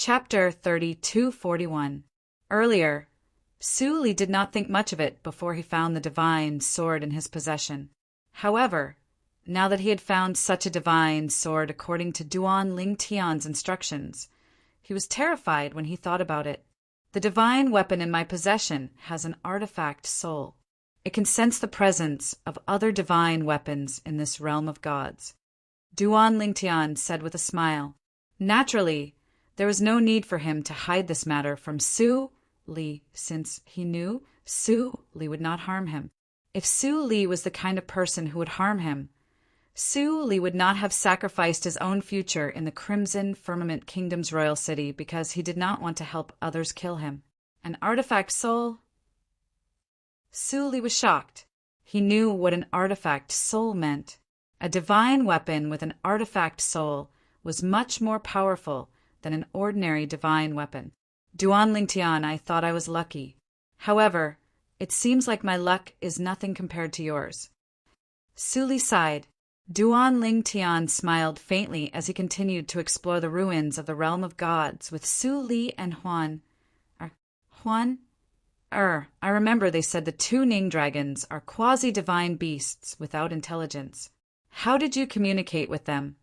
Chapter 32:41. Earlier, Su Li did not think much of it before he found the divine sword in his possession. However, now that he had found such a divine sword according to Duan Ling Tian's instructions, he was terrified when he thought about it. The divine weapon in my possession has an artifact soul. It can sense the presence of other divine weapons in this realm of gods. Duan Ling Tian said with a smile. Naturally, there was no need for him to hide this matter from Su Li, since he knew Su Li would not harm him. If Su Li was the kind of person who would harm him, Su Li would not have sacrificed his own future in the Crimson Firmament Kingdom's royal city because he did not want to help others kill him. An artifact soul? Su Li was shocked. He knew what an artifact soul meant. A divine weapon with an artifact soul was much more powerful than an ordinary divine weapon. Duan Ling Tian, I thought I was lucky. However, it seems like my luck is nothing compared to yours. Su Li sighed. Duan Ling Tian smiled faintly as he continued to explore the ruins of the realm of gods with Su Li and Huan. I remember they said the two Ning dragons are quasi-divine beasts without intelligence. How did you communicate with them?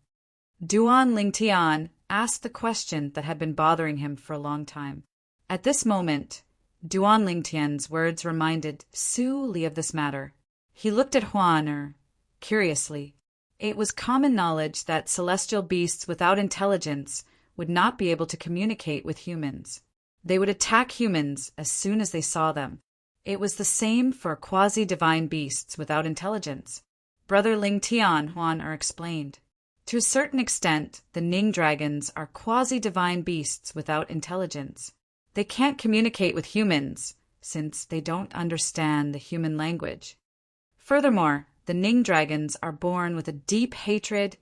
Duan Ling Tian asked the question that had been bothering him for a long time. At this moment, Duan Ling Tian's words reminded Su Li of this matter. He looked at Huan curiously. It was common knowledge that celestial beasts without intelligence would not be able to communicate with humans. They would attack humans as soon as they saw them. It was the same for quasi-divine beasts without intelligence. Brother Ling Tian, Huan explained. To a certain extent, the Ning dragons are quasi-divine beasts without intelligence. They can't communicate with humans, since they don't understand the human language. Furthermore, the Ning dragons are born with a deep hatred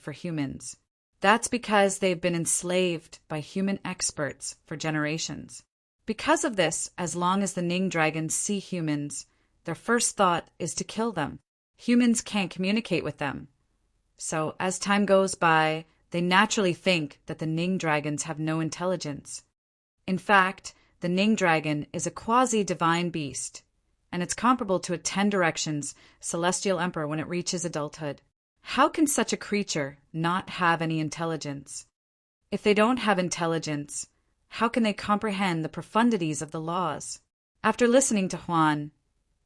for humans. That's because they've been enslaved by human experts for generations. Because of this, as long as the Ning dragons see humans, their first thought is to kill them. Humans can't communicate with them. So, as time goes by, they naturally think that the Ning dragons have no intelligence. In fact, the Ning dragon is a quasi-divine beast, and it's comparable to a 10 Directions celestial emperor when it reaches adulthood. How can such a creature not have any intelligence? If they don't have intelligence, how can they comprehend the profundities of the laws? After listening to Huan,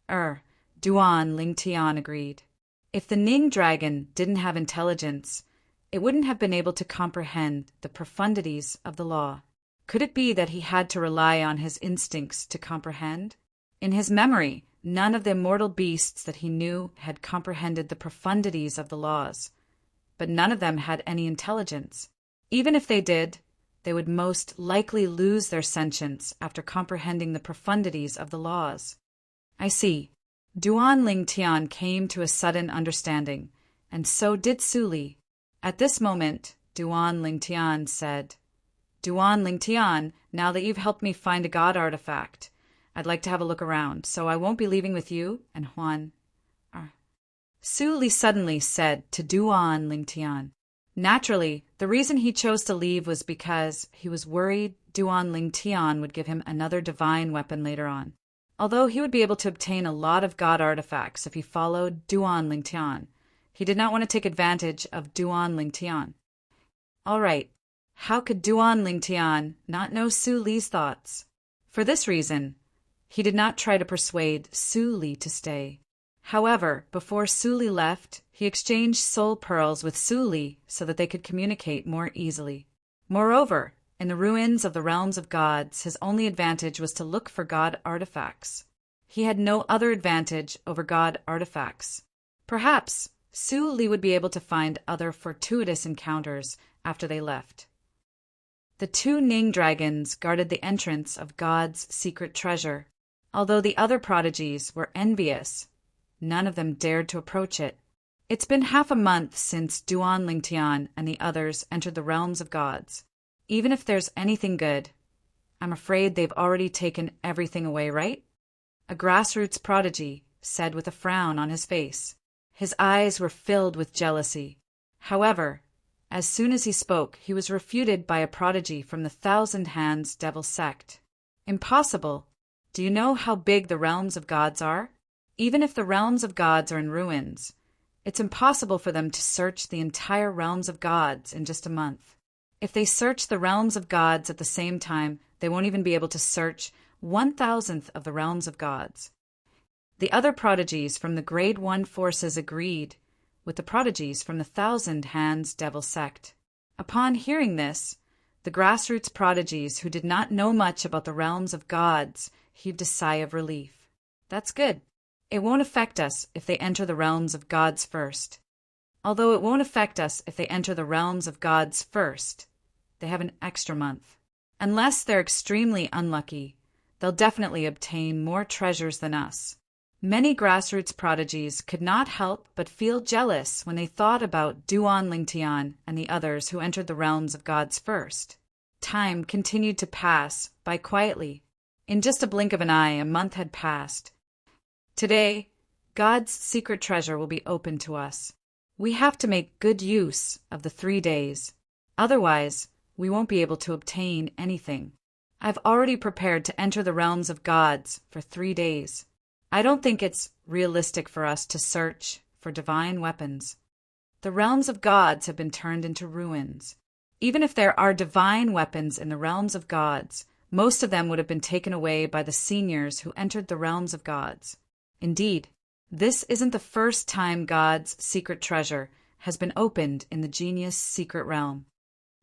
Duan Ling Tian agreed. If the Ning dragon didn't have intelligence, it wouldn't have been able to comprehend the profundities of the law. Could it be that he had to rely on his instincts to comprehend? In his memory, none of the immortal beasts that he knew had comprehended the profundities of the laws, but none of them had any intelligence. Even if they did, they would most likely lose their sentience after comprehending the profundities of the laws. I see. Duan Ling Tian came to a sudden understanding, and so did Su Li. At this moment, Duan Ling Tian said, Duan Ling Tian, now that you've helped me find a god artifact, I'd like to have a look around, so I won't be leaving with you and Huan. Su Li suddenly said to Duan Ling Tian. Naturally, the reason he chose to leave was because he was worried Duan Ling Tian would give him another divine weapon later on. Although he would be able to obtain a lot of god artifacts if he followed Duan Ling Tian, he did not want to take advantage of Duan Ling Tian. All right, how could Duan Ling Tian not know Su Li's thoughts? For this reason, he did not try to persuade Su Li to stay. However, before Su Li left, he exchanged soul pearls with Su Li so that they could communicate more easily. Moreover, in the ruins of the realms of gods, his only advantage was to look for god artifacts. He had no other advantage over god artifacts. Perhaps Su Li would be able to find other fortuitous encounters after they left. The two Ning dragons guarded the entrance of God's secret treasure. Although the other prodigies were envious, none of them dared to approach it. It's been half a month since Duan Ling Tian and the others entered the realms of gods. Even if there's anything good, I'm afraid they've already taken everything away, right? A grassroots prodigy said with a frown on his face. His eyes were filled with jealousy. However, As soon as he spoke, he was refuted by a prodigy from the Thousand Hands Devil sect. Impossible! Do you know how big the realms of gods are? Even if the realms of gods are in ruins, it's impossible for them to search the entire realms of gods in just a month. If they search the realms of gods at the same time, they won't even be able to search 1,000th of the realms of gods. The other prodigies from the Grade 1 forces agreed with the prodigies from the Thousand Hands Devil sect. Upon hearing this, the grassroots prodigies who did not know much about the realms of gods heaved a sigh of relief. That's good. It won't affect us if they enter the realms of gods first. Although it won't affect us if they enter the realms of gods first, they have an extra month. Unless they're extremely unlucky, they'll definitely obtain more treasures than us. Many grassroots prodigies could not help but feel jealous when they thought about Duan Lingtian and the others who entered the realms of gods first. Time continued to pass by quietly. In just a blink of an eye, a month had passed. Today, God's secret treasure will be open to us. We have to make good use of the 3 days. Otherwise, we won't be able to obtain anything. I've already prepared to enter the realms of gods for 3 days. I don't think it's realistic for us to search for divine weapons. The realms of gods have been turned into ruins. Even if there are divine weapons in the realms of gods, most of them would have been taken away by the seniors who entered the realms of gods. Indeed, this isn't the first time God's secret treasure has been opened in the genius secret realm.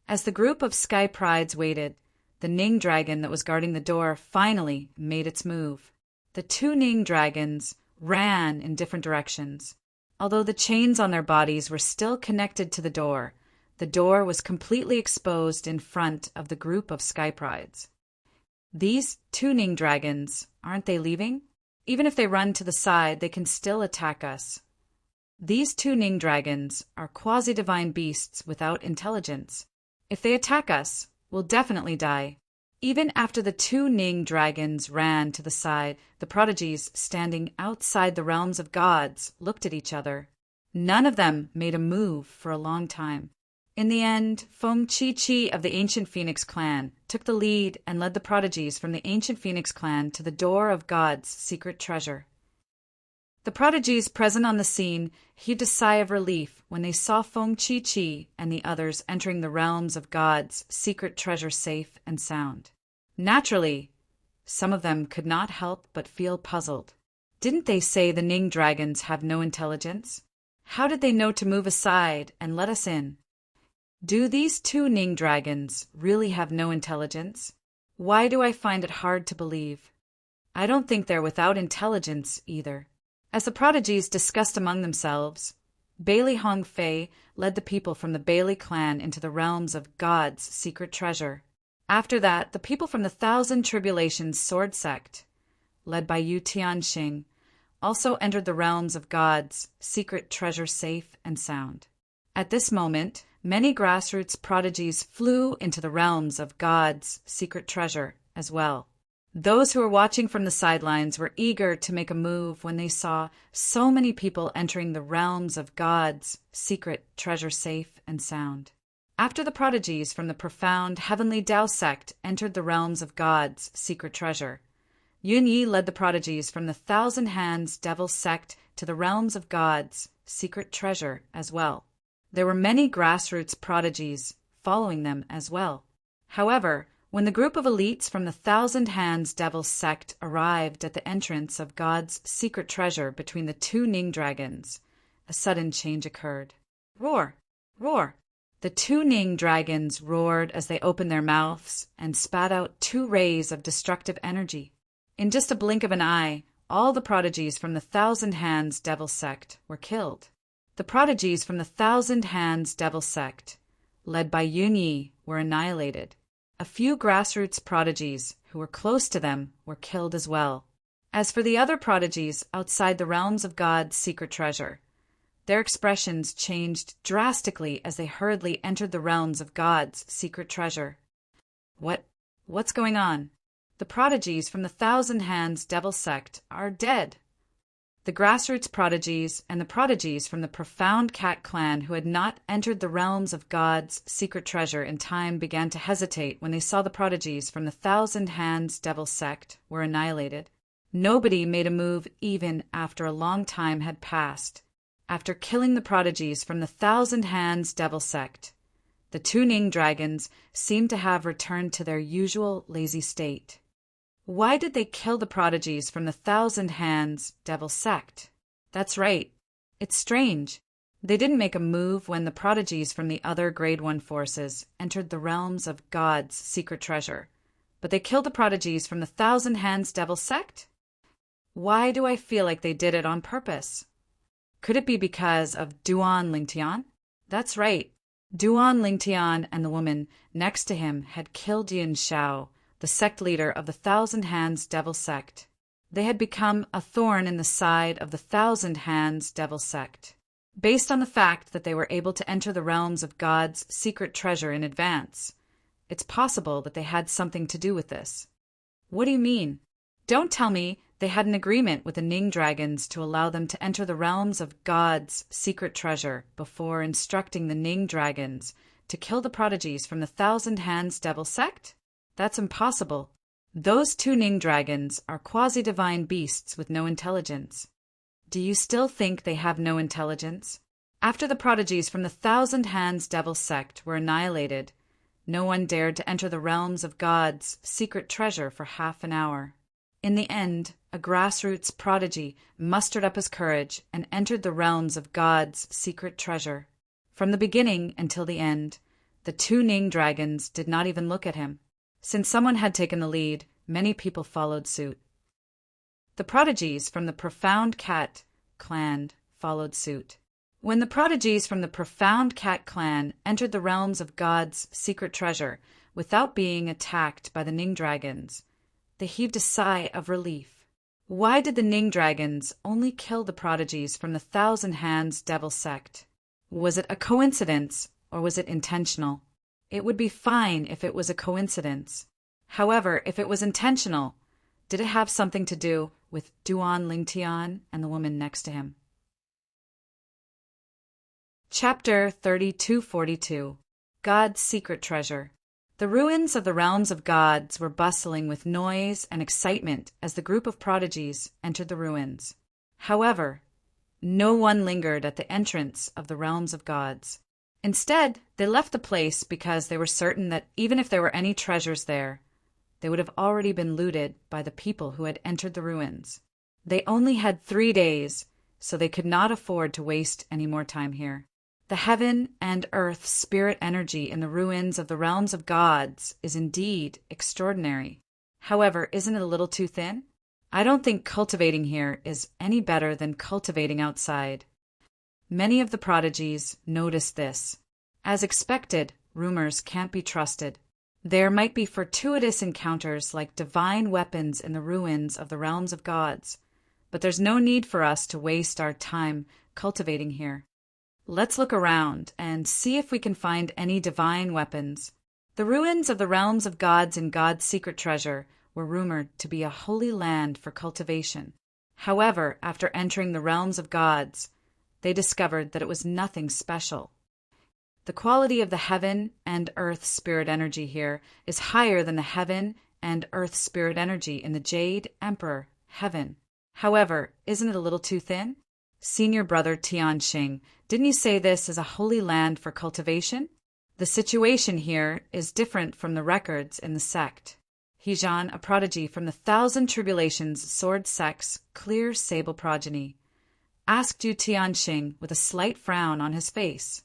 As the group of sky prides waited, the Ning dragon that was guarding the door finally made its move. The 2 Ning dragons ran in different directions. Although the chains on their bodies were still connected to the door was completely exposed in front of the group of sky prides. These 2 Ning dragons, aren't they leaving? Even if they run to the side, they can still attack us. These 2 Ning dragons are quasi-divine beasts without intelligence. If they attack us, we'll definitely die. Even after the 2 Ning dragons ran to the side, the prodigies standing outside the realms of gods looked at each other. None of them made a move for a long time. In the end, Feng Chi-Chi of the Ancient Phoenix clan took the lead and led the prodigies from the Ancient Phoenix clan to the door of God's secret treasure. The prodigies present on the scene heaved a sigh of relief when they saw Feng Chi-Chi and the others entering the realms of God's secret treasure safe and sound. Naturally, some of them could not help but feel puzzled. Didn't they say the Ning dragons have no intelligence? How did they know to move aside and let us in? Do these 2 Ning dragons really have no intelligence? Why do I find it hard to believe? I don't think they're without intelligence either. As the prodigies discussed among themselves, Bailey Hong Fei led the people from the Bailey clan into the realms of God's secret treasure. After that, the people from the Thousand Tribulations sword sect, led by Yu Tianxing, also entered the realms of God's secret treasure safe and sound. At this moment, many grassroots prodigies flew into the realms of God's secret treasure as well. Those who were watching from the sidelines were eager to make a move when they saw so many people entering the realms of God's secret treasure safe and sound. After the prodigies from the profound heavenly Tao sect entered the realms of God's secret treasure, Yun Yi led the prodigies from the Thousand Hands Devil sect to the realms of God's secret treasure as well. There were many grassroots prodigies following them as well. However, when the group of elites from the Thousand Hands Devil sect arrived at the entrance of God's secret treasure between the 2 Ning dragons, a sudden change occurred. Roar! Roar! The 2 Ning dragons roared as they opened their mouths and spat out 2 rays of destructive energy. In just a blink of an eye, all the prodigies from the Thousand Hands Devil sect were killed. The prodigies from the Thousand Hands Devil sect, led by Yun Yi, were annihilated. A few grassroots prodigies who were close to them were killed as well. As for the other prodigies outside the realms of God's secret treasure, their expressions changed drastically as they hurriedly entered the realms of God's secret treasure. What's going on? The prodigies from the Thousand Hands Devil sect are dead. The grassroots prodigies and the prodigies from the profound cat clan who had not entered the realms of God's secret treasure in time began to hesitate when they saw the prodigies from the Thousand Hands Devil sect were annihilated. Nobody made a move even after a long time had passed. After killing the prodigies from the Thousand Hands Devil sect, the two Ning dragons seemed to have returned to their usual lazy state. Why did they kill the prodigies from the Thousand Hands Devil sect? That's right. It's strange. They didn't make a move when the prodigies from the other Grade 1 forces entered the realms of God's secret treasure. But they killed the prodigies from the Thousand Hands Devil sect? Why do I feel like they did it on purpose? Could it be because of Duan Lingtian? That's right. Duan Lingtian and the woman next to him had killed Yin Shao, the sect leader of the Thousand Hands Devil sect. They had become a thorn in the side of the Thousand Hands Devil sect. Based on the fact that they were able to enter the realms of God's secret treasure in advance, it's possible that they had something to do with this. What do you mean? Don't tell me they had an agreement with the Ning dragons to allow them to enter the realms of God's secret treasure before instructing the Ning dragons to kill the prodigies from the Thousand Hands Devil sect? That's impossible. Those two Ning dragons are quasi-divine beasts with no intelligence. Do you still think they have no intelligence? After the prodigies from the Thousand Hands Devil sect were annihilated, no one dared to enter the realms of God's secret treasure for half an hour. In the end, a grassroots prodigy mustered up his courage and entered the realms of God's secret treasure. From the beginning until the end, the two Ning dragons did not even look at him. Since someone had taken the lead, many people followed suit. The prodigies from the Profound Cat clan followed suit. When the prodigies from the Profound Cat clan entered the realms of God's secret treasure without being attacked by the Ning dragons, they heaved a sigh of relief. Why did the Ning dragons only kill the prodigies from the Thousand Hands Devil sect? Was it a coincidence or was it intentional? It would be fine if it was a coincidence. However, if it was intentional, did it have something to do with Duan Lingtian and the woman next to him? Chapter 3242. God's Secret Treasure. The ruins of the realms of gods were bustling with noise and excitement as the group of prodigies entered the ruins. However, no one lingered at the entrance of the realms of gods. Instead, they left the place because they were certain that even if there were any treasures there, they would have already been looted by the people who had entered the ruins. They only had 3 days, so they could not afford to waste any more time here. The heaven and earth spirit energy in the ruins of the realms of gods is indeed extraordinary. However, isn't it a little too thin? I don't think cultivating here is any better than cultivating outside. Many of the prodigies noticed this. As expected, rumors can't be trusted. There might be fortuitous encounters like divine weapons in the ruins of the realms of gods, but there's no need for us to waste our time cultivating here. Let's look around and see if we can find any divine weapons. The ruins of the realms of gods in God's secret treasure were rumored to be a holy land for cultivation. However, after entering the realms of gods, they discovered that it was nothing special. The quality of the heaven and earth spirit energy here is higher than the heaven and earth spirit energy in the Jade Emperor heaven. However, isn't it a little too thin? Senior brother Tianxing, didn't you say this is a holy land for cultivation? The situation here is different from the records in the sect. Hejan, a prodigy from the Thousand Tribulations sword sect's clear sable progeny, asked Yu Tianxing with a slight frown on his face.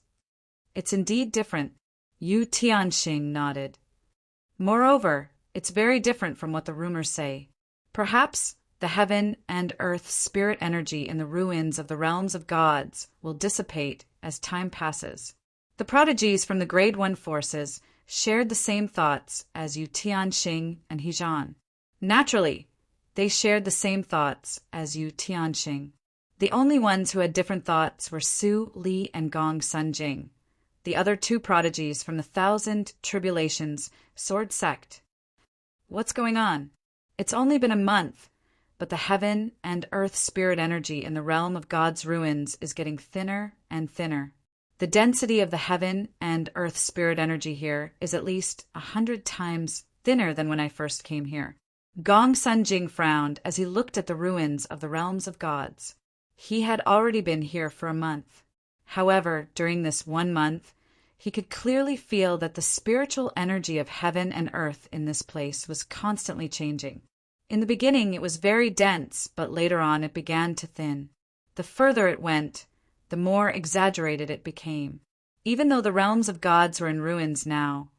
It's indeed different. Yu Tianxing nodded. Moreover, it's very different from what the rumors say. Perhaps the heaven and earth spirit energy in the ruins of the realms of gods will dissipate as time passes. The prodigies from the Grade 1 forces shared the same thoughts as Yu Tianxing and Hejan. Naturally, they shared the same thoughts as Yu Tianxing. The only ones who had different thoughts were Su Li and Gong Sunjing, the other two prodigies from the Thousand Tribulations sword sect. What's going on? It's only been a month, but the heaven and earth spirit energy in the realm of God's ruins is getting thinner and thinner. The density of the heaven and earth spirit energy here is at least 100 times thinner than when I first came here. Gong Sun Jing frowned as he looked at the ruins of the realms of gods. He had already been here for a month. However, during this 1 month, he could clearly feel that the spiritual energy of heaven and earth in this place was constantly changing. In the beginning, it was very dense, but later on it began to thin. The further it went, the more exaggerated it became. Even though the realms of gods were in ruins now,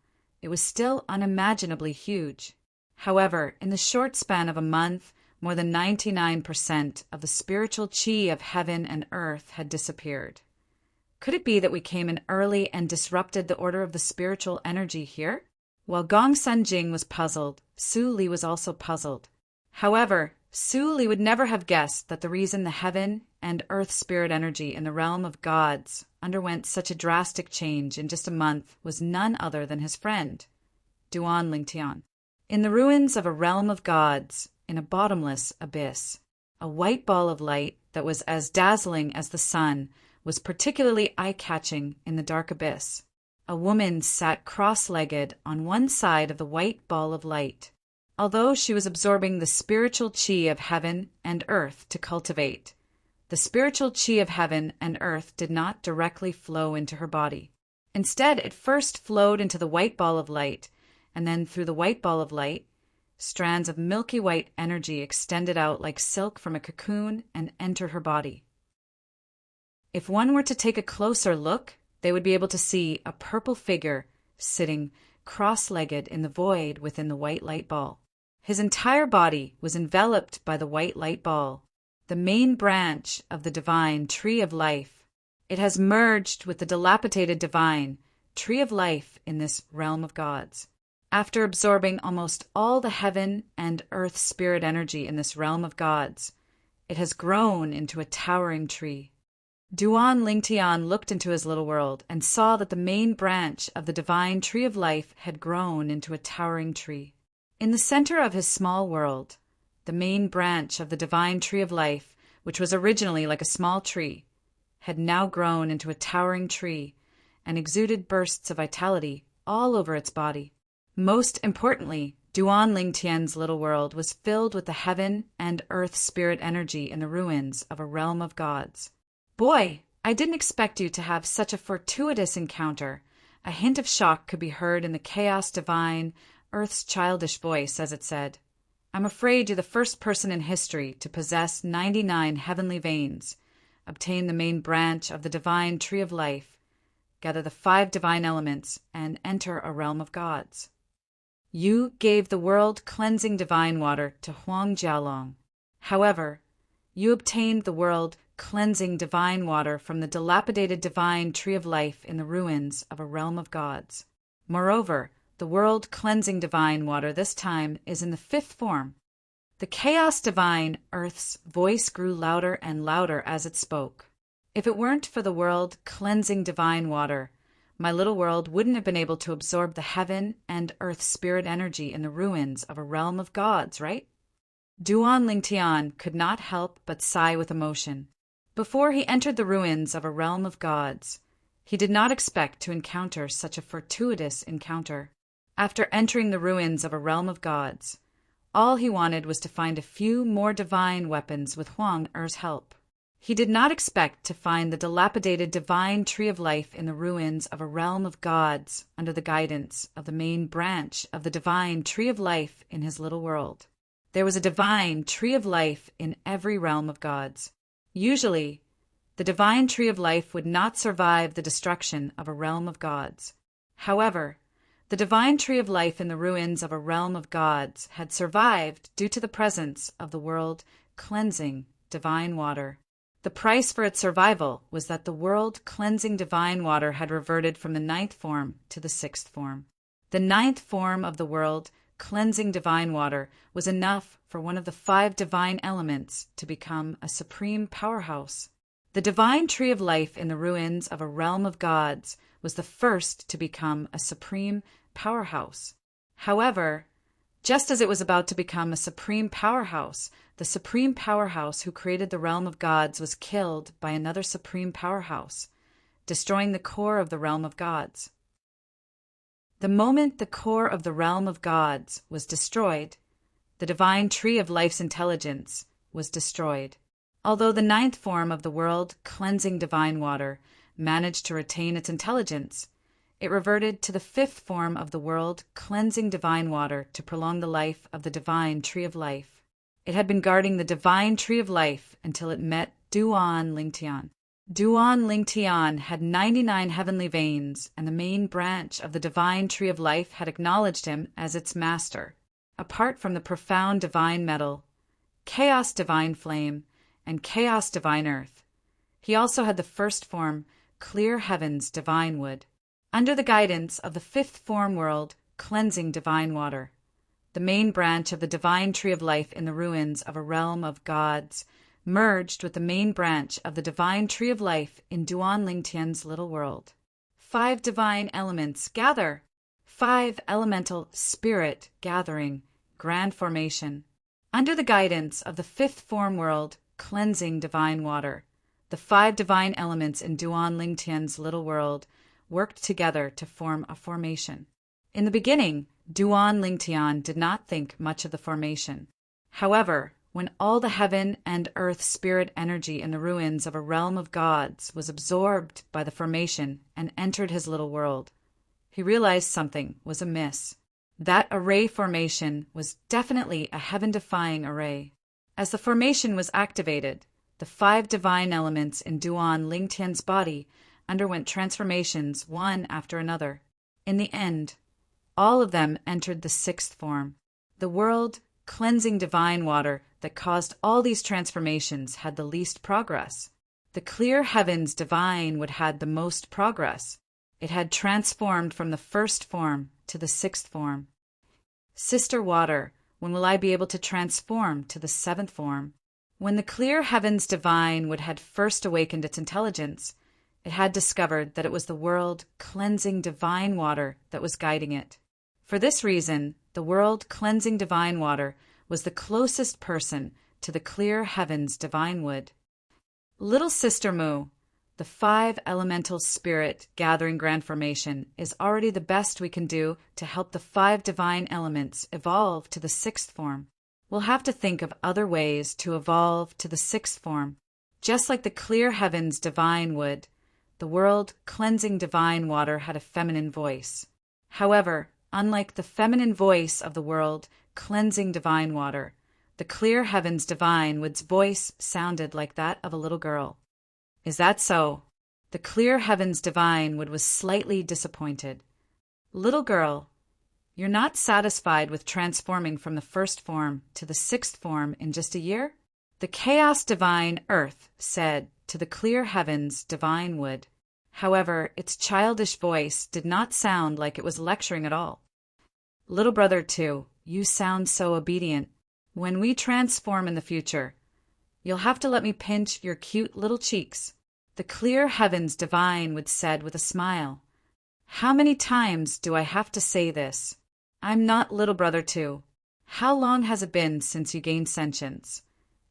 it was still unimaginably huge. However, in the short span of a month, more than 99% of the spiritual chi of heaven and earth had disappeared. Could it be that we came in early and disrupted the order of the spiritual energy here? While Gong Sun Jing was puzzled, Su Li was also puzzled. However, Su Li would never have guessed that the reason the heaven and earth spirit energy in the realm of gods underwent such a drastic change in just a month was none other than his friend, Duan Lingtian. In the ruins of a realm of gods, in a bottomless abyss, a white ball of light that was as dazzling as the sun was particularly eye-catching in the dark abyss. A woman sat cross-legged on one side of the white ball of light. Although she was absorbing the spiritual chi of heaven and earth to cultivate, the spiritual chi of heaven and earth did not directly flow into her body. Instead, it first flowed into the white ball of light, and then through the white ball of light, strands of milky white energy extended out like silk from a cocoon and entered her body. If one were to take a closer look, they would be able to see a purple figure sitting cross-legged in the void within the white light ball. His entire body was enveloped by the white light ball, the main branch of the divine tree of life. It has merged with the dilapidated divine tree of life in this realm of gods. After absorbing almost all the heaven and earth spirit energy in this realm of gods, it has grown into a towering tree. Duan Lingtian looked into his little world and saw that the main branch of the divine tree of life had grown into a towering tree. In the center of his small world, the main branch of the divine tree of life, which was originally like a small tree, had now grown into a towering tree and exuded bursts of vitality all over its body. Most importantly, Duan Lingtian's little world was filled with the heaven and earth spirit energy in the ruins of a realm of gods. "Boy, I didn't expect you to have such a fortuitous encounter." A hint of shock could be heard in the chaos divine, earth's childish voice as it said, "I'm afraid you're the first person in history to possess 99 heavenly veins, obtain the main branch of the divine tree of life, gather the 5 divine elements, and enter a realm of gods. You gave the world-cleansing divine water to Huang Jialong. However, you obtained the world-cleansing divine water from the dilapidated divine tree of life in the ruins of a realm of gods. Moreover, the world-cleansing divine water this time is in the 5th form." The chaos divine Earth's voice grew louder and louder as it spoke. "If it weren't for the world-cleansing divine water, my little world wouldn't have been able to absorb the heaven and earth spirit energy in the ruins of a realm of gods, right?" Duan Lingtian could not help but sigh with emotion. Before he entered the ruins of a realm of gods, he did not expect to encounter such a fortuitous encounter. After entering the ruins of a realm of gods, all he wanted was to find a few more divine weapons with Huang Er's help. He did not expect to find the dilapidated divine tree of life in the ruins of a realm of gods under the guidance of the main branch of the divine tree of life in his little world. There was a divine tree of life in every realm of gods. Usually, the divine tree of life would not survive the destruction of a realm of gods. However, the divine tree of life in the ruins of a realm of gods had survived due to the presence of the world-cleansing divine water. The price for its survival was that the world-cleansing divine water had reverted from the 9th form to the 6th form. The 9th form of the world-cleansing divine water was enough for one of the 5 divine elements to become a supreme powerhouse. The divine tree of life in the ruins of a realm of gods was the first to become a supreme powerhouse. However, Just as it was about to become a supreme powerhouse, the supreme powerhouse who created the realm of gods was killed by another supreme powerhouse, destroying the core of the realm of gods. The moment the core of the realm of gods was destroyed, the divine tree of life's intelligence was destroyed. Although the ninth form of the world, cleansing divine water, managed to retain its intelligence, it reverted to the fifth form of the world, cleansing divine water, to prolong the life of the divine tree of life. It had been guarding the divine tree of life until it met Duan Lingtian. Duan Lingtian had 99 heavenly veins, and the main branch of the divine tree of life had acknowledged him as its master. Apart from the profound divine metal, chaos divine flame, and chaos divine earth, he also had the first form, clear heavens divine wood. Under the guidance of the fifth form world, cleansing divine water, the main branch of the divine tree of life in the ruins of a realm of gods, merged with the main branch of the divine tree of life in Duan Lingtian's little world. 5 divine elements gather. 5 elemental spirit gathering, grand formation. Under the guidance of the fifth form world, cleansing divine water, the 5 divine elements in Duan Lingtian's little world worked together to form a formation. In the beginning, Duan Lingtian did not think much of the formation. However, when all the heaven and earth spirit energy in the ruins of a realm of gods was absorbed by the formation and entered his little world, he realized something was amiss. That array formation was definitely a heaven-defying array. As the formation was activated, the 5 divine elements in Duan Lingtian's body underwent transformations one after another. In the end, all of them entered the 6th form. The world, cleansing divine water that caused all these transformations had the least progress. The clear heavens divine would had the most progress. It had transformed from the 1st form to the 6th form. Sister water, when will I be able to transform to the 7th form? When the clear heavens divine would had first awakened its intelligence, it had discovered that it was the world cleansing divine water that was guiding it. For this reason, the world cleansing divine water was the closest person to the clear heavens divine wood. Little Sister Mu, the 5 elemental spirit gathering grand formation, is already the best we can do to help the 5 divine elements evolve to the 6th form. We'll have to think of other ways to evolve to the 6th form. Just like the clear heavens divine wood, the world cleansing divine water had a feminine voice. However, unlike the feminine voice of the world cleansing divine water, the clear heavens divine wood's voice sounded like that of a little girl. Is that so? The clear heavens divine wood was slightly disappointed. Little girl, you're not satisfied with transforming from the 1st form to the 6th form in just a year? The chaos divine earth said to the clear heavens divine wood. However, its childish voice did not sound like it was lecturing at all. Little brother too, you sound so obedient. When we transform in the future, you'll have to let me pinch your cute little cheeks. The clear heavens divine would said with a smile. How many times do I have to say this? I'm not little brother too. How long has it been since you gained sentience?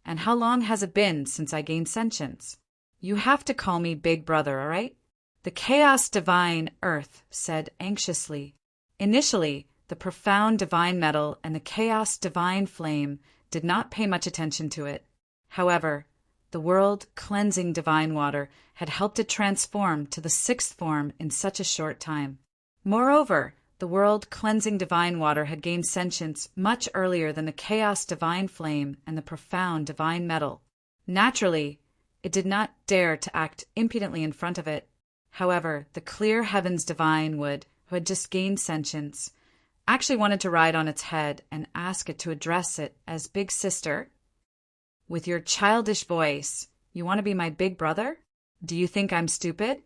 And how long has it been since I gained sentience? You have to call me big brother, all right? The chaos divine earth said anxiously. Initially, the profound divine metal and the chaos divine flame did not pay much attention to it. However, the world cleansing divine water had helped it transform to the 6th form in such a short time. Moreover, the world cleansing divine water had gained sentience much earlier than the chaos divine flame and the profound divine metal. Naturally, it did not dare to act impudently in front of it. However, the clear heavens divine wood, who had just gained sentience, actually wanted to ride on its head and ask it to address it as big sister. With your childish voice, you want to be my big brother? Do you think I'm stupid?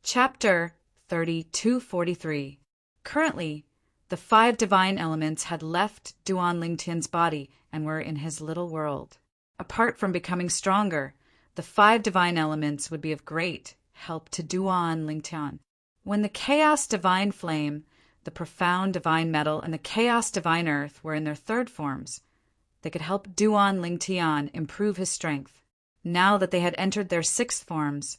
Chapter 3243. Currently, the 5 divine elements had left Duan Lingtian's body and were in his little world. Apart from becoming stronger, the 5 divine elements would be of great help to Duan Lingtian. When the chaos divine flame, the profound divine metal, and the chaos divine earth were in their third forms. They could help Duan Lingtian improve his strength. Now that they had entered their sixth forms,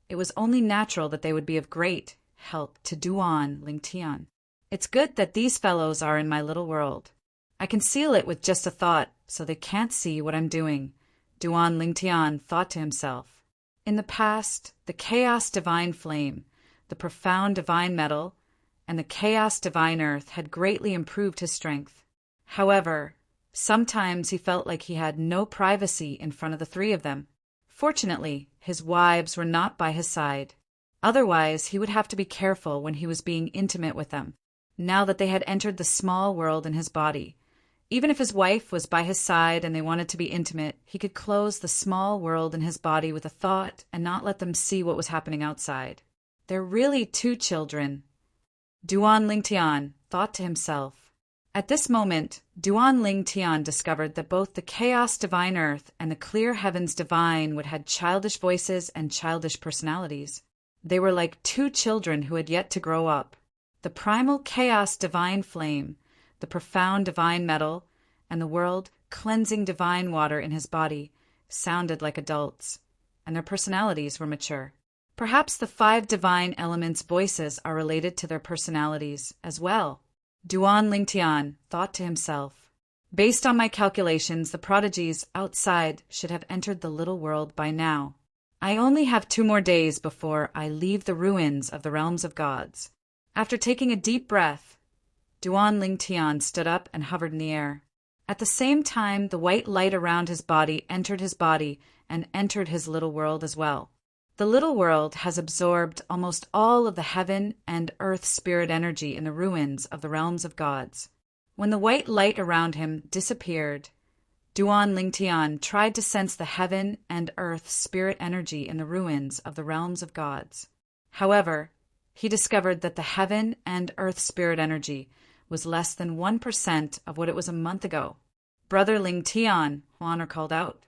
it was only natural that they would be of great help to Duan Lingtian. It's good that these fellows are in my little world. I can seal it with just a thought, so they can't see what I'm doing, Duan Lingtian thought to himself. In the past, the chaos divine flame, the profound divine metal, and the chaos divine earth had greatly improved his strength. However, sometimes he felt like he had no privacy in front of the three of them. Fortunately, his wives were not by his side. Otherwise, he would have to be careful when he was being intimate with them, now that they had entered the small world in his body. Even if his wife was by his side and they wanted to be intimate, he could close the small world in his body with a thought and not let them see what was happening outside. They're really two children, Duan Lingtian thought to himself. At this moment, Duan Lingtian discovered that both the chaos divine earth and the clear heavens divine would had childish voices and childish personalities. They were like two children who had yet to grow up. The primal chaos divine flame, the profound divine metal, and the world-cleansing divine water in his body sounded like adults, and their personalities were mature. Perhaps the 5 divine elements' voices are related to their personalities as well, Duan Lingtian thought to himself. Based on my calculations, the prodigies outside should have entered the little world by now. I only have 2 more days before I leave the ruins of the realms of gods. After taking a deep breath, Duan Lingtian stood up and hovered in the air. At the same time, the white light around his body entered and entered his little world as well. The little world has absorbed almost all of the heaven and earth spirit energy in the ruins of the realms of gods. When the white light around him disappeared, Duan Lingtian tried to sense the heaven and earth spirit energy in the ruins of the realms of gods. However, he discovered that the heaven and earth spirit energy was less than 1% of what it was a month ago. Brother Lingtian, Huaner called out.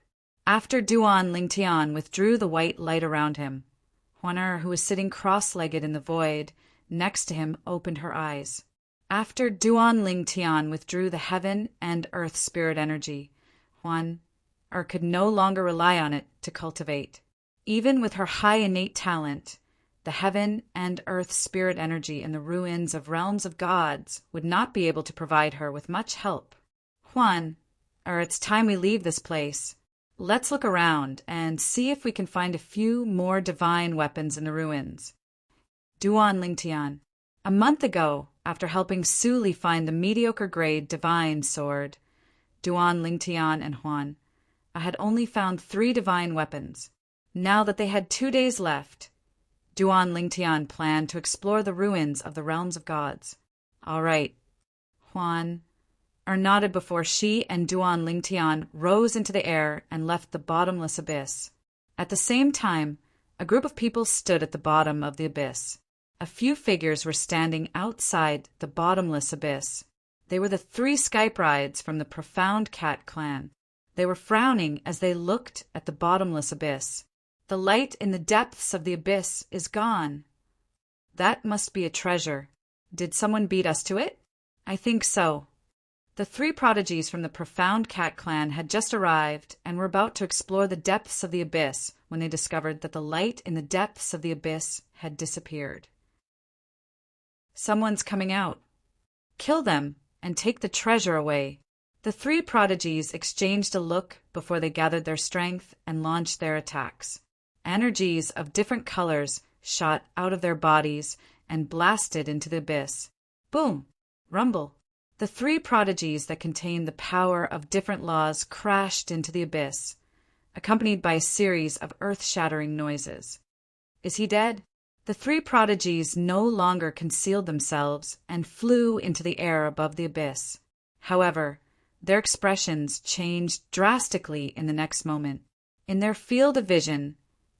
After Duan Lingtian withdrew the white light around him, Huaner, who was sitting cross-legged in the void next to him, opened her eyes. After Duan Lingtian withdrew the heaven and earth spirit energy, Huaner could no longer rely on it to cultivate. Even with her high innate talent, the heaven and earth spirit energy in the ruins of realms of gods would not be able to provide her with much help. Huaner, it's time we leave this place. Let's look around and see if we can find a few more divine weapons in the ruins. Duan Lingtian. A month ago, after helping Suli find the mediocre-grade divine sword, Duan Lingtian and Huaner had only found 3 divine weapons. Now that they had 2 days left, Duan Lingtian planned to explore the ruins of the realms of gods. All right, Huaner nodded before she and Duan Lingtian rose into the air and left the bottomless abyss. At the same time, a group of people stood at the bottom of the abyss. A few figures were standing outside the bottomless abyss. They were the 3 Skype rides from the Profound Cat clan. They were frowning as they looked at the bottomless abyss. The light in the depths of the abyss is gone. That must be a treasure. Did someone beat us to it? I think so. The 3 prodigies from the Profound Cat clan had just arrived and were about to explore the depths of the abyss when they discovered that the light in the depths of the abyss had disappeared. Someone's coming out. Kill them and take the treasure away. The 3 prodigies exchanged a look before they gathered their strength and launched their attacks. Energies of different colors shot out of their bodies and blasted into the abyss. Boom! Rumble! The 3 prodigies that contained the power of different laws crashed into the abyss, accompanied by a series of earth-shattering noises. Is he dead? The 3 prodigies no longer concealed themselves and flew into the air above the abyss. However, their expressions changed drastically in the next moment. In their field of vision,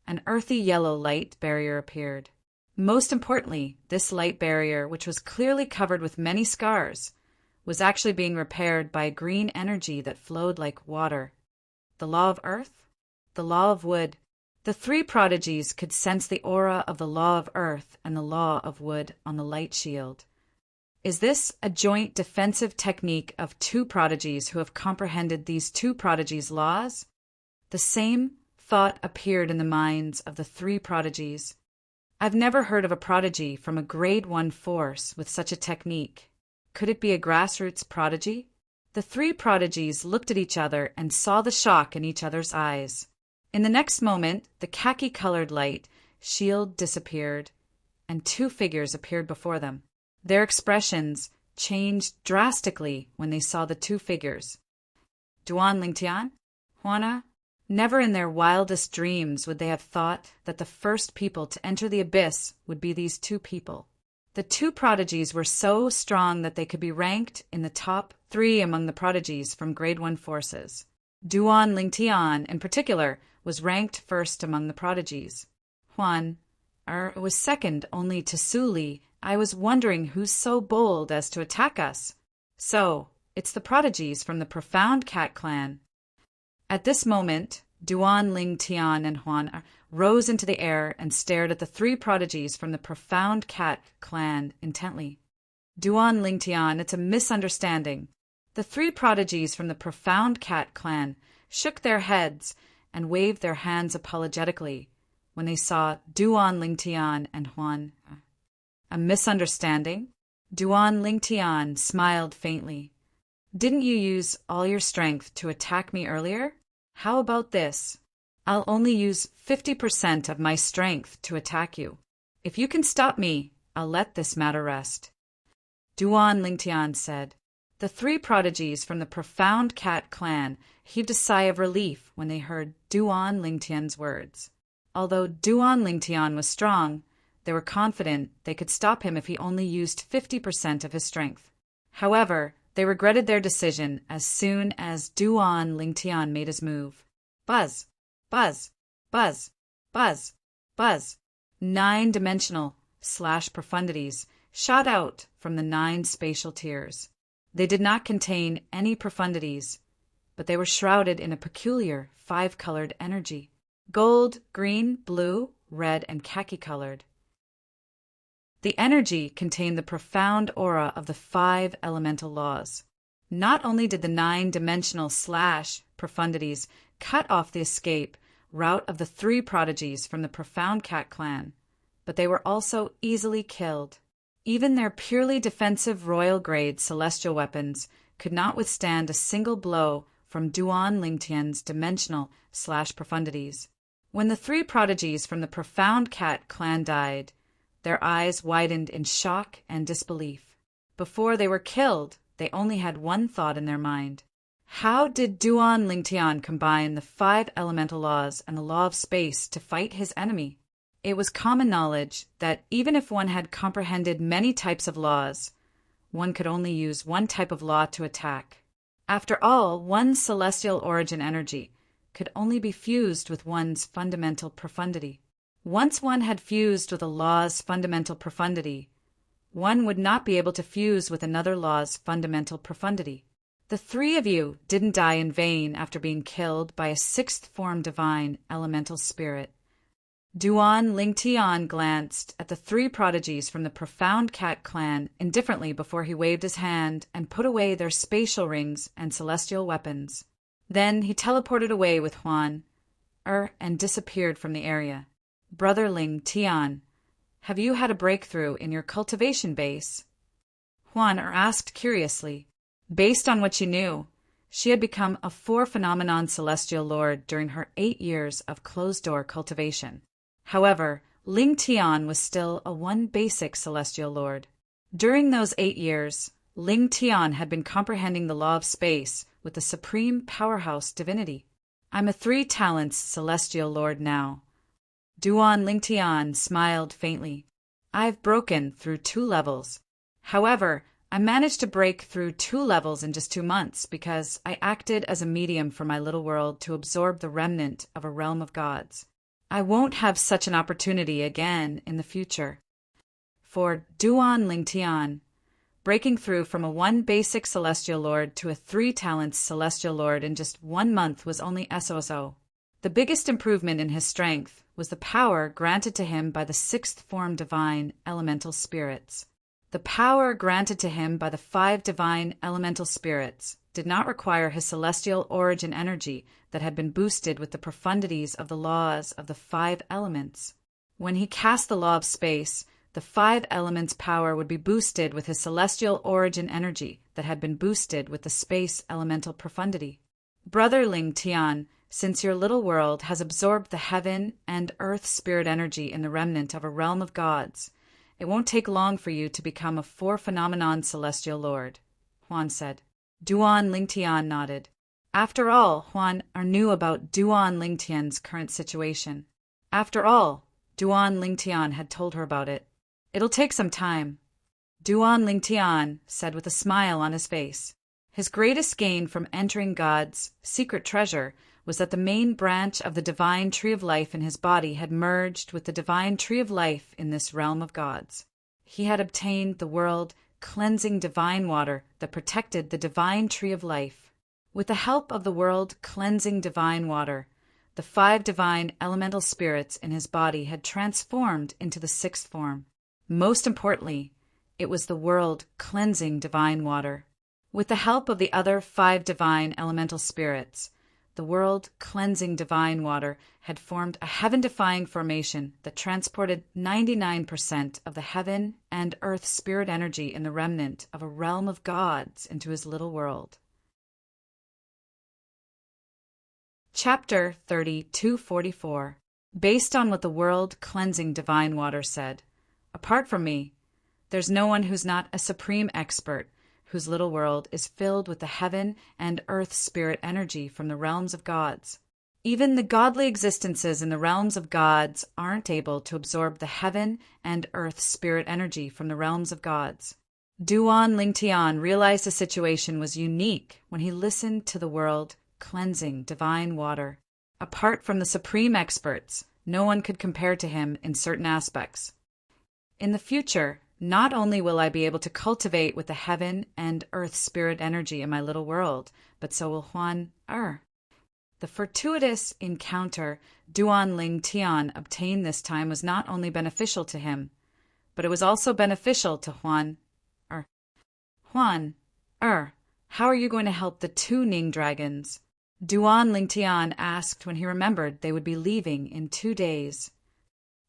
an earthy yellow light barrier appeared. Most importantly, this light barrier, which was clearly covered with many scars, was actually being repaired by a green energy that flowed like water. The law of earth? The law of wood. The 3 prodigies could sense the aura of the law of earth and the law of wood on the light shield. Is this a joint defensive technique of two prodigies who have comprehended these two prodigies' laws? The same thought appeared in the minds of the three prodigies. I've never heard of a prodigy from a grade 1 force with such a technique. Could it be a grassroots prodigy? The three prodigies looked at each other and saw the shock in each other's eyes. In the next moment, the khaki-colored light shield disappeared, and two figures appeared before them. Their expressions changed drastically when they saw the two figures. Duan Lingtian? Huana? Never in their wildest dreams would they have thought that the first people to enter the abyss would be these two people. The two prodigies were so strong that they could be ranked in the top 3 among the prodigies from grade 1 forces. Duan Lingtian, in particular, was ranked first among the prodigies. Huan was second only to Su Li. I was wondering who's so bold as to attack us. So, it's the prodigies from the Profound Cat clan. At this moment, Duan Lingtian and Huan rose into the air and stared at the three prodigies from the Profound Cat clan intently. Duan Lingtian, it's a misunderstanding. The three prodigies from the Profound Cat clan shook their heads and waved their hands apologetically when they saw Duan Lingtian and Huan. A misunderstanding? Duan Lingtian smiled faintly. Didn't you use all your strength to attack me earlier? How about this? I'll only use 50% of my strength to attack you. If you can stop me, I'll let this matter rest. Duan Lingtian said. The three prodigies from the Profound Cat clan heaved a sigh of relief when they heard Duan Lingtian's words. Although Duan Lingtian was strong, they were confident they could stop him if he only used 50% of his strength. However, they regretted their decision as soon as Duan Lingtian made his move. Buzz, buzz, buzz, buzz, buzz. 9-dimensional / profundities shot out from the 9 spatial tiers. They did not contain any profundities, but they were shrouded in a peculiar 5-colored energy. Gold, green, blue, red, and khaki-colored. The energy contained the profound aura of the 5 elemental laws. Not only did the 9-dimensional / profundities cut off the escape route of the 3 prodigies from the Profound Cat clan, but they were also easily killed. Even their purely defensive royal-grade celestial weapons could not withstand a single blow from Duan Lingtian's dimensional / profundities. When the 3 prodigies from the Profound Cat clan died, their eyes widened in shock and disbelief. Before they were killed, they only had one thought in their mind. How did Duan Lingtian combine the 5 elemental laws and the law of space to fight his enemy? It was common knowledge that even if one had comprehended many types of laws, one could only use one type of law to attack. After all, one's celestial origin energy could only be fused with one's fundamental profundity. Once one had fused with a law's fundamental profundity, one would not be able to fuse with another law's fundamental profundity. The 3 of you didn't die in vain after being killed by a 6th form divine elemental spirit. Duan Lingtian glanced at the 3 prodigies from the Profound Cat clan indifferently before he waved his hand and put away their spatial rings and celestial weapons. Then he teleported away with Huan and disappeared from the area. Brother Lingtian, have you had a breakthrough in your cultivation base? Huan asked curiously. Based on what she knew, she had become a 4-phenomenon celestial lord during her 8 years of closed-door cultivation. However, Lingtian was still a 1 basic celestial lord. During those 8 years, Lingtian had been comprehending the law of space with the supreme powerhouse divinity. I'm a 3 talents celestial lord now. Duan Lingtian smiled faintly. I've broken through 2 levels. However, I managed to break through 2 levels in just 2 months because I acted as a medium for my little world to absorb the remnant of a realm of gods. I won't have such an opportunity again in the future. For Duan Lingtian, breaking through from a 1 basic celestial lord to a 3 talents celestial lord in just 1 month was only so. The biggest improvement in his strength was the power granted to him by the 6th form divine elemental spirits. The power granted to him by the 5 divine elemental spirits did not require his celestial origin energy that had been boosted with the profundities of the laws of the 5 elements. When he cast the law of space, the 5 elements' power would be boosted with his celestial origin energy that had been boosted with the space elemental profundity. Brother Ling Tian, since your little world has absorbed the heaven and earth spirit energy in the remnant of a realm of gods, it won't take long for you to become a 4-phenomenon celestial lord, Huan said. Duan Lingtian nodded. After all, Huan knew about Duan Lingtian's current situation. After all, Duan Lingtian had told her about it. It'll take some time, Duan Lingtian said with a smile on his face. His greatest gain from entering God's secret treasure was that the main branch of the divine tree of life in his body had merged with the divine tree of life in this realm of gods. He had obtained the world-cleansing divine water that protected the divine tree of life. With the help of the world-cleansing divine water, the 5 divine elemental spirits in his body had transformed into the 6th form. Most importantly, it was the world-cleansing divine water. With the help of the other 5 divine elemental spirits, the world-cleansing divine water had formed a heaven-defying formation that transported 99% of the heaven and earth spirit energy in the remnant of a realm of gods into his little world. Chapter 3244. Based on what the world-cleansing divine water said, apart from me, there's no one who's not a supreme expert whose little world is filled with the heaven and earth spirit energy from the realms of gods. Even the godly existences in the realms of gods aren't able to absorb the heaven and earth spirit energy from the realms of gods. Duan Lingtian realized the situation was unique when he listened to the world-cleansing divine water. Apart from the supreme experts, no one could compare to him in certain aspects. In the future, not only will I be able to cultivate with the heaven and earth spirit energy in my little world, but so will Huan Er. The fortuitous encounter Duan Lingtian obtained this time was not only beneficial to him, but it was also beneficial to Huan Er. Huan Er, how are you going to help the 2 Ning dragons? Duan Lingtian asked when he remembered they would be leaving in 2 days.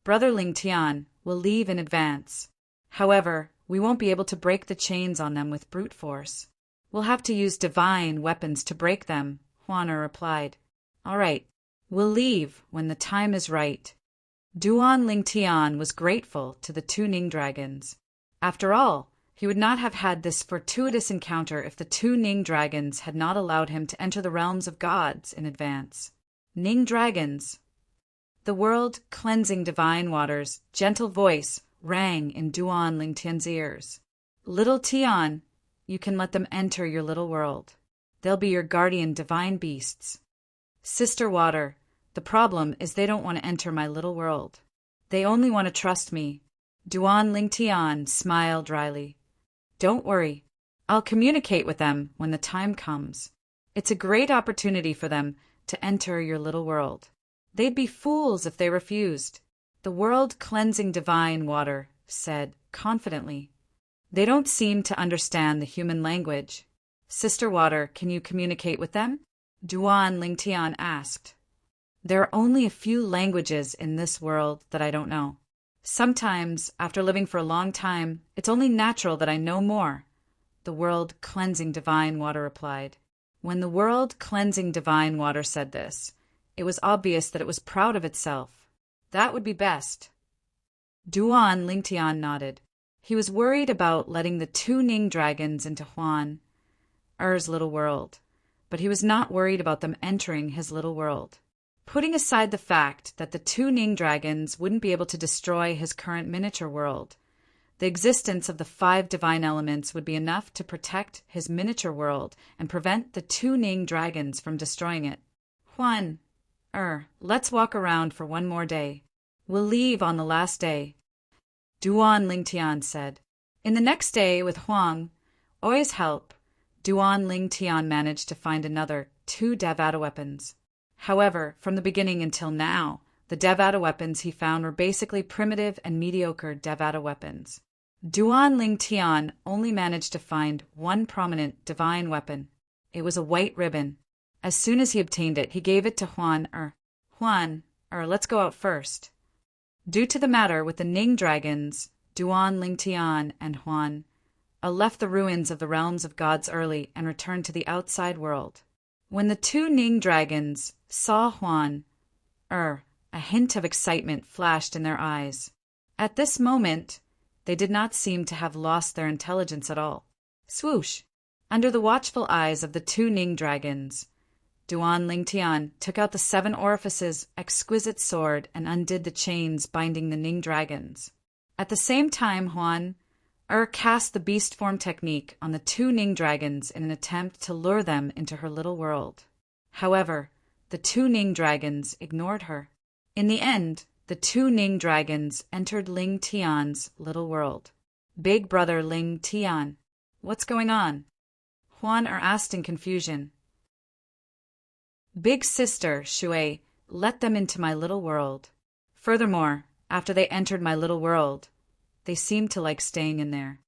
Brother Lingtian will leave in advance. However, we won't be able to break the chains on them with brute force. We'll have to use divine weapons to break them, Huaner replied. All right, we'll leave when the time is right. Duan Lingtian was grateful to the 2 Ning dragons. After all, he would not have had this fortuitous encounter if the 2 Ning dragons had not allowed him to enter the realms of gods in advance. Ning dragons. The world-cleansing divine water's gentle voice rang in Duan Lingtian's ears. Little Tian, you can let them enter your little world. They'll be your guardian divine beasts. Sister Water, the problem is they don't want to enter my little world. They only want to trust me. Duan Lingtian smiled dryly. Don't worry. I'll communicate with them when the time comes. It's a great opportunity for them to enter your little world. They'd be fools if they refused. The world-cleansing divine water said confidently. They don't seem to understand the human language. Sister Water, can you communicate with them? Duan Lingtian asked. There are only a few languages in this world that I don't know. Sometimes, after living for a long time, it's only natural that I know more, the world-cleansing divine water replied. When the world-cleansing divine water said this, it was obvious that it was proud of itself. That would be best. Duan Lingtian nodded. He was worried about letting the 2 Ning dragons into Huan Er's little world, but he was not worried about them entering his little world. Putting aside the fact that the 2 Ning dragons wouldn't be able to destroy his current miniature world, the existence of the 5 divine elements would be enough to protect his miniature world and prevent the 2 Ning dragons from destroying it. Huan let's walk around for 1 more day. We'll leave on the last day, Duan Lingtian said. In the next day, with Huang Oi's help, Duan Lingtian managed to find another 2 Devata weapons. However, from the beginning until now, the Devata weapons he found were basically primitive and mediocre Devata weapons. Duan Ling Tian only managed to find one prominent divine weapon. It was a white ribbon. As soon as he obtained it, he gave it to Huan, let's go out first. Due to the matter with the Ning dragons, Duan Ling Tian and Huan left the ruins of the realms of gods early and returned to the outside world. When the two Ning dragons saw Huan, a hint of excitement flashed in their eyes. At this moment, they did not seem to have lost their intelligence at all. Swoosh! Under the watchful eyes of the two Ning dragons, Duan Ling Tian took out the 7 orifices exquisite sword and undid the chains binding the Ning dragons. At the same time, Huan cast the beast form technique on the two Ning dragons in an attempt to lure them into her little world. However, the two Ning dragons ignored her. In the end, the two Ning dragons entered Ling Tian's little world. Big brother Ling Tian, what's going on? Huan asked in confusion. Big sister Shui, let them into my little world. Furthermore, after they entered my little world, they seemed to like staying in there.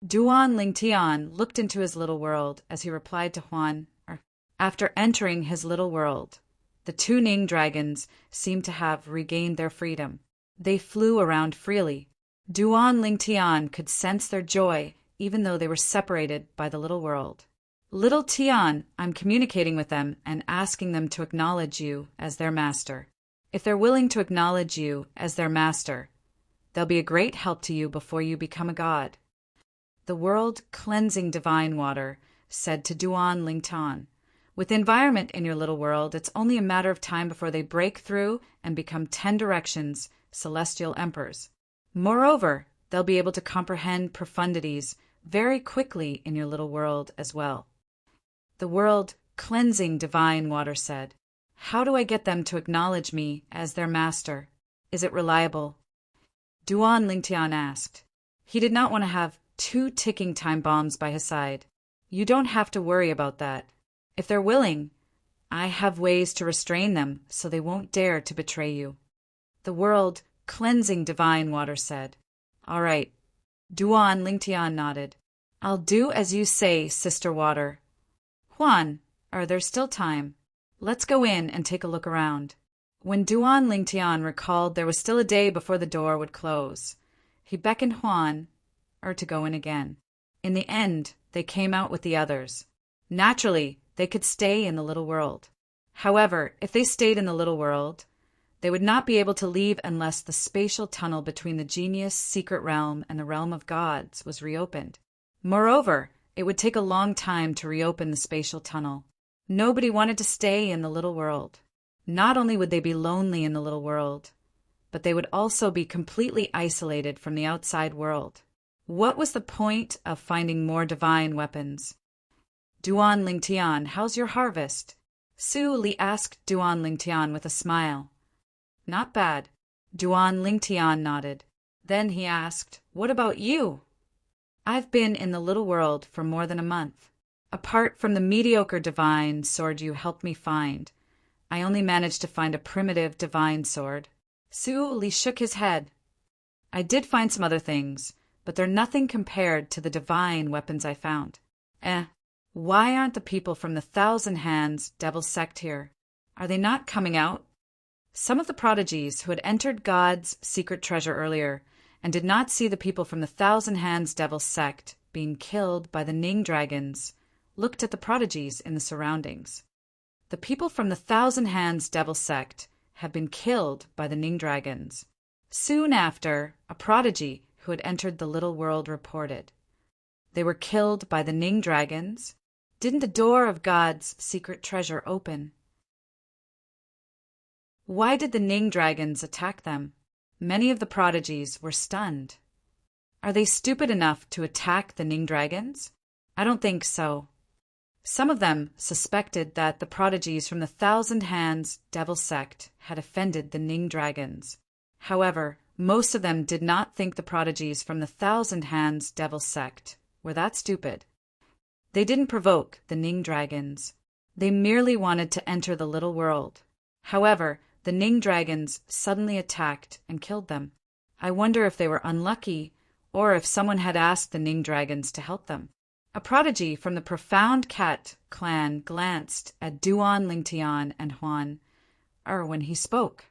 Duan Ling Tian looked into his little world as he replied to Huan. After entering his little world, the two Ning dragons seemed to have regained their freedom. They flew around freely. Duan Ling Tian could sense their joy even though they were separated by the little world. Little Tian, I'm communicating with them and asking them to acknowledge you as their master. If they're willing to acknowledge you as their master, they'll be a great help to you before you become a god. The world cleansing divine water said to Duan Ling Tian, with the environment in your little world, it's only a matter of time before they break through and become 10 directions celestial emperors. Moreover, they'll be able to comprehend profundities very quickly in your little world as well. The world cleansing divine water said, how do I get them to acknowledge me as their master? Is it reliable? Duan Ling Tian asked. He did not want to have 2 ticking time bombs by his side. You don't have to worry about that. If they're willing, I have ways to restrain them so they won't dare to betray you. The world cleansing divine water said. All right. Duan Ling Tian nodded. I'll do as you say, Sister Water. Huan, there's still time. Let's go in and take a look around. When Duan Ling Tian recalled there was still a day before the door would close, he beckoned Huan to go in again. In the end, they came out with the others. Naturally, they could stay in the little world. However, if they stayed in the little world, they would not be able to leave unless the spatial tunnel between the genius secret realm and the realm of gods was reopened. Moreover, it would take a long time to reopen the spatial tunnel. Nobody wanted to stay in the little world. Not only would they be lonely in the little world, but they would also be completely isolated from the outside world. What was the point of finding more divine weapons? Duan Ling Tian, how's your harvest? Su Li asked Duan Ling Tian with a smile. Not bad. Duan Ling Tian nodded. Then he asked, what about you? I've been in the little world for more than a month. Apart from the mediocre divine sword you helped me find, I only managed to find a primitive divine sword. Su Li shook his head. I did find some other things, but they're nothing compared to the divine weapons I found. Why aren't the people from the Thousand Hands Devil Sect here? Are they not coming out? Some of the prodigies who had entered God's secret treasure earlier and did not see the people from the Thousand Hands Devil Sect being killed by the Ning dragons looked at the prodigies in the surroundings. The people from the Thousand Hands Devil Sect have been killed by the Ning dragons. Soon after, a prodigy who had entered the little world reported. They were killed by the Ning dragons. Didn't the door of God's secret treasure open? Why did the Ning dragons attack them? Many of the prodigies were stunned. Are they stupid enough to attack the Ning dragons? I don't think so. Some of them suspected that the prodigies from the Thousand Hands Devil Sect had offended the Ning dragons. However, most of them did not think the prodigies from the Thousand Hands Devil Sect were that stupid. They didn't provoke the Ning dragons. They merely wanted to enter the little world. However, the Ning dragons suddenly attacked and killed them. I wonder if they were unlucky or if someone had asked the Ning dragons to help them. A prodigy from the profound cat clan glanced at Duan, Lingtian, and Huan when he spoke.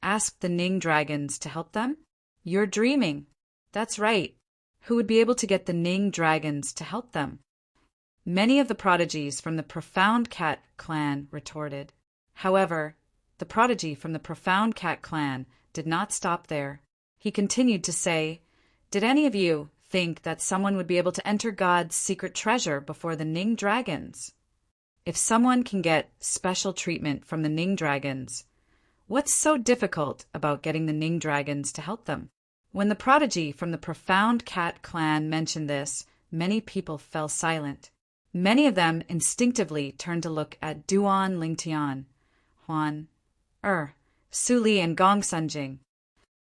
Asked the Ning dragons to help them? You're dreaming. That's right. Who would be able to get the Ning dragons to help them? Many of the prodigies from the profound cat clan retorted. However, the prodigy from the profound cat clan did not stop there. He continued to say, "Did any of you think that someone would be able to enter God's secret treasure before the Ning dragons? If someone can get special treatment from the Ning dragons, what's so difficult about getting the Ning dragons to help them?" When the prodigy from the profound cat clan mentioned this, many people fell silent. Many of them instinctively turned to look at Duan, Lingtian, Huan, Su Li, and Gong Sunjing.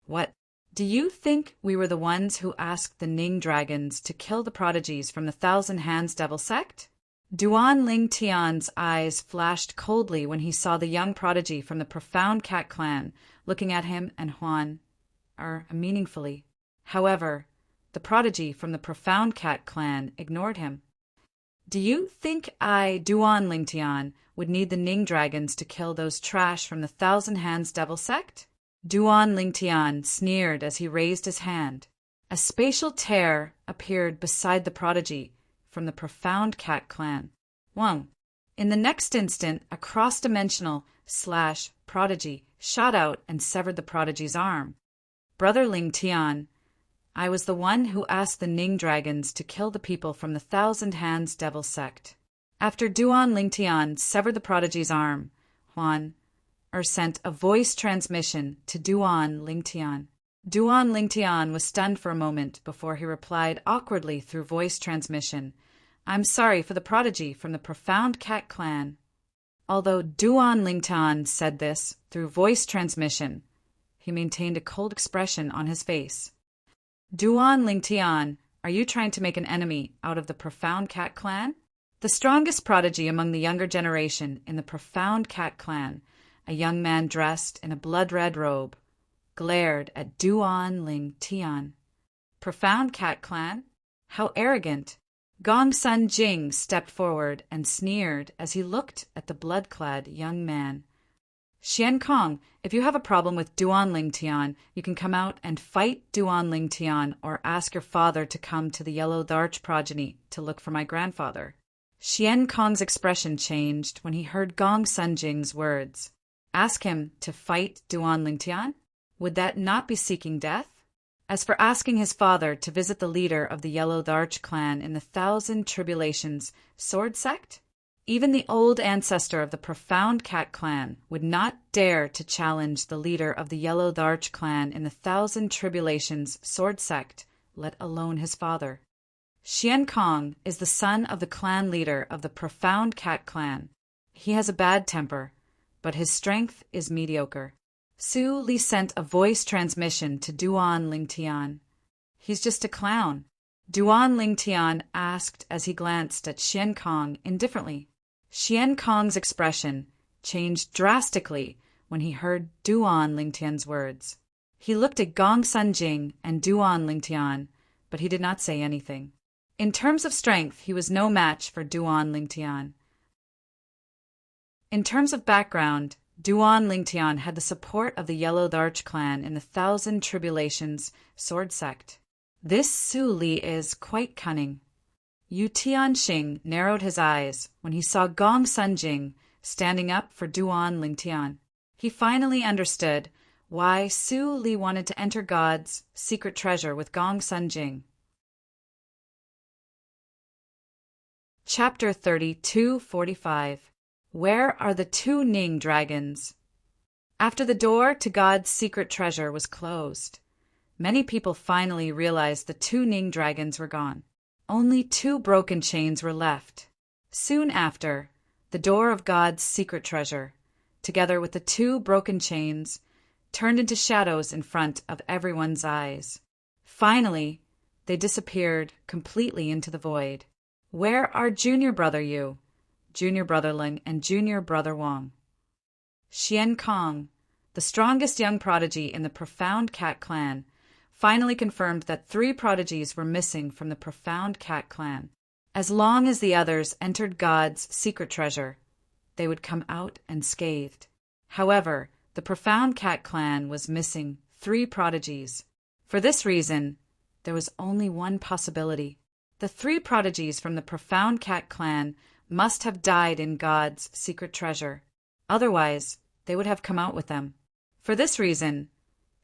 What? Do you think we were the ones who asked the Ning dragons to kill the prodigies from the Thousand Hands Devil sect? Duan Lingtian's eyes flashed coldly when he saw the young prodigy from the profound cat clan looking at him and Huan, meaningfully. However, the prodigy from the profound cat clan ignored him. Do you think Duan Lingtian, would need the Ning dragons to kill those trash from the Thousand Hands Devil sect? Duan Lingtian sneered as he raised his hand. A spatial tear appeared beside the prodigy from the profound cat clan. Wang. In the next instant, a cross-dimensional / prodigy shot out and severed the prodigy's arm. Brother Lingtian, I was the one who asked the Ning dragons to kill the people from the Thousand Hands Devil sect. After Duan Lingtian severed the prodigy's arm, Huan sent a voice transmission to Duan Lingtian. Duan Lingtian was stunned for a moment before he replied awkwardly through voice transmission, "I'm sorry for the prodigy from the profound cat clan." Although Duan Lingtian said this through voice transmission, he maintained a cold expression on his face. Duan Lingtian, are you trying to make an enemy out of the profound cat clan? The strongest prodigy among the younger generation in the profound cat clan, a young man dressed in a blood-red robe, glared at Duan Lingtian. Profound cat clan? How arrogant! Gong Sun Jing stepped forward and sneered as he looked at the blood-clad young man. Xian Kong, if you have a problem with Duan Lingtian, you can come out and fight Duan Lingtian or ask your father to come to the Yellow Darch progeny to look for my grandfather. Xian Kong's expression changed when he heard Gong Sun Jing's words. Ask him to fight Duan Lingtian? Would that not be seeking death? As for asking his father to visit the leader of the Yellow Darch clan in the Thousand Tribulations sword sect? Even the old ancestor of the profound cat clan would not dare to challenge the leader of the Yellow Darch clan in the Thousand Tribulations sword sect, let alone his father. Xian Kong is the son of the clan leader of the profound cat clan. He has a bad temper, but his strength is mediocre. Su Li sent a voice transmission to Duan Lingtian. He's just a clown. Duan Lingtian asked as he glanced at Xian Kong indifferently. Xian Kong's expression changed drastically when he heard Duan Lingtian's words. He looked at Gong Sun Jing and Duan Lingtian, but he did not say anything. In terms of strength, he was no match for Duan Lingtian. In terms of background, Duan Lingtian had the support of the Yellow Darch clan in the Thousand Tribulations sword sect. This Su Li is quite cunning. Yu Tianxing narrowed his eyes when he saw Gong Sun Jing standing up for Duan Lingtian. He finally understood why Su Li wanted to enter God's secret treasure with Gong Sun Jing. Chapter 32:45. Where are the two Ning dragons? After the door to God's secret treasure was closed, many people finally realized the two Ning dragons were gone. Only 2 broken chains were left. Soon after, the door of God's secret treasure, together with the 2 broken chains, turned into shadows in front of everyone's eyes. Finally, they disappeared completely into the void. Where are Junior Brother Yu, Junior Brother Ling, and Junior Brother Wang? Xian Kong, the strongest young prodigy in the profound cat clan, finally confirmed that 3 prodigies were missing from the Profound Cat clan. As long as the others entered God's secret treasure, they would come out unscathed. However, the Profound Cat clan was missing 3 prodigies. For this reason, there was only one possibility. The 3 prodigies from the Profound Cat clan must have died in God's secret treasure. Otherwise, they would have come out with them. For this reason,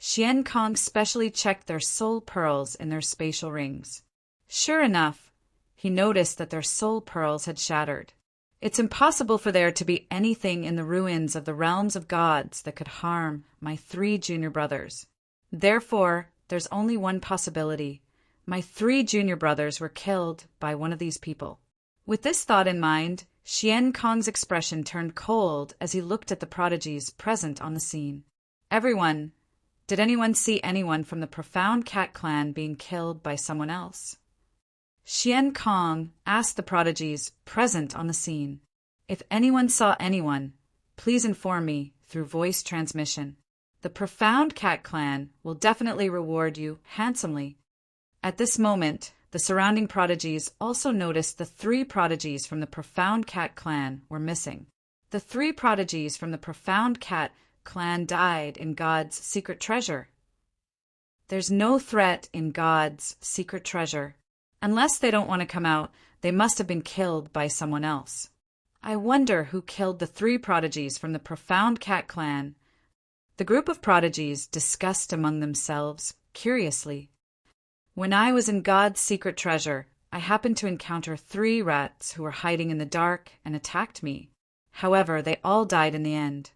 Xian Kong specially checked their soul pearls in their spatial rings. Sure enough, he noticed that their soul pearls had shattered. It's impossible for there to be anything in the ruins of the realms of gods that could harm my 3 junior brothers. Therefore, there's only one possibility. My 3 junior brothers were killed by one of these people. With this thought in mind, Xian Kong's expression turned cold as he looked at the prodigies present on the scene. Did anyone see anyone from the Profound Cat clan being killed by someone else? Xian Kong asked the prodigies present on the scene. If anyone saw anyone, please inform me through voice transmission. The Profound Cat clan will definitely reward you handsomely. At this moment, the surrounding prodigies also noticed the 3 prodigies from the Profound Cat clan were missing. The 3 prodigies from the Profound Cat clan died in God's secret treasure. There's no threat in God's secret treasure. Unless they don't want to come out, they must have been killed by someone else. I wonder who killed the 3 prodigies from the Profound Cat clan. The group of prodigies discussed among themselves curiously. When I was in God's secret treasure, I happened to encounter 3 rats who were hiding in the dark and attacked me. However, they all died in the end.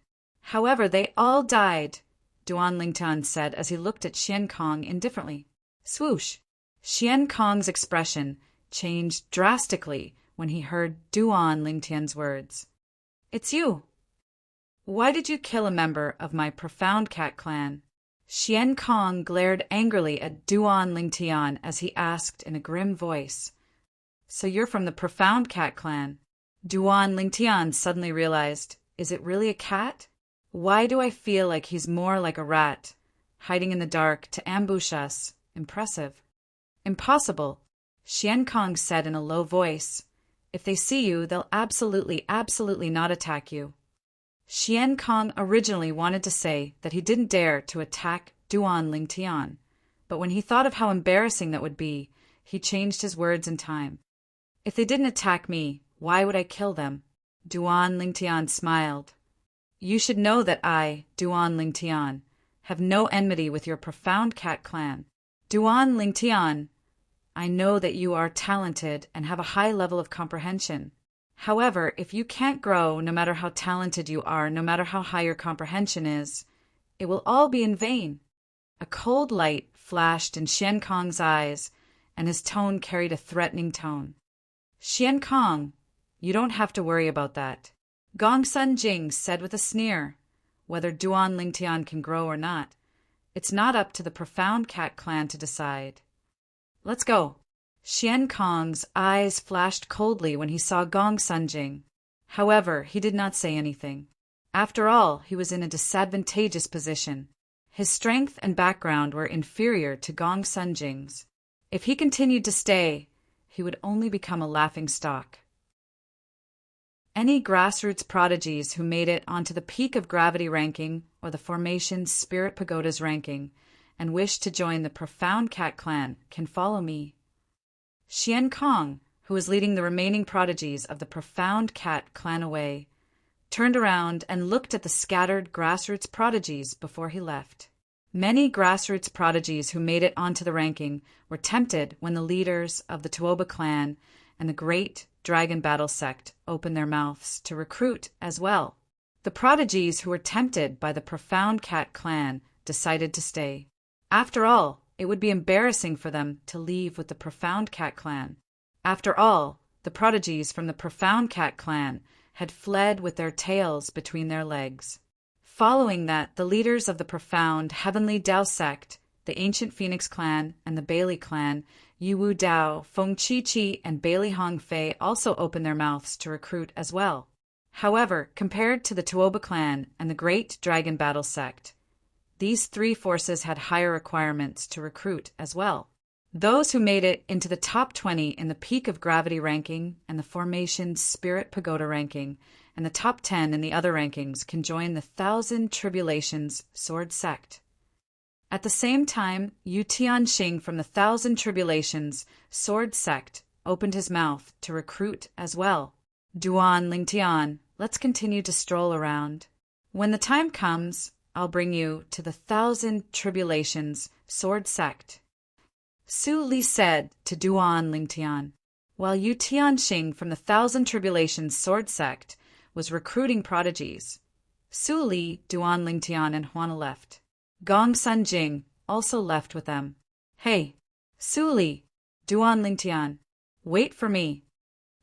Duan Lingtian said as he looked at Xian Kong indifferently. Swoosh! Xian Kong's expression changed drastically when he heard Duan Lingtian's words. It's you! Why did you kill a member of my Profound Cat clan? Xian Kong glared angrily at Duan Lingtian as he asked in a grim voice. So you're from the Profound Cat clan? Duan Lingtian suddenly realized, is it really a cat? Why do I feel like he's more like a rat, hiding in the dark to ambush us? Impressive. Impossible, Xian Kong said in a low voice. If they see you, they'll absolutely not attack you. Xian Kong originally wanted to say that he didn't dare to attack Duan Lingtian, but when he thought of how embarrassing that would be, he changed his words in time. If they didn't attack me, why would I kill them? Duan Lingtian smiled. You should know that I, Duan Lingtian, have no enmity with your Profound Cat clan. Duan Lingtian, I know that you are talented and have a high level of comprehension. However, if you can't grow, no matter how talented you are, no matter how high your comprehension is, it will all be in vain. A cold light flashed in Xian Kong's eyes, and his tone carried a threatening tone. Xian Kong, you don't have to worry about that. Gong Sun Jing said with a sneer, whether Duan Lingtian can grow or not, it's not up to the Profound Cat clan to decide. Let's go. Xian Kong's eyes flashed coldly when he saw Gong Sun Jing. However, he did not say anything. After all, he was in a disadvantageous position. His strength and background were inferior to Gong Sun Jing's. If he continued to stay, he would only become a laughingstock. Any grassroots prodigies who made it onto the Peak of Gravity ranking or the Formation Spirit Pagodas ranking and wish to join the Profound Cat clan can follow me. Xian Kong, who was leading the remaining prodigies of the Profound Cat clan away, turned around and looked at the scattered grassroots prodigies before he left. Many grassroots prodigies who made it onto the ranking were tempted when the leaders of the Tuoba clan and the Great Dragon Battle Sect opened their mouths to recruit as well. The prodigies who were tempted by the Profound Cat clan decided to stay. After all, it would be embarrassing for them to leave with the Profound Cat clan. After all, the prodigies from the Profound Cat clan had fled with their tails between their legs. Following that, the leaders of the Profound Heavenly Dao sect, the Ancient Phoenix clan, and the Bailey clan, Yu Wu Dao, Feng Chi Chi, and Bailey Hong Fei also opened their mouths to recruit as well. However, compared to the Tuoba clan and the Great Dragon Battle sect, These three forces had higher requirements to recruit as well. Those who made it into the top 20 in the Peak of Gravity ranking and the Formation Spirit Pagoda ranking, and the top 10 in the other rankings can join the Thousand Tribulations Sword Sect. At the same time, Yu Tianxing from the Thousand Tribulations Sword Sect opened his mouth to recruit as well. Duan Lingtian, let's continue to stroll around. When the time comes, I'll bring you to the Thousand Tribulations Sword Sect. Su Li said to Duan Lingtian, while Yu Tianxing from the Thousand Tribulations Sword Sect was recruiting prodigies. Su Li, Duan Lingtian, and Huana left. Gong Sun Jing also left with them. Hey, Su Li, Duan Lingtian, wait for me.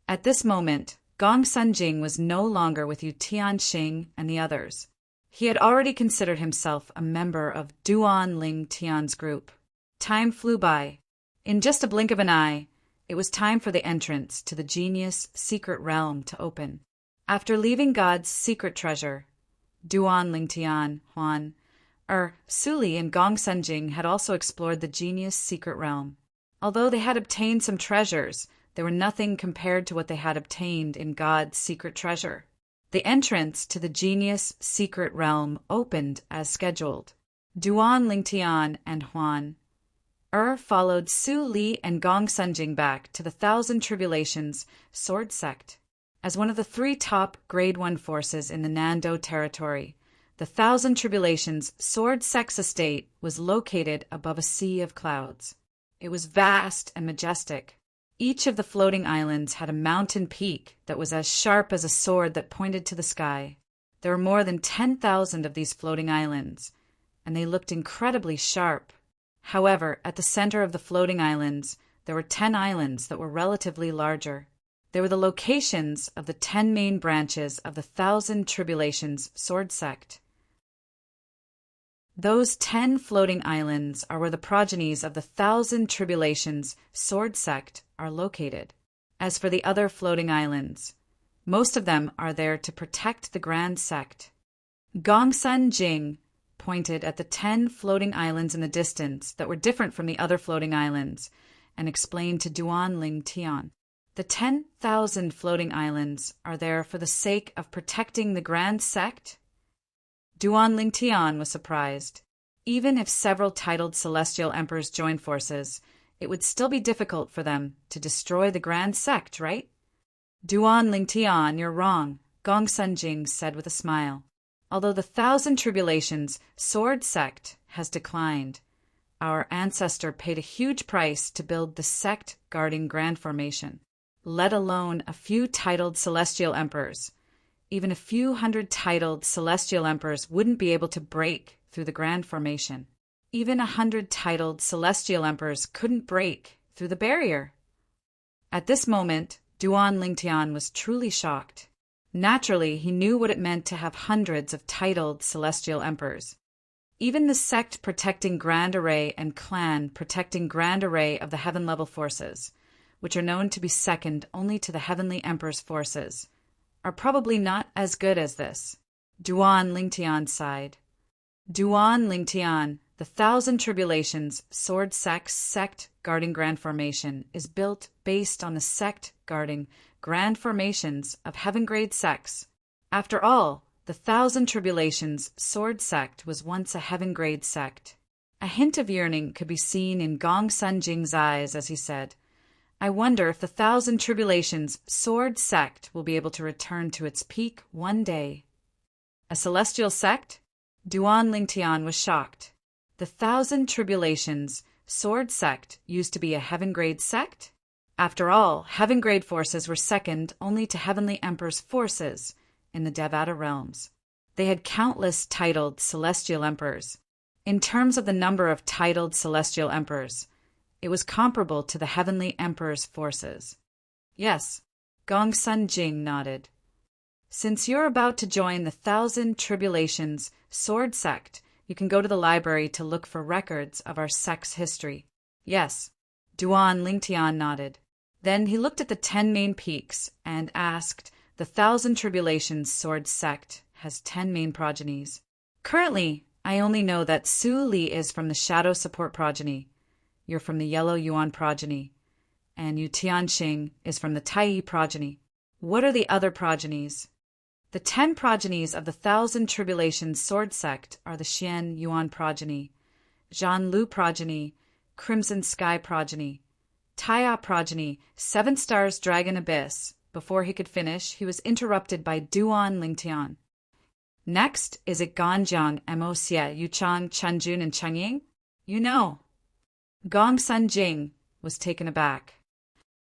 At this moment, Gong Sun Jing was no longer with Yu Tianxing and the others. He had already considered himself a member of Duan Lingtian's group. Time flew by. In just a blink of an eye, it was time for the entrance to the genius secret realm to open. After leaving God's secret treasure, Duan Lingtian, Su Li and Gong Sun Jing had also explored the genius secret realm. Although they had obtained some treasures, they were nothing compared to what they had obtained in God's secret treasure. The entrance to the genius secret realm opened as scheduled. Duan Lingtian and Huan followed Su Li and Gong Sun Jing back to the Thousand Tribulations Sword Sect. As one of the three top Grade 1 forces in the Nando territory, the Thousand Tribulations Sword Sect's estate was located above a sea of clouds. It was vast and majestic. Each of the floating islands had a mountain peak that was as sharp as a sword that pointed to the sky. There were more than 10,000 of these floating islands, and they looked incredibly sharp. However, at the center of the floating islands, there were 10 islands that were relatively larger. They were the locations of the 10 main branches of the Thousand Tribulations Sword Sect. Those 10 floating islands are where the progenies of the Thousand Tribulations Sword Sect are located. As for the other floating islands, most of them are there to protect the Grand Sect. Gong Sun Jing pointed at the 10 floating islands in the distance that were different from the other floating islands and explained to Duan Lingtian. The 10,000 floating islands are there for the sake of protecting the Grand Sect. Duan Lingtian was surprised. Even if several titled celestial emperors joined forces, it would still be difficult for them to destroy the Grand Sect, right? Duan Lingtian, you're wrong, Gong Sun Jing said with a smile. Although the Thousand Tribulations Sword Sect has declined, our ancestor paid a huge price to build the sect guarding Grand Formation, let alone a few titled celestial emperors. Even a few hundred titled celestial emperors wouldn't be able to break through the Grand Formation. Even 100 titled celestial emperors couldn't break through the barrier. At this moment, Duan Lingtian was truly shocked. Naturally, he knew what it meant to have hundreds of titled celestial emperors. Even the sect protecting Grand Array and clan protecting Grand Array of the heaven-level forces, which are known to be second only to the Heavenly Emperor's forces, are probably not as good as this. Duan Lingtian sighed. Duan Lingtian, the Thousand Tribulations Sword Sect guarding Grand Formation is built based on the sect guarding Grand Formations of Heaven-grade sects. After all, the Thousand Tribulations Sword Sect was once a heaven-grade sect. A hint of yearning could be seen in Gong Sun Jing's eyes as he said, I wonder if the Thousand Tribulations Sword Sect will be able to return to its peak one day. A celestial sect? Duan Lingtian was shocked. The Thousand Tribulations Sword Sect used to be a heaven-grade sect? After all, heaven-grade forces were second only to Heavenly Emperor's forces in the Devata realms. They had countless titled celestial emperors. In terms of the number of titled celestial emperors, it was comparable to the Heavenly Emperor's forces. Yes, Gong Sun Jing nodded. Since you're about to join the Thousand Tribulations Sword Sect, you can go to the library to look for records of our sect's history. Yes, Duan Lingtian nodded. Then he looked at the 10 main peaks and asked, the Thousand Tribulations Sword Sect has 10 main progenies. Currently, I only know that Su Li is from the Shadow Support progeny. You're from the Yellow Yuan progeny. And Yu Tianxing is from the Tai progeny. What are the other progenies? The 10 progenies of the Thousand Tribulations Sword Sect are the Xian Yuan progeny, Zhan Lu progeny, Crimson Sky progeny, Taiya progeny, Seven Stars Dragon Abyss. Before he could finish, he was interrupted by Duan Lingtian. Next, is it Ganjiang, Mo Xie, Yuchang, Chenjun, and Chengying? You know. Gong Sun Jing was taken aback.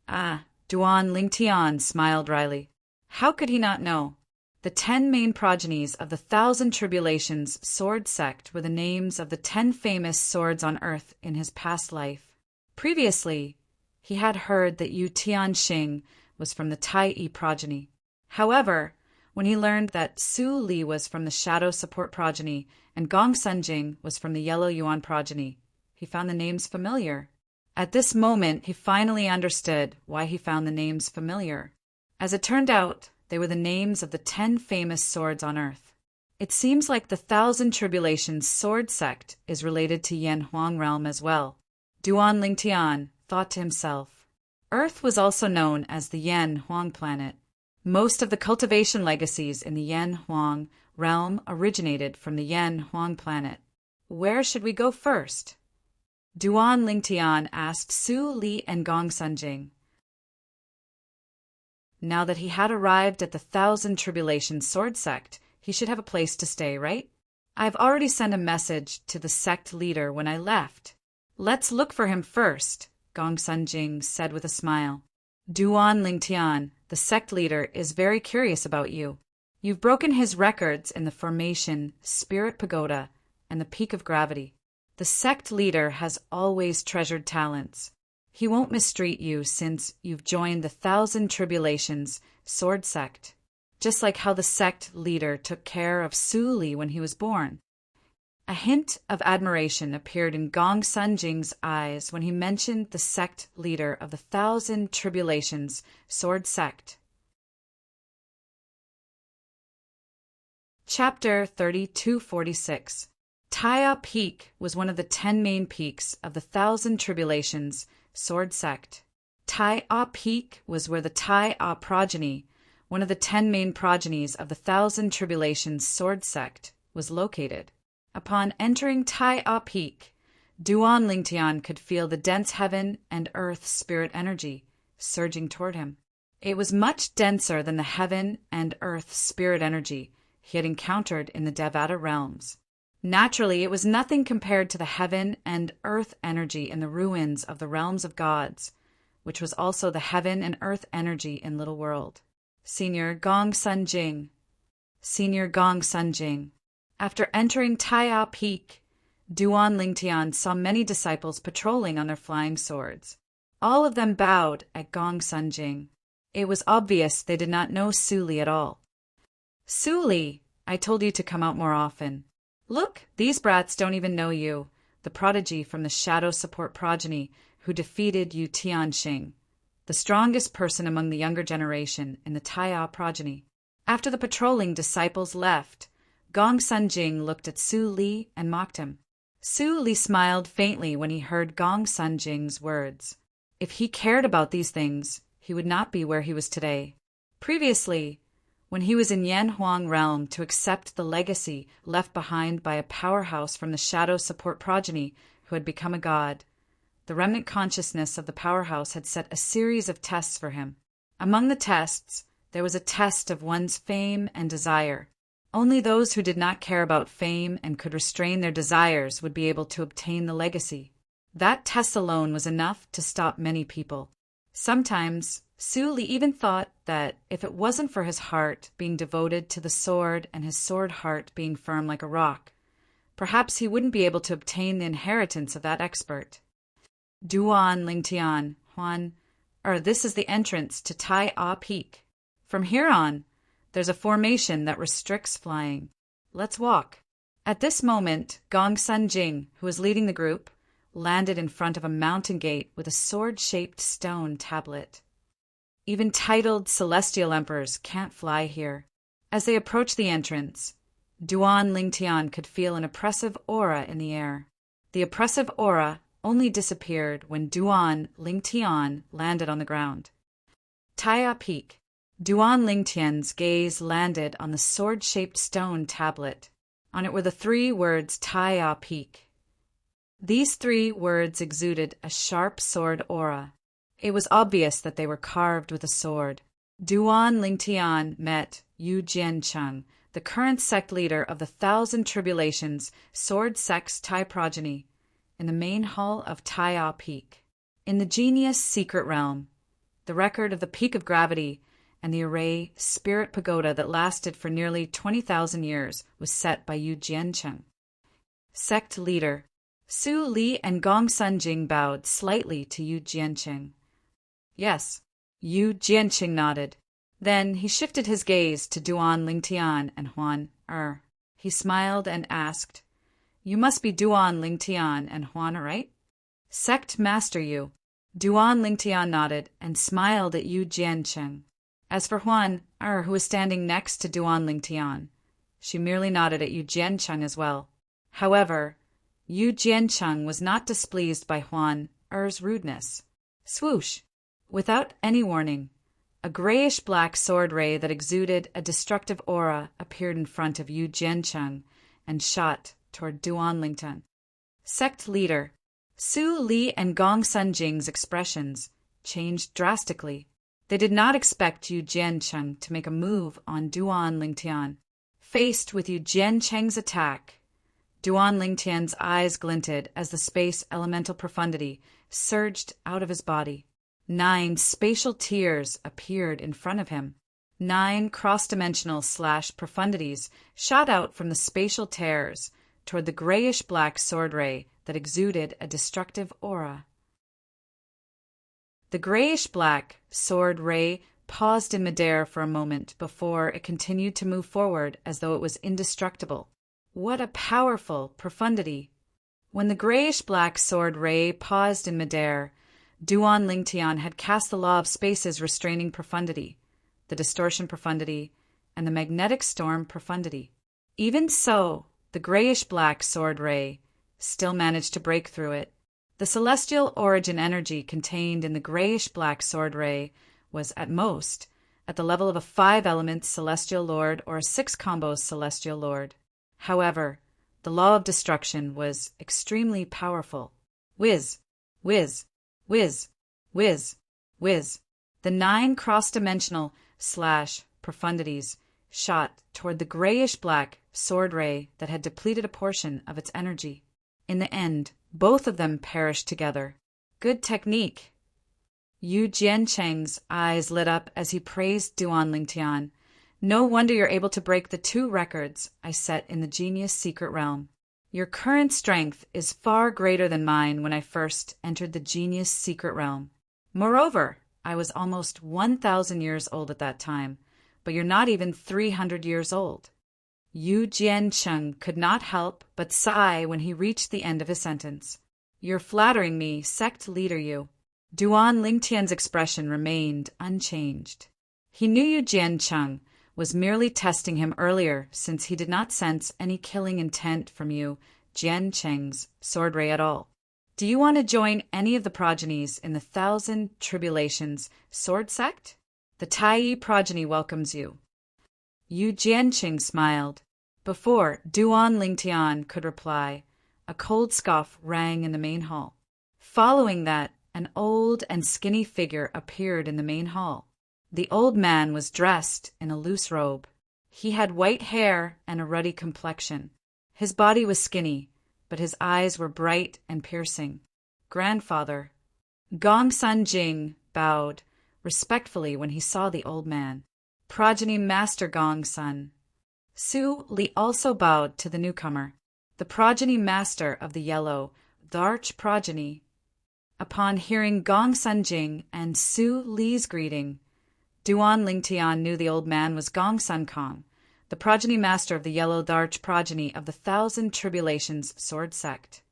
Ah, Duan Lingtian smiled wryly. How could he not know? The 10 main progenies of the Thousand Tribulations Sword Sect were the names of the 10 famous swords on earth in his past life. Previously, he had heard that Yu Tianxing was from the Tai progeny. However, when he learned that Su Li was from the Shadow Support progeny and Gong Sunjing was from the Yellow Yuan progeny, he found the names familiar. At this moment, he finally understood why he found the names familiar. As it turned out, they were the names of the 10 famous swords on earth. It seems like the Thousand Tribulations Sword Sect is related to Yan Huang realm as well. Duan Lingtian thought to himself. Earth was also known as the Yan Huang planet. Most of the cultivation legacies in the Yan Huang realm originated from the Yan Huang planet. Where should we go first? Duan Lingtian asked Su Li and Gong Sunjing. Now that he had arrived at the Thousand Tribulations Sword Sect, he should have a place to stay, right? I've already sent a message to the sect leader when I left. Let's look for him first, Gong Sunjing said with a smile. Duan Lingtian, the sect leader, is very curious about you. You've broken his records in the formation, Spirit Pagoda, and the Peak of Gravity. The sect leader has always treasured talents. He won't mistreat you since you've joined the Thousand Tribulations Sword Sect, just like how the sect leader took care of Su Li when he was born. A hint of admiration appeared in Gong Sunjing's eyes when he mentioned the sect leader of the Thousand Tribulations Sword Sect. Chapter 3246. Taiya Peak was one of the 10 main peaks of the Thousand Tribulations Sword Sect. Taiya Peak was where the Taiya progeny, one of the 10 main progenies of the Thousand Tribulations Sword Sect, was located. Upon entering Taiya Peak, Duan Lingtian could feel the dense heaven and earth spirit energy surging toward him. It was much denser than the heaven and earth spirit energy he had encountered in the Devata realms. Naturally, it was nothing compared to the heaven and earth energy in the ruins of the realms of gods, which was also the heaven and earth energy in Little World. Senior Gong Sunjing. Senior Gong Sunjing. After entering Taiya Peak, Duan Lingtian saw many disciples patrolling on their flying swords. All of them bowed at Gong Sunjing. It was obvious they did not know Su Li at all. Su Li, I told you to come out more often. Look, these brats don't even know you, the prodigy from the Shadow Support progeny who defeated Yu Tianxing, the strongest person among the younger generation in the Taiya progeny. After the patrolling disciples left, Gong Sunjing looked at Su Li and mocked him. Su Li smiled faintly when he heard Gong Sunjing's words. If he cared about these things, he would not be where he was today. Previously, when he was in Yan Huang realm to accept the legacy left behind by a powerhouse from the Shadow Support progeny who had become a god, the remnant consciousness of the powerhouse had set a series of tests for him. Among the tests, there was a test of one's fame and desire. Only those who did not care about fame and could restrain their desires would be able to obtain the legacy. That test alone was enough to stop many people. Sometimes, Su Li even thought that if it wasn't for his heart being devoted to the sword and his sword heart being firm like a rock, perhaps he wouldn't be able to obtain the inheritance of that expert. Duan Lingtian, this is the entrance to Taiya Peak. From here on, there's a formation that restricts flying. Let's walk. At this moment, Gong Sunjing, who was leading the group, landed in front of a mountain gate with a sword-shaped stone tablet. Even titled celestial emperors can't fly here. As they approached the entrance, Duan Lingtian could feel an oppressive aura in the air. The oppressive aura only disappeared when Duan Lingtian landed on the ground. Taya Peak. Duan Lingtian's gaze landed on the sword-shaped stone tablet. On it were the 3 words Taya Peak. These 3 words exuded a sharp sword aura. It was obvious that they were carved with a sword. Duan Lingtian met Yu Jiancheng, the current sect leader of the 1,000 Tribulations sword sect's Tai progeny, in the main hall of Taya Peak. In the genius secret realm, the record of the peak of gravity and the array spirit pagoda that lasted for nearly 20,000 years was set by Yu Jiancheng. Sect leader Su Li and Gong Sun Jing bowed slightly to Yu Jiancheng. Yes, Yu Jiancheng nodded. Then he shifted his gaze to Duan Lingtian and Huan Er. He smiled and asked, "You must be Duan Lingtian and Huan, right?" "Sect Master Yu." Duan Lingtian nodded and smiled at Yu Jiancheng. As for Huan Er, who was standing next to Duan Lingtian, she merely nodded at Yu Jiancheng as well. However, Yu Jiancheng was not displeased by Huan Er's rudeness. Swoosh! Without any warning, a grayish-black sword ray that exuded a destructive aura appeared in front of Yu Jiancheng and shot toward Duan Lingtian. Sect leader Su Li and Gong Sun Jing's expressions changed drastically. They did not expect Yu Jiancheng to make a move on Duan Lingtian. Faced with Yu Jiancheng's attack, Duan Lingtian's eyes glinted as the space elemental profundity surged out of his body. 9 spatial tiers appeared in front of him. 9 cross-dimensional / profundities shot out from the spatial tears toward the grayish-black sword ray that exuded a destructive aura. The grayish-black sword ray paused in midair for a moment before it continued to move forward as though it was indestructible. What a powerful profundity! When the grayish-black sword ray paused in midair, Duan Lingtian had cast the law of space's restraining profundity, the distortion profundity, and the magnetic storm profundity. Even so, the grayish-black sword ray still managed to break through it. The celestial origin energy contained in the grayish-black sword ray was, at most, at the level of a 5-element celestial lord or a 6-combo celestial lord. However, the law of destruction was extremely powerful. Whiz, whiz, whiz, whiz, whiz. The 9 cross-dimensional / profundities shot toward the grayish-black sword ray that had depleted a portion of its energy. In the end, both of them perished together. Good technique. Yu Jiancheng's eyes lit up as he praised Duan Lingtian. No wonder you're able to break the 2 records I set in the genius secret realm. Your current strength is far greater than mine when I first entered the genius secret realm. Moreover, I was almost 1,000 years old at that time, but you're not even 300 years old. Yu Jiancheng could not help but sigh when he reached the end of his sentence. You're flattering me, sect leader Yu. Duan Lingtian's expression remained unchanged. He knew Yu Jiancheng was merely testing him earlier, since he did not sense any killing intent from Yu Jiancheng's sword ray at all. Do you want to join any of the progenies in the 1,000 Tribulations sword sect? The Tai progeny welcomes you. Yu Jiancheng smiled. Before Duan Lingtian could reply, a cold scoff rang in the main hall. Following that, an old and skinny figure appeared in the main hall. The old man was dressed in a loose robe. He had white hair and a ruddy complexion. His body was skinny, but his eyes were bright and piercing. Grandfather. Gong Sun Jing bowed respectfully when he saw the old man. Progeny Master Gong Sun. Su Li also bowed to the newcomer, the progeny master of the yellow, Darch progeny. Upon hearing Gong Sun Jing and Su Li's greeting, Duan Lingtian knew the old man was Gong Sun Kong, the progeny master of the yellow Darch progeny of the 1,000 Tribulations sword sect.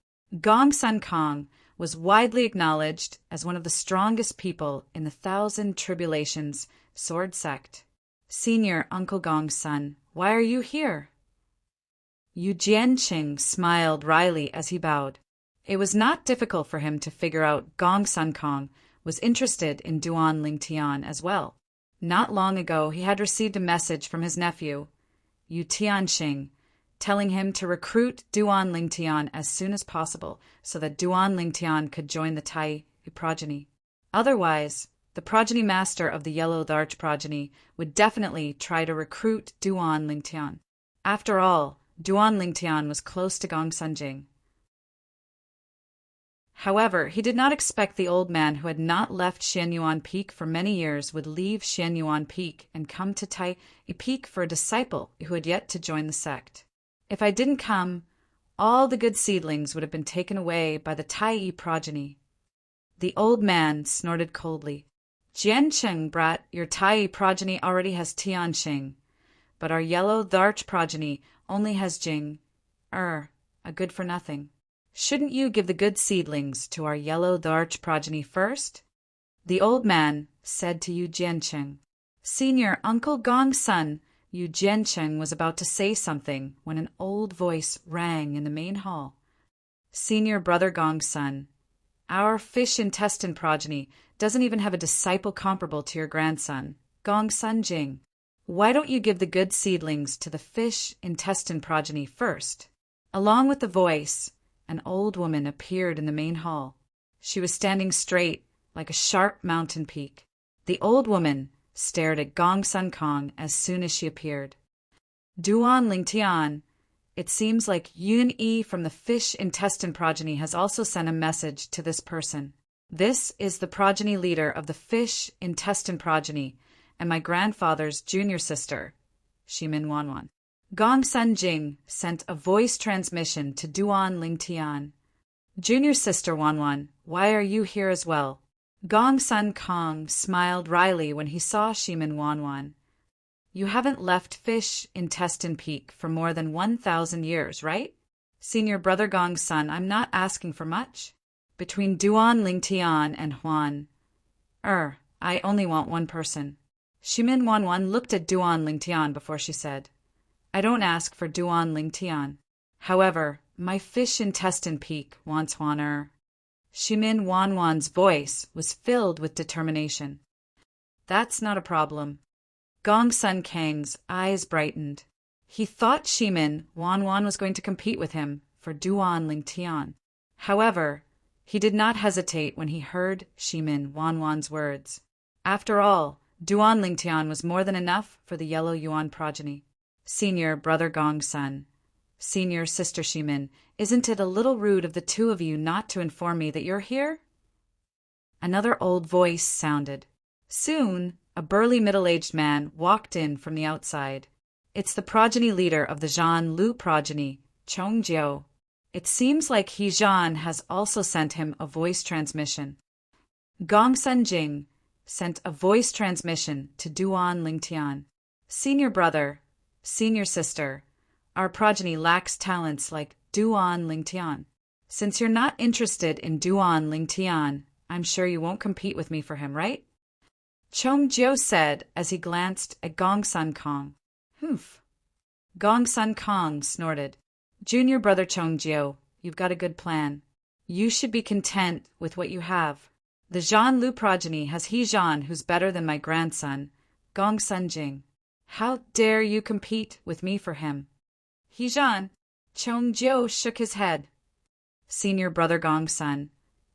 Gong Sun Kong was widely acknowledged as one of the strongest people in the 1,000 Tribulations sword sect. Senior Uncle Gong's son, why are you here? Yu Jianqing smiled wryly as he bowed. It was not difficult for him to figure out Gong Sun Kong was interested in Duan Lingtian as well. Not long ago he had received a message from his nephew, Yu Tianxing, telling him to recruit Duan Lingtian as soon as possible so that Duan Lingtian could join the Tai progeny. Otherwise, the progeny master of the Yellow Larch progeny would definitely try to recruit Duan Lingtian. After all, Duan Lingtian was close to Gong Sunjing. However, he did not expect the old man who had not left Xianyuan Peak for many years would leave Xianyuan Peak and come to Tai Peak for a disciple who had yet to join the sect. If I didn't come, all the good seedlings would have been taken away by the Tai progeny. The old man snorted coldly. Jiancheng, brat, your Tai progeny already has Tianxing, but our Yellow Larch progeny only has Jing, a good for nothing. Shouldn't you give the good seedlings to our Yellow Larch progeny first? The old man said to Yu Jiancheng. Senior Uncle Gong's son, Yu Jiancheng was about to say something when an old voice rang in the main hall. Senior brother Gong's son, our fish intestine progeny doesn't even have a disciple comparable to your grandson, Gong Sunjing. Why don't you give the good seedlings to the fish intestine progeny first? Along with the voice, an old woman appeared in the main hall. She was standing straight, like a sharp mountain peak. The old woman stared at Gong Sun Kong as soon as she appeared. Duan Lingtian, it seems like Yun Yi from the fish intestine progeny has also sent a message to this person. This is the progeny leader of the fish intestine progeny and my grandfather's junior sister, Shimin Wanwan. Gong Sunjing sent a voice transmission to Duan Lingtian. Junior sister Wanwan, why are you here as well? Gong Sun Kong smiled wryly when he saw Shimin Wanwan. You haven't left Fish Intestine Peak for more than 1,000 years, right? Senior brother Gong's son, I'm not asking for much. Between Duan Lingtian and Huan, I only want one person. Shimin Wanwan looked at Duan Lingtian before she said, I don't ask for Duan Lingtian. However, my Fish Intestine Peak wants Huan. Shimin Wanwan's voice was filled with determination. That's not a problem. Gong Sun Kang's eyes brightened. He thought Shimin Wanwan was going to compete with him for Duan Lingtian. However, he did not hesitate when he heard Shimin Wanwan's words. After all, Duan Lingtian was more than enough for the Yellow Yuan progeny. Senior brother Gong's son, senior sister Shimin, isn't it a little rude of the two of you not to inform me that you're here? Another old voice sounded. Soon, a burly middle-aged man walked in from the outside. It's the progeny leader of the Zhan Lu progeny, Chongjiu. It seems like He Zhan has also sent him a voice transmission. Gong Sunjing sent a voice transmission to Duan Lingtian. Senior brother, senior sister, our progeny lacks talents like Duan Lingtian. Since you're not interested in Duan Lingtian, I'm sure you won't compete with me for him, right? Chongjiu said as he glanced at Gong Sun Kong. Humph. Gong Sun Kong snorted. Junior brother Chongjiu, you've got a good plan. You should be content with what you have. The Zhan Lu progeny has He Zhan who's better than my grandson, Gong Sunjing. How dare you compete with me for him? He Zhan. Chongjiu shook his head. Senior brother Gong's son,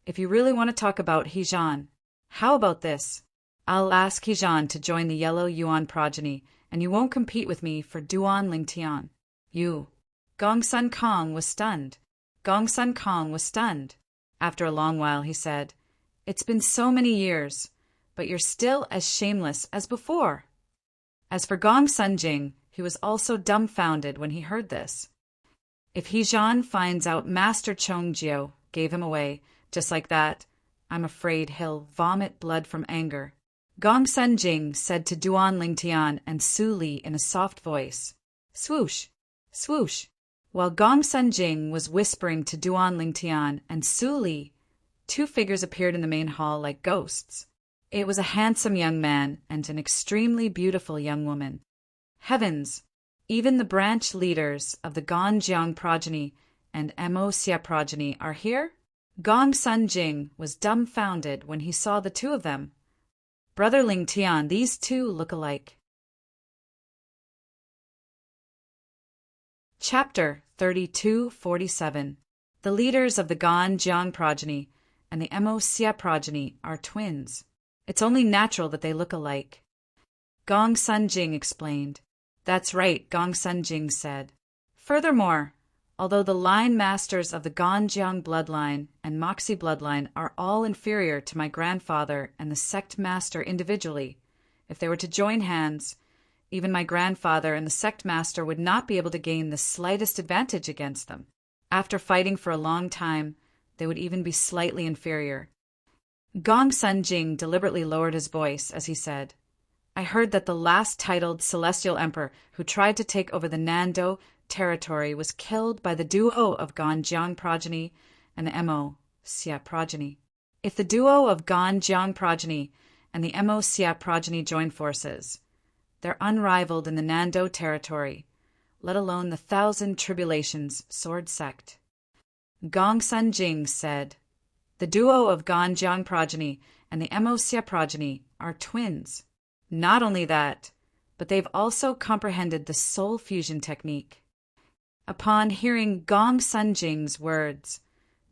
if you really want to talk about He Zhan, how about this? I'll ask He Zhan to join the Yellow Yuan progeny, and you won't compete with me for Duan Lingtian. You. Gong Sun Kong was stunned. Gong Sun Kong was stunned. After a long while, he said, It's been so many years, but you're still as shameless as before. As for Gong Sunjing, he was also dumbfounded when he heard this. If He Zhan finds out Master Chongjiu gave him away, just like that, I'm afraid he'll vomit blood from anger. Gong Sunjing said to Duan Lingtian and Su Li in a soft voice, Swoosh, swoosh. While Gong Sunjing was whispering to Duan Lingtian and Su Li, two figures appeared in the main hall like ghosts. It was a handsome young man and an extremely beautiful young woman. Heavens! Even the branch leaders of the Ganjiang progeny and Mo Xia progeny are here? Gong Sun Jing was dumbfounded when he saw the two of them. Brother Ling Tian, these two look alike. Chapter 3247. The leaders of the Ganjiang progeny and the Mo Xia progeny are twins. It's only natural that they look alike. Gong Sun Jing explained. That's right, Gong Sun Jing said. Furthermore, although the line masters of the Ganjiang bloodline and Moxie bloodline are all inferior to my grandfather and the sect master individually, if they were to join hands, even my grandfather and the sect master would not be able to gain the slightest advantage against them. After fighting for a long time, they would even be slightly inferior. Gong Sun Jing deliberately lowered his voice as he said, I heard that the last titled celestial emperor who tried to take over the Nando territory was killed by the duo of Ganjiang progeny and the Mo Xia progeny. If the duo of Ganjiang progeny and the Mo Xia progeny join forces, they're unrivaled in the Nando territory, let alone the Thousand Tribulations sword sect. Gong Sun Jing said, the duo of Ganjiang progeny and the Mo Xia progeny are twins. Not only that, but they've also comprehended the soul fusion technique. Upon hearing Gong Sun Jing's words,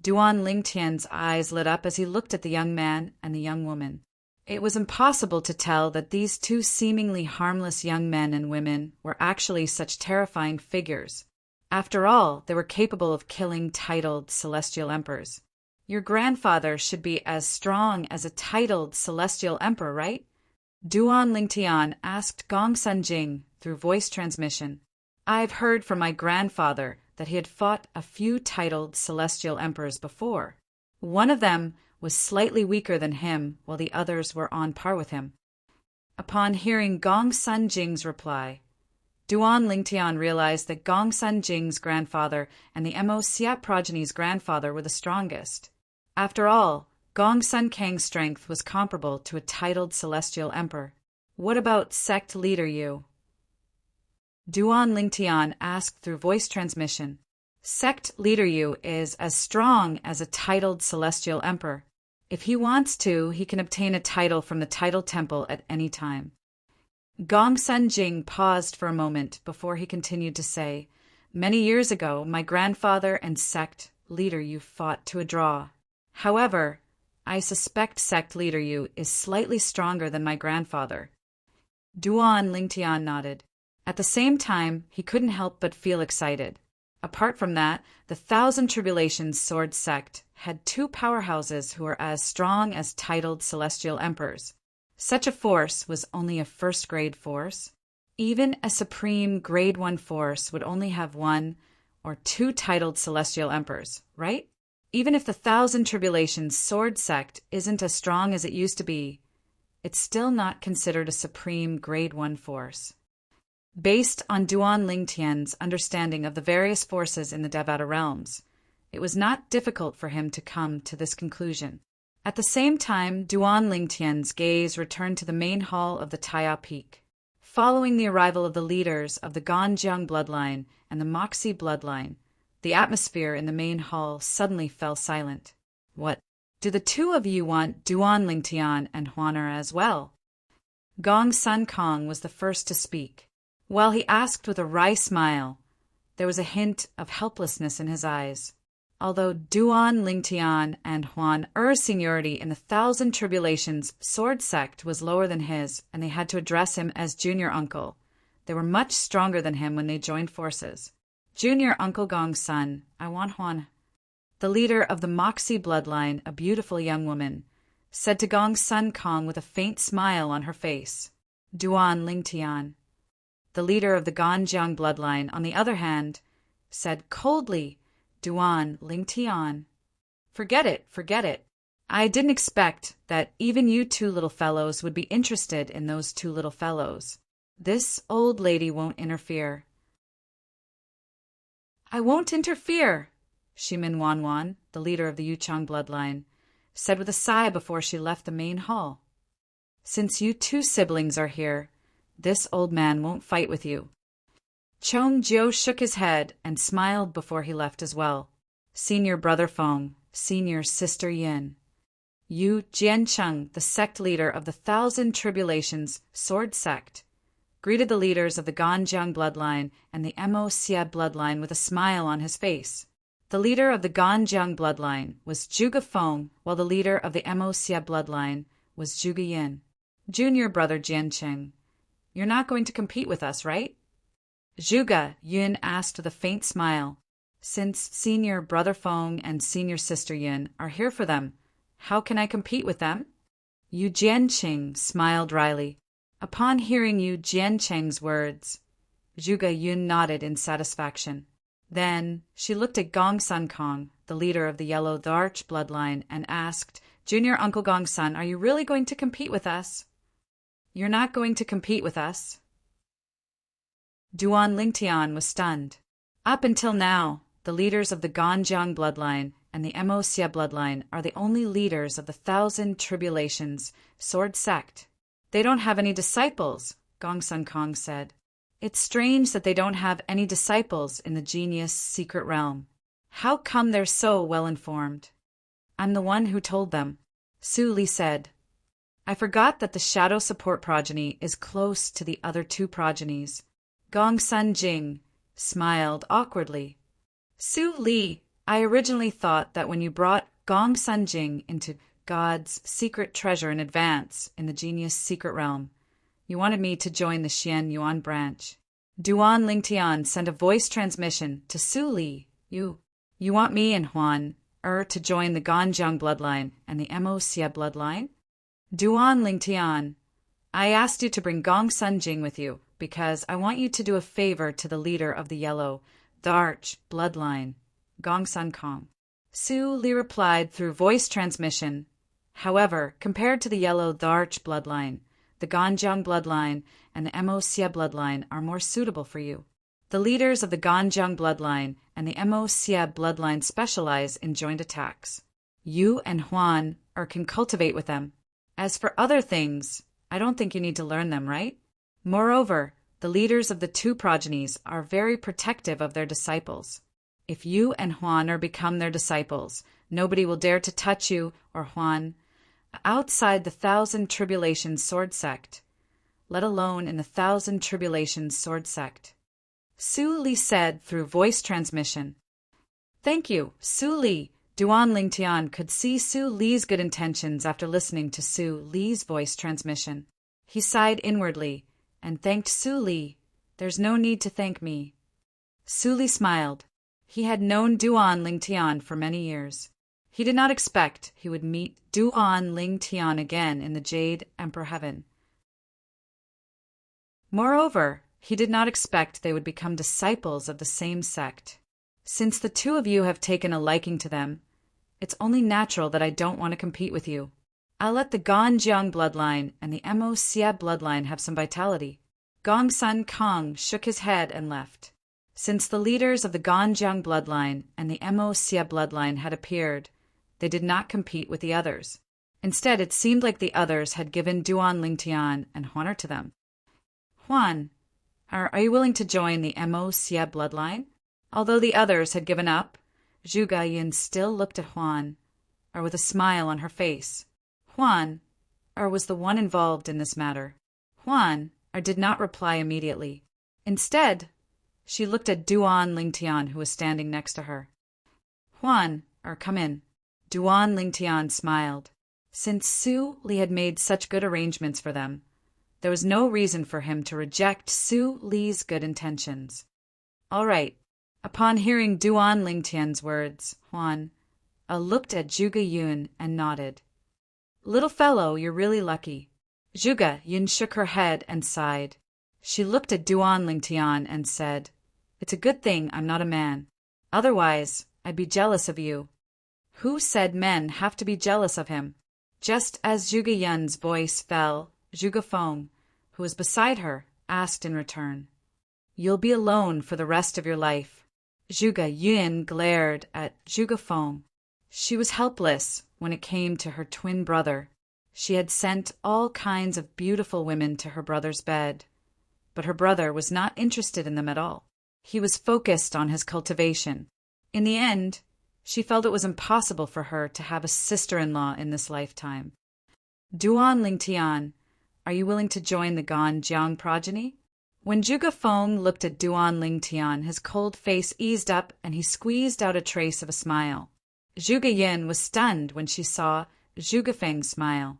Duan Lingtian's eyes lit up as he looked at the young man and the young woman. It was impossible to tell that these two seemingly harmless young men and women were actually such terrifying figures. After all, they were capable of killing titled celestial emperors. Your grandfather should be as strong as a titled celestial emperor, right? Duan Lingtian asked Gong Sun Jing through voice transmission. I've heard from my grandfather that he had fought a few titled celestial emperors before. One of them was slightly weaker than him, while the others were on par with him. Upon hearing Gong Sun Jing's reply, Duan Lingtian realized that Gong Sun Jing's grandfather and the Mo Xia progeny's grandfather were the strongest. After all, Gong Sun Kang's strength was comparable to a titled celestial emperor. What about sect leader Yu? Duan Lingtian asked through voice transmission. Sect leader Yu is as strong as a titled celestial emperor. If he wants to, he can obtain a title from the title temple at any time. Gong Sun Jing paused for a moment before he continued to say, Many years ago, my grandfather and sect leader Yu fought to a draw. However, I suspect sect leader Yu is slightly stronger than my grandfather. Duan Lingtian nodded. At the same time, he couldn't help but feel excited. Apart from that, the Thousand Tribulations sword sect had two powerhouses who were as strong as titled celestial emperors. Such a force was only a first-grade force. Even a supreme grade 1 force would only have one or two titled celestial emperors, right? Even if the Thousand Tribulations sword sect isn't as strong as it used to be, it's still not considered a supreme grade 1 force. Based on Duan Lingtian's understanding of the various forces in the Devata realms, it was not difficult for him to come to this conclusion. At the same time, Duan Lingtian's gaze returned to the main hall of the Taya Peak. Following the arrival of the leaders of the Ganjiang bloodline and the Moxie bloodline, the atmosphere in the main hall suddenly fell silent. What? Do the two of you want Duan Lingtian and Huaner as well? Gong Sun Kong was the first to speak. While he asked with a wry smile, there was a hint of helplessness in his eyes. Although Duan Lingtian and Huan Er's seniority in the Thousand Tribulations sword sect was lower than his, and they had to address him as junior uncle, they were much stronger than him when they joined forces. Junior Uncle Gong Sun, I want Huan. The leader of the Moxie bloodline, a beautiful young woman, said to Gong Sun Kong with a faint smile on her face. Duan Lingtian. The leader of the Ganjiang bloodline, on the other hand, said coldly, Duan Lingtian. Forget it. I didn't expect that even you two little fellows would be interested in those two little fellows. This old lady won't interfere. I won't interfere, Shimin Wanwan, the leader of the Yuchang bloodline, said with a sigh before she left the main hall. Since you two siblings are here, this old man won't fight with you. Chong Jiu shook his head and smiled before he left as well. Senior Brother Feng, Senior Sister Yin. Yu Jiancheng, the sect leader of the Thousand Tribulations Sword Sect, greeted the leaders of the Ganjiang bloodline and the Mo Xie bloodline with a smile on his face. The leader of the Ganjiang bloodline was Zhuge Feng, while the leader of the Mo Xie bloodline was Zhuge Yin. Junior Brother Jiancheng, you're not going to compete with us, right? Zhuge Yin asked with a faint smile. Since Senior Brother Feng and Senior Sister Yin are here for them, how can I compete with them? Yu Jianqing smiled wryly. Upon hearing Yu Jianqing's words, Zhuge Yun nodded in satisfaction. Then she looked at Gong Sun Kong, the leader of the Yellow Arch bloodline, and asked, Junior Uncle Gong Sun, are you really going to compete with us? You're not going to compete with us. Duan Lingtian was stunned. Up until now, the leaders of the Ganjiang bloodline and the Mo Xie bloodline are the only leaders of the Thousand Tribulations Sword Sect. They don't have any disciples, Gong Sun Kong said. It's strange that they don't have any disciples in the Genius Secret Realm. How come they're so well informed? I'm the one who told them, Su Li said. I forgot that the Shadow Support progeny is close to the other two progenies. Gong Sun Jing smiled awkwardly. Su Li, I originally thought that when you brought Gong Sun Jing into God's secret treasure in advance in the Genius Secret Realm, you wanted me to join the Xian Yuan branch. Duan Lingtian sent a voice transmission to Su Li. You want me and Huan to join the Ganjiang bloodline and the Mo Xie bloodline? Duan Lingtian, I asked you to bring Gong Sun Jing with you because I want you to do a favor to the leader of the Yellow Arch bloodline, Gong Sun Kong. Su Li replied through voice transmission. However, compared to the Yellow Arch bloodline, the Ganjiang bloodline and the Mo Xie bloodline are more suitable for you. The leaders of the Ganjiang bloodline and the Mo Xie bloodline specialize in joint attacks. You and Huan can cultivate with them. As for other things, I don't think you need to learn them, right? Moreover, the leaders of the two progenies are very protective of their disciples. If you and Huan become their disciples, nobody will dare to touch you or Huan outside the Thousand Tribulations Sword Sect, let alone in the Thousand Tribulations Sword Sect. Su Li said through voice transmission. Thank you, Su Li. Duan Lingtian could see Su Li's good intentions after listening to Su Li's voice transmission. He sighed inwardly and thanked Su Li. There's no need to thank me. Su Li smiled. He had known Duan Lingtian for many years. He did not expect he would meet Duan Lingtian again in the Jade Emperor Heaven. Moreover, he did not expect they would become disciples of the same sect. Since the two of you have taken a liking to them, it's only natural that I don't want to compete with you. I'll let the Ganjiang bloodline and the Mo Xie bloodline have some vitality. Gong Sun Kong shook his head and left. Since the leaders of the Ganjiang bloodline and the Mo Xie bloodline had appeared, they did not compete with the others. Instead, it seemed like the others had given Duan Lingtian and Huan to them. Huan, are you willing to join the Mo Xie bloodline? Although the others had given up, Zhuge Yin still looked at Huan, with a smile on her face. Huan, was the one involved in this matter. Huan, did not reply immediately. Instead, she looked at Duan Lingtian, who was standing next to her. Huan, come in. Duan Lingtian smiled. Since Su Li had made such good arrangements for them, there was no reason for him to reject Su Li's good intentions. All right. Upon hearing Duan Lingtian's words, Huan looked at Zhuge Yun and nodded. Little fellow, you're really lucky. Zhuge Yun shook her head and sighed. She looked at Duan Lingtian and said, It's a good thing I'm not a man. Otherwise, I'd be jealous of you. Who said men have to be jealous of him? Just as Zhuge Yun's voice fell, Zhuge Feng, who was beside her, asked in return, You'll be alone for the rest of your life. Zhuge Yun glared at Zhuge Feng. She was helpless when it came to her twin brother. She had sent all kinds of beautiful women to her brother's bed, but her brother was not interested in them at all. He was focused on his cultivation. In the end, she felt it was impossible for her to have a sister-in-law in this lifetime. Duan Lingtian, are you willing to join the Ganjiang progeny? When Zhuge Feng looked at Duan Lingtian, his cold face eased up and he squeezed out a trace of a smile. Zhuge Yin was stunned when she saw Zhuge Feng's smile.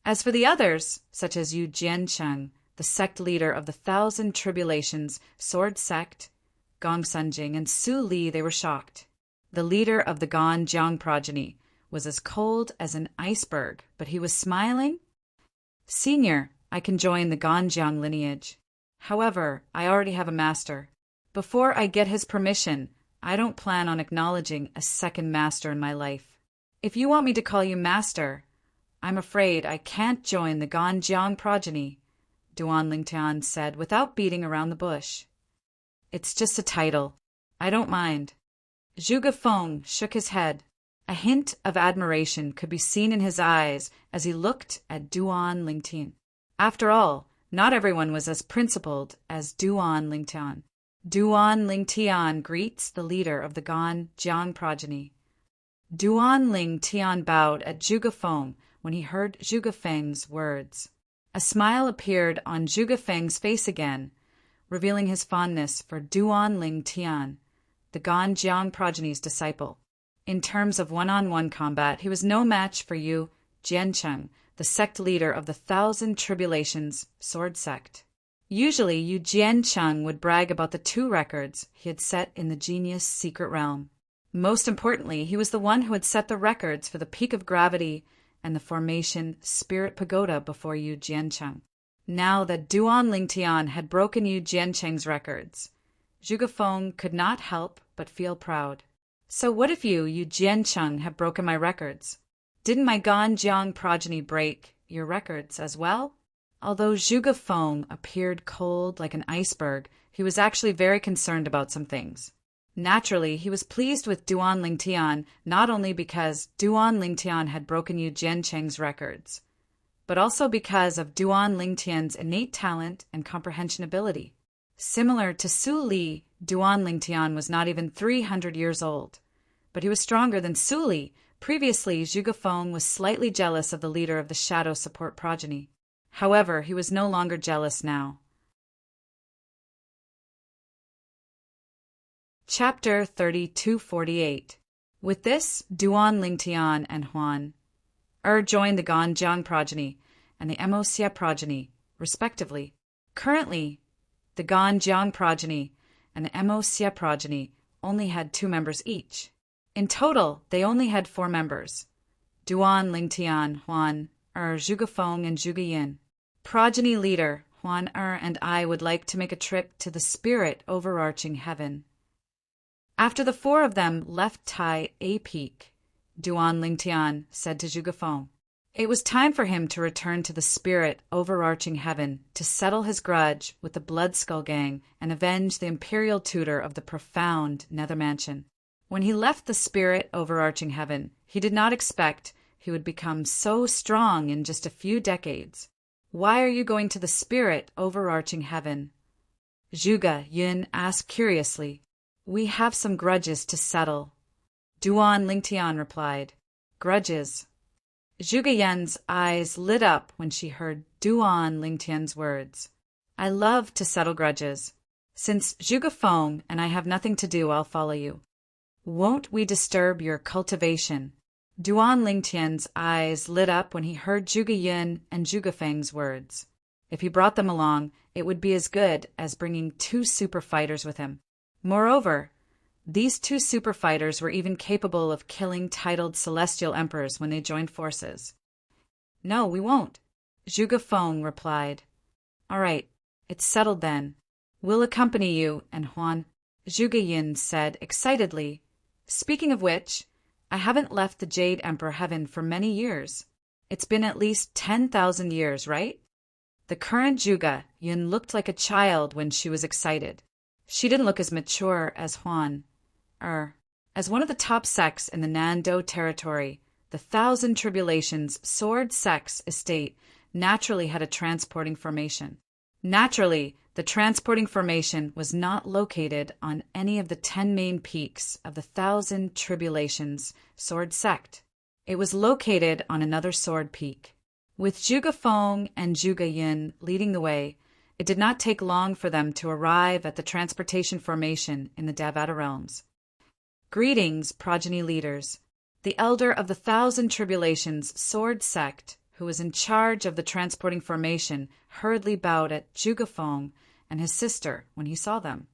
As for the others, such as Yu Jiancheng, the sect leader of the Thousand Tribulations Sword Sect, Gong Sunjing, and Su Li, they were shocked. The leader of the Ganjiang progeny was as cold as an iceberg, but he was smiling. Senior, I can join the Ganjiang lineage. However, I already have a master. Before I get his permission, I don't plan on acknowledging a second master in my life. If you want me to call you master, I'm afraid I can't join the Ganjiang progeny, Duan Lingtian said without beating around the bush. It's just a title. I don't mind. Zhuge Feng shook his head. A hint of admiration could be seen in his eyes as he looked at Duan Lingtian. After all, not everyone was as principled as Duan Lingtian. Duan Lingtian greets the leader of the Ganjiang progeny. Duan Lingtian bowed at Zhuge Feng when he heard Zhuge Feng's words. A smile appeared on Zhuge Feng's face again, revealing his fondness for Duan Lingtian, the Ganjiang progeny's disciple. In terms of one-on-one combat, he was no match for Yu Jiancheng, the sect leader of the Thousand Tribulations Sword Sect. Usually, Yu Jiancheng would brag about the 2 records he had set in the Genius Secret Realm. Most importantly, he was the one who had set the records for the Peak of Gravity and the Formation Spirit Pagoda before Yu Jiancheng. Now that Duan Lingtian had broken Yu Jiancheng's records, Zhuge Feng could not help but feel proud. So what if you, Yu Jiancheng, have broken my records? Didn't my Ganjiang progeny break your records as well? Although Zhuge Feng appeared cold like an iceberg, he was actually very concerned about some things. Naturally, he was pleased with Duan Lingtian not only because Duan Lingtian had broken Yu Jiancheng's records, but also because of Duan Lingtian's innate talent and comprehension ability. Similar to Su Li, Duan Lingtian was not even 300 years old, but he was stronger than Su Li. Previously, Zhuge Feng was slightly jealous of the leader of the Shadow Support progeny. However, he was no longer jealous now. Chapter 3248. With this, Duan Lingtian and Huan joined the Ganjiang progeny and the Emosia progeny, respectively. Currently, the Ganjiang progeny and the Emosia progeny only had 2 members each. In total, they only had 4 members: Duan Lingtian, Huan Zhuge Feng, and Zhuge Yin. Progeny leader Huan and I would like to make a trip to the spirit overarching heaven. After the 4 of them left Tai A Peak, Duan Lingtian said to Zhuge Feng, it was time for him to return to the spirit overarching heaven to settle his grudge with the Bloodskull Gang and avenge the imperial tutor of the profound Nether Mansion. When he left the spirit overarching heaven, he did not expect he would become so strong in just a few decades. Why are you going to the spirit overarching heaven? Zhuge Yin asked curiously. We have some grudges to settle. Duan Lingtian replied. Grudges. Zhuge Yin's eyes lit up when she heard Duan Lingtian's words. I love to settle grudges. Since Zhuge Feng and I have nothing to do, I'll follow you. Won't we disturb your cultivation? Duan Lingtian's eyes lit up when he heard Zhuge Yin and Zhuge Feng's words. If he brought them along, it would be as good as bringing 2 super fighters with him. Moreover, these 2 super fighters were even capable of killing titled celestial emperors when they joined forces. No, we won't, Zhuge Feng replied. All right, it's settled then. We'll accompany you and Huan, Zhuge Yin said excitedly. Speaking of which, I haven't left the Jade Emperor Heaven for many years. It's been at least 10,000 years, right? The current Zhuge Yin looked like a child when she was excited. She didn't look as mature as Huan. As one of the top sects in the Nando territory, the Thousand Tribulations Sword Sect's estate naturally had a transporting formation. Naturally, The transporting formation was not located on any of the 10 main peaks of the Thousand Tribulations sword sect. It was located on another sword peak. With Zhuge Feng and Zhuge Yin leading the way, it did not take long for them to arrive at the transportation formation in the Devata realms. Greetings, progeny leaders. The elder of the Thousand Tribulations sword sect, who was in charge of the transporting formation, hurriedly bowed at Zhuge Feng and his sister when he saw them.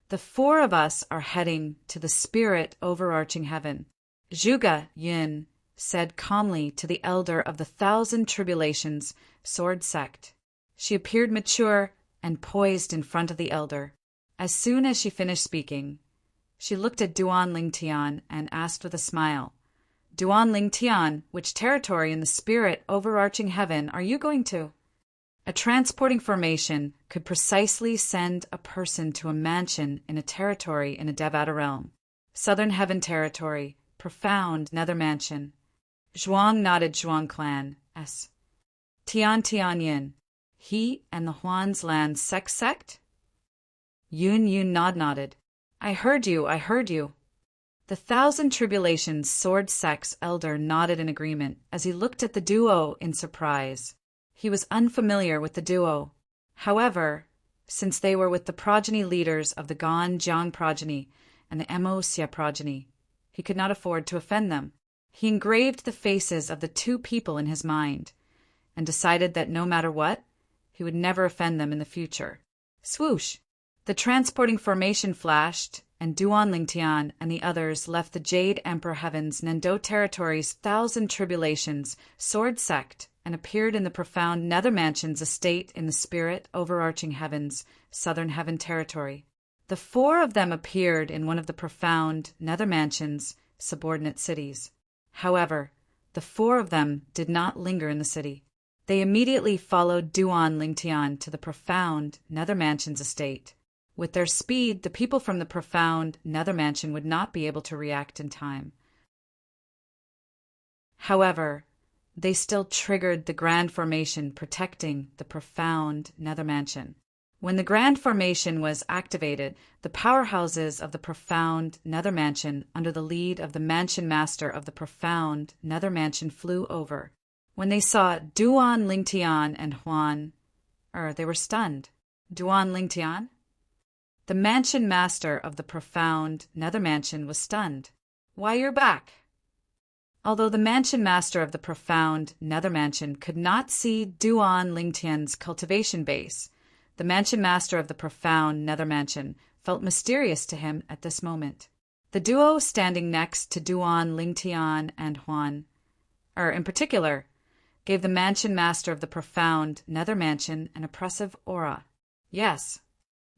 The four of us are heading to the spirit overarching heaven, Zhuge Yin said calmly to the elder of the Thousand Tribulations sword sect. She appeared mature and poised in front of the elder. As soon as she finished speaking, she looked at Duan Lingtian and asked with a smile, Duan Lingtian, which territory in the spirit overarching heaven are you going to? A transporting formation could precisely send a person to a mansion in a territory in a Devata realm. Southern Heaven Territory, profound Nether Mansion. Zhuang nodded Zhuang clan, S. Tian Tian Yin. He and the Huan's land sect? Yun nodded. I heard you. The Thousand Tribulations sword sect's elder nodded in agreement as he looked at the duo in surprise. He was unfamiliar with the duo. However, since they were with the progeny leaders of the Gan Jiang progeny and the Mo Xia progeny, he could not afford to offend them. He engraved the faces of the two people in his mind and decided that no matter what, he would never offend them in the future. Swoosh! The transporting formation flashed, and Duan Lingtian and the others left the Jade Emperor Heaven's Nendo Territory's Thousand Tribulations sword sect and appeared in the profound Nether Mansion's estate in the spirit overarching heaven's Southern Heaven Territory. The four of them appeared in one of the profound Nether Mansion's subordinate cities. However, the four of them did not linger in the city. They immediately followed Duan Lingtian to the profound Nether Mansion's estate. With their speed, the people from the profound Nether Mansion would not be able to react in time. However, they still triggered the Grand Formation protecting the profound Nether Mansion. When the Grand Formation was activated, the powerhouses of the profound Nether Mansion under the lead of the Mansion Master of the profound Nether Mansion flew over. When they saw Duan Lingtian and Huan, they were stunned. Duan Lingtian? The Mansion Master of the profound Nether Mansion was stunned. Why, you're back! Although the Mansion Master of the profound Nether Mansion could not see Duan Lingtian's cultivation base, the Mansion Master of the profound Nether Mansion felt mysterious to him at this moment. The duo standing next to Duan Lingtian and Huan, in particular, gave the Mansion Master of the profound Nether Mansion an oppressive aura. Yes,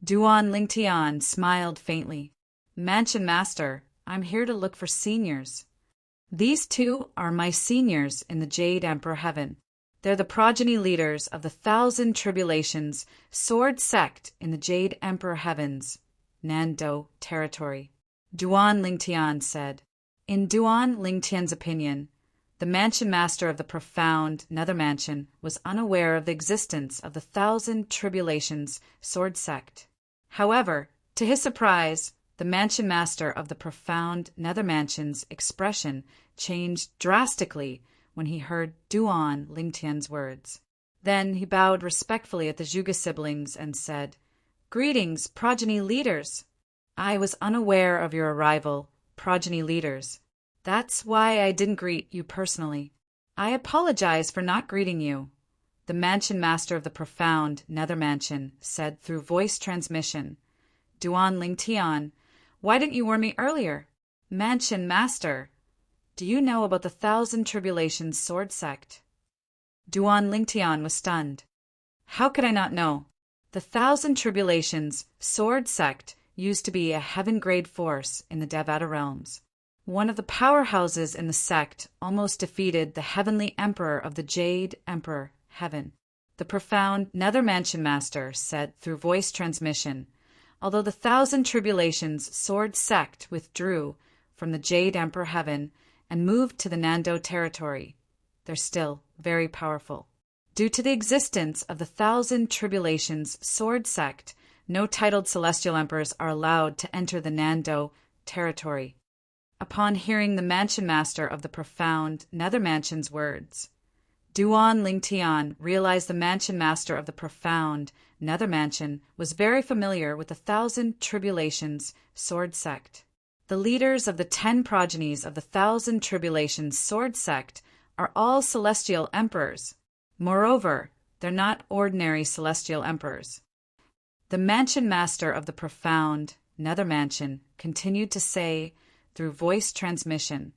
Duan Lingtian smiled faintly. Mansion Master, I'm here to look for seniors. These two are my seniors in the Jade Emperor Heaven. They're the progeny leaders of the Thousand Tribulations sword sect in the Jade Emperor Heaven's Nando Territory. Duan Lingtian said. In Duan Lingtian's opinion, the Mansion Master of the profound Nether Mansion was unaware of the existence of the Thousand Tribulations sword sect. However, to his surprise, the Mansion Master of the profound Nether Mansion's expression changed drastically when he heard Duan Lingtian's words. Then he bowed respectfully at the Zhuge siblings and said, Greetings, progeny leaders. I was unaware of your arrival, progeny leaders. That's why I didn't greet you personally. I apologize for not greeting you, the Mansion Master of the profound Nether Mansion said through voice transmission. Duan Lingtian, why didn't you warn me earlier? Mansion Master, do you know about the Thousand Tribulations sword sect? Duan Lingtian was stunned. How could I not know? The Thousand Tribulations sword sect used to be a heaven-grade force in the Devata realms. One of the powerhouses in the sect almost defeated the heavenly emperor of the Jade Emperor Heaven. The profound Nether Mansion Master said through voice transmission, although the Thousand Tribulations sword sect withdrew from the Jade Emperor Heaven and moved to the Nando Territory, they're still very powerful. Due to the existence of the Thousand Tribulations sword sect, no titled celestial emperors are allowed to enter the Nando territory. Upon hearing the mansion master of the profound Nether Mansion's words, Duan Lingtian realized the mansion master of the profound Nether Mansion was very familiar with the Thousand Tribulations sword sect. The leaders of the 10 progenies of the Thousand Tribulations sword sect are all celestial emperors. Moreover, they're not ordinary celestial emperors. The mansion master of the profound Nether Mansion continued to say through voice transmission,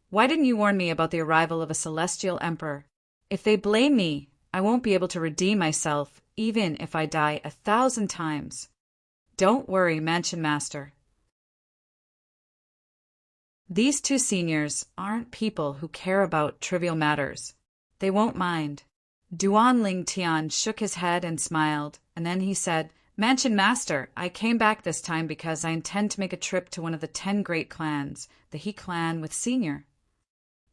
"Why didn't you warn me about the arrival of a celestial emperor? If they blame me, I won't be able to redeem myself even if I die 1,000 times. Don't worry, mansion master. These 2 seniors aren't people who care about trivial matters. They won't mind." Duan Lingtian shook his head and smiled, and then he said, "Mansion master, I came back this time because I intend to make a trip to one of the 10 great clans, the He clan with Senior."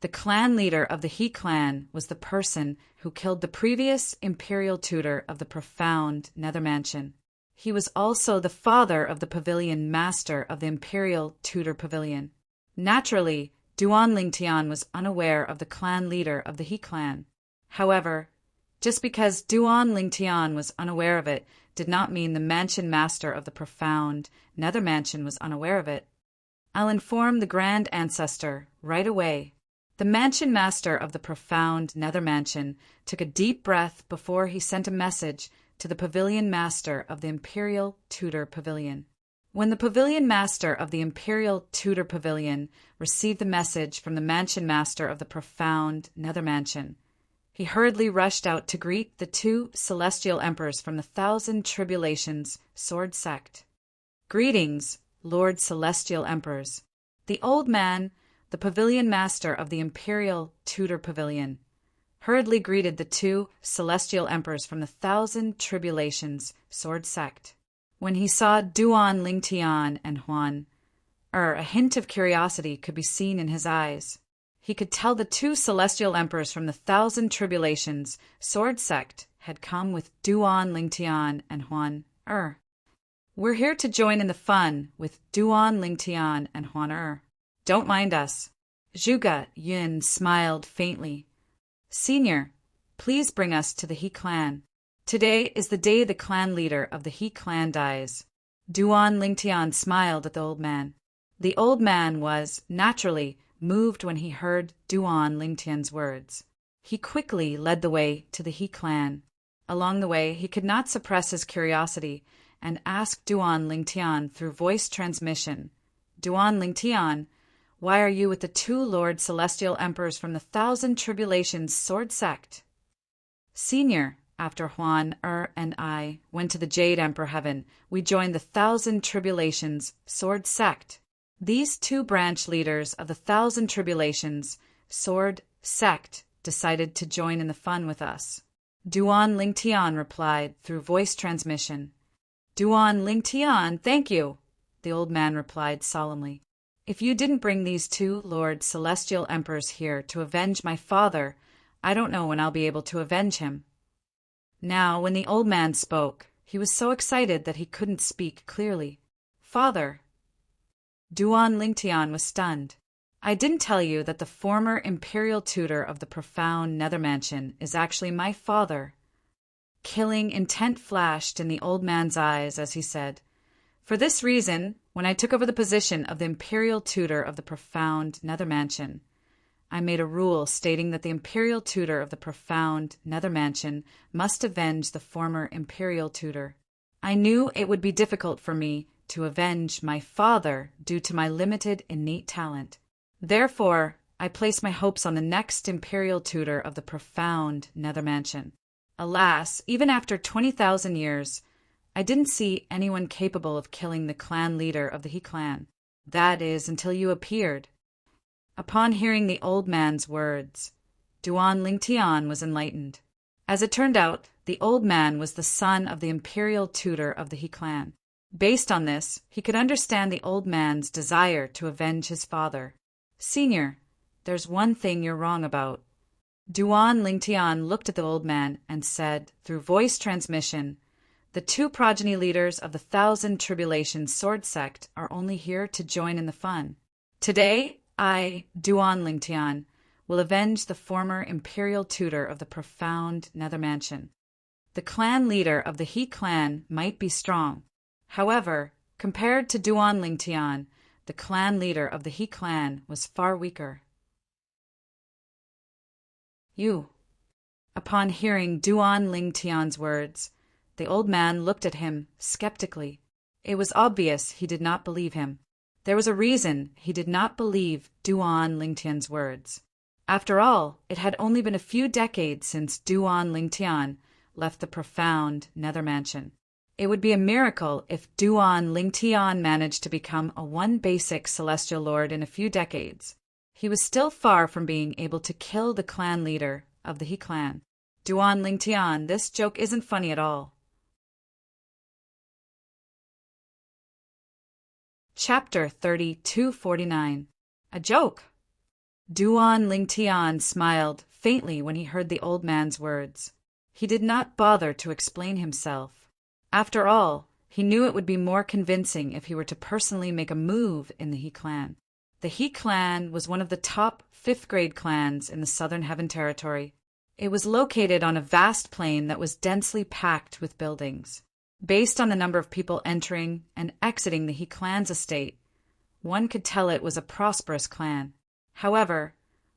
The clan leader of the He clan was the person who killed the previous imperial tutor of the profound Nether Mansion. He was also the father of the pavilion master of the imperial tutor pavilion. Naturally, Duan Lingtian was unaware of the clan leader of the He clan. However, just because Duan Lingtian was unaware of it did not mean the mansion master of the profound Nether Mansion was unaware of it. "I'll inform the Grand Ancestor right away." The mansion master of the profound Nether Mansion took a deep breath before he sent a message to the pavilion master of the Imperial Tutor Pavilion. When the pavilion master of the Imperial Tutor Pavilion received the message from the mansion master of the profound Nether Mansion, he hurriedly rushed out to greet the 2 celestial emperors from the Thousand Tribulations sword sect. "Greetings, Lord Celestial Emperors." The old man, the pavilion master of the Imperial Tutor Pavilion, hurriedly greeted the 2 celestial emperors from the Thousand Tribulations sword sect. When he saw Duan Lingtian and Huan, a hint of curiosity could be seen in his eyes. He could tell the 2 celestial emperors from the Thousand Tribulations sword sect had come with Duan Lingtian and Huan. "We're here to join in the fun with Duan Lingtian and Huan. Don't mind us." Zhuge Yun smiled faintly. "Senior, please bring us to the He clan. Today is the day the clan leader of the He clan dies." Duan Lingtian smiled at the old man. The old man was, naturally, moved when he heard Duan Lingtian's words. He quickly led the way to the He clan. Along the way, he could not suppress his curiosity and asked Duan Lingtian through voice transmission, "Duan Lingtian, why are you with the 2 Lord Celestial Emperors from the Thousand Tribulations sword sect?" "Senior, after Huan and I went to the Jade Emperor Heaven, we joined the Thousand Tribulations sword sect. These 2 branch leaders of the Thousand Tribulations sword sect decided to join in the fun with us." Duan Lingtian replied through voice transmission. "Duan Lingtian, thank you," the old man replied solemnly. "If you didn't bring these 2 Lord Celestial Emperors here to avenge my father, I don't know when I'll be able to avenge him." Now, when the old man spoke, he was so excited that he couldn't speak clearly. "Father." Duan Lingtian was stunned. "I didn't tell you that the former imperial tutor of the profound Nether Mansion is actually my father." Killing intent flashed in the old man's eyes as he said, "For this reason, when I took over the position of the imperial tutor of the profound Nether Mansion, I made a rule stating that the imperial tutor of the profound Nether Mansion must avenge the former imperial tutor. I knew it would be difficult for me to avenge my father due to my limited innate talent. Therefore, I placed my hopes on the next imperial tutor of the profound Nether Mansion. Alas, even after 20,000 years, I didn't see anyone capable of killing the clan leader of the He clan. That is, until you appeared." Upon hearing the old man's words, Duan Lingtian was enlightened. As it turned out, the old man was the son of the imperial tutor of the He clan. Based on this, he could understand the old man's desire to avenge his father. "Senior, there's one thing you're wrong about." Duan Lingtian looked at the old man and said, through voice transmission, "The two progeny leaders of the Thousand Tribulations sword sect are only here to join in the fun. Today, I, Duan Lingtian, will avenge the former imperial tutor of the profound Nether Mansion. The clan leader of the He clan might be strong. However, compared to Duan Lingtian, the clan leader of the He clan was far weaker." "You." Upon hearing Duan Lingtian's words, the old man looked at him skeptically. It was obvious he did not believe him. There was a reason he did not believe Duan Lingtian's words. After all, it had only been a few decades since Duan Lingtian left the profound Nether Mansion. It would be a miracle if Duan Lingtian managed to become a one basic celestial lord in a few decades. He was still far from being able to kill the clan leader of the He clan. "Duan Lingtian, this joke isn't funny at all." Chapter 3249. A joke. Duan Lingtian smiled faintly when he heard the old man's words. He did not bother to explain himself. After all, he knew it would be more convincing if he were to personally make a move in the He clan. The He clan was one of the top 5th-grade clans in the Southern Heaven Territory. It was located on a vast plain that was densely packed with buildings. Based on the number of people entering and exiting the He clan's estate, one could tell it was a prosperous clan. However,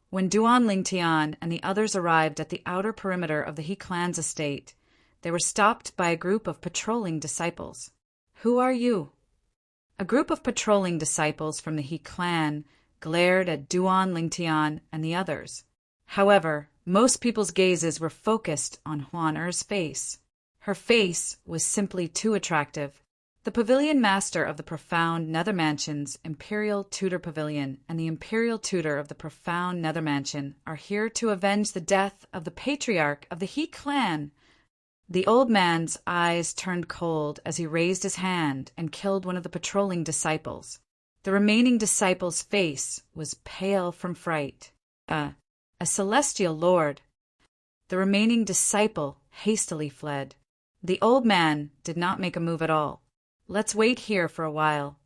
when Duan Lingtian and the others arrived at the outer perimeter of the He clan's estate, they were stopped by a group of patrolling disciples. "Who are you?" A group of patrolling disciples from the He clan glared at Duan Lingtian and the others. However, most people's gazes were focused on Huan Er's face. Her face was simply too attractive. The pavilion master of the profound Nether Mansion's Imperial Tutor Pavilion and the Imperial Tutor of the profound Nether Mansion are here to avenge the death of the patriarch of the He clan. The old man's eyes turned cold as he raised his hand and killed one of the patrolling disciples. The remaining disciple's face was pale from fright. A celestial lord. The remaining disciple hastily fled. The old man did not make a move at all. "Let's wait here for a while,"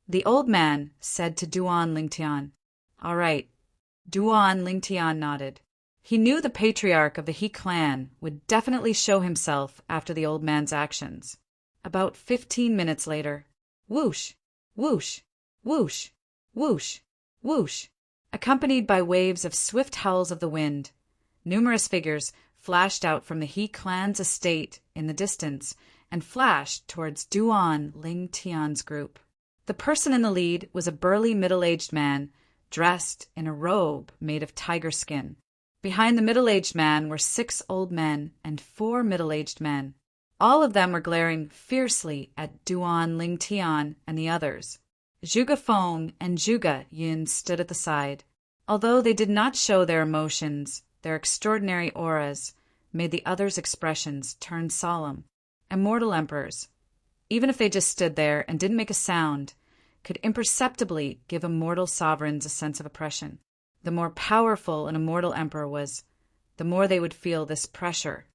the old man said to Duan Lingtian. "All right." Duan Lingtian nodded. He knew the patriarch of the He clan would definitely show himself after the old man's actions. About 15 minutes later, whoosh, whoosh, whoosh, whoosh, whoosh, accompanied by waves of swift howls of the wind, numerous figures flashed out from the He clan's estate in the distance and flashed towards Duan Lingtian's group. The person in the lead was a burly middle-aged man dressed in a robe made of tiger skin. Behind the middle-aged man were 6 old men and 4 middle-aged men. All of them were glaring fiercely at Duan Lingtian and the others. Zhuge Feng and Zhuge Yun stood at the side. Although they did not show their emotions, their extraordinary auras made the others' expressions turn solemn. Immortal emperors, even if they just stood there and didn't make a sound, could imperceptibly give immortal sovereigns a sense of oppression. The more powerful an immortal emperor was, the more they would feel this pressure.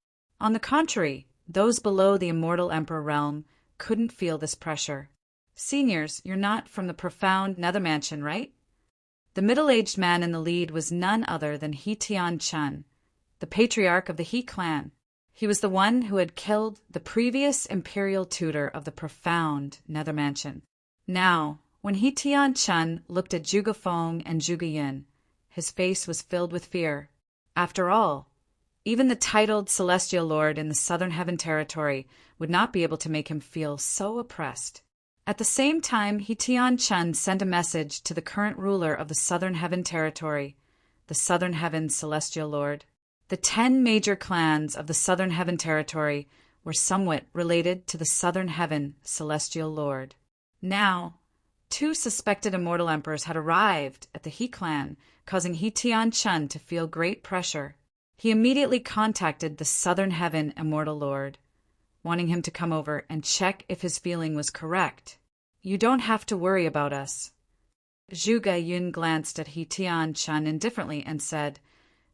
On the contrary, those below the immortal emperor realm couldn't feel this pressure. "Seniors, you're not from the profound Nether Mansion, right?" The middle-aged man in the lead was none other than He Tian Chun, the patriarch of the He clan. He was the one who had killed the previous imperial tutor of the profound Nether Mansion. Now, when He Tian Chun looked at Zhuge Feng and Zhuge Yun, his face was filled with fear. After all, even the titled Celestial Lord in the Southern Heaven Territory would not be able to make him feel so oppressed. At the same time, He Tian Chun sent a message to the current ruler of the Southern Heaven Territory, the Southern Heaven Celestial Lord. The 10 major clans of the Southern Heaven Territory were somewhat related to the Southern Heaven Celestial Lord. Now, 2 suspected immortal emperors had arrived at the He clan, causing He Tian Chun to feel great pressure. He immediately contacted the Southern Heaven Immortal Lord, wanting him to come over and check if his feeling was correct. "You don't have to worry about us." Zhuge Yun glanced at He Tian Chun indifferently and said,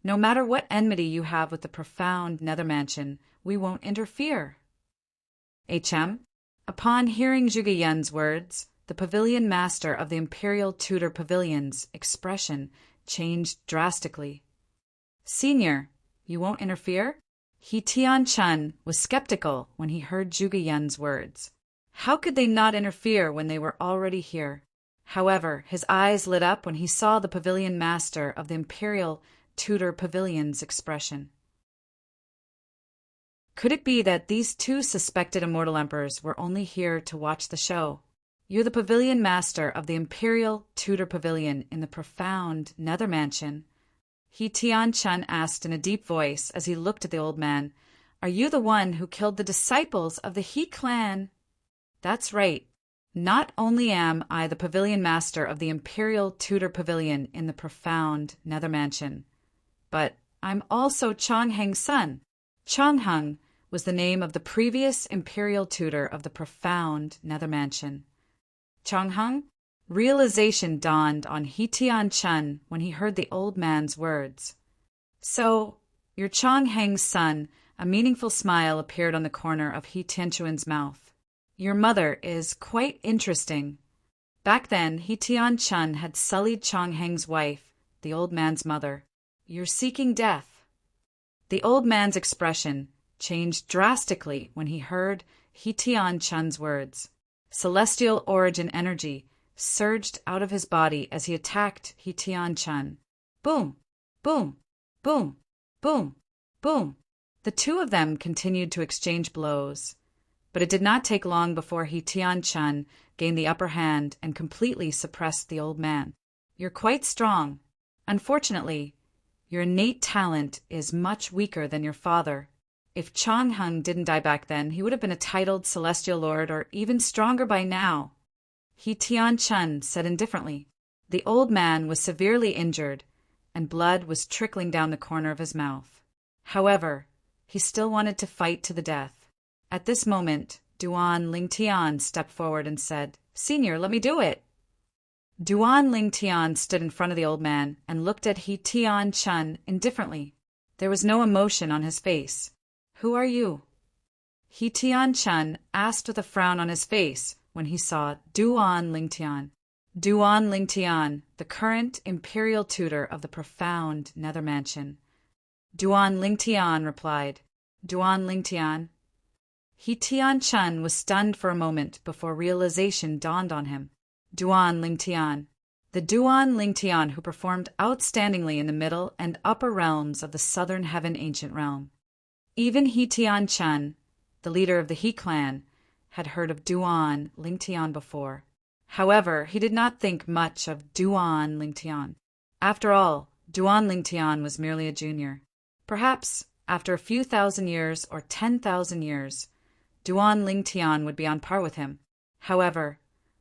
No matter what enmity you have with the profound nether mansion, we won't interfere. HM. Upon hearing Zhuge Yan's words, the pavilion master of the Imperial Tudor Pavilion's expression changed drastically. Senior, you won't interfere? He Tian-chun was skeptical when he heard Zhuge Yan's words. How could they not interfere when they were already here? However, his eyes lit up when he saw the pavilion master of the Imperial Tudor Pavilion's expression. Could it be that these two suspected immortal emperors were only here to watch the show? You're the pavilion master of the Imperial Tudor Pavilion in the profound nether mansion. He Tian-chun asked in a deep voice as he looked at the old man, Are you the one who killed the disciples of the He clan? That's right. Not only am I the pavilion master of the Imperial Tudor Pavilion in the profound nether mansion, but I'm also Chongheng's son. Chongheng was the name of the previous imperial tutor of the profound nether mansion. Chongheng? Realization dawned on He Tian-chun when he heard the old man's words. So, you're Chongheng's son. A meaningful smile appeared on the corner of He Tian-chun's mouth. Your mother is quite interesting. Back then, He Tian-chun had sullied Chongheng's wife, the old man's mother. You're seeking death. The old man's expression changed drastically when he heard He Tian-chun's words. Celestial origin energy surged out of his body as he attacked He Tian-chun. Boom! Boom! Boom! Boom! Boom! The two of them continued to exchange blows. But it did not take long before He Tian-chun gained the upper hand and completely suppressed the old man. You're quite strong. Unfortunately, your innate talent is much weaker than your father. If Chongheng didn't die back then, he would have been a titled celestial lord or even stronger by now. He Tian-chun said indifferently. The old man was severely injured, and blood was trickling down the corner of his mouth. However, he still wanted to fight to the death. At this moment, Duan Lingtian stepped forward and said, Senior, let me do it. Duan Lingtian stood in front of the old man and looked at He Tian-chun indifferently. There was no emotion on his face. Who are you? He Tian-chun asked with a frown on his face when he saw Duan Lingtian. Duan Lingtian, the current imperial tutor of the profound nether mansion. Duan Lingtian replied, Duan Lingtian. He Tian-chun was stunned for a moment before realization dawned on him. Duan Lingtian. The Duan Lingtian who performed outstandingly in the middle and upper realms of the southern heaven ancient realm. Even He Tian-chun, the leader of the He clan, had heard of Duan Lingtian before. However, he did not think much of Duan Lingtian. After all, Duan Lingtian was merely a junior. Perhaps, after a few thousand years or 10,000 years, Duan Lingtian would be on par with him. However,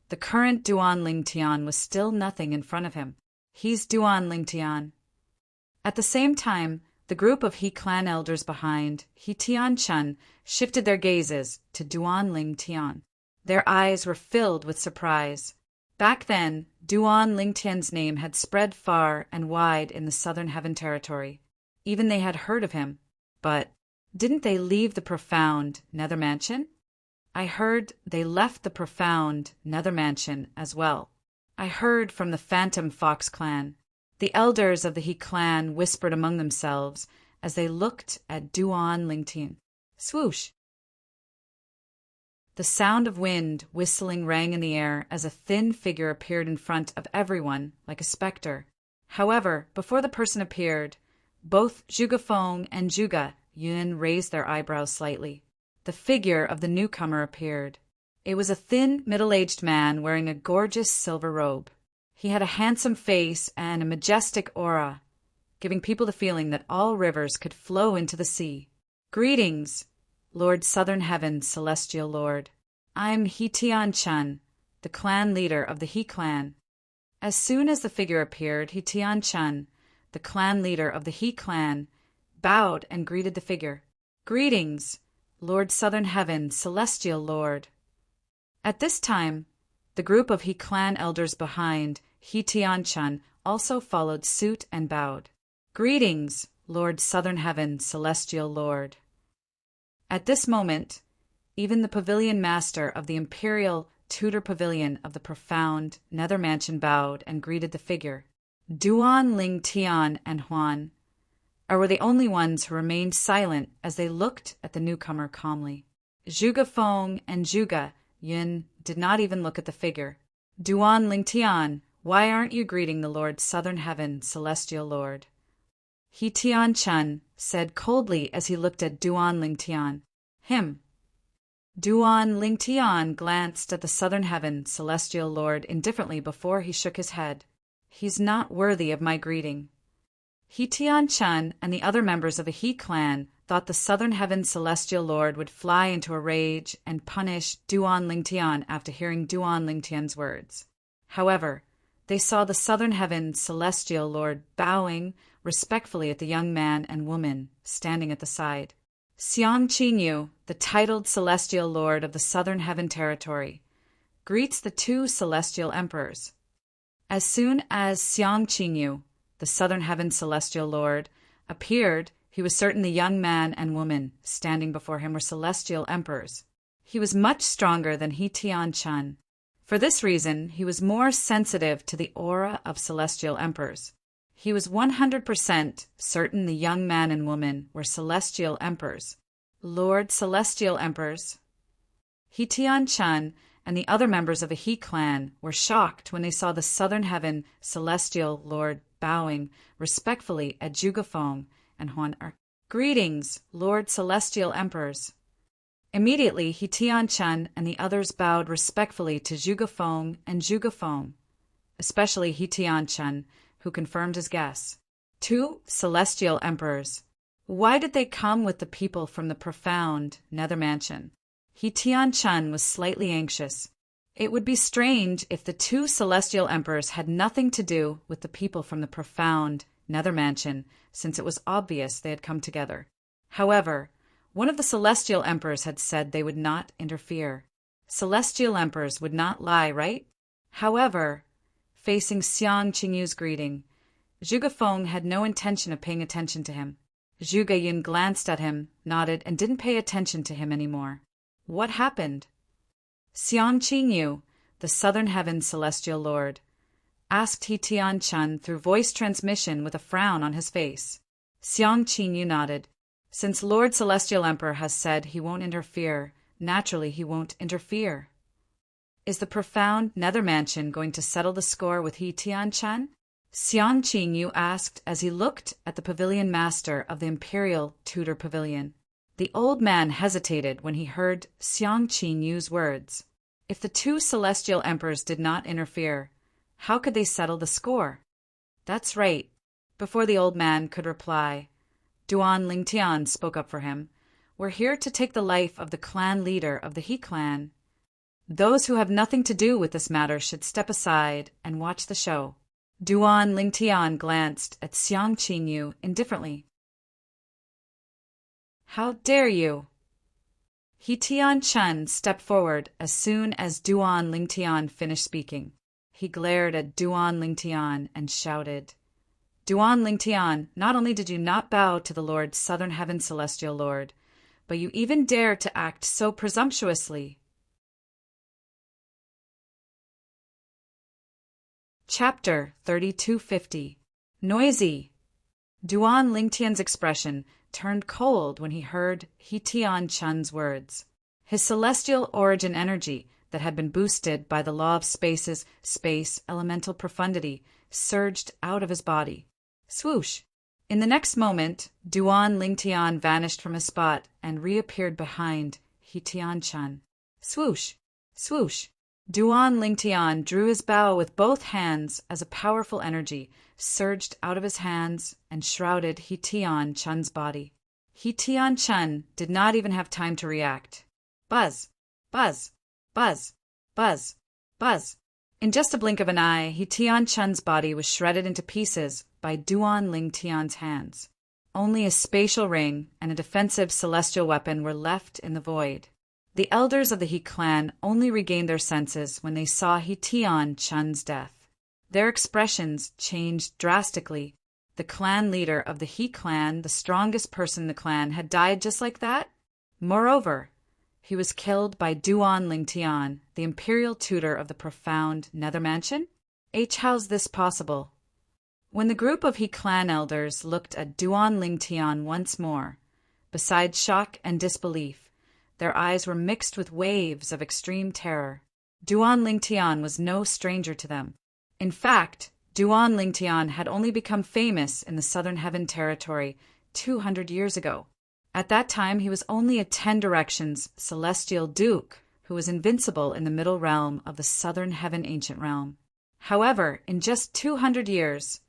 the current Duan Lingtian was still nothing in front of him. He's Duan Lingtian. At the same time, the group of He clan elders behind He Tian-chun shifted their gazes to Duan Lingtian. Their eyes were filled with surprise. Back then, Duan Lingtian's name had spread far and wide in the southern heaven territory. Even they had heard of him. But didn't they leave the profound nether mansion? I heard they left the profound nether mansion as well. I heard from the Phantom Fox clan. The elders of the He clan whispered among themselves as they looked at Duan Lingtian. Swoosh! The sound of wind whistling rang in the air as a thin figure appeared in front of everyone like a specter. However, before the person appeared, both Zhuge Feng and Zhuge Yun raised their eyebrows slightly. The figure of the newcomer appeared. It was a thin, middle-aged man wearing a gorgeous silver robe. He had a handsome face and a majestic aura, giving people the feeling that all rivers could flow into the sea. Greetings, Lord Southern Heaven's celestial lord. I'm He Tian-chun, the clan leader of the He clan. As soon as the figure appeared, He Tian-chun, the clan leader of the He clan, bowed and greeted the figure. Greetings, Lord Southern Heaven's celestial lord. At this time, the group of He clan elders behind He Tian-chun also followed suit and bowed. Greetings, Lord Southern Heaven, Celestial Lord. At this moment, even the pavilion master of the imperial Tudor pavilion of the profound nether mansion bowed and greeted the figure. Duan, Ling Tian, and Huan were the only ones who remained silent as they looked at the newcomer calmly. Zhuge Feng and Zhuge Yun did not even look at the figure. Duan Ling Tian, why aren't you greeting the Lord Southern Heaven, Celestial Lord? He Tian Chun said coldly as he looked at Duan Ling Tian. Him. Duan Ling Tian glanced at the Southern Heaven, Celestial Lord indifferently before he shook his head. He's not worthy of my greeting. He Tian Chun and the other members of the He clan thought the Southern Heaven Celestial Lord would fly into a rage and punish Duan Ling Tian after hearing Duan Ling Tian's words. However, they saw the Southern Heaven Celestial Lord bowing respectfully at the young man and woman standing at the side. Xiang Qinyu, the titled Celestial Lord of the Southern Heaven Territory, greets the two Celestial Emperors. As soon as Xiang Qinyu, the Southern Heaven Celestial Lord, appeared, he was certain the young man and woman standing before him were Celestial Emperors. He was much stronger than He Tian Chun. For this reason, he was more sensitive to the aura of Celestial Emperors. He was 100% certain the young man and woman were Celestial Emperors. Lord Celestial Emperors. He Tian Chun and the other members of the He clan were shocked when they saw the Southern Heaven Celestial Lord bowing respectfully at Zhuge Feng and Huan. Greetings, Lord Celestial Emperors. Immediately, He Tian Chun and the others bowed respectfully to Zhuge Feng and Zhuge Feng, especially He Tian Chun, who confirmed his guess. Two Celestial Emperors. Why did they come with the people from the profound nether mansion? He Tian Chun was slightly anxious. It would be strange if the two Celestial Emperors had nothing to do with the people from the profound nether mansion, since it was obvious they had come together. However, one of the Celestial Emperors had said they would not interfere. Celestial Emperors would not lie, right? However, facing Xiang Qingyu's greeting, Zhuge Feng had no intention of paying attention to him. Zhuge Yun glanced at him, nodded, and didn't pay attention to him anymore. What happened? Xiang Qingyu, the Southern Heaven Celestial Lord, asked He Tian Chun through voice transmission with a frown on his face. Xiang Qingyu nodded. Since Lord Celestial Emperor has said he won't interfere, naturally he won't interfere. Is the profound nether mansion going to settle the score with He Tian Chun? Xiang Qingyu asked as he looked at the pavilion master of the imperial Tudor pavilion. The old man hesitated when he heard Xiang Qinyu's words. If the two Celestial Emperors did not interfere, how could they settle the score? That's right. Before the old man could reply, Duan Ling Tian spoke up for him. We're here to take the life of the clan leader of the He clan. Those who have nothing to do with this matter should step aside and watch the show. Duan Ling Tian glanced at Xiang Qinyu indifferently. How dare you? He Tian Chun stepped forward as soon as Duan Ling Tian finished speaking. He glared at Duan Ling Tian and shouted, Duan Ling Tian, not only did you not bow to the Lord Southern Heaven Celestial Lord, but you even dared to act so presumptuously. Chapter 3250. Noisy. Duan Ling Tian's expression turned cold when he heard He Tian Chun's words. His celestial origin energy that had been boosted by the law of space's space elemental profundity surged out of his body. Swoosh! In the next moment, Duan Ling Tian vanished from his spot and reappeared behind He Tian Chun. Swoosh! Swoosh! Duan Ling Tian drew his bow with both hands as a powerful energy surged out of his hands and shrouded He Tian Chun's body. He Tian Chun did not even have time to react. Buzz! Buzz! Buzz! Buzz! Buzz! In just a blink of an eye, He Tian Chun's body was shredded into pieces by Duan Ling Tian's hands. Only a spatial ring and a defensive celestial weapon were left in the void. The elders of the He clan only regained their senses when they saw He Tian Chun's death. Their expressions changed drastically. The clan leader of the He clan, the strongest person in the clan, had died just like that? Moreover, he was killed by Duan Lingtian, the imperial tutor of the profound Nether Mansion? How's this possible? When the group of He clan elders looked at Duan Lingtian once more, besides shock and disbelief, their eyes were mixed with waves of extreme terror. Duan Lingtian was no stranger to them. In fact, Duan Lingtian had only become famous in the Southern Heaven territory 200 years ago. At that time, he was only a 10 directions celestial duke who was invincible in the middle realm of the Southern Heaven ancient realm. However, in just 200 years,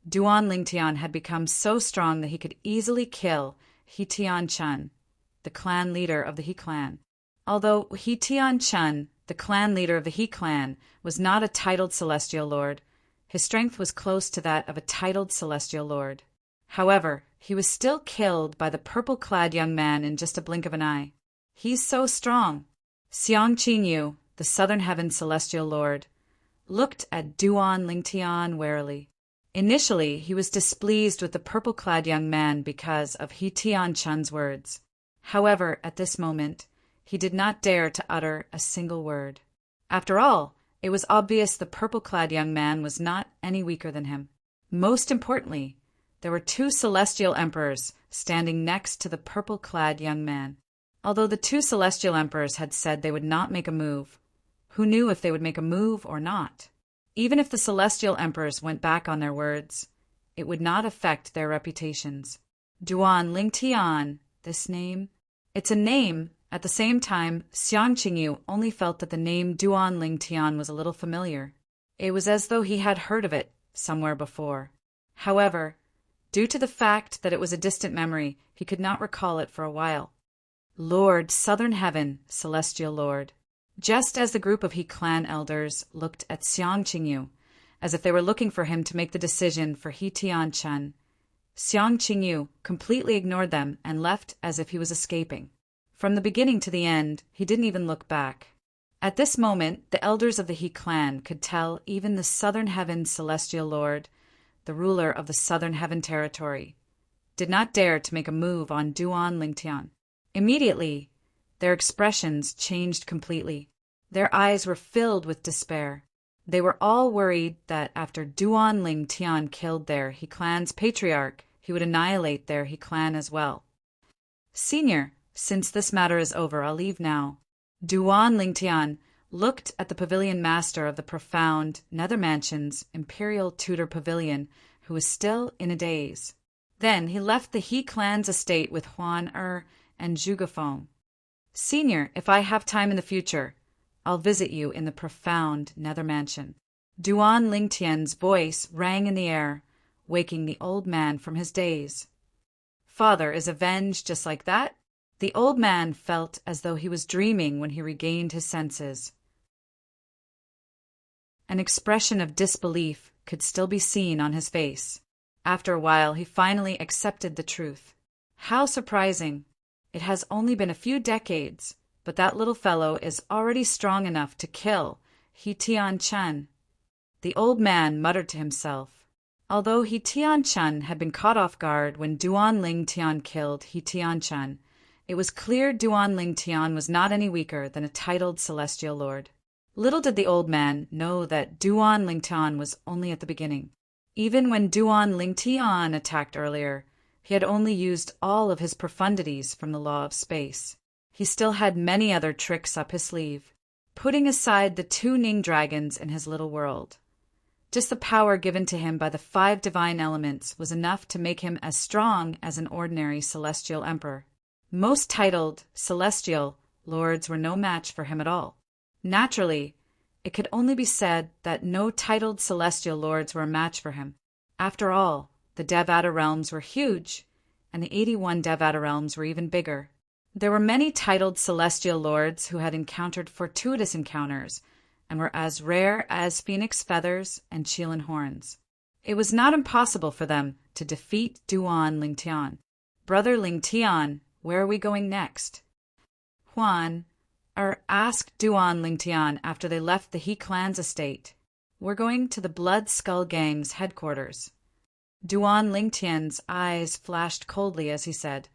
Duan Lingtian had become so strong that he could easily kill He Tian Chun, the clan leader of the He clan. Although He Tian Chun, the clan leader of the He clan, was not a titled celestial lord, his strength was close to that of a titled celestial lord. However, he was still killed by the purple-clad young man in just a blink of an eye. He's so strong. Xiang Qingyu, the Southern Heaven celestial lord, looked at Duan Lingtian warily. Initially, he was displeased with the purple-clad young man because of He Tian Chun's words. However, at this moment, he did not dare to utter a single word. After all, it was obvious the purple-clad young man was not any weaker than him. Most importantly, there were 2 celestial emperors standing next to the purple-clad young man. Although the 2 celestial emperors had said they would not make a move, who knew if they would make a move or not? Even if the celestial emperors went back on their words, it would not affect their reputations. Duan Lingtian, this name? It's a name. At the same time, Xiang Qingyu only felt that the name Duan Lingtian was a little familiar. It was as though he had heard of it somewhere before. However, due to the fact that it was a distant memory, he could not recall it for a while. Lord, Southern Heaven, Celestial Lord. Just as the group of He clan elders looked at Xiang Qingyu, as if they were looking for him to make the decision for He Tian Chun, Xiang Qingyu completely ignored them and left as if he was escaping. From the beginning to the end, he didn't even look back. At this moment, the elders of the He clan could tell even the Southern Heaven Celestial Lord, the ruler of the Southern Heaven territory, did not dare to make a move on Duan Lingtian. Immediately, their expressions changed completely. Their eyes were filled with despair. They were all worried that after Duan Lingtian killed their He clan's patriarch, he would annihilate their He clan as well. Senior, since this matter is over, I'll leave now. Duan Lingtian looked at the pavilion master of the profound Nether Mansion's Imperial Tutor Pavilion, who was still in a daze. Then he left the He clan's estate with Huan and Zhugafeng. Senior, if I have time in the future, I'll visit you in the profound Nether Mansion. Duan Lingtian's voice rang in the air, waking the old man from his daze. Father is avenged just like that? The old man felt as though he was dreaming when he regained his senses. An expression of disbelief could still be seen on his face. After a while, he finally accepted the truth. How surprising! It has only been a few decades, but that little fellow is already strong enough to kill He Tian Chun. The old man muttered to himself. Although He Tian Chun had been caught off guard when Duan Lingtian killed He Tian Chun, it was clear Duan Lingtian was not any weaker than a titled celestial lord. Little did the old man know that Duan Lingtian was only at the beginning. Even when Duan Lingtian attacked earlier, he had only used all of his profundities from the law of space. He still had many other tricks up his sleeve, putting aside the 2 Ning dragons in his little world. Just the power given to him by the 5 divine elements was enough to make him as strong as an ordinary celestial emperor. Most titled celestial lords were no match for him at all. Naturally, it could only be said that no titled celestial lords were a match for him. After all, the Devata realms were huge, and the 81 Devata realms were even bigger. There were many titled celestial lords who had encountered fortuitous encounters and were as rare as phoenix feathers and Qilin horns. It was not impossible for them to defeat Duan Lingtian. Brother Lingtian, where are we going next? Huan asked Duan Lingtian after they left the He clan's estate. We're going to the Blood Skull Gang's headquarters. Duan Lingtian's eyes flashed coldly as he said,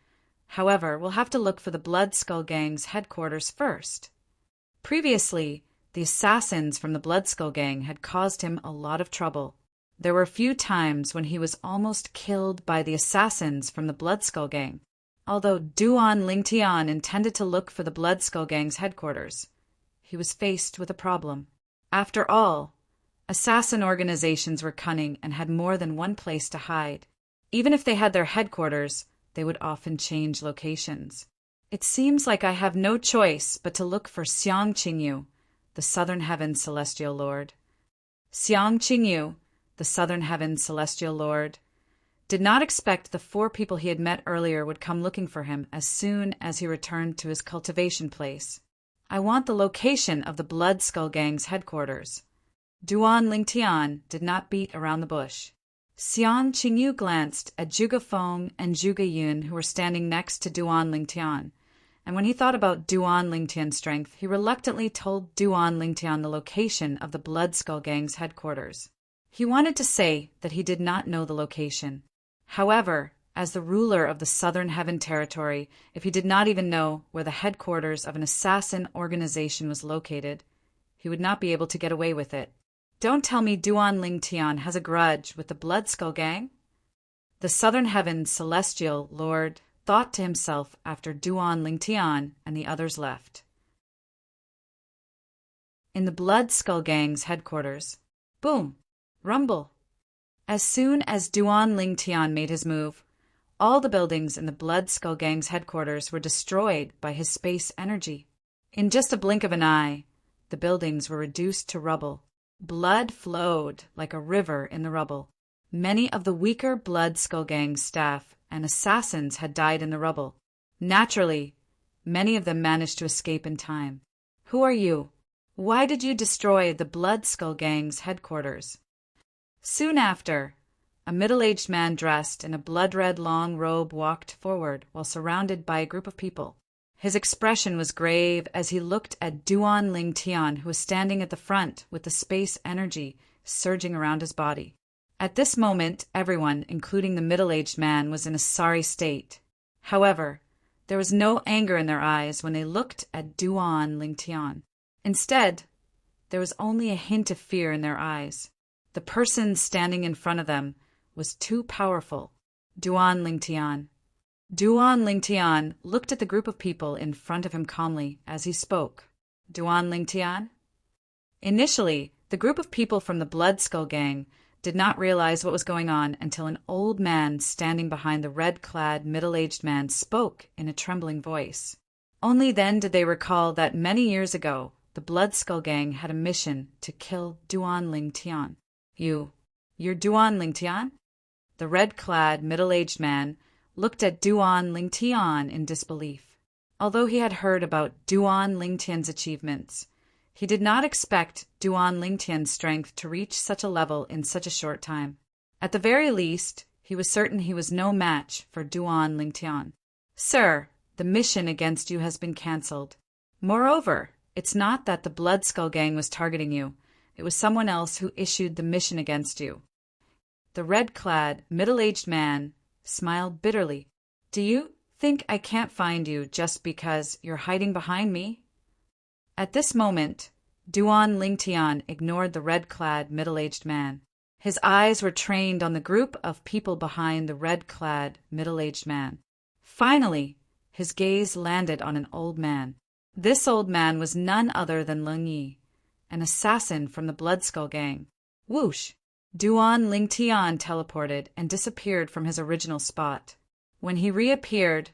"However, we'll have to look for the Blood Skull Gang's headquarters first." Previously, the assassins from the Blood Skull Gang had caused him a lot of trouble. There were a few times when he was almost killed by the assassins from the Blood Skull Gang. Although Duan Lingtian intended to look for the Blood Skull Gang's headquarters, he was faced with a problem. After all, assassin organizations were cunning and had more than one place to hide. Even if they had their headquarters, they would often change locations. It seems like I have no choice but to look for Xiang Qingyu, the Southern Heavens Celestial Lord. Xiang Qingyu, the Southern Heavens Celestial Lord, did not expect the 4 people he had met earlier would come looking for him as soon as he returned to his cultivation place. "I want the location of the Blood Skull Gang's headquarters." Duan Lingtian did not beat around the bush. Xiang Qingyu glanced at Zhuge Feng and Zhuge Yun, who were standing next to Duan Lingtian, and when he thought about Duan Lingtian's strength, he reluctantly told Duan Lingtian the location of the Blood Skull Gang's headquarters. He wanted to say that he did not know the location. However, as the ruler of the Southern Heaven Territory, if he did not even know where the headquarters of an assassin organization was located, he would not be able to get away with it. Don't tell me Duan Lingtian has a grudge with the Blood Skull Gang? The Southern Heavens Celestial Lord thought to himself after Duan Lingtian and the others left. In the Blood Skull Gang's headquarters, boom, rumble. As soon as Duan Lingtian made his move, all the buildings in the Blood Skull Gang's headquarters were destroyed by his space energy. In just a blink of an eye, the buildings were reduced to rubble. Blood flowed like a river in the rubble. Many of the weaker Blood Skull Gang staff and assassins had died in the rubble. Naturally, many of them managed to escape in time. "Who are you? Why did you destroy the Blood Skull Gang's headquarters?" Soon after, a middle-aged man dressed in a blood-red long robe walked forward while surrounded by a group of people. His expression was grave as he looked at Duan Lingtian, who was standing at the front with the space energy surging around his body. At this moment, everyone, including the middle-aged man, was in a sorry state. However, there was no anger in their eyes when they looked at Duan Lingtian. Instead, there was only a hint of fear in their eyes. The person standing in front of them was too powerful. Duan Lingtian. Duan Lingtian looked at the group of people in front of him calmly as he spoke. "Duan Lingtian?" Initially, the group of people from the Blood Skull Gang did not realize what was going on until an old man standing behind the red-clad, middle-aged man spoke in a trembling voice. Only then did they recall that many years ago, the Blood Skull Gang had a mission to kill Duan Lingtian. You're Duan Lingtian?" The red-clad, middle-aged man looked at Duan Lingtian in disbelief. Although he had heard about Duan Lingtian's achievements, he did not expect Duan Lingtian's strength to reach such a level in such a short time. At the very least, he was certain he was no match for Duan Lingtian. "Sir, the mission against you has been cancelled. Moreover, it's not that the Blood Skull Gang was targeting you. It was someone else who issued the mission against you." The red-clad, middle-aged man smiled bitterly. "Do you think I can't find you just because you're hiding behind me?" At this moment, Duan Lingtian ignored the red-clad, middle-aged man. His eyes were trained on the group of people behind the red-clad, middle-aged man. Finally, his gaze landed on an old man. This old man was none other than Leng Yi, an assassin from the Blood Skull Gang. Whoosh! Duan Lingtian teleported and disappeared from his original spot. When he reappeared,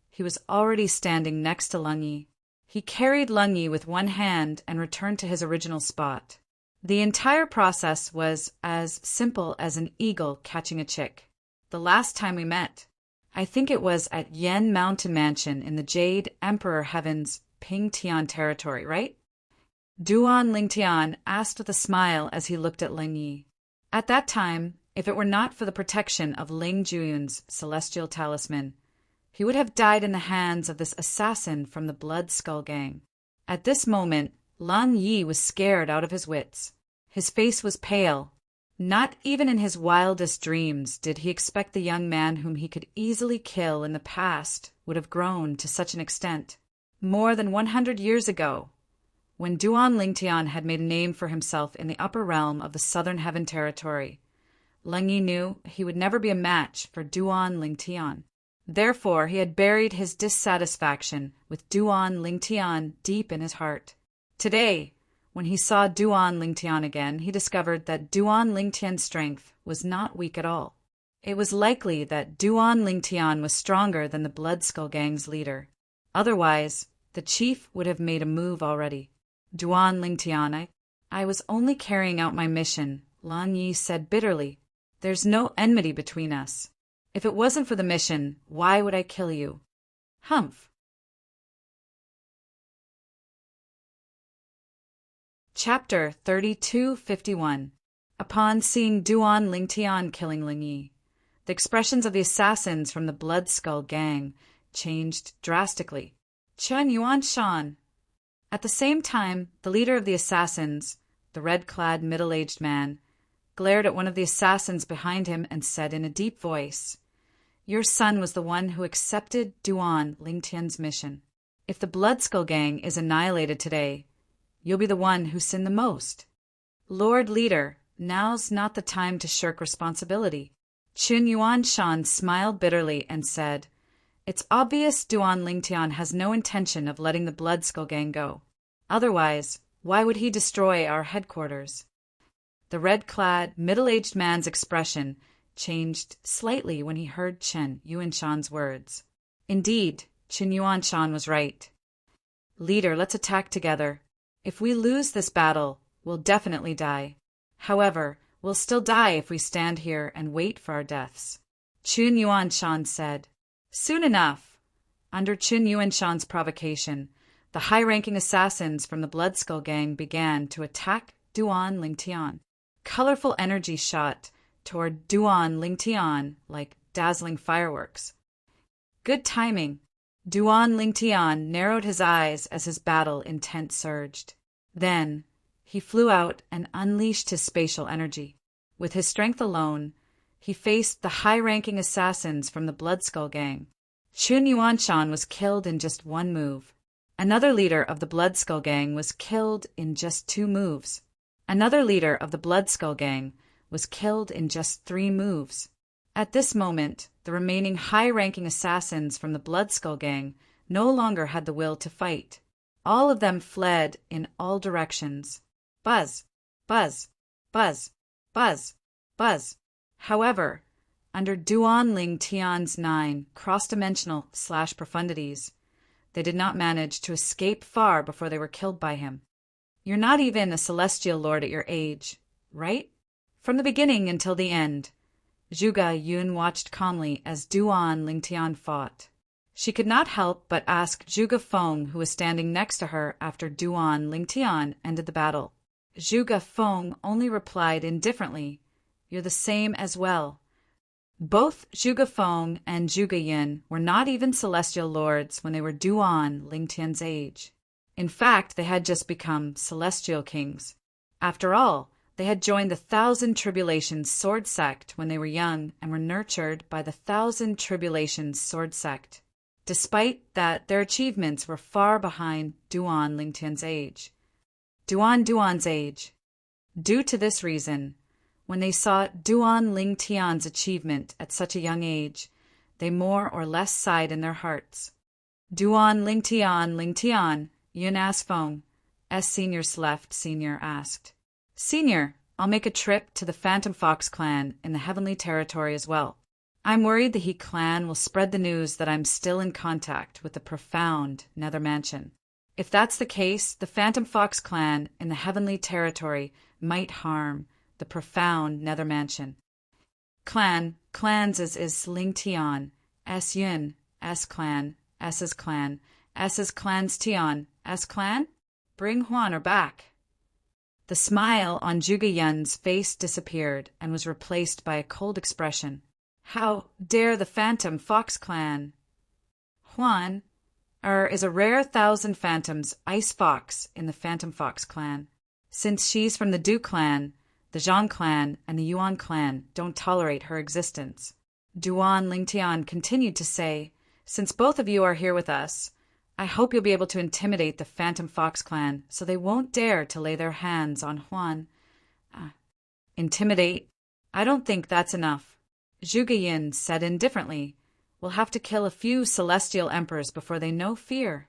he was already standing next to Leng Yi. He carried Leng Yi with one hand and returned to his original spot. The entire process was as simple as an eagle catching a chick. The last time we met, I think it was at Yen Mountain Mansion in the Jade Emperor Heaven's Pingtian territory, right? Duan Lingtian asked with a smile as he looked at Leng Yi. At that time, if it were not for the protection of Ling Juyun's celestial talisman, he would have died in the hands of this assassin from the Blood Skull Gang. At this moment, Leng Yi was scared out of his wits. His face was pale. Not even in his wildest dreams did he expect the young man whom he could easily kill in the past would have grown to such an extent. More than 100 years ago, when Duan Lingtian had made a name for himself in the upper realm of the Southern Heaven Territory, Leng Yi knew he would never be a match for Duan Lingtian. Therefore, he had buried his dissatisfaction with Duan Lingtian deep in his heart. Today, when he saw Duan Lingtian again, he discovered that Duan Lingtian's strength was not weak at all. It was likely that Duan Lingtian was stronger than the Blood Skull Gang's leader. Otherwise, the chief would have made a move already. Duan Lingtian, I was only carrying out my mission, Lan Yi said bitterly. There's no enmity between us. If it wasn't for the mission, why would I kill you? Humph. Chapter 3251. Upon seeing Duan Lingtian killing Leng Yi, the expressions of the assassins from the Blood Skull Gang changed drastically. Chen Yuan Shan. At the same time, the leader of the assassins, the red-clad middle-aged man, glared at one of the assassins behind him and said in a deep voice, Your son was the one who accepted Duan Lingtian's mission. If the Blood Skull Gang is annihilated today, you'll be the one who sinned the most. Lord Leader, now's not the time to shirk responsibility. Chun Yuan Shan smiled bitterly and said, It's obvious Duan Lingtian has no intention of letting the Blood Skull Gang go. Otherwise, why would he destroy our headquarters? The red-clad, middle-aged man's expression changed slightly when he heard Chen Yuanshan's words. Indeed, Chen Yuanshan was right. Leader, let's attack together. If we lose this battle, we'll definitely die. However, we'll still die if we stand here and wait for our deaths. Chun Yuanshan said. Soon enough. Under Chun Yuanshan's provocation, the high-ranking assassins from the Blood Skull Gang began to attack Duan Lingtian. Colorful energy shot toward Duan Lingtian like dazzling fireworks. Good timing. Duan Lingtian narrowed his eyes as his battle intent surged. Then, he flew out and unleashed his spatial energy. With his strength alone, he faced the high-ranking assassins from the Blood Skull Gang. Chun Yuanshan was killed in just one move. Another leader of the Blood Skull Gang was killed in just 2 moves. Another leader of the Blood Skull Gang was killed in just 3 moves. At this moment, the remaining high-ranking assassins from the Blood Skull Gang no longer had the will to fight. All of them fled in all directions. Buzz, buzz, buzz, buzz, buzz. However, under Duan Lingtian's 9 cross-dimensional / profundities, they did not manage to escape far before they were killed by him. You're not even a celestial lord at your age, right? From the beginning until the end, Zhuge Yun watched calmly as Duan Lingtian fought. She could not help but ask Zhuge Feng, who was standing next to her after Duan Lingtian ended the battle. Zhuge Feng only replied indifferently, You're the same as well. Both Zhuge Feng and Zhuge Yun were not even celestial lords when they were Duan Lingtian's age. In fact, they had just become celestial kings. After all, they had joined the Thousand Tribulations Sword Sect when they were young and were nurtured by the Thousand Tribulations Sword Sect. Despite that, their achievements were far behind Duan Lingtian's age. Duan's age. Due to this reason, when they saw Duan Lingtian's achievement at such a young age, they more or less sighed in their hearts. Duan Lingtian, Yun asked Feng. Senior's left, Senior asked. Senior, I'll make a trip to the Phantom Fox clan in the Heavenly Territory as well. I'm worried the He clan will spread the news that I'm still in contact with the profound Nether Mansion. If that's the case, the Phantom Fox clan in the Heavenly Territory might harm the profound Nether Mansion. Clans is Lingtian, S Yun, S clan, S's clan, S's clan's Tian, S clan? Bring Huan back. The smile on Zhuge Yun's face disappeared and was replaced by a cold expression. How dare the Phantom Fox clan? Huan is a rare 1,000 phantoms ice fox in the Phantom Fox clan. Since she's from the Du clan, The Zhang clan and the Yuan clan don't tolerate her existence. Duan Lingtian continued to say, "Since both of you are here with us, I hope you'll be able to intimidate the Phantom Fox clan so they won't dare to lay their hands on Huan." Intimidate? I don't think that's enough. Zhuge Yin said indifferently, "We'll have to kill a few celestial emperors before they know fear."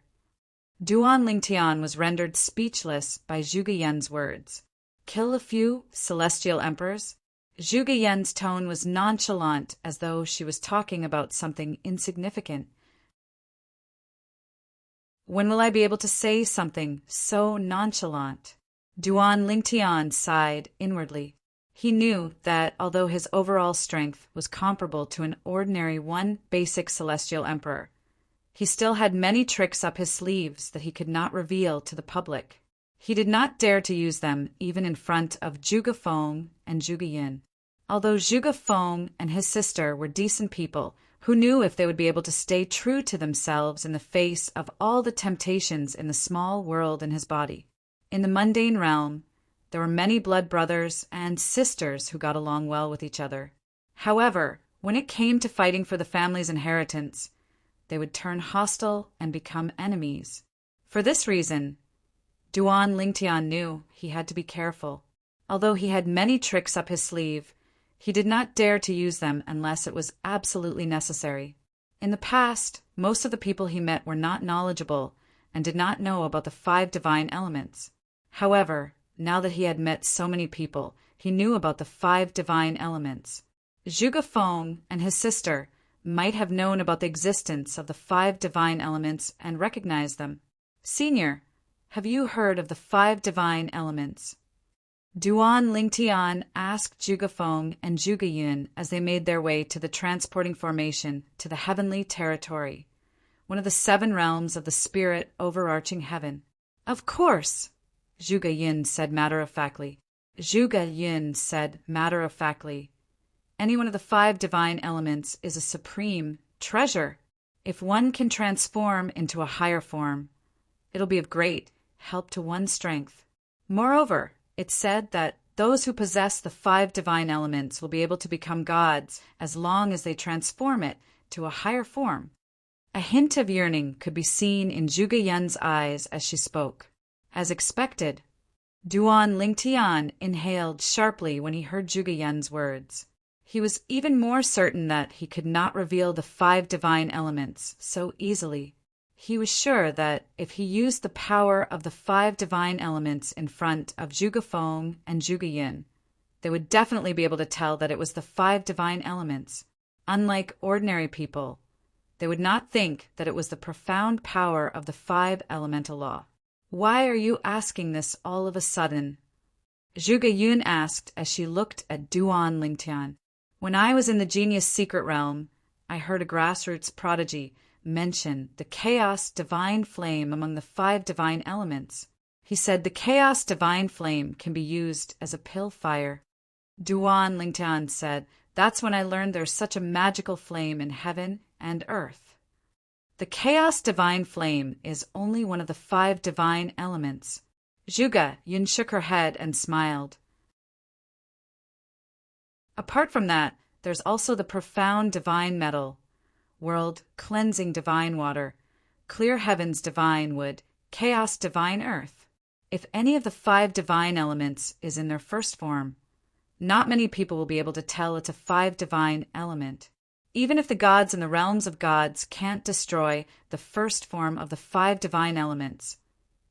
Duan Lingtian was rendered speechless by Zhuge Yin's words. Kill a few celestial emperors? Zhuge Yin's tone was nonchalant, as though she was talking about something insignificant. When will I be able to say something so nonchalant? Duan Lingtian sighed inwardly. He knew that although his overall strength was comparable to an ordinary one basic celestial emperor, he still had many tricks up his sleeves that he could not reveal to the public. He did not dare to use them even in front of Zhuge Feng and Zhuge Yin. Although Zhuge Feng and his sister were decent people who knew if they would be able to stay true to themselves in the face of all the temptations in the small world in his body. In the mundane realm, there were many blood brothers and sisters who got along well with each other. However, when it came to fighting for the family's inheritance, they would turn hostile and become enemies. For this reason, Duan Lingtian knew he had to be careful. Although he had many tricks up his sleeve, he did not dare to use them unless it was absolutely necessary. In the past, most of the people he met were not knowledgeable and did not know about the 5 divine elements. However, now that he had met so many people, he knew about the 5 divine elements. Zhuge Feng and his sister might have known about the existence of the 5 divine elements and recognized them. "Senior, have you heard of the 5 divine elements?" Duan Lingtian asked Zhuge Feng and Zhuge Yin as they made their way to the transporting formation to the heavenly territory, one of the 7 realms of the spirit overarching heaven. "Of course," Zhuge Yin said matter-of-factly. Any one of the 5 divine elements is a supreme treasure. If one can transform into a higher form, it'll be of great help to one's strength. Moreover, it's said that those who possess the 5 divine elements will be able to become gods as long as they transform it to a higher form. A hint of yearning could be seen in Zhuge Yin's eyes as she spoke. As expected, Duan Lingtian inhaled sharply when he heard Zhuge Yin's words. He was even more certain that he could not reveal the 5 divine elements so easily. He was sure that if he used the power of the 5 divine elements in front of Zhuge Feng and Zhuge Yin, they would definitely be able to tell that it was the 5 divine elements. Unlike ordinary people, they would not think that it was the profound power of the 5 elemental law. "Why are you asking this all of a sudden?" Zhuge Yun asked as she looked at Duan Lingtian. "When I was in the genius secret realm, I heard a grassroots prodigy mention the chaos divine flame among the 5 divine elements. He said the chaos divine flame can be used as a pill fire." Duan Lingtian said, "That's when I learned there's such a magical flame in heaven and earth." The chaos divine flame is only one of the 5 divine elements. Zhuge Yun shook her head and smiled. Apart from that, there's also the profound divine metal, world cleansing divine water, clear heavens divine wood, chaos divine earth. If any of the 5 divine elements is in their first form, not many people will be able to tell it's a 5 divine element. Even if the gods in the realms of gods can't destroy the first form of the 5 divine elements,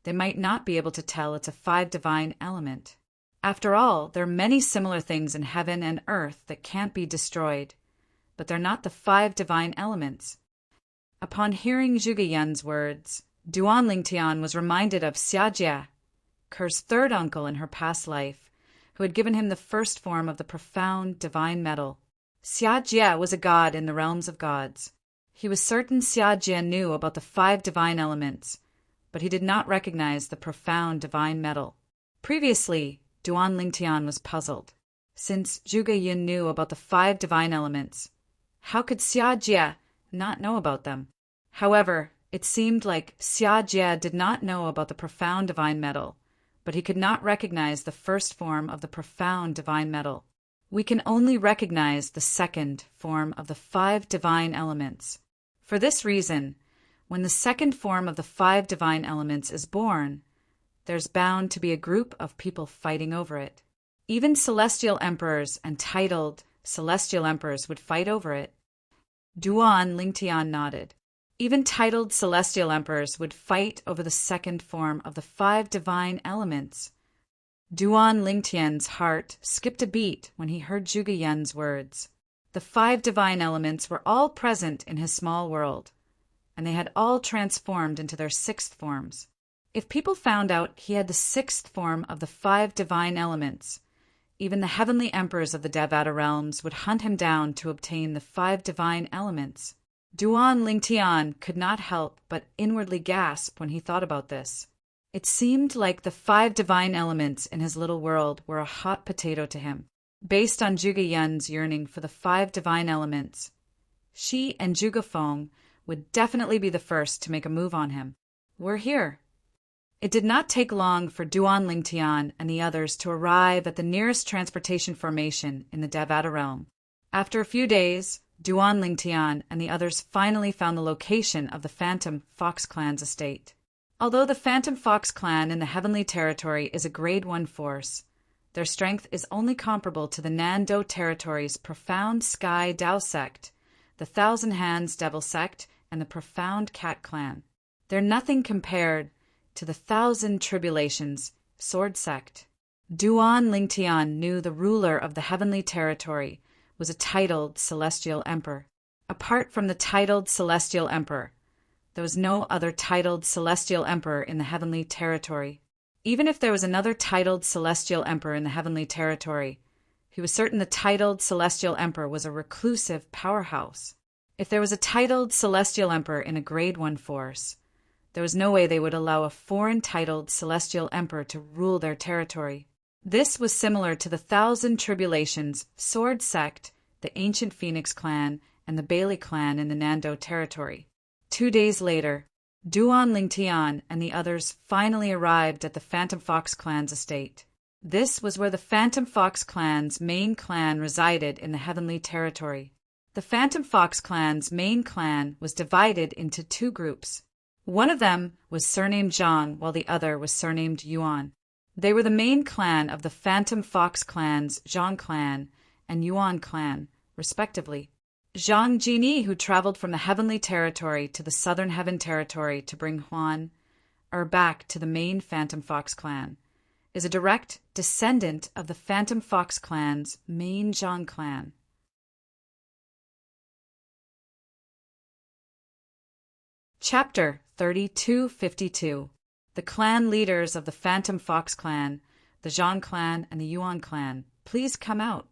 they might not be able to tell it's a 5 divine element. After all, there are many similar things in heaven and earth that can't be destroyed, but they're not the 5 divine elements. Upon hearing Zhuge Yin's words, Duan Lingtian was reminded of Xiajie, Ker's 3rd uncle in her past life, who had given him the first form of the profound divine metal. Xiajie was a god in the realms of gods. He was certain Xiajie knew about the 5 divine elements, but he did not recognize the profound divine metal. Previously, Duan Lingtian was puzzled. Since Zhuge Yin knew about the 5 divine elements, how could Xiajie not know about them? However, it seemed like Xiajie did not know about the profound divine metal, but he could not recognize the first form of the profound divine metal. We can only recognize the second form of the 5 divine elements. For this reason, when the second form of the 5 divine elements is born, there's bound to be a group of people fighting over it. Even celestial emperors and titled celestial emperors would fight over it. Duan Lingtian nodded. Even titled celestial emperors would fight over the second form of the 5 divine elements. Duan Lingtian's heart skipped a beat when he heard Zhuge Yan's words. The 5 divine elements were all present in his small world, and they had all transformed into their 6th forms. If people found out he had the 6th form of the 5 divine elements, even the heavenly emperors of the Devata realms would hunt him down to obtain the 5 divine elements. Duan Lingtian could not help but inwardly gasp when he thought about this. It seemed like the 5 divine elements in his little world were a hot potato to him. Based on Zhuge Yan's yearning for the 5 divine elements, she and Zhuge Feng would definitely be the first to make a move on him. We're here. It did not take long for Duan Lingtian and the others to arrive at the nearest transportation formation in the Devata realm. After a few days, Duan Lingtian and the others finally found the location of the Phantom Fox Clan's estate. Although the Phantom Fox Clan in the Heavenly Territory is a Grade 1 force, their strength is only comparable to the Nando Territory's Profound Sky Dao Sect, the Thousand Hands Devil Sect, and the Profound Cat Clan. They're nothing compared to the Thousand Tribulations Sword Sect. Duan Lingtian knew the ruler of the Heavenly Territory was a titled Celestial Emperor. Apart from the titled Celestial Emperor, there was no other titled Celestial Emperor in the Heavenly Territory. Even if there was another titled Celestial Emperor in the Heavenly Territory, he was certain the titled Celestial Emperor was a reclusive powerhouse. If there was a titled Celestial Emperor in a Grade 1 force, there was no way they would allow a foreign titled Celestial Emperor to rule their territory. This was similar to the Thousand Tribulations Sword Sect, the Ancient Phoenix Clan, and the Bailey Clan in the Nando Territory. 2 days later, Duan Lingtian and the others finally arrived at the Phantom Fox Clan's estate. This was where the Phantom Fox Clan's main clan resided in the Heavenly Territory. The Phantom Fox Clan's main clan was divided into 2 groups. One of them was surnamed Zhang, while the other was surnamed Yuan. They were the main clan of the Phantom Fox Clan's Zhang Clan and Yuan Clan, respectively. Zhang Jini, who traveled from the Heavenly Territory to the Southern Heaven Territory to bring Huan back to the main Phantom Fox Clan, is a direct descendant of the Phantom Fox Clan's main Zhang Clan. Chapter 3252. The clan leaders of the Phantom Fox Clan, the Zhang Clan, and the Yuan Clan, please come out.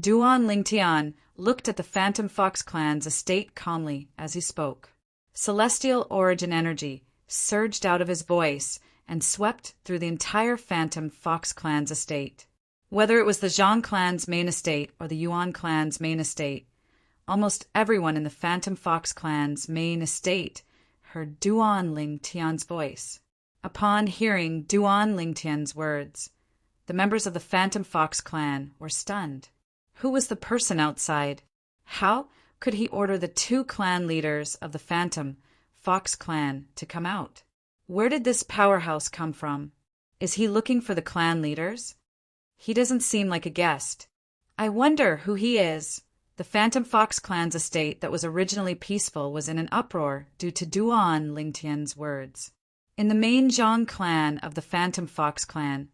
Duan Lingtian looked at the Phantom Fox Clan's estate calmly as he spoke. Celestial origin energy surged out of his voice and swept through the entire Phantom Fox Clan's estate. Whether it was the Zhang Clan's main estate or the Yuan Clan's main estate, almost everyone in the Phantom Fox Clan's main estate heard Duan Lingtian's voice. Upon hearing Duan Lingtian's words, the members of the Phantom Fox Clan were stunned. Who was the person outside? How could he order the 2 clan leaders of the Phantom Fox Clan to come out? Where did this powerhouse come from? Is he looking for the clan leaders? He doesn't seem like a guest. I wonder who he is. The Phantom Fox Clan's estate that was originally peaceful was in an uproar due to Duan Lingtian's words. In the main Zhang clan of the Phantom Fox Clan,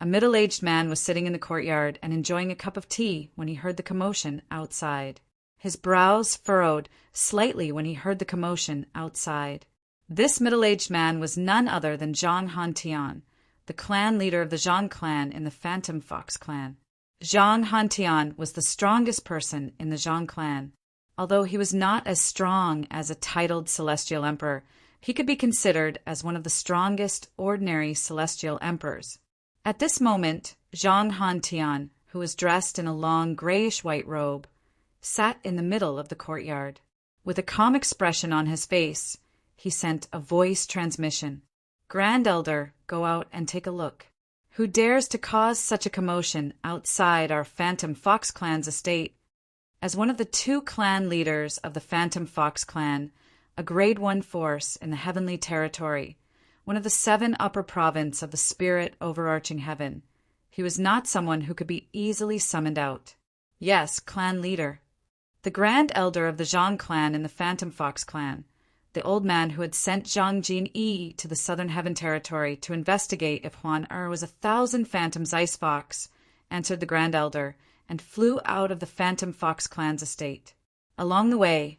a middle-aged man was sitting in the courtyard and enjoying a cup of tea when he heard the commotion outside. His brows furrowed slightly when he heard the commotion outside. This middle-aged man was none other than Zhang Hantian, the clan leader of the Zhang clan in the Phantom Fox Clan. Zhang Hantian was the strongest person in the Zhang clan. Although he was not as strong as a titled Celestial Emperor, he could be considered as one of the strongest ordinary Celestial Emperors. At this moment, Zhang Hantian, who was dressed in a long grayish-white robe, sat in the middle of the courtyard. With a calm expression on his face, he sent a voice transmission. Grand Elder, go out and take a look. Who dares to cause such a commotion outside our Phantom Fox Clan's estate? As one of the 2 clan leaders of the Phantom Fox Clan, a Grade 1 force in the Heavenly Territory, one of the 7 upper province of the spirit overarching heaven, he was not someone who could be easily summoned out. Yes, clan leader. The Grand Elder of the Zhang clan in the Phantom Fox Clan, the old man who had sent Zhang Jin-yi to the Southern Heaven Territory to investigate if Huan was 1,000 Phantom's ice fox, answered the Grand Elder, and flew out of the Phantom Fox Clan's estate. Along the way,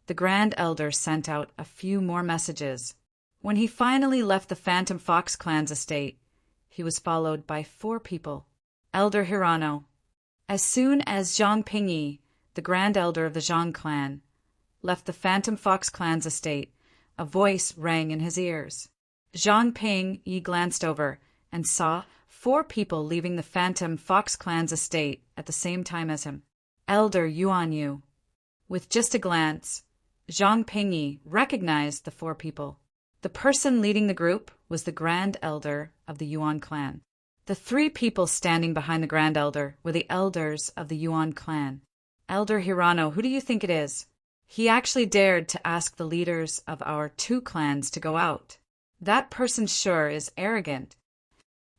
the Grand Elder sent out a few more messages. When he finally left the Phantom Fox Clan's estate, he was followed by 4 people. Elder Hirano. As soon as Zhang Pingyi, the Grand Elder of the Zhang clan, left the Phantom Fox Clan's estate, a voice rang in his ears. Zhang Pingyi glanced over and saw 4 people leaving the Phantom Fox Clan's estate at the same time as him. Elder Yuan Yu. With just a glance, Zhang Pingyi recognized the 4 people. The person leading the group was the Grand Elder of the Yuan clan. The 3 people standing behind the Grand Elder were the elders of the Yuan clan. Elder Hirano, who do you think it is? He actually dared to ask the leaders of our 2 clans to go out. That person sure is arrogant.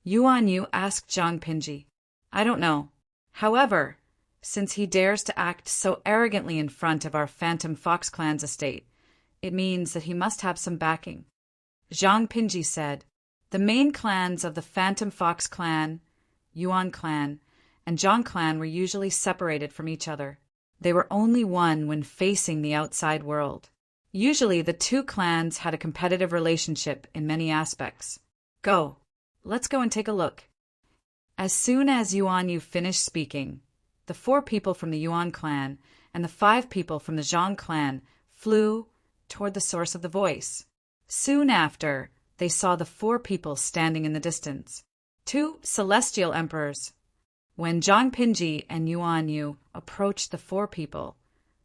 Yuan Yu asked Zhang Pingyi. I don't know. However, since he dares to act so arrogantly in front of our Phantom Fox Clan's estate, it means that he must have some backing. Zhang Pingyi said, the main clans of the Phantom Fox Clan, Yuan Clan, and Zhang Clan were usually separated from each other. They were only one when facing the outside world. Usually the 2 clans had a competitive relationship in many aspects. Go. Let's go and take a look. As soon as Yuan Yu finished speaking, the 4 people from the Yuan clan and the 5 people from the Zhang clan flew toward the source of the voice. Soon after, they saw the 4 people standing in the distance. 2 celestial emperors. When Zhang Pingyi and Yuan Yu approached the 4 people,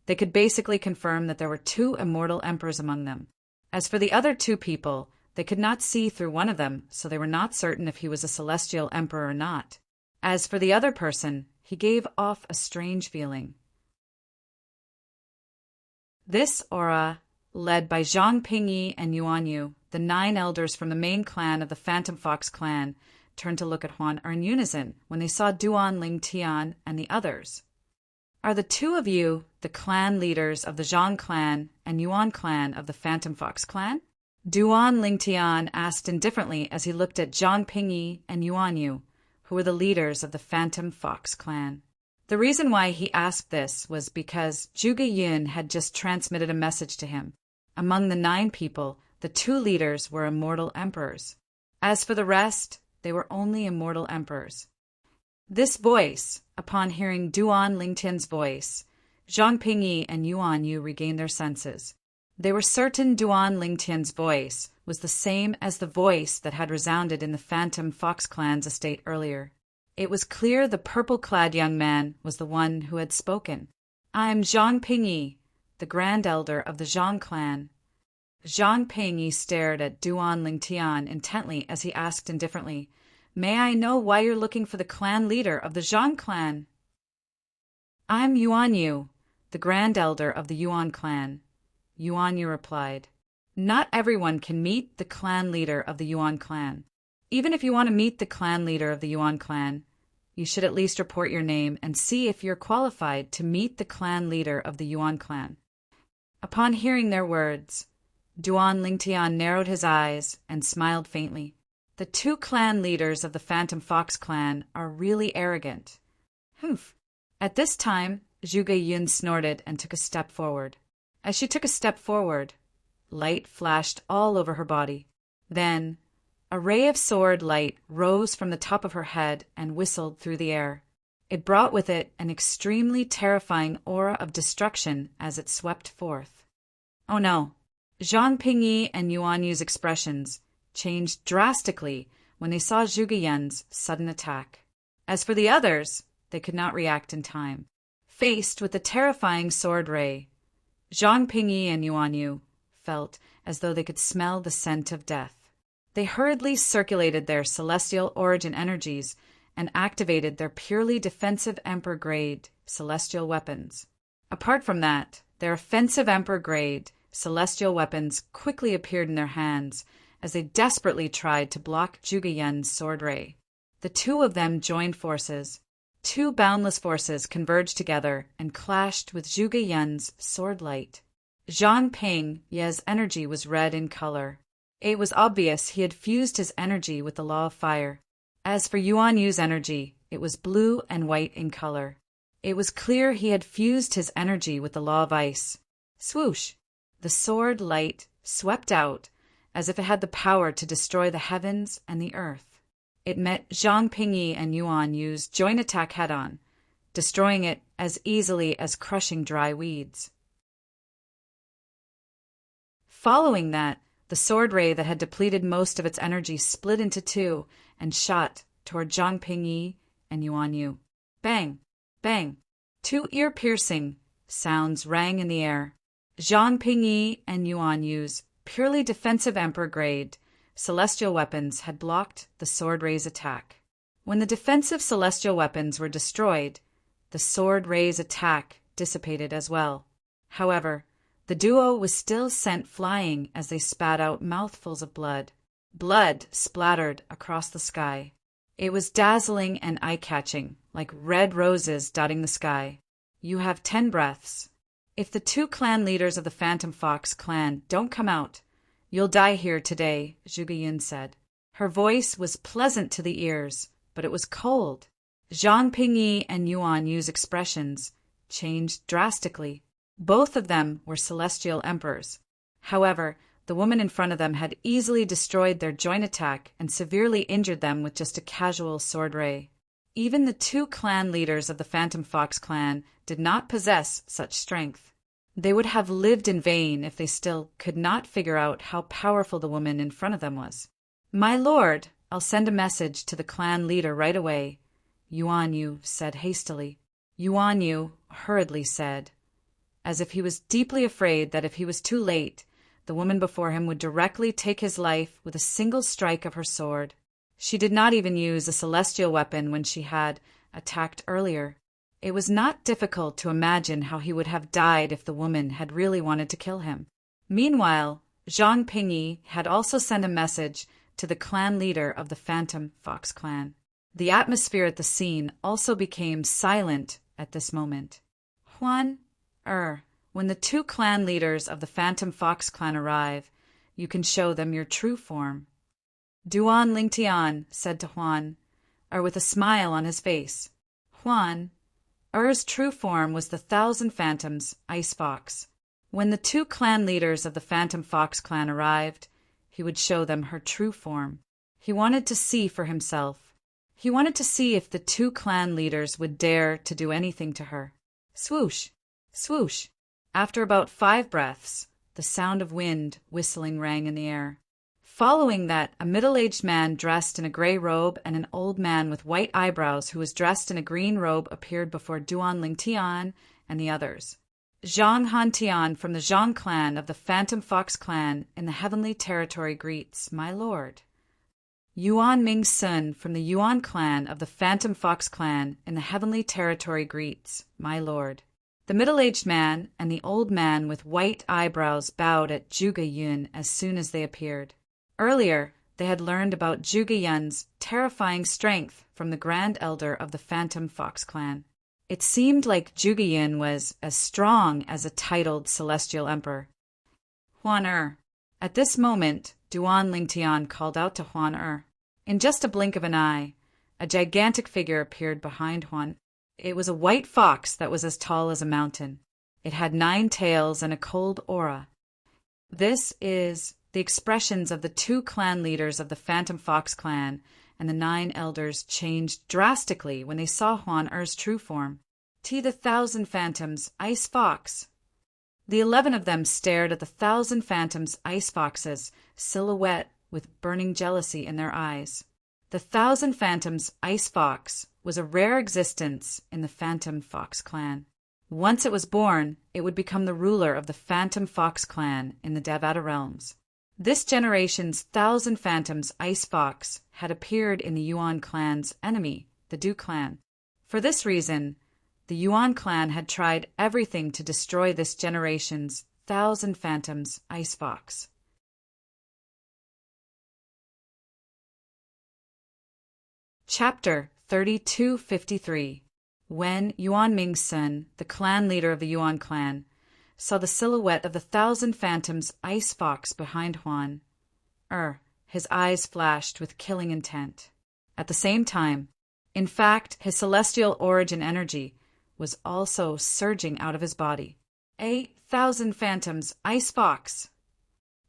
they could basically confirm that there were 2 immortal emperors among them. As for the other 2 people, they could not see through one of them, so they were not certain if he was a celestial emperor or not. As for the other person, he gave off a strange feeling. This aura, led by Zhang Pingyi and Yuan Yu, the 9 elders from the main clan of the Phantom Fox clan, turned to look at Huan in unison when they saw Duan Lingtian and the others. Are the 2 of you the clan leaders of the Zhang clan and Yuan clan of the Phantom Fox clan? Duan Lingtian asked indifferently as he looked at Zhang Pingyi and Yuan Yu, who were the leaders of the Phantom Fox clan. The reason why he asked this was because Zhuge Yun had just transmitted a message to him. Among the 9 people, the 2 leaders were immortal emperors. As for the rest, they were only immortal emperors. This voice, upon hearing Duan Lingtian's voice, Zhang Pingyi and Yuan Yu regained their senses. They were certain Duan Lingtian's voice was the same as the voice that had resounded in the Phantom Fox clan's estate earlier. It was clear the purple-clad young man was the one who had spoken. I'm Zhang Pingyi, the Grand Elder of the Zhang clan. Zhang Pingyi stared at Duan Lingtian intently as he asked indifferently, May I know why you're looking for the clan leader of the Zhang clan? I'm Yuan Yu, the Grand Elder of the Yuan clan. Yuan Yu replied, Not everyone can meet the clan leader of the Yuan clan. Even if you want to meet the clan leader of the Yuan clan, you should at least report your name and see if you're qualified to meet the clan leader of the Yuan clan. Upon hearing their words, Duan Lingtian narrowed his eyes and smiled faintly. The 2 clan leaders of the Phantom Fox clan are really arrogant. Humph. At this time, Zhuge Yun snorted and took a step forward. As she took a step forward, light flashed all over her body. Then, a ray of sword light rose from the top of her head and whistled through the air. It brought with it an extremely terrifying aura of destruction as it swept forth. Oh no! Zhang Pingyi and Yuan Yu's expressions changed drastically when they saw Zhuge Yun's sudden attack. As for the others, they could not react in time. Faced with the terrifying sword ray, Zhang Pingyi and Yuan Yu felt as though they could smell the scent of death. They hurriedly circulated their celestial origin energies and activated their purely defensive Emperor-grade celestial weapons. Apart from that, their offensive Emperor-grade celestial weapons quickly appeared in their hands as they desperately tried to block Zhuge Yun's sword ray. The two of them joined forces. Two boundless forces converged together and clashed with Zhuge Yun's sword light. Zhang Pingye's energy was red in color. It was obvious he had fused his energy with the law of fire. As for Yuan Yu's energy, it was blue and white in color. It was clear he had fused his energy with the law of ice. Swoosh! The sword light swept out as if it had the power to destroy the heavens and the earth. It met Zhang Pingyi and Yuan Yu's joint attack head-on, destroying it as easily as crushing dry weeds. Following that, the sword ray that had depleted most of its energy split into two and shot toward Zhang Pingyi and Yuan Yu. Bang! Bang! Two ear-piercing sounds rang in the air. Zhang Pingyi and Yuan Yu's purely defensive Emperor-grade celestial weapons had blocked the sword ray's attack. When the defensive celestial weapons were destroyed, the sword ray's attack dissipated as well. However, the duo was still sent flying as they spat out mouthfuls of blood. Blood splattered across the sky. It was dazzling and eye-catching, like red roses dotting the sky. You have 10 breaths. If the two clan leaders of the Phantom Fox clan don't come out, you'll die here today, Zhuge Yun said. Her voice was pleasant to the ears, but it was cold. Zhang Pingyi and Yuan Yu's expressions changed drastically. Both of them were celestial emperors. However, the woman in front of them had easily destroyed their joint attack and severely injured them with just a casual sword ray. Even the two clan leaders of the Phantom Fox clan did not possess such strength. They would have lived in vain if they still could not figure out how powerful the woman in front of them was. "My lord, I'll send a message to the clan leader right away," Yuan Yu said hastily. Yuan Yu hurriedly said, as if he was deeply afraid that if he was too late, the woman before him would directly take his life with a single strike of her sword. She did not even use a celestial weapon when she had attacked earlier. It was not difficult to imagine how he would have died if the woman had really wanted to kill him. Meanwhile, Zhang Pingyi had also sent a message to the clan leader of the Phantom Fox clan. The atmosphere at the scene also became silent at this moment. When the two clan leaders of the Phantom Fox clan arrive, you can show them your true form. Duan Lingtian said to Huan, with a smile on his face. Huan, true form was the 1,000 Phantoms, Ice Fox. When the two clan leaders of the Phantom Fox clan arrived, he would show them her true form. He wanted to see for himself. He wanted to see if the two clan leaders would dare to do anything to her. Swoosh! Swoosh! After about 5 breaths, the sound of wind whistling rang in the air. Following that, a middle-aged man dressed in a gray robe and an old man with white eyebrows who was dressed in a green robe appeared before Duan Lingtian and the others. Zhang Hantian from the Zhang clan of the Phantom Fox clan in the Heavenly Territory greets, "My lord." Yuan Ming Sun from the Yuan clan of the Phantom Fox clan in the Heavenly Territory greets, "My lord." The middle-aged man and the old man with white eyebrows bowed at Zhuge Yun as soon as they appeared. Earlier, they had learned about Zhuge Yun's terrifying strength from the Grand Elder of the Phantom Fox clan. It seemed like Zhuge Yun was as strong as a titled celestial emperor. Huan At this moment, Duan Lingtian called out to Huan In just a blink of an eye, a gigantic figure appeared behind Huan. It was a white fox that was as tall as a mountain. It had 9 tails and a cold aura. This is the expressions of the two clan leaders of the Phantom Fox clan, and the 9 elders changed drastically when they saw Huan-Er's true form. "The 1,000 Phantoms, Ice Fox." The 11 of them stared at the 1,000 Phantoms, Ice Foxes, silhouette with burning jealousy in their eyes. The 1,000 Phantoms, Ice Fox was a rare existence in the Phantom Fox clan. Once it was born, it would become the ruler of the Phantom Fox clan in the Devata realms. This generation's 1,000 phantoms ice fox had appeared in the Yuan clan's enemy, the Du clan. For this reason, the Yuan clan had tried everything to destroy this generation's 1,000 phantoms ice fox. Chapter 3253. When Yuan Mingsun, the clan leader of the Yuan clan, saw the silhouette of the 1,000 phantoms ice fox behind Huan, his eyes flashed with killing intent. At the same time, in fact, his celestial origin energy was also surging out of his body. 1,000 phantoms ice fox!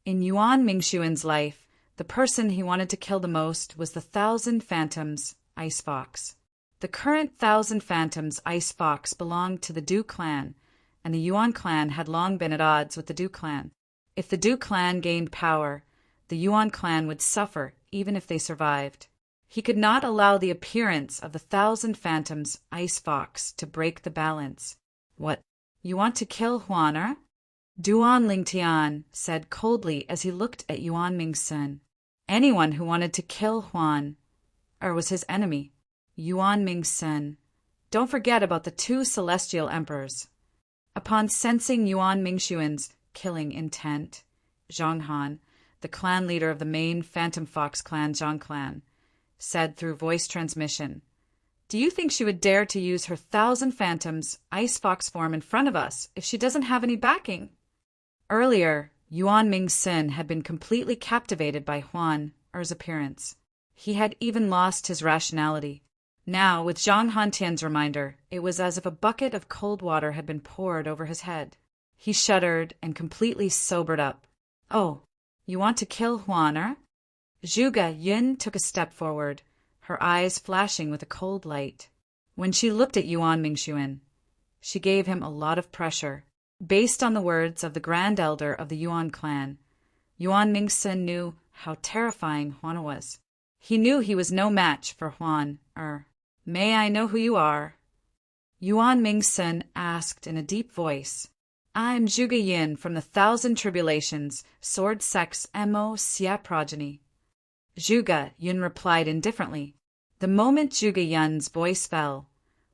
In Yuan Mingxuan's life, the person he wanted to kill the most was the 1,000 phantoms ice fox. The current 1,000 phantoms ice fox belonged to the Du clan, and the Yuan clan had long been at odds with the Du clan. If the Du clan gained power, the Yuan clan would suffer even if they survived. He could not allow the appearance of the 1,000 phantoms ice fox to break the balance. What, you want to kill Huan? Duan Lingtian said coldly as he looked at Yuan Mingsun. Anyone who wanted to kill Huan was his enemy. Yuan Mingsun, don't forget about the 2 celestial emperors. Upon sensing Yuan Mingxuan's killing intent, Zhang Han, the clan leader of the main Phantom Fox clan Zhang clan, said through voice transmission, "Do you think she would dare to use her 1,000 phantoms ice fox form in front of us if she doesn't have any backing?" Earlier, Yuan Mingsun had been completely captivated by Huan Er's appearance. He had even lost his rationality. Now, with Zhang Hantian's reminder, it was as if a bucket of cold water had been poured over his head. He shuddered and completely sobered up. "Oh, you want to kill Huan? Zhuge Yun took a step forward, her eyes flashing with a cold light. When she looked at Yuan Mingxuan, she gave him a lot of pressure. Based on the words of the Grand Elder of the Yuan clan, Yuan Mingsun knew how terrifying Huan was. He knew he was no match for Huan May I know who you are?" Yuan Mingsun asked in a deep voice. "I'm Zhuge Yin from the 1,000 Tribulations, Sword Sect's Mo Xia progeny." Zhuge Yun replied indifferently. The moment Zhuge Yun's voice fell,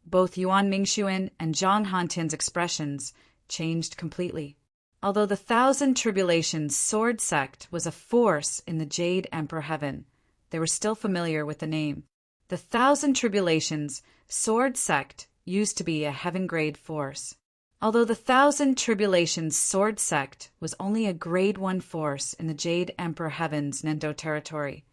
both Yuan Mingxuan and Zhang Hantian's expressions changed completely. Although the 1,000 Tribulations Sword Sect was a force in the Jade Emperor Heaven, they were still familiar with the name. The 1,000 Tribulations Sword Sect used to be a heaven-grade force. Although the 1,000 Tribulations Sword Sect was only a Grade 1 force in the Jade Emperor Heaven's Nendo territory,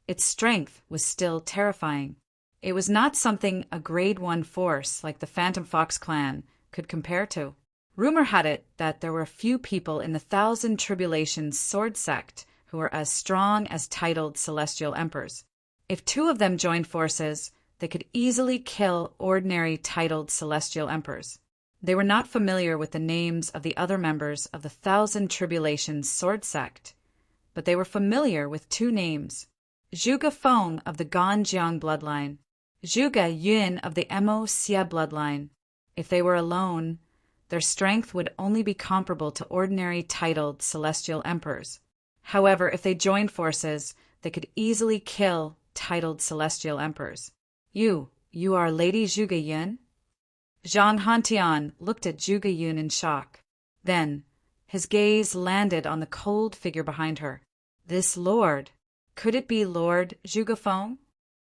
its strength was still terrifying. It was not something a Grade 1 force like the Phantom Fox clan could compare to. Rumor had it that there were few people in the 1,000 Tribulations Sword Sect who were as strong as titled celestial emperors. If 2 of them joined forces, they could easily kill ordinary titled celestial emperors. They were not familiar with the names of the other members of the 1,000 Tribulations Sword Sect, but they were familiar with 2 names: Zhuge Feng of the Ganjiang bloodline, Zhuge Yun of the Mo Xia bloodline. If they were alone, their strength would only be comparable to ordinary titled celestial emperors. However, if they joined forces, they could easily kill titled celestial emperors. You are Lady Zhuge Yun?" Zhang Hantian looked at Zhuge Yun in shock. Then, his gaze landed on the cold figure behind her. This lord, could it be Lord Zhuge Feng?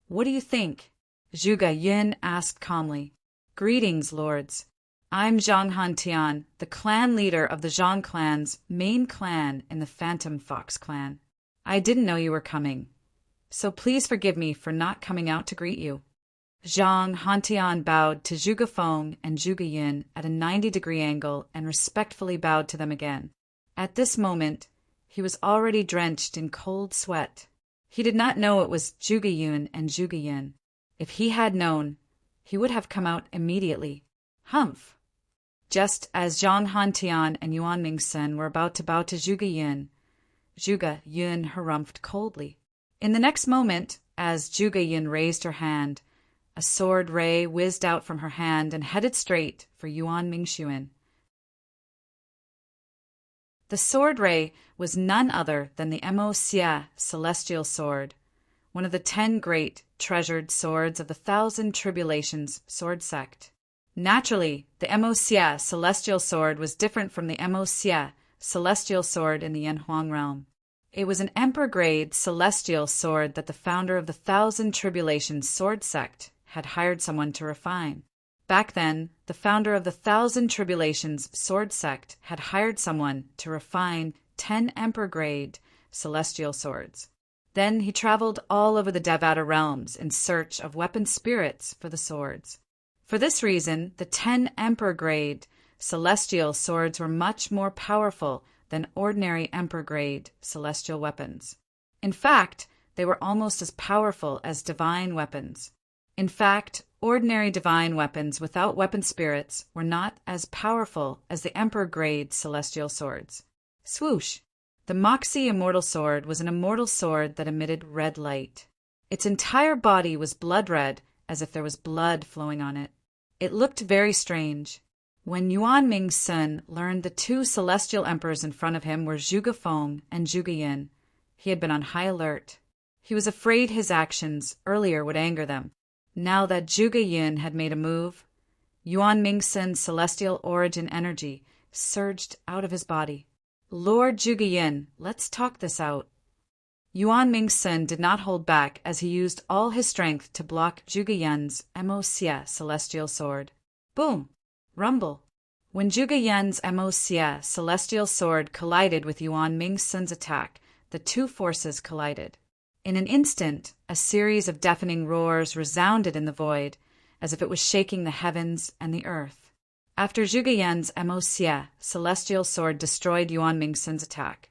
"What do you think?" Zhuge Yun asked calmly. "Greetings, lords. I'm Zhang Hantian, the clan leader of the Zhang clan's main clan in the Phantom Fox clan. I didn't know you were coming, so please forgive me for not coming out to greet you." Zhang Hantian bowed to Zhuge Feng and Zhuge Yun at a 90-degree angle and respectfully bowed to them again. At this moment, he was already drenched in cold sweat. He did not know it was Zhuge Yun and Zhuge Yun. If he had known, he would have come out immediately. Humph! Just as Zhang Hantian and Yuan Mingsun were about to bow to Zhuge Yun harumphed coldly. In the next moment, as Zhuge Yun raised her hand, a sword ray whizzed out from her hand and headed straight for Yuan Mingxuan. The sword ray was none other than the Mo Xia celestial sword, one of the 10 great, treasured swords of the Thousand Tribulations sword sect. Naturally, the Mo Xia celestial sword was different from the Mo Xia celestial sword in the Yanhuang realm. It was an emperor-grade celestial sword that the founder of the Thousand Tribulations sword sect had hired someone to refine. Back then, the founder of the Thousand Tribulations sword sect had hired someone to refine 10 emperor-grade celestial swords. Then he traveled all over the Devata realms in search of weapon spirits for the swords. For this reason, the 10 emperor-grade celestial swords were much more powerful than ordinary emperor-grade celestial weapons. In fact, they were almost as powerful as divine weapons. In fact, ordinary divine weapons without weapon spirits were not as powerful as the emperor-grade celestial swords. Swoosh! The Moxie Immortal Sword was an immortal sword that emitted red light. Its entire body was blood red, as if there was blood flowing on it. It looked very strange. When Yuan Ming-sun learned the 2 celestial emperors in front of him were Zhuge Feng and Zhuge Yin, he had been on high alert. He was afraid his actions earlier would anger them. Now that Zhuge Yin had made a move, Yuan Ming-sun's celestial origin energy surged out of his body. Lord Zhuge Yin, let's talk this out. Yuan Ming-sun did not hold back as he used all his strength to block Zhuge Yin's Mo Xia celestial sword. Boom! Rumble. When Zhuge Yan's Mo Xia celestial sword collided with Yuan Ming-sun's attack, the 2 forces collided. In an instant, a series of deafening roars resounded in the void, as if it was shaking the heavens and the earth. After Zhuge Yan's Mo Xia celestial sword destroyed Yuan Ming-sun's attack,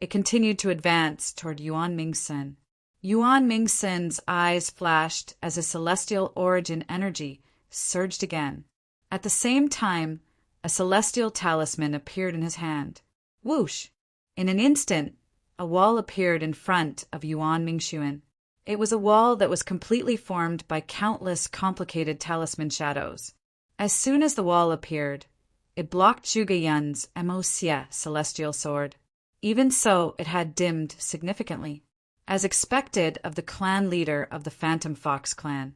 it continued to advance toward Yuan Ming-sun. Yuan Ming-sun's eyes flashed as his celestial origin energy surged again. At the same time, a celestial talisman appeared in his hand. Whoosh! In an instant, a wall appeared in front of Yuan Ming-shun. It was a wall that was completely formed by countless complicated talisman shadows. As soon as the wall appeared, it blocked Zhuge Yan's Mo Xia celestial sword. Even so, it had dimmed significantly. As expected of the clan leader of the Phantom Fox clan,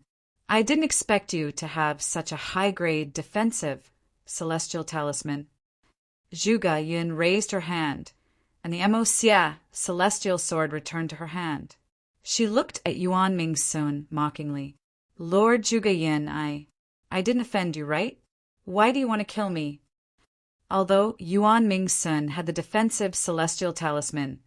I didn't expect you to have such a high-grade defensive celestial talisman. Zhuge Yin raised her hand, and the Mo Xia celestial sword returned to her hand. She looked at Yuan Ming-sun mockingly. Lord Zhuge Yin, I didn't offend you, right? Why do you want to kill me? Although Yuan Ming-sun had the defensive celestial talisman,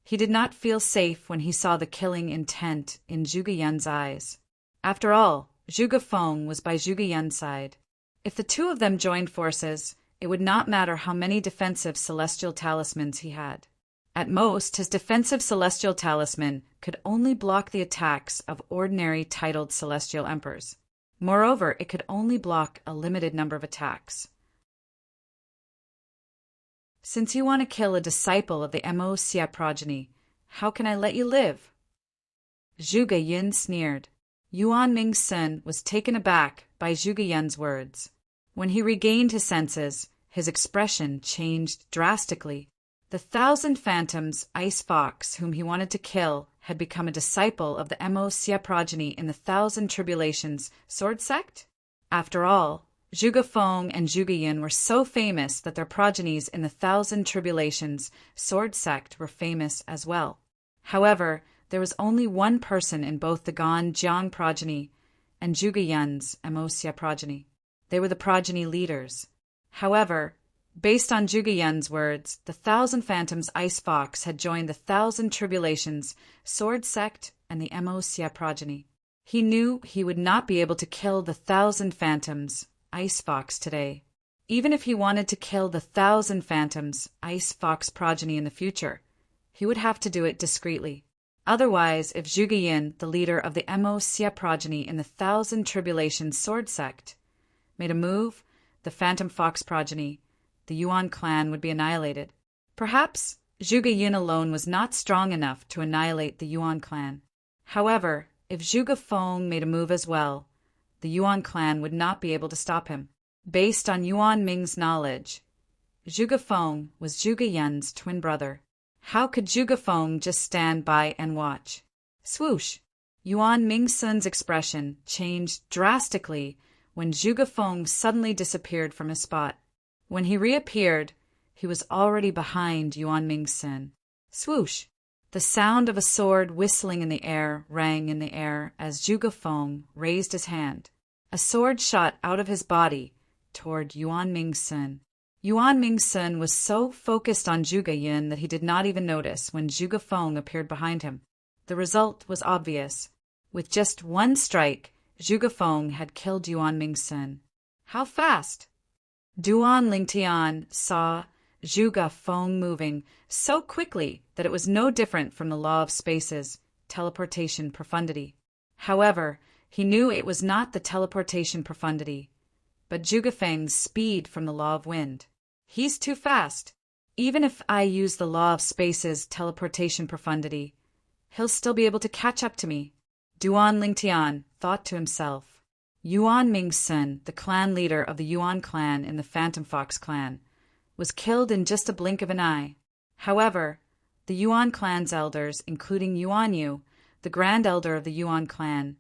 he did not feel safe when he saw the killing intent in Zhuge Yin's eyes. After all, Zhuge Feng was by Zhuge Yin's side. If the 2 of them joined forces, it would not matter how many defensive celestial talismans he had. At most, his defensive celestial talisman could only block the attacks of ordinary titled celestial emperors. Moreover, it could only block a limited number of attacks. Since you want to kill a disciple of the Mo Xia progeny, how can I let you live? Zhuge Yin sneered. Yuan Ming-sun was taken aback by Zhuge Yin's words. When he regained his senses, his expression changed drastically. The 1,000 Phantoms Ice Fox whom he wanted to kill had become a disciple of the Mo Xia progeny in the Thousand Tribulations sword sect? After all, Zhuge Feng and Zhuge Yin were so famous that their progenies in the Thousand Tribulations sword sect were famous as well. However, there was only one person in both the Gan Jiang progeny and Zhuge Yin's Mo Xia progeny. They were the progeny leaders. However, based on Zhuge Yin's words, the 1,000 Phantoms Ice Fox had joined the Thousand Tribulations sword sect and the Mo Xia progeny. He knew he would not be able to kill the 1,000 Phantoms Ice Fox today. Even if he wanted to kill the 1,000 Phantoms Ice Fox progeny in the future, he would have to do it discreetly. Otherwise, if Zhuge Yin, the leader of the Mo Xia progeny in the Thousand Tribulations sword sect, made a move, the Phantom Fox progeny, the Yuan clan would be annihilated. Perhaps Zhuge Yin alone was not strong enough to annihilate the Yuan clan. However, if Zhuge Feng made a move as well, the Yuan clan would not be able to stop him. Based on Yuan Ming's knowledge, Zhuge Feng was Zhuge Yan's twin brother. How could Zhuge Feng just stand by and watch? Swoosh! Yuan Mingsun's expression changed drastically when Zhuge Feng suddenly disappeared from his spot. When he reappeared, he was already behind Yuan Mingsun. Swoosh! The sound of a sword whistling in the air rang in the air as Zhuge Feng raised his hand. A sword shot out of his body toward Yuan Mingsun. Yuan Mingsun was so focused on Zhuge Yin that he did not even notice when Zhuge Feng appeared behind him. The result was obvious. With just one strike, Zhuge Feng had killed Yuan Mingsun. How fast? Duan Lingtian saw Zhuge Feng moving so quickly that it was no different from the law of spaces, teleportation profundity. However, he knew it was not the teleportation profundity, but Zhuge Feng's speed from the law of wind. He's too fast. Even if I use the law of spaces, teleportation profundity, he'll still be able to catch up to me. Duan Lingtian thought to himself. Yuan Mingsun, the clan leader of the Yuan clan in the Phantom Fox clan, was killed in just a blink of an eye. However, the Yuan clan's elders, including Yuan Yu, the grand elder of the Yuan clan,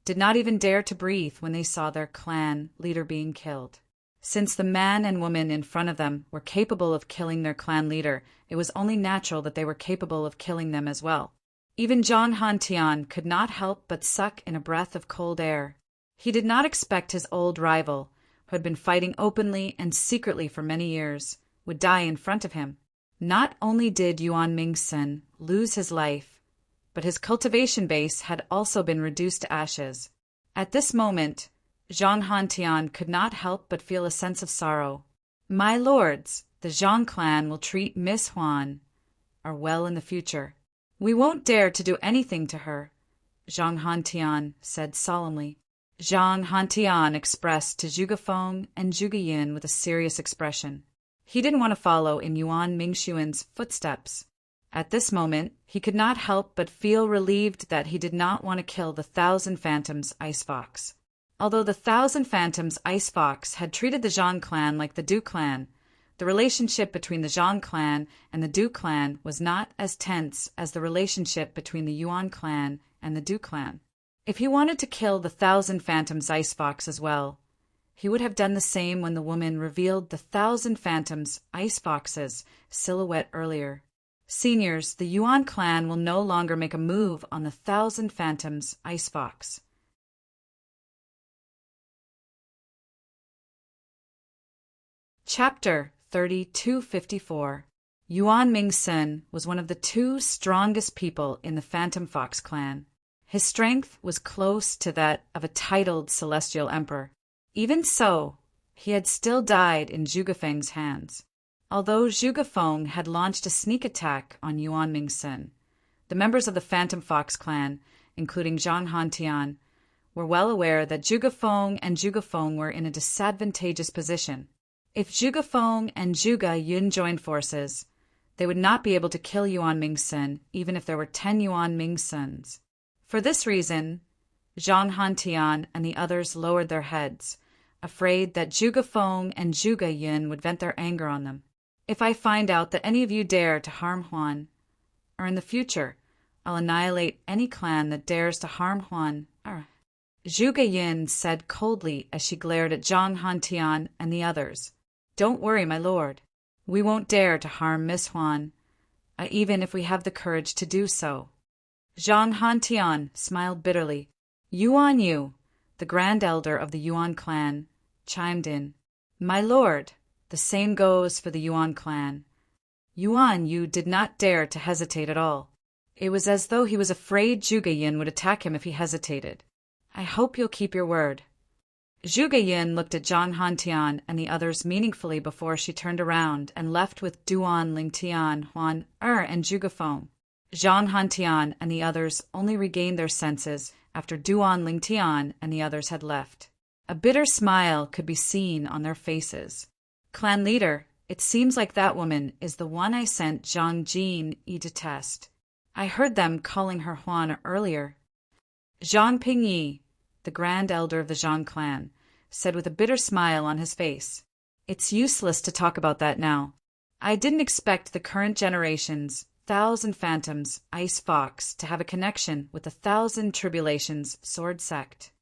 did not even dare to breathe when they saw their clan leader being killed. Since the man and woman in front of them were capable of killing their clan leader, it was only natural that they were capable of killing them as well. Even Zhang Hantian could not help but suck in a breath of cold air. He did not expect his old rival, who had been fighting openly and secretly for many years, would die in front of him. Not only did Yuan Mingsun lose his life, but his cultivation base had also been reduced to ashes. At this moment, Zhang Hantian could not help but feel a sense of sorrow. My lords, the Zhang clan will treat Miss Huan well in the future. We won't dare to do anything to her, Zhang Hantian said solemnly. Zhang Hantian expressed to Zhuge Feng and Zhuge Yin with a serious expression. He didn't want to follow in Yuan Mingxuan's footsteps. At this moment, he could not help but feel relieved that he did not want to kill the Thousand Phantoms Ice Fox. Although the Thousand Phantoms Ice Fox had treated the Zhang clan like the Du clan, the relationship between the Zhang clan and the Du clan was not as tense as the relationship between the Yuan clan and the Du clan. If he wanted to kill the Thousand Phantoms Ice Fox as well, he would have done the same when the woman revealed the Thousand Phantoms Ice Fox's silhouette earlier. Seniors, the Yuan clan will no longer make a move on the Thousand Phantoms Ice Fox. Chapter 3254. Yuan Mingsun was one of the two strongest people in the Phantom Fox clan. His strength was close to that of a titled celestial emperor. Even so, he had still died in Zhuge Feng's hands. Although Zhuge Feng had launched a sneak attack on Yuan Mingsun, the members of the Phantom Fox clan, including Zhang Hantian, were well aware that Zhuge Feng and Zhuge Feng were in a disadvantageous position. If Zhuge Feng and Zhuge Yun joined forces, they would not be able to kill Yuan Mingsun even if there were 10 Yuan Mingsuns. For this reason, Zhang Hantian and the others lowered their heads, afraid that Zhuge Feng and Zhuge Yun would vent their anger on them. If I find out that any of you dare to harm Huan, or in the future, I'll annihilate any clan that dares to harm Huan. Zhuge Yin said coldly as she glared at Zhang Hantian and the others. Don't worry, my lord. We won't dare to harm Miss Huan, even if we have the courage to do so. Zhang Hantian smiled bitterly. Yuan Yu, the grand elder of the Yuan clan, chimed in. My lord, the same goes for the Yuan clan. Yuan Yu did not dare to hesitate at all. It was as though he was afraid Zhuge Yin would attack him if he hesitated. I hope you'll keep your word. Zhuge Yin looked at Zhang Hantian and the others meaningfully before she turned around and left with Duan Lingtian, Huan and Zhuge Feng. Zhang Hantian and the others only regained their senses after Duan Lingtian and the others had left. A bitter smile could be seen on their faces. Clan leader, it seems like that woman is the one I sent Zhang Jin to test. I heard them calling her Huan earlier. Zhang Pingyi, the grand elder of the Zhang clan, said with a bitter smile on his face. It's useless to talk about that now. I didn't expect the current generation's Thousand Phantoms Ice Fox to have a connection with the Thousand Tribulations Sword Sect.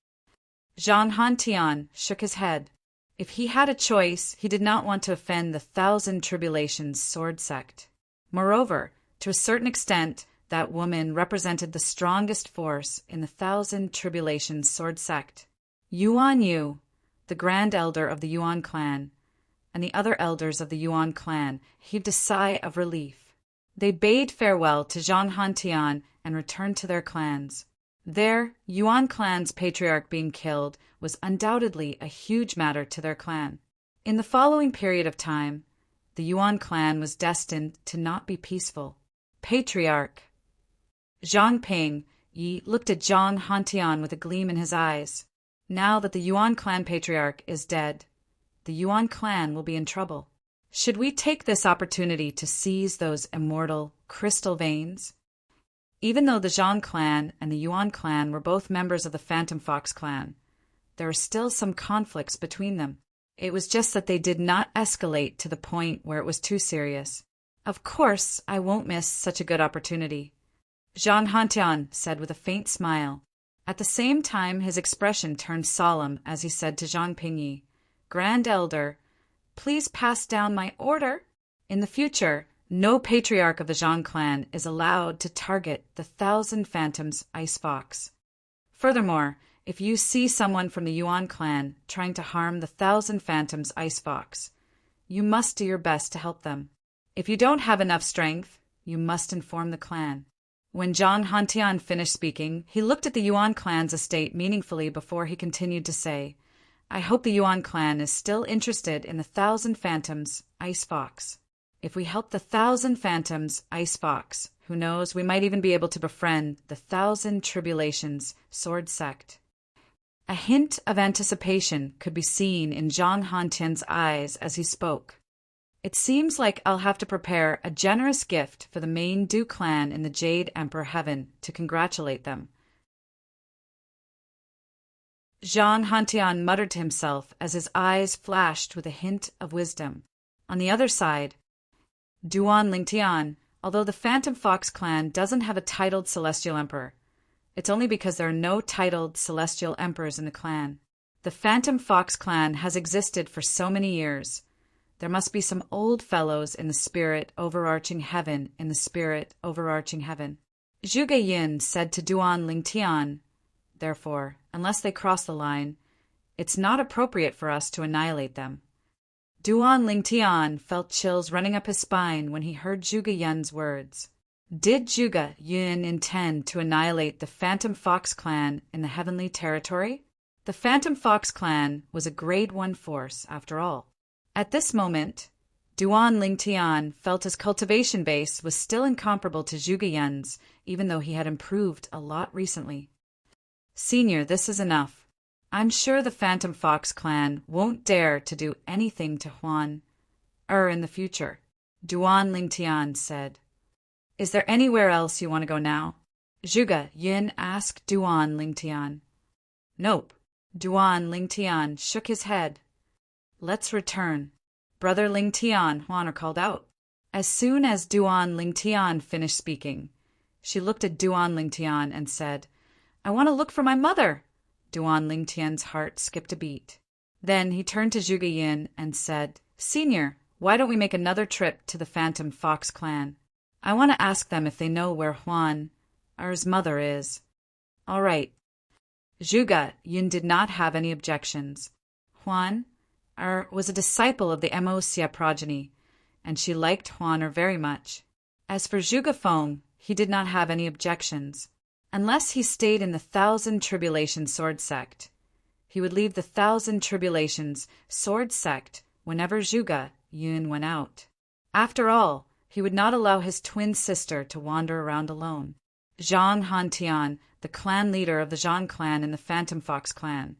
Jean Han shook his head. If he had a choice, he did not want to offend the Thousand Tribulations Sword Sect. Moreover, to a certain extent, that woman represented the strongest force in the Thousand Tribulations Sword Sect. Yuan Yu, the Grand Elder of the Yuan clan, and the other elders of the Yuan clan heaved a sigh of relief. They bade farewell to Zhang Han and returned to their clans. Their Yuan clan's patriarch being killed was undoubtedly a huge matter to their clan. In the following period of time, the Yuan clan was destined to not be peaceful. Patriarch Zhang Ping Yi looked at Zhang Han with a gleam in his eyes. Now that the Yuan clan patriarch is dead, the Yuan clan will be in trouble. Should we take this opportunity to seize those immortal crystal veins? Even though the Zhang clan and the Yuan clan were both members of the Phantom Fox clan, there were still some conflicts between them. It was just that they did not escalate to the point where it was too serious. Of course, I won't miss such a good opportunity, Zhang Han said with a faint smile. At the same time, his expression turned solemn as he said to Zhang Pingyi, Grand Elder, please pass down my order. In the future, no patriarch of the Zhang clan is allowed to target the Thousand Phantoms Ice Fox. Furthermore, if you see someone from the Yuan clan trying to harm the Thousand Phantoms Ice Fox, you must do your best to help them. If you don't have enough strength, you must inform the clan. When Zhang Han finished speaking, he looked at the Yuan clan's estate meaningfully before he continued to say, I hope the Yuan clan is still interested in the Thousand Phantoms Ice Fox. If we help the Thousand Phantoms Ice Fox, who knows, we might even be able to befriend the Thousand Tribulations Sword Sect. A hint of anticipation could be seen in Zhang Han eyes as he spoke. It seems like I'll have to prepare a generous gift for the main Du clan in the Jade Emperor Heaven to congratulate them. Zhang Han muttered to himself as his eyes flashed with a hint of wisdom. On the other side, Duan Lingtian, although the Phantom Fox clan doesn't have a titled Celestial Emperor, it's only because there are no titled Celestial Emperors in the clan. The Phantom Fox clan has existed for so many years. There must be some old fellows in the spirit overarching heaven Zhuge Yin said to Duan Lingtian, therefore, unless they cross the line, it's not appropriate for us to annihilate them. Duan Lingtian felt chills running up his spine when he heard Zhuge Yin's words. Did Zhuge Yin intend to annihilate the Phantom Fox clan in the heavenly territory? The Phantom Fox clan was a Grade 1 force, after all. At this moment, Duan Lingtian felt his cultivation base was still incomparable to Zhuge Yin's, even though he had improved a lot recently. Senior, this is enough. I'm sure the Phantom Fox clan won't dare to do anything to Huan in the future, Duan Lingtian said. Is there anywhere else you want to go now? Zhuge Yin asked Duan Lingtian. Nope. Duan Lingtian shook his head. Let's return. Brother Lingtian, Huan called out. As soon as Duan Lingtian finished speaking, she looked at Duan Lingtian and said, I want to look for my mother. Duan Lingtian's heart skipped a beat. Then he turned to Zhuge Yin and said, Senior, why don't we make another trip to the Phantom Fox clan? I want to ask them if they know where Huan's mother is. All right. Zhuge Yin did not have any objections. Huan was a disciple of the Moxia progeny, and she liked Huan very much. As for Zhuge Feng, he did not have any objections. Unless he stayed in the Thousand Tribulations Sword Sect, he would leave the Thousand Tribulations Sword Sect whenever Zhuge Yin went out. After all, he would not allow his twin sister to wander around alone. Zhang Han, the clan leader of the Zhang clan and the Phantom Fox clan,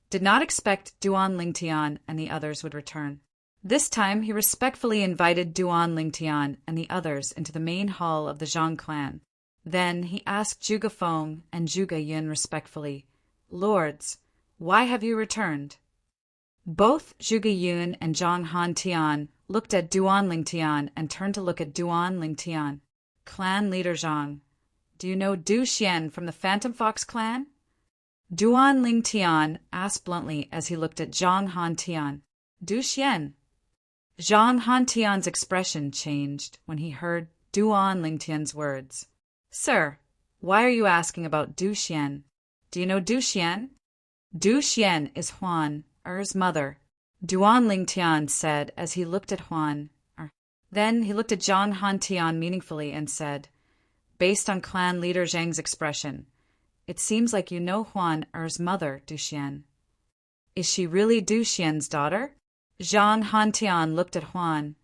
did not expect Duan Lingtian and the others would return. This time he respectfully invited Duan Lingtian and the others into the main hall of the Zhang clan. Then he asked Zhuge Feng and Zhuge Yin respectfully, Lords, why have you returned? Both Zhuge Yun and Zhang Han Tian looked at Duan Ling Tian and turned to look at Duan Ling Tian. Clan leader Zhang, do you know Du Xian from the Phantom Fox clan? Duan Ling Tian asked bluntly as he looked at Zhang Han Tian. Du Xian. Zhang Han Tian's expression changed when he heard Duan Ling Tian's words. Sir, why are you asking about Du Xian? Do you know Du Xian? Du Xian is Huan Er's mother, Duan Ling Tian said as he looked at Huan Er. Then he looked at Zhang Han Tian meaningfully and said, based on clan leader Zhang's expression, it seems like you know Huan Er's mother, Du Xian. Is she really Du Xian's daughter? Zhang Han Tian looked at Huan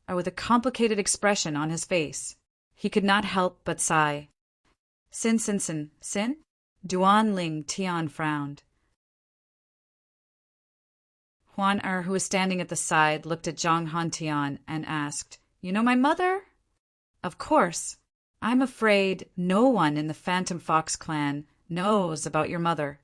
Er with a complicated expression on his face. He could not help but sigh. Sin? Duan Ling Tian frowned. Huan Er, who was standing at the side, looked at Zhang Han Tian and asked, You know my mother? Of course. I'm afraid no one in the Phantom Fox clan knows about your mother.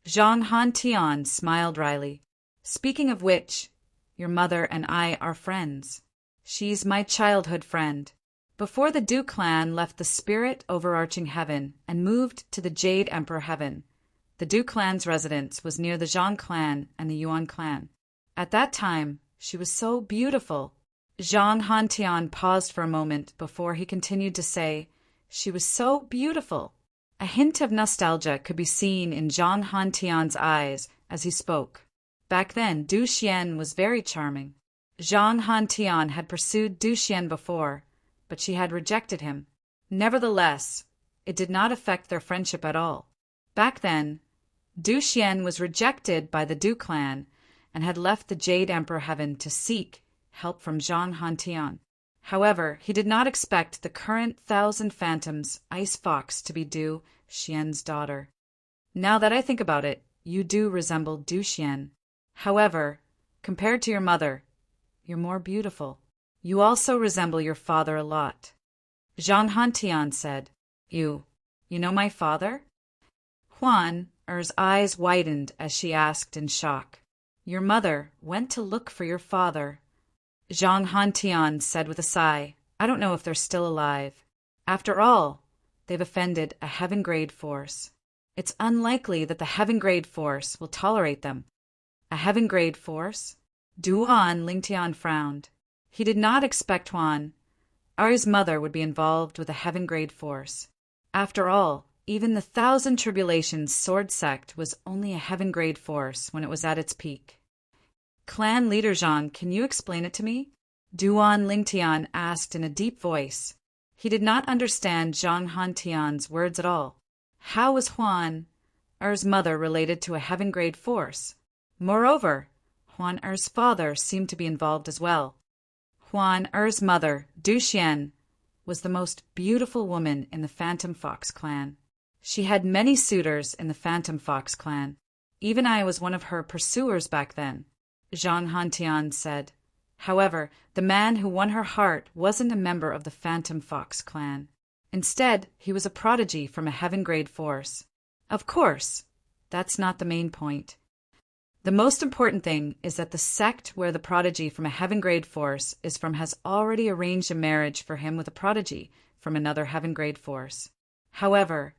Zhang Han Tian smiled wryly. Speaking of which, your mother and I are friends. She's my childhood friend. Before the Du clan left the spirit overarching heaven and moved to the Jade Emperor heaven, the Du clan's residence was near the Zhang clan and the Yuan clan. At that time, she was so beautiful. Zhang Han Tian paused for a moment before he continued to say, She was so beautiful. A hint of nostalgia could be seen in Zhang Han Tian's eyes as he spoke. Back then, Du Xian was very charming. Zhang Han Tian had pursued Du Xian before, but she had rejected him. Nevertheless, it did not affect their friendship at all. Back then, Du Xian was rejected by the Du clan and had left the Jade Emperor heaven to seek help from Zhang Han Tian. However, he did not expect the current 1,000 Phantoms Ice Fox to be Du Xian's daughter. Now that I think about it, you do resemble Du Xian. However, compared to your mother, you're more beautiful. You also resemble your father a lot. Zhang Han Tian said, You know my father? Huan Er's eyes widened as she asked in shock. Your mother went to look for your father. Zhang Han Tian said with a sigh, I don't know if they're still alive. After all, they've offended a heaven-grade force. It's unlikely that the heaven-grade force will tolerate them. A heaven-grade force? Duan Ling Tian frowned. He did not expect Huan Er's mother would be involved with a heaven-grade force. After all, even the 1,000 Tribulations sword sect was only a heaven-grade force when it was at its peak. Clan leader Zhang, can you explain it to me? Duan Ling Tian asked in a deep voice. He did not understand Zhang Han Tian's words at all. How was Huan Er's mother related to a heaven-grade force? Moreover, Huan Er's father seemed to be involved as well. Huan Er's mother, Du Xian, was the most beautiful woman in the Phantom Fox clan. She had many suitors in the Phantom Fox clan. Even I was one of her pursuers back then, Zhang Han Tian said. However, the man who won her heart wasn't a member of the Phantom Fox clan. Instead, he was a prodigy from a heaven-grade force. Of course, that's not the main point. The most important thing is that the sect where the prodigy from a heaven-grade force is from has already arranged a marriage for him with a prodigy from another heaven-grade force. However,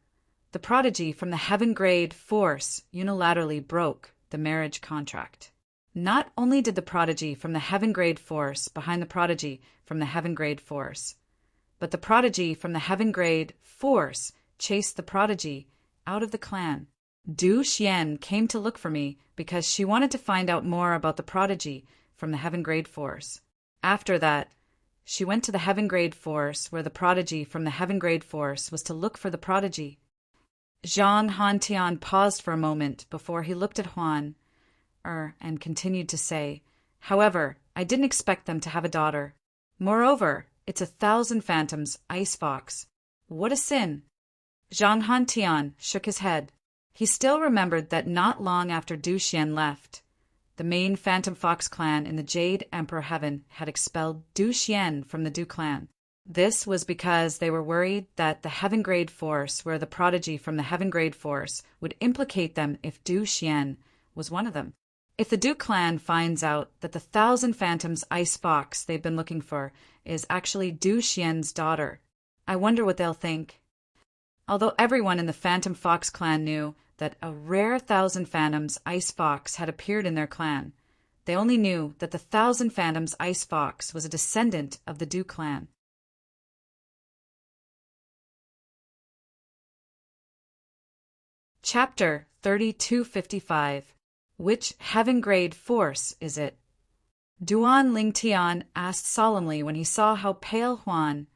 the prodigy from the heaven-grade force unilaterally broke the marriage contract. Not only did the prodigy from the heaven-grade force behind the prodigy from the heaven-grade force, but the prodigy from the heaven-grade force chased the prodigy out of the clan. Du Xian came to look for me because she wanted to find out more about the prodigy from the heaven-grade force. After that, she went to the heaven-grade force where the prodigy from the heaven-grade force was to look for the prodigy. Zhang Han Tian paused for a moment before he looked at Huan Er and continued to say, However, I didn't expect them to have a daughter. Moreover, it's 1,000 Phantoms Ice Fox. What a sin! Zhang Han Tian shook his head. He still remembered that not long after Du Xian left, the main Phantom Fox clan in the Jade Emperor Heaven had expelled Du Xian from the Du clan. This was because they were worried that the heaven-grade force where the prodigy from the heaven-grade force would implicate them if Du Xian was one of them. If the Du clan finds out that the Thousand Phantoms ice fox they've been looking for is actually Du Xian's daughter, I wonder what they'll think. Although everyone in the Phantom Fox clan knew that a rare Thousand Phantoms ice fox had appeared in their clan, they only knew that the Thousand Phantoms ice fox was a descendant of the Du clan. Chapter 3255. Which heaven-grade force is it? Duan Lingtian asked solemnly when he saw how pale Huan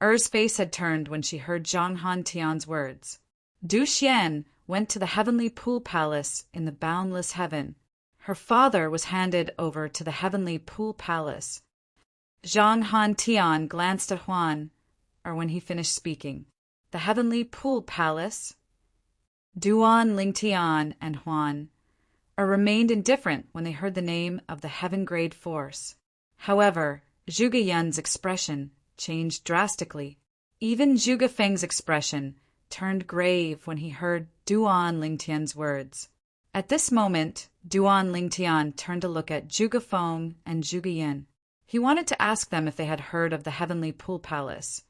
Er's face had turned when she heard Zhang Han Tian's words. Du Xian went to the heavenly pool palace in the boundless heaven. Her father was handed over to the heavenly pool palace. Zhang Han Tian glanced at Huan Er when he finished speaking. The heavenly pool palace? Duan Lingtian and Huan Er remained indifferent when they heard the name of the heaven-grade force. However, Zhuge Yun's expression changed drastically. Even Zhuge Feng's expression turned grave when he heard Duan Lingtian's words. At this moment, Duan Lingtian turned to look at Zhuge Feng and Zhuge Yun. He wanted to ask them if they had heard of the heavenly pool palace.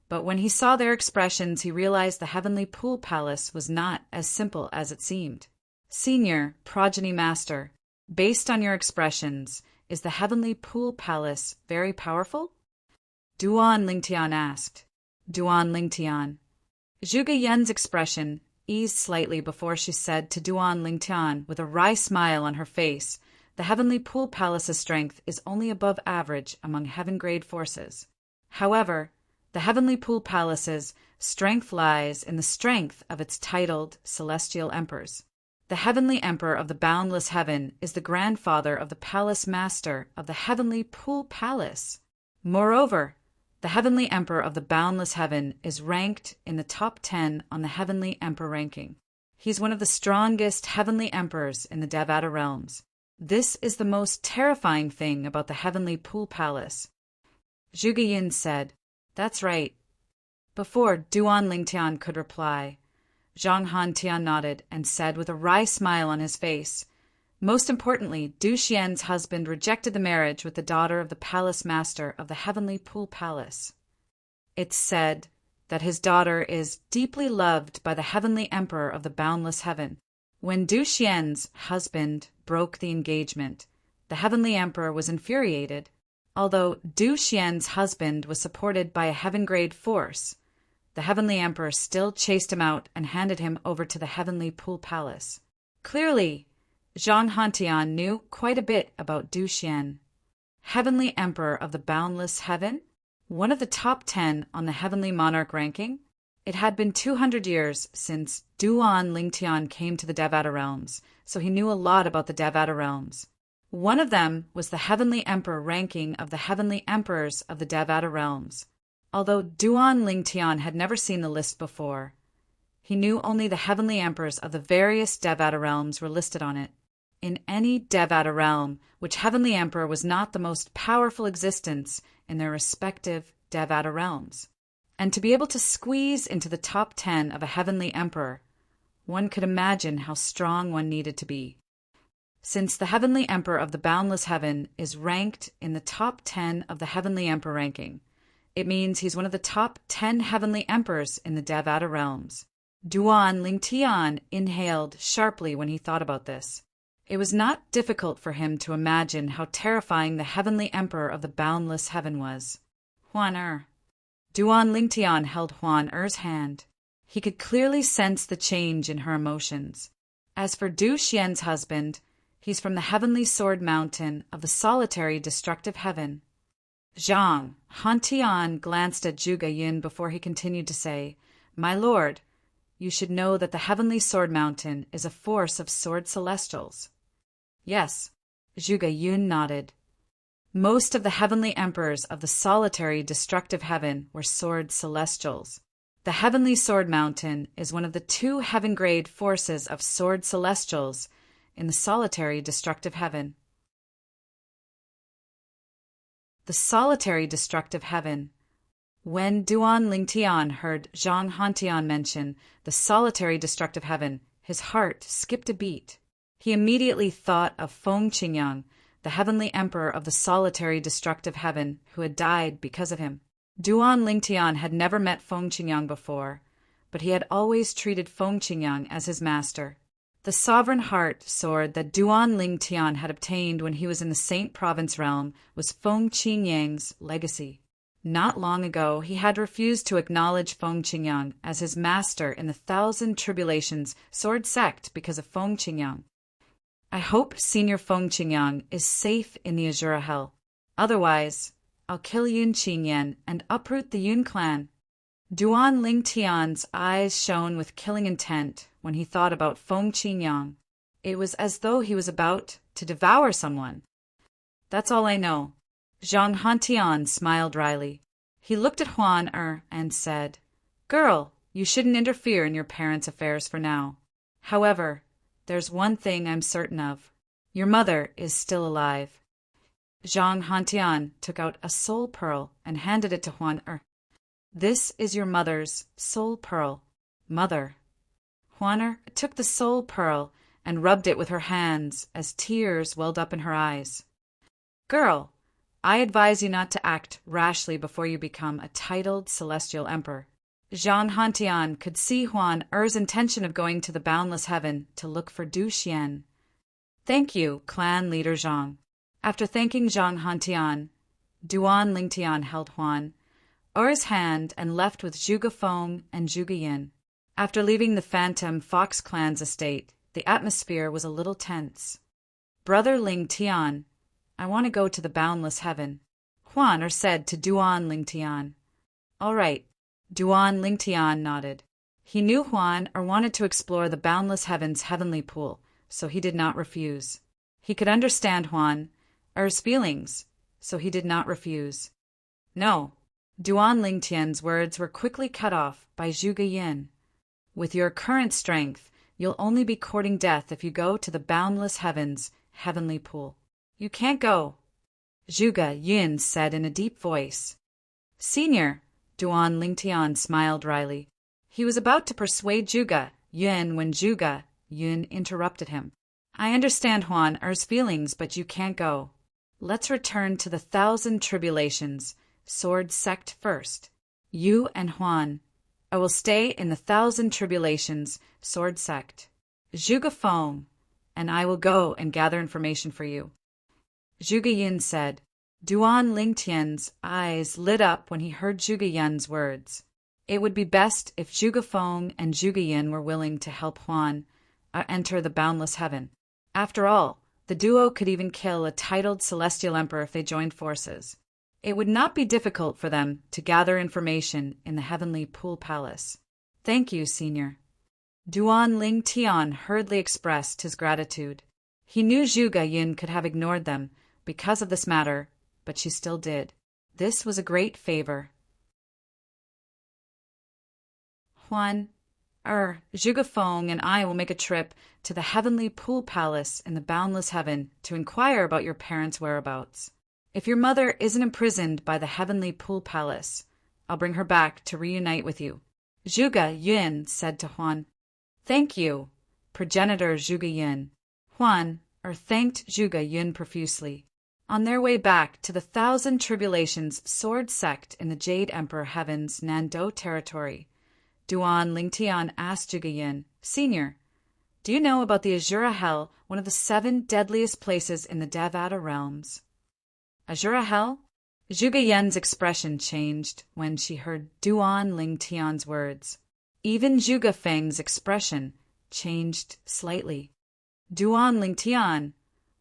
But when he saw their expressions, he realized the heavenly pool palace was not as simple as it seemed. Senior Progeny Master, based on your expressions, is the heavenly pool palace very powerful? Duan Lingtian asked. Duan Lingtian. Zhuge Yun's expression eased slightly before she said to Duan Lingtian with a wry smile on her face, the heavenly pool palace's strength is only above average among heaven-grade forces. However, the heavenly pool palace's strength lies in the strength of its titled celestial emperors. The heavenly emperor of the boundless heaven is the grandfather of the palace master of the heavenly pool palace. Moreover, the heavenly emperor of the boundless heaven is ranked in the top 10 on the heavenly emperor ranking. He's one of the strongest heavenly emperors in the Devata realms. This is the most terrifying thing about the heavenly pool palace. Zhuge Yun said, "That's right." Before Duan Lingtian could reply, Zhang Han Tian nodded and said with a wry smile on his face, "Most importantly, Du Xian's husband rejected the marriage with the daughter of the palace master of the heavenly pool palace. It's said that his daughter is deeply loved by the heavenly emperor of the boundless heaven. When Du Xian's husband broke the engagement, the heavenly emperor was infuriated. Although Du Xian's husband was supported by a heaven-grade force, the heavenly emperor still chased him out and handed him over to the heavenly pool palace." Clearly, Zhang Hantian knew quite a bit about Du Xian. Heavenly emperor of the boundless heaven? One of the top 10 on the heavenly monarch ranking? It had been 200 years since Duan Lingtian came to the Devata realms, so he knew a lot about the Devata realms. One of them was the heavenly emperor ranking of the heavenly emperors of the Devata realms. Although Duan Lingtian had never seen the list before, he knew only the heavenly emperors of the various Devata realms were listed on it. In any Devata realm, which heavenly emperor was not the most powerful existence in their respective Devata realms? And to be able to squeeze into the top 10 of a heavenly emperor, one could imagine how strong one needed to be. Since the heavenly emperor of the boundless heaven is ranked in the top 10 of the heavenly emperor ranking, it means he's one of the top 10 heavenly emperors in the Devata realms. Duan Lingtian inhaled sharply when he thought about this. It was not difficult for him to imagine how terrifying the heavenly emperor of the boundless heaven was. Huan Er. Duan Lingtian held Huan Er's hand. He could clearly sense the change in her emotions. As for Du Xian's husband, he's from the heavenly sword mountain of the solitary destructive heaven. Zhang Hantian glanced at Zhuge Yun before he continued to say, "My lord, you should know that the heavenly sword mountain is a force of sword celestials." Yes, Zhuge Yun nodded. Most of the heavenly emperors of the solitary destructive heaven were sword celestials. The heavenly sword mountain is one of the 2 heaven-grade forces of sword celestials in the solitary destructive heaven. The solitary destructive heaven. When Duan Lingtian heard Zhang Hantian mention the solitary destructive heaven, his heart skipped a beat. He immediately thought of Feng Qingyang, the heavenly emperor of the solitary destructive heaven, who had died because of him. Duan Lingtian had never met Feng Qingyang before, but he had always treated Feng Qingyang as his master. The sovereign heart sword that Duan Lingtian had obtained when he was in the Saint Province realm was Feng Qingyang's legacy. Not long ago, he had refused to acknowledge Feng Qingyang as his master in the Thousand Tribulations sword sect because of Feng Qingyang. I hope Senior Feng Qingyang is safe in the Azura Hell. Otherwise, I'll kill Yun Qinyan and uproot the Yun clan. Duan Lingtian's eyes shone with killing intent when he thought about Feng Qingyang. It was as though he was about to devour someone. That's all I know. Zhang Hantian smiled wryly. He looked at Huan and said, Girl, you shouldn't interfere in your parents' affairs for now. However, there's one thing I'm certain of. Your mother is still alive. Zhang Hantian took out a soul pearl and handed it to Huan. This is your mother's soul pearl, mother. Huan took the soul pearl and rubbed it with her hands as tears welled up in her eyes. Girl, I advise you not to act rashly before you become a titled celestial emperor. Zhang Hantian could see Huan intention of going to the boundless heaven to look for Du Xian. Thank you, clan leader Zhang. After thanking Zhang Hantian, Duan Lingtian held Huan hand and left with Zhuge Feng and Zhuge Yin. After leaving the Phantom Fox clan's estate, the atmosphere was a little tense. Brother Lingtian, I want to go to the boundless heaven. Huan said to Duan Lingtian. All right. Duan Lingtian nodded. He knew Huan wanted to explore the boundless heaven's heavenly pool, so he did not refuse. He could understand Huan's feelings, so he did not refuse. No. Duan Lingtian's words were quickly cut off by Zhuge Yin. With your current strength, you'll only be courting death if you go to the boundless heaven's heavenly pool. You can't go, Zhuge Yin said in a deep voice. Senior, Duan Lingtian smiled wryly. He was about to persuade Zhuge Yin when Zhuge Yin interrupted him. I understand Huan's feelings, but you can't go. Let's return to the Thousand Tribulations sword sect first. You and Huan. I will stay in the Thousand Tribulations sword sect. Zhuge Feng and I will go and gather information for you. Zhuge Yin said. Duan Lingtian's eyes lit up when he heard Zhuge Yin's words. It would be best if Zhuge Feng and Zhuge Yin were willing to help Huan enter the boundless heaven. After all, the duo could even kill a titled celestial emperor if they joined forces. It would not be difficult for them to gather information in the heavenly pool palace. Thank you, Senior. Duan Lingtian hurriedly expressed his gratitude. He knew Zhuge Yin could have ignored them because of this matter, but she still did. This was a great favor. Huan, Zhuge Feng and I will make a trip to the heavenly pool palace in the boundless heaven to inquire about your parents' whereabouts. If your mother isn't imprisoned by the heavenly pool palace, I'll bring her back to reunite with you. Zhuge Yin said to Huan. Thank you, progenitor Zhuge Yin. Huan thanked Zhuge Yin profusely. On their way back to the Thousand Tribulations sword sect in the Jade Emperor Heaven's Nando territory, Duan Lingtian asked Zhuge Yin, Senior, do you know about the Azura Hell, one of the 7 deadliest places in the Devata realms? Azura Hell? Zhuge Yin's expression changed when she heard Duan Lingtian's words. Even Zhuge Feng's expression changed slightly. Duan Lingtian,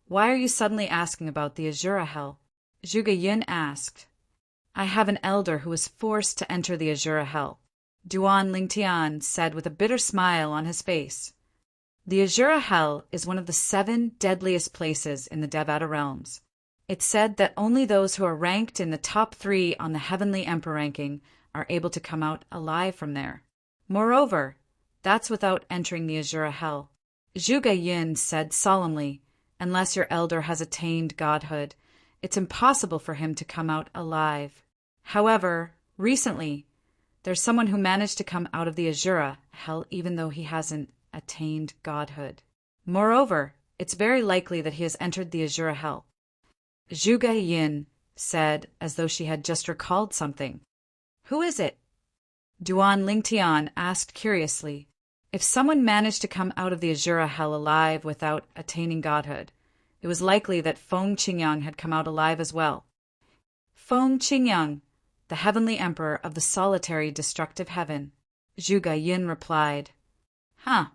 why are you suddenly asking about the Azura Hell? Zhuge Yin asked. I have an elder who was forced to enter the Azura Hell, Duan Lingtian said with a bitter smile on his face. The Azura Hell is one of the 7 deadliest places in the Devata realms. It's said that only those who are ranked in the top 3 on the Heavenly Emperor ranking are able to come out alive from there. Moreover, that's without entering the Azura Hell. Zhuge Yin said solemnly, unless your elder has attained godhood, it's impossible for him to come out alive. However, recently, there's someone who managed to come out of the Azura Hell even though he hasn't attained godhood. Moreover, It's very likely that he has entered the Azure Hell. Zhuge Yin said, as though she had just recalled something. Who is it? Duan Lingtian asked curiously. If someone managed to come out of the Azure Hell alive without attaining godhood, it was likely that Feng Qingyang had come out alive as well. Feng Qingyang, the heavenly emperor of the solitary destructive heaven, Zhuge Yin replied. Huh.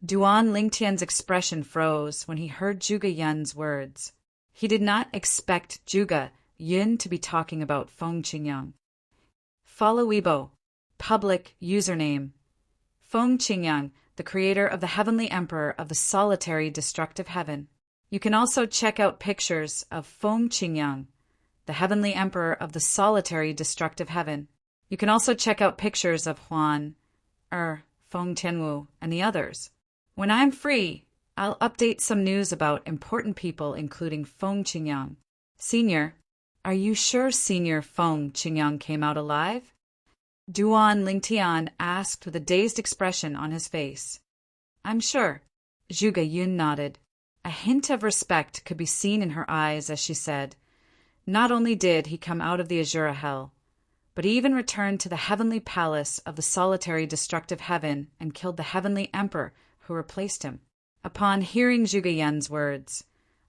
Duan Lingtian's expression froze when he heard Zhuge Yin's words. He did not expect Zhuge Yin to be talking about Feng Qingyang. Follow Weibo. Public username. Feng Qingyang, the creator of the heavenly emperor of the solitary destructive heaven. You can also check out pictures of Feng Qingyang, the heavenly emperor of the solitary destructive heaven. You can also check out pictures of Huan, Feng Tianwu, and the others. When I'm free, I'll update some news about important people, including Feng Qingyang. Senior, are you sure Senior Feng Qingyang came out alive? Duan Lingtian asked with a dazed expression on his face. I'm sure. Zhuge Yin nodded. A hint of respect could be seen in her eyes as she said, not only did he come out of the Azure Hell, but he even returned to the heavenly palace of the solitary destructive heaven and killed the heavenly emperor who replaced him. Upon hearing Zhuge Yin's words,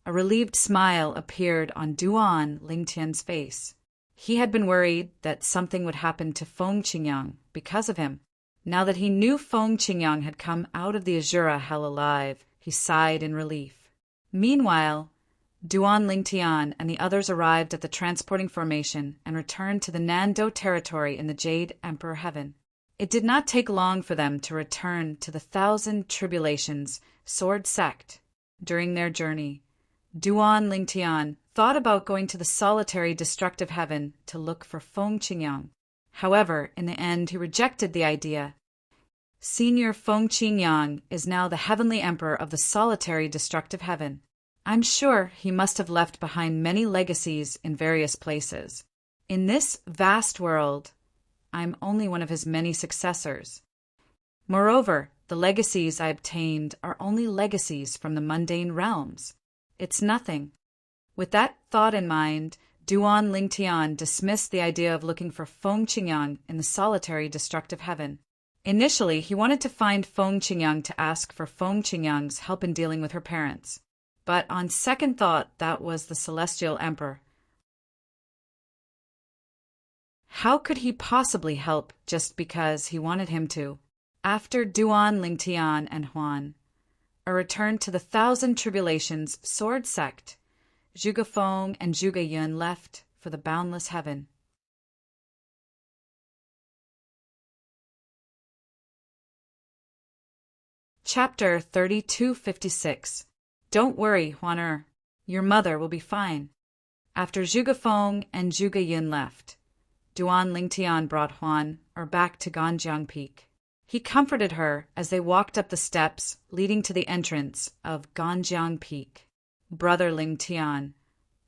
a relieved smile appeared on Duan Lingtian's face. He had been worried that something would happen to Feng Qingyang because of him. Now that he knew Feng Qingyang had come out of the Azure Hell alive, he sighed in relief. Meanwhile, Duan Lingtian and the others arrived at the transporting formation and returned to the Nando territory in the Jade Emperor Heaven. It did not take long for them to return to the Thousand Tribulations Sword Sect. During their journey, Duan Lingtian thought about going to the solitary destructive heaven to look for Feng Qingyang. However, in the end, he rejected the idea. Senior Feng Qingyang is now the heavenly emperor of the solitary destructive heaven. I'm sure he must have left behind many legacies in various places. In this vast world, I'm only one of his many successors. Moreover, the legacies I obtained are only legacies from the mundane realms. It's nothing. With that thought in mind, Duan Lingtian dismissed the idea of looking for Feng Qingyang in the solitary destructive heaven. Initially, he wanted to find Feng Qingyang to ask for Feng Qingyang's help in dealing with her parents. But on second thought, that was the celestial emperor. How could he possibly help just because he wanted him to? After Duan Lingtian and Huan, a return to the Thousand Tribulations Sword Sect, Zhuge Feng and Zhuge Yin left for the boundless heaven. Chapter 3256. Don't worry, Huan your mother will be fine. After Zhuge Feng and Zhuge Yin left, Duan Lingtian brought Huan back to Ganjiang Peak. He comforted her as they walked up the steps leading to the entrance of Ganjiang Peak. Brother Lingtian,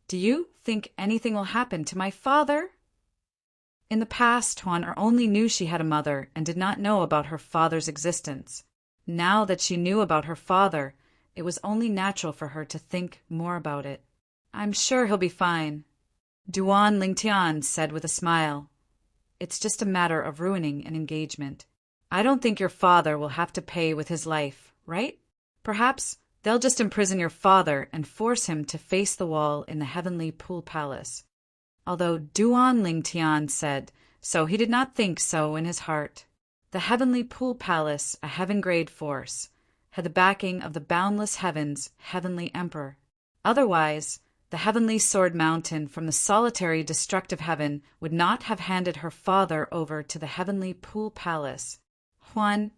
do you think anything will happen to my father? In the past, Huan only knew she had a mother and did not know about her father's existence. Now that she knew about her father, it was only natural for her to think more about it. I'm sure he'll be fine, Duan Lingtian said with a smile. It's just a matter of ruining an engagement. I don't think your father will have to pay with his life, right? Perhaps they'll just imprison your father and force him to face the wall in the heavenly pool palace. Although Duan Lingtian said so, he did not think so in his heart. The heavenly pool palace, a heaven-grade force, had the backing of the boundless heavens' heavenly emperor. Otherwise, the heavenly sword mountain from the solitary destructive heaven would not have handed her father over to the heavenly pool palace. Huan,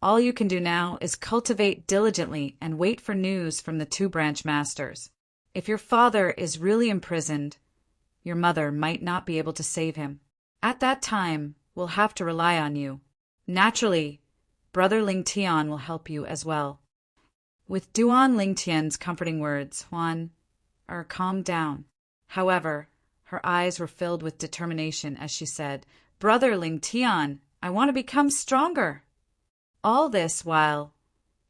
all you can do now is cultivate diligently and wait for news from the two branch masters. If your father is really imprisoned, your mother might not be able to save him. At that time, we'll have to rely on you. Naturally, Brother Lingtian will help you as well. With Duan Lingtian's comforting words, Huan calmed down. However, her eyes were filled with determination as she said, Brother Lingtian, I want to become stronger. All this while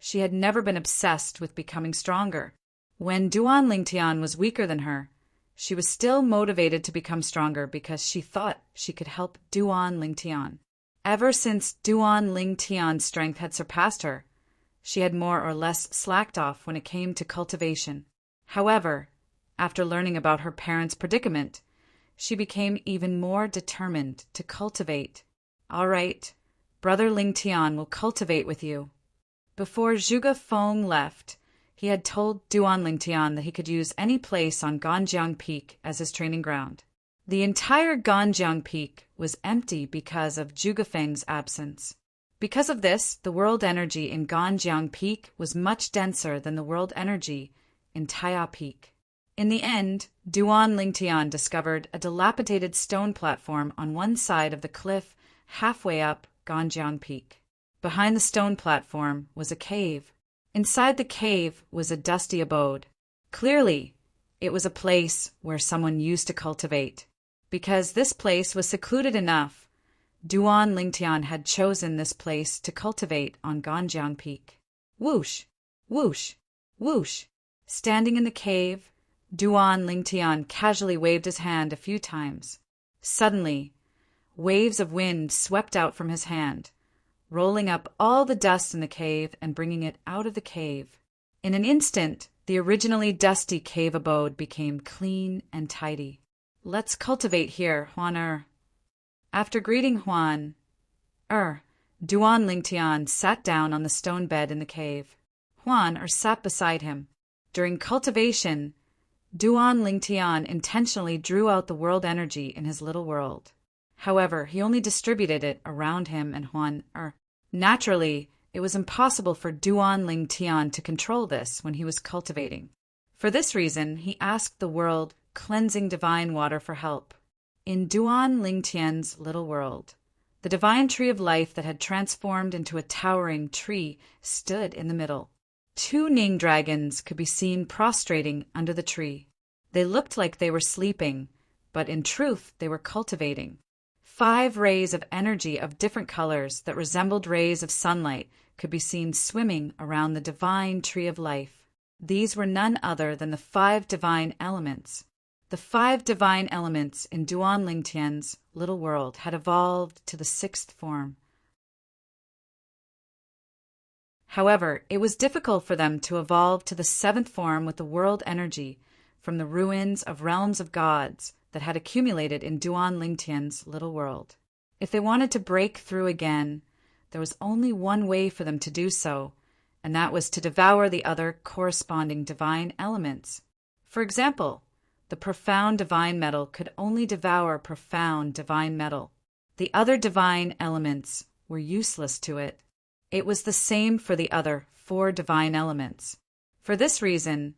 She had never been obsessed with becoming stronger. When Duan Lingtian was weaker than her, she was still motivated to become stronger because she thought she could help Duan Lingtian. Ever since Duan Lingtian's strength had surpassed her, she had more or less slacked off when it came to cultivation. However, after learning about her parents' predicament, she became even more determined to cultivate. All right, Brother Lingtian will cultivate with you. Before Zhuge Feng left, he had told Duan Lingtian that he could use any place on Ganjiang Peak as his training ground. The entire Ganjiang Peak was empty because of Zhuge Feng's absence. Because of this, the world energy in Ganjiang Peak was much denser than the world energy in Taya Peak. In the end, Duan Lingtian discovered a dilapidated stone platform on one side of the cliff halfway up Ganjiang Peak. Behind the stone platform was a cave. Inside the cave was a dusty abode. Clearly, it was a place where someone used to cultivate. Because this place was secluded enough, Duan Lingtian had chosen this place to cultivate on Ganjiang Peak. Whoosh! Whoosh! Whoosh! Standing in the cave, Duan Lingtian casually waved his hand a few times. Suddenly, waves of wind swept out from his hand, rolling up all the dust in the cave and bringing it out of the cave. In an instant, the originally dusty cave abode became clean and tidy. Let's cultivate here, Huan. After greeting Huan, Duan Lingtian sat down on the stone bed in the cave. Huan sat beside him. During cultivation, Duan Lingtian intentionally drew out the world energy in his little world. However, he only distributed it around him and Huan. Naturally, it was impossible for Duan Lingtian to control this when he was cultivating. For this reason, he asked the world cleansing divine water for help. In Duan Lingtian's little world, the divine tree of life that had transformed into a towering tree stood in the middle. 2 Ning dragons could be seen prostrating under the tree. They looked like they were sleeping, but in truth they were cultivating. 5 rays of energy of different colors that resembled rays of sunlight could be seen swimming around the divine tree of life. These were none other than the 5 divine elements. The 5 divine elements in Duan Lingtian's little world had evolved to the 6th form. However, it was difficult for them to evolve to the 7th form with the world energy from the ruins of realms of gods that had accumulated in Duan Lingtian's little world. If they wanted to break through again, there was only one way for them to do so, and that was to devour the other corresponding divine elements. For example, the profound divine metal could only devour profound divine metal. The other divine elements were useless to it. It was the same for the other 4 divine elements. For this reason,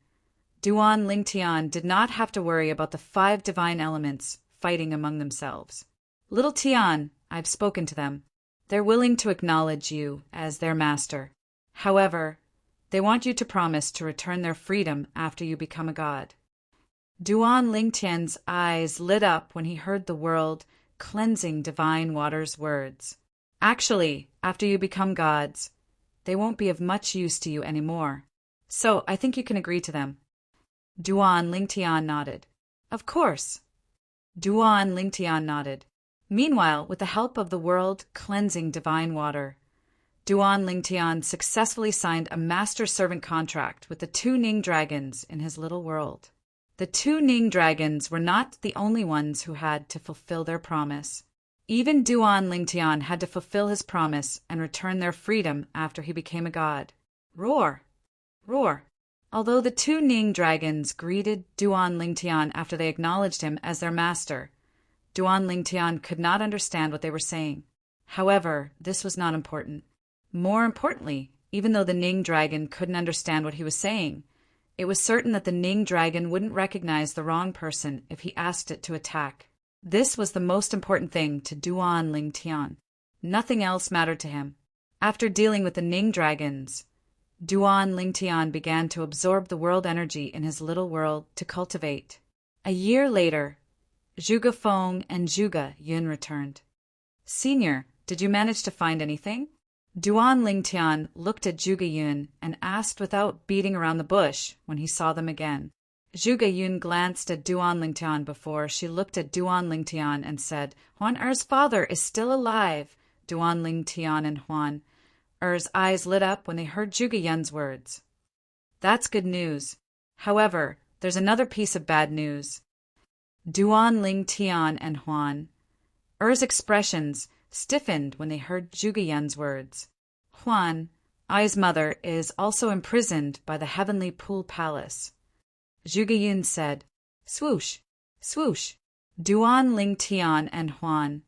Duan Lingtian did not have to worry about the 5 divine elements fighting among themselves. Little Tian, I've spoken to them. They're willing to acknowledge you as their master. However, they want you to promise to return their freedom after you become a god. Duan Lingtian's eyes lit up when he heard the world cleansing divine water's words. Actually, after you become gods, they won't be of much use to you anymore. So I think you can agree to them. Duan Lingtian nodded. Of course. Duan Lingtian nodded. Meanwhile, with the help of the world cleansing divine water, Duan Lingtian successfully signed a master-servant contract with the 2 Ning dragons in his little world. The 2 Ning dragons were not the only ones who had to fulfill their promise. Even Duan Lingtian had to fulfill his promise and return their freedom after he became a god. Roar! Roar! Although the 2 Ning dragons greeted Duan Lingtian after they acknowledged him as their master, Duan Lingtian could not understand what they were saying. However, this was not important. More importantly, even though the Ning dragon couldn't understand what he was saying, it was certain that the Ning dragon wouldn't recognize the wrong person if he asked it to attack. This was the most important thing to Duan Lingtian. Nothing else mattered to him. After dealing with the Ning dragons, Duan Lingtian began to absorb the world energy in his little world to cultivate. A year later, Zhuge Feng and Zhuge Yun returned. Senior, did you manage to find anything? Duan Lingtian looked at Zhuge Yun and asked without beating around the bush when he saw them again. Zhuge Yun glanced at Duan Lingtian before she looked at Duan Lingtian and said, Huan Er's father is still alive. Duan Lingtian and Huan Er's eyes lit up when they heard Zhuge Yun's words. That's good news. However, there's another piece of bad news. Duan Lingtian and Huan Er's expressions stiffened when they heard Zhuge Yun's words. Huan Ai's mother is also imprisoned by the heavenly pool palace. Zhuge Yun said, Swoosh, swoosh. Duan Lingtian and Huan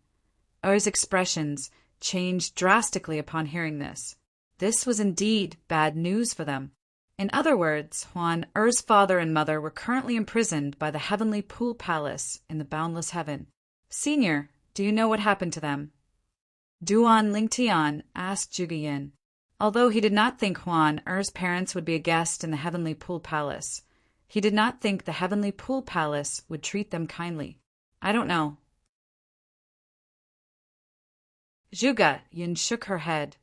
Er's expressions changed drastically upon hearing this. This was indeed bad news for them. In other words, Huan Er's father and mother were currently imprisoned by the heavenly pool palace in the boundless heaven. Senior, do you know what happened to them? Duan Lingtian asked Zhuge Yun. Although he did not think Huan Er's parents would be a guest in the heavenly pool palace, he did not think the heavenly pool palace would treat them kindly. I don't know. Zhuge Yun shook her head.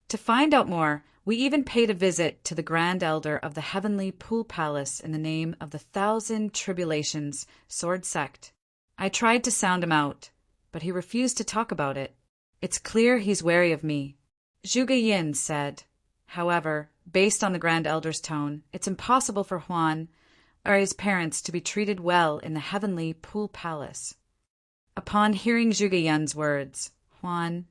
To find out more, we even paid a visit to the Grand Elder of the Heavenly Pool Palace in the name of the 1,000 Tribulations Sword Sect. I tried to sound him out, but he refused to talk about it. It's clear he's wary of me. Zhuge Yun said. However, based on the Grand Elder's tone, it's impossible for Huan or his parents to be treated well in the Heavenly Pool Palace. Upon hearing Zhuge Yun's words, Huan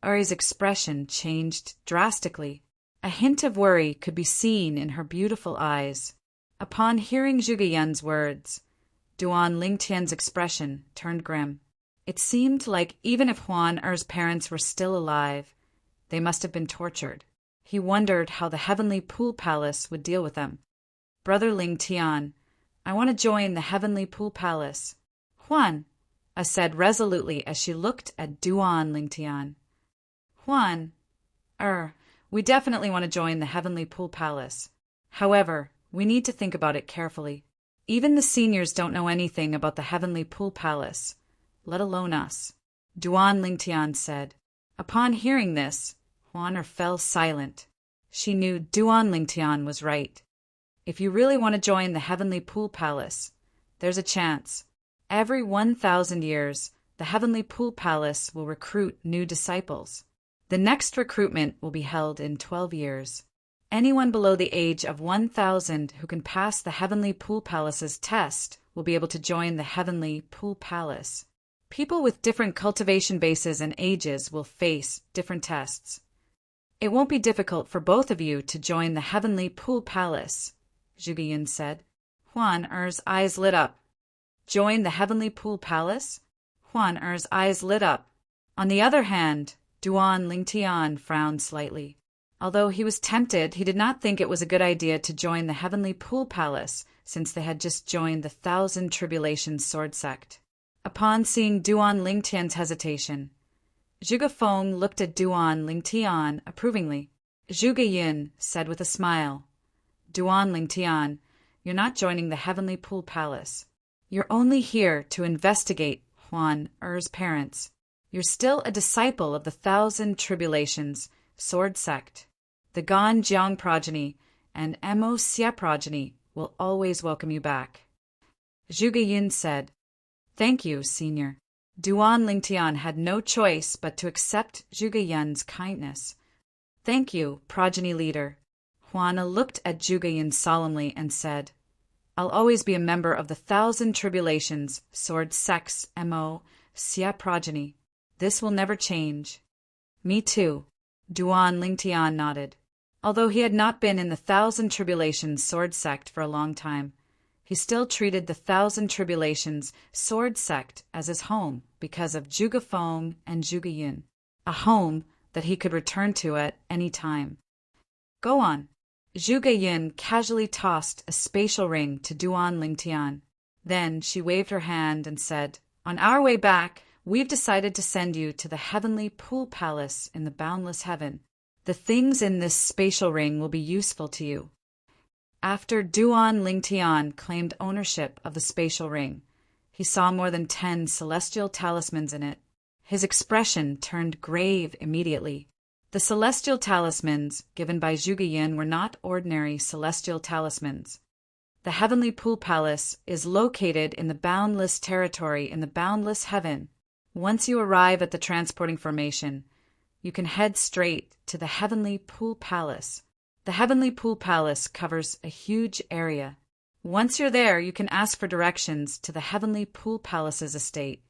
Eri's expression changed drastically. A hint of worry could be seen in her beautiful eyes. Upon hearing Zhuge Yun's words, Duan Lingtian's expression turned grim. It seemed like even if Huan Er's parents were still alive, they must have been tortured. He wondered how the Heavenly Pool Palace would deal with them. Brother Lingtian, I want to join the Heavenly Pool Palace. Huan, I said resolutely as she looked at Duan Lingtian. Huan, we definitely want to join the Heavenly Pool Palace. However, we need to think about it carefully. Even the seniors don't know anything about the Heavenly Pool Palace, let alone us. Duan Lingtian said. Upon hearing this, Huan fell silent. She knew Duan Lingtian was right. If you really want to join the Heavenly Pool Palace, there's a chance. Every 1,000 years, the Heavenly Pool Palace will recruit new disciples. The next recruitment will be held in 12 years. Anyone below the age of 1,000 who can pass the Heavenly Pool Palace's test will be able to join the Heavenly Pool Palace. People with different cultivation bases and ages will face different tests. It won't be difficult for both of you to join the Heavenly Pool Palace, Zhuge Yun said. Huan Er's eyes lit up. Join the Heavenly Pool Palace? Huan Er's eyes lit up. On the other hand, Duan Lingtian frowned slightly. Although he was tempted, he did not think it was a good idea to join the Heavenly Pool Palace, since they had just joined the 1,000 Tribulations Sword Sect. Upon seeing Duan Lingtian's hesitation, Zhuge Feng looked at Duan Lingtian approvingly. Zhuge Yun said with a smile, Duan Lingtian, you're not joining the Heavenly Pool Palace. You're only here to investigate Huan Er's parents. You're still a disciple of the 1,000 Tribulations Sword Sect. The Gan Jiang progeny and Mo Xia progeny will always welcome you back. Zhuge Yun said, Thank you, Senior. Duan Lingtian had no choice but to accept Zhuge Yun's kindness. Thank you, progeny leader. Huana looked at Zhuge Yun solemnly and said, I'll always be a member of the 1,000 Tribulations Sword Sect's Mo Xia progeny. This will never change. Me too. Duan Lingtian nodded. Although he had not been in the 1,000 Tribulations Sword Sect for a long time, he still treated the 1,000 Tribulations Sword Sect as his home because of Zhuge Feng and Zhuge Yun, a home that he could return to at any time. Go on. Zhuge Yun casually tossed a spatial ring to Duan Lingtian. Then she waved her hand and said, On our way back, we've decided to send you to the Heavenly Pool Palace in the boundless heaven. The things in this spatial ring will be useful to you. After Duan Lingtian claimed ownership of the spatial ring, he saw more than 10 celestial talismans in it. His expression turned grave immediately. The celestial talismans given by Zhuge were not ordinary celestial talismans. The heavenly pool palace is located in the boundless territory in the boundless heaven. Once you arrive at the transporting formation, you can head straight to the heavenly pool palace. The heavenly pool palace covers a huge area. Once you're there, you can ask for directions to the heavenly pool palace's estate.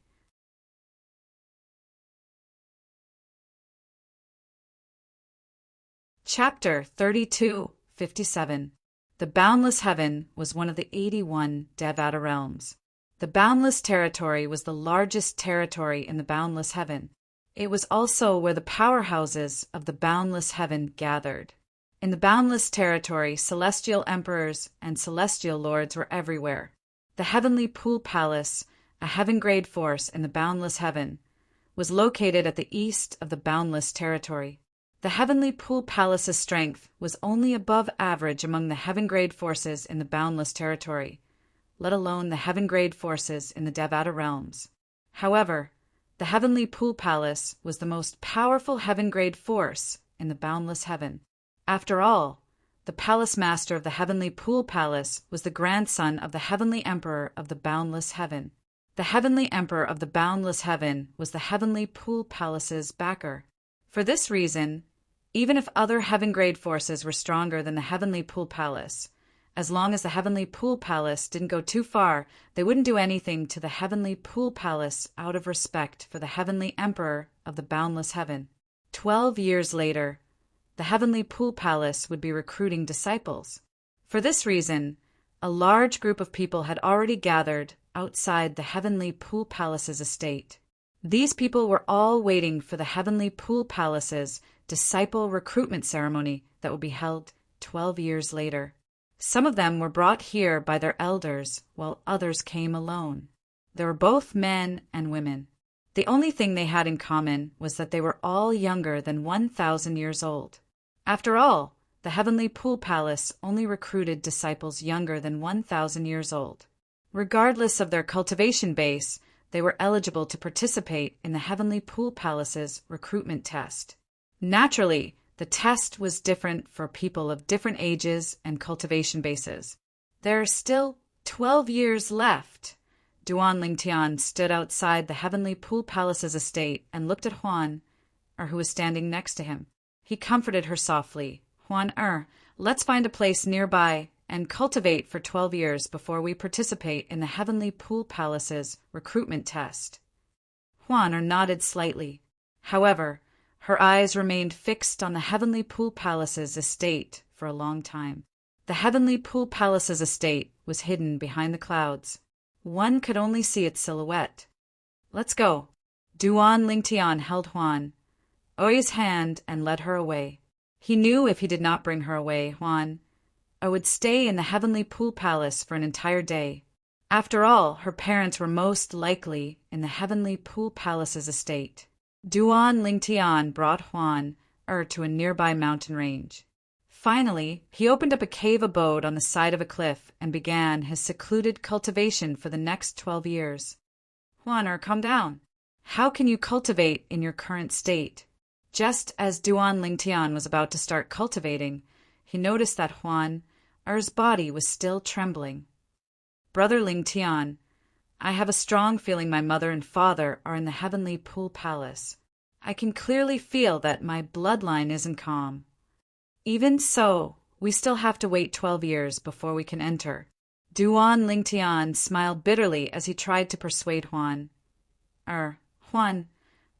Chapter 32:57. The boundless heaven was one of the 81 Devata realms. The boundless territory was the largest territory in the boundless heaven. It was also where the powerhouses of the boundless heaven gathered. In the boundless territory, celestial emperors and celestial lords were everywhere. The heavenly pool palace, a heaven-grade force in the boundless heaven, was located at the east of the boundless territory. The heavenly pool palace's strength was only above average among the heaven-grade forces in the boundless territory, let alone the heaven-grade forces in the Devata realms. However, the heavenly pool palace was the most powerful heaven-grade force in the boundless heaven. After all, the palace master of the heavenly pool palace was the grandson of the heavenly emperor of the boundless heaven. The heavenly emperor of the boundless heaven was the heavenly pool palace's backer. For this reason, even if other heaven-grade forces were stronger than the heavenly pool palace, as long as the heavenly pool palace didn't go too far, they wouldn't do anything to the heavenly pool palace out of respect for the heavenly emperor of the boundless heaven. 12 years later, the heavenly pool palace would be recruiting disciples. For this reason, a large group of people had already gathered outside the heavenly pool palace's estate. These people were all waiting for the heavenly pool palace's disciple recruitment ceremony that would be held 12 years later. Some of them were brought here by their elders, while others came alone. They were both men and women. The only thing they had in common was that they were all younger than 1,000 years old. After all, the heavenly pool palace only recruited disciples younger than 1,000 years old. Regardless of their cultivation base, they were eligible to participate in the heavenly pool palace's recruitment test. Naturally, the test was different for people of different ages and cultivation bases. There are still 12 years left. Duan Lingtian stood outside the heavenly pool palace's estate and looked at Huan, who was standing next to him. He comforted her softly. Huan, let's find a place nearby and cultivate for 12 years before we participate in the heavenly pool palace's recruitment test. Huan nodded slightly. However, her eyes remained fixed on the heavenly pool palace's estate for a long time. The heavenly pool palace's estate was hidden behind the clouds. One could only see its silhouette. Let's go. Duan Lingtian held Huan, Oi's hand, and led her away. He knew if he did not bring her away, Huan would stay in the heavenly pool palace for an entire day. After all, her parents were most likely in the heavenly pool palace's estate. Duan Lingtian brought Huan to a nearby mountain range. Finally, he opened up a cave abode on the side of a cliff and began his secluded cultivation for the next 12 years. Huan, calm down. How can you cultivate in your current state? Just as Duan Lingtian was about to start cultivating, he noticed that Huan's body was still trembling. Brother Lingtian, I have a strong feeling my mother and father are in the heavenly pool palace. I can clearly feel that my bloodline isn't calm. Even so, we still have to wait 12 years before we can enter. Duan Lingtian smiled bitterly as he tried to persuade Huan,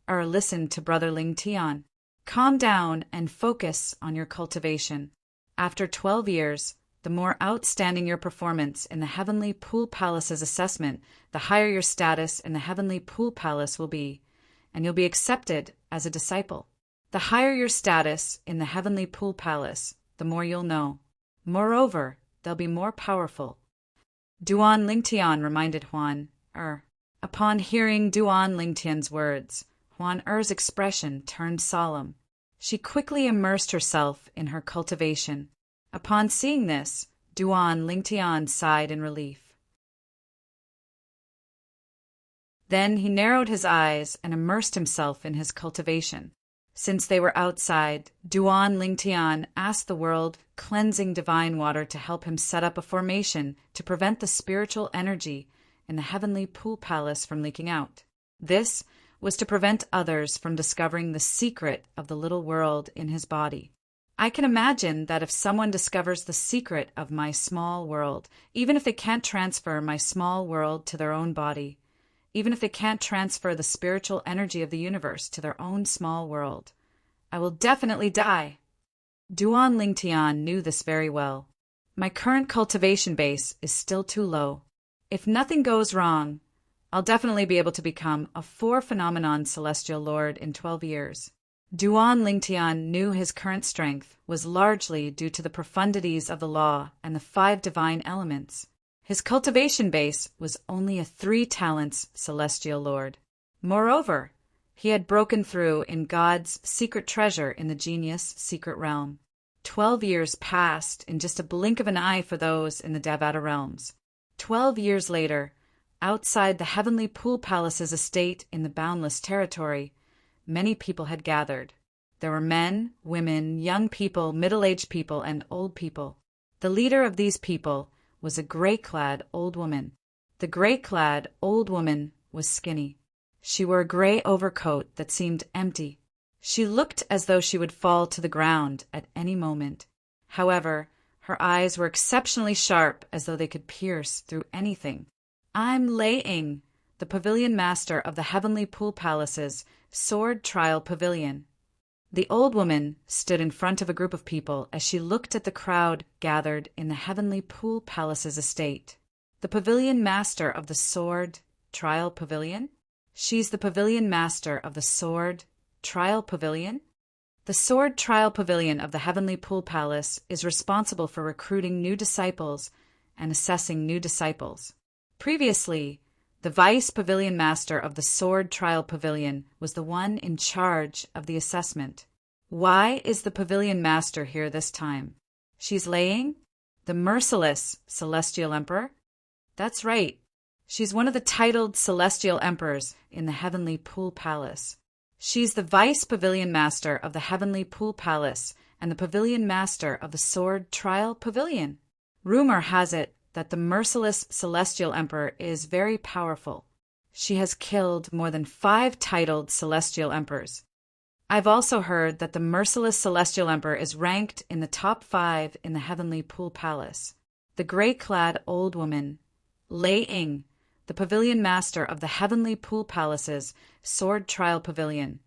listen to Brother Lingtian. Calm down and focus on your cultivation. After 12 years, the more outstanding your performance in the heavenly pool palace's assessment, the higher your status in the heavenly pool palace will be, and you'll be accepted as a disciple. The higher your status in the heavenly pool palace, the more you'll know. Moreover, they'll be more powerful. Duan Lingtian reminded Huan. Upon hearing Duan Lingtian's words, Huan-Er's expression turned solemn. She quickly immersed herself in her cultivation. Upon seeing this, Duan Lingtian sighed in relief. Then he narrowed his eyes and immersed himself in his cultivation. Since they were outside, Duan Lingtian asked the world cleansing divine water to help him set up a formation to prevent the spiritual energy in the heavenly pool palace from leaking out. This was to prevent others from discovering the secret of the little world in his body. I can imagine that if someone discovers the secret of my small world, even if they can't transfer my small world to their own body, even if they can't transfer the spiritual energy of the universe to their own small world, I will definitely die. Duan Lingtian knew this very well. My current cultivation base is still too low. If nothing goes wrong, I'll definitely be able to become a 4-phenomenon celestial lord in 12 years. Duan Lingtian knew his current strength was largely due to the profundities of the law and the 5 divine elements. His cultivation base was only a 3 talents celestial lord. Moreover, he had broken through in God's secret treasure in the genius secret realm. 12 years passed in just a blink of an eye for those in the Devata realms. 12 years later, outside the heavenly pool palace's estate in the boundless territory, many people had gathered. There were men, women, young people, middle-aged people, and old people. The leader of these people was a gray-clad old woman. The gray-clad old woman was skinny. She wore a gray overcoat that seemed empty. She looked as though she would fall to the ground at any moment. However, her eyes were exceptionally sharp, as though they could pierce through anything. I'm Lei-Ing, the pavilion master of the heavenly pool palace's sword trial pavilion. The old woman stood in front of a group of people as she looked at the crowd gathered in the heavenly pool palace's estate. The pavilion master of the sword trial pavilion? She's the pavilion master of the sword trial pavilion? The sword trial pavilion of the heavenly pool palace is responsible for recruiting new disciples and assessing new disciples. Previously, the vice pavilion master of the sword trial pavilion was the one in charge of the assessment. Why is the pavilion master here this time? She's Lei-Ing, the merciless celestial emperor? That's right. She's one of the titled celestial emperors in the heavenly pool palace. She's the vice pavilion master of the heavenly pool palace and the pavilion master of the sword trial pavilion. Rumor has it that the merciless celestial emperor is very powerful. She has killed more than 5 titled celestial emperors. I've also heard that the merciless celestial emperor is ranked in the top 5 in the heavenly pool palace. The gray-clad old woman, Lei-Ing, the pavilion master of the heavenly pool palace's sword trial pavilion,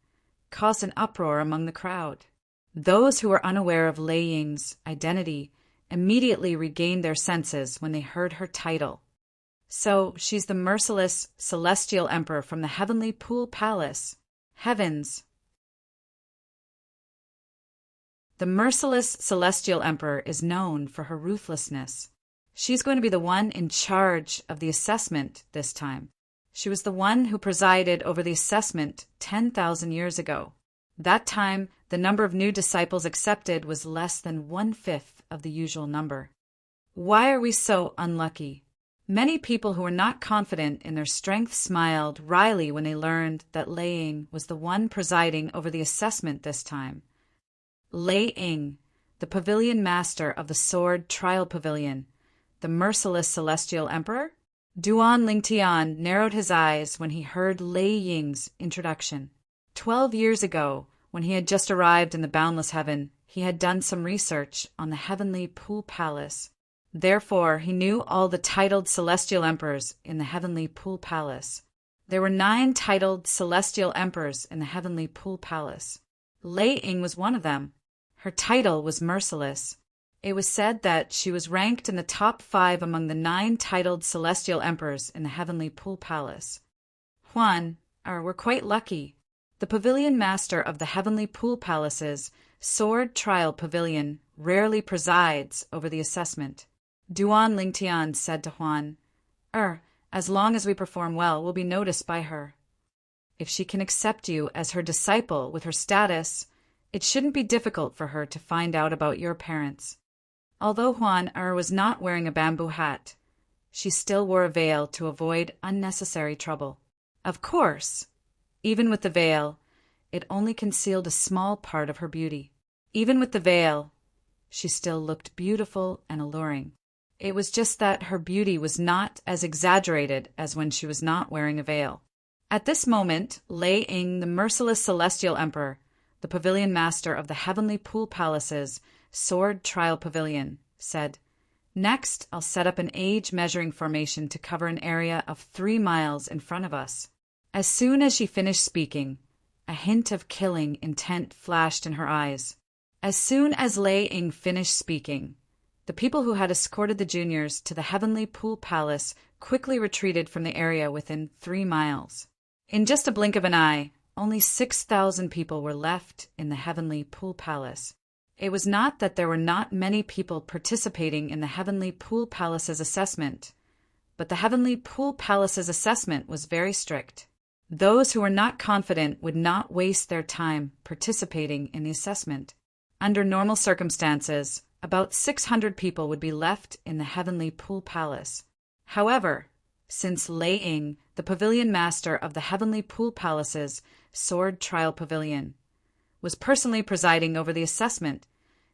caused an uproar among the crowd. Those who were unaware of Lei-Ing's identity immediately regained their senses when they heard her title. So she's the merciless celestial emperor from the heavenly pool palace. Heavens! The merciless celestial emperor is known for her ruthlessness. She's going to be the one in charge of the assessment this time. She was the one who presided over the assessment 10,000 years ago. That time, the number of new disciples accepted was less than 1/5 of the usual number. Why are we so unlucky? Many people who were not confident in their strength smiled wryly when they learned that Lei-Ing was the one presiding over the assessment this time. Lei-Ing, the pavilion master of the sword trial pavilion, the merciless celestial emperor? Duan Lingtian narrowed his eyes when he heard Lei-Ying's introduction. 12 years ago, when he had just arrived in the boundless heaven, he had done some research on the heavenly pool palace. Therefore, he knew all the titled celestial emperors in the heavenly pool palace. There were 9 titled celestial emperors in the heavenly pool palace. Lei-Ing was one of them. Her title was merciless. It was said that she was ranked in the top 5 among the 9 titled celestial emperors in the heavenly pool palace. We're quite lucky. The pavilion master of the heavenly pool palace's sword trial pavilion rarely presides over the assessment. Duan Lingtian said to Huan, as long as we perform well, we'll be noticed by her. If she can accept you as her disciple with her status, it shouldn't be difficult for her to find out about your parents. Although Huan was not wearing a bamboo hat, she still wore a veil to avoid unnecessary trouble. Of course, even with the veil, it only concealed a small part of her beauty. Even with the veil, she still looked beautiful and alluring. It was just that her beauty was not as exaggerated as when she was not wearing a veil. At this moment, Lei Ying, the merciless celestial emperor, the pavilion master of the heavenly pool palace's sword trial pavilion, said, "Next, I'll set up an age measuring formation to cover an area of 3 miles in front of us." As soon as she finished speaking, a hint of killing intent flashed in her eyes. As soon as Lei Ying finished speaking, the people who had escorted the juniors to the heavenly pool palace quickly retreated from the area within 3 miles. In just a blink of an eye, only 6,000 people were left in the heavenly pool palace. It was not that there were not many people participating in the heavenly pool palace's assessment, but the heavenly pool palace's assessment was very strict. Those who were not confident would not waste their time participating in the assessment. Under normal circumstances, about 600 people would be left in the heavenly pool palace. However, since Lei Ying, the pavilion master of the heavenly pool palace's sword trial pavilion, was personally presiding over the assessment,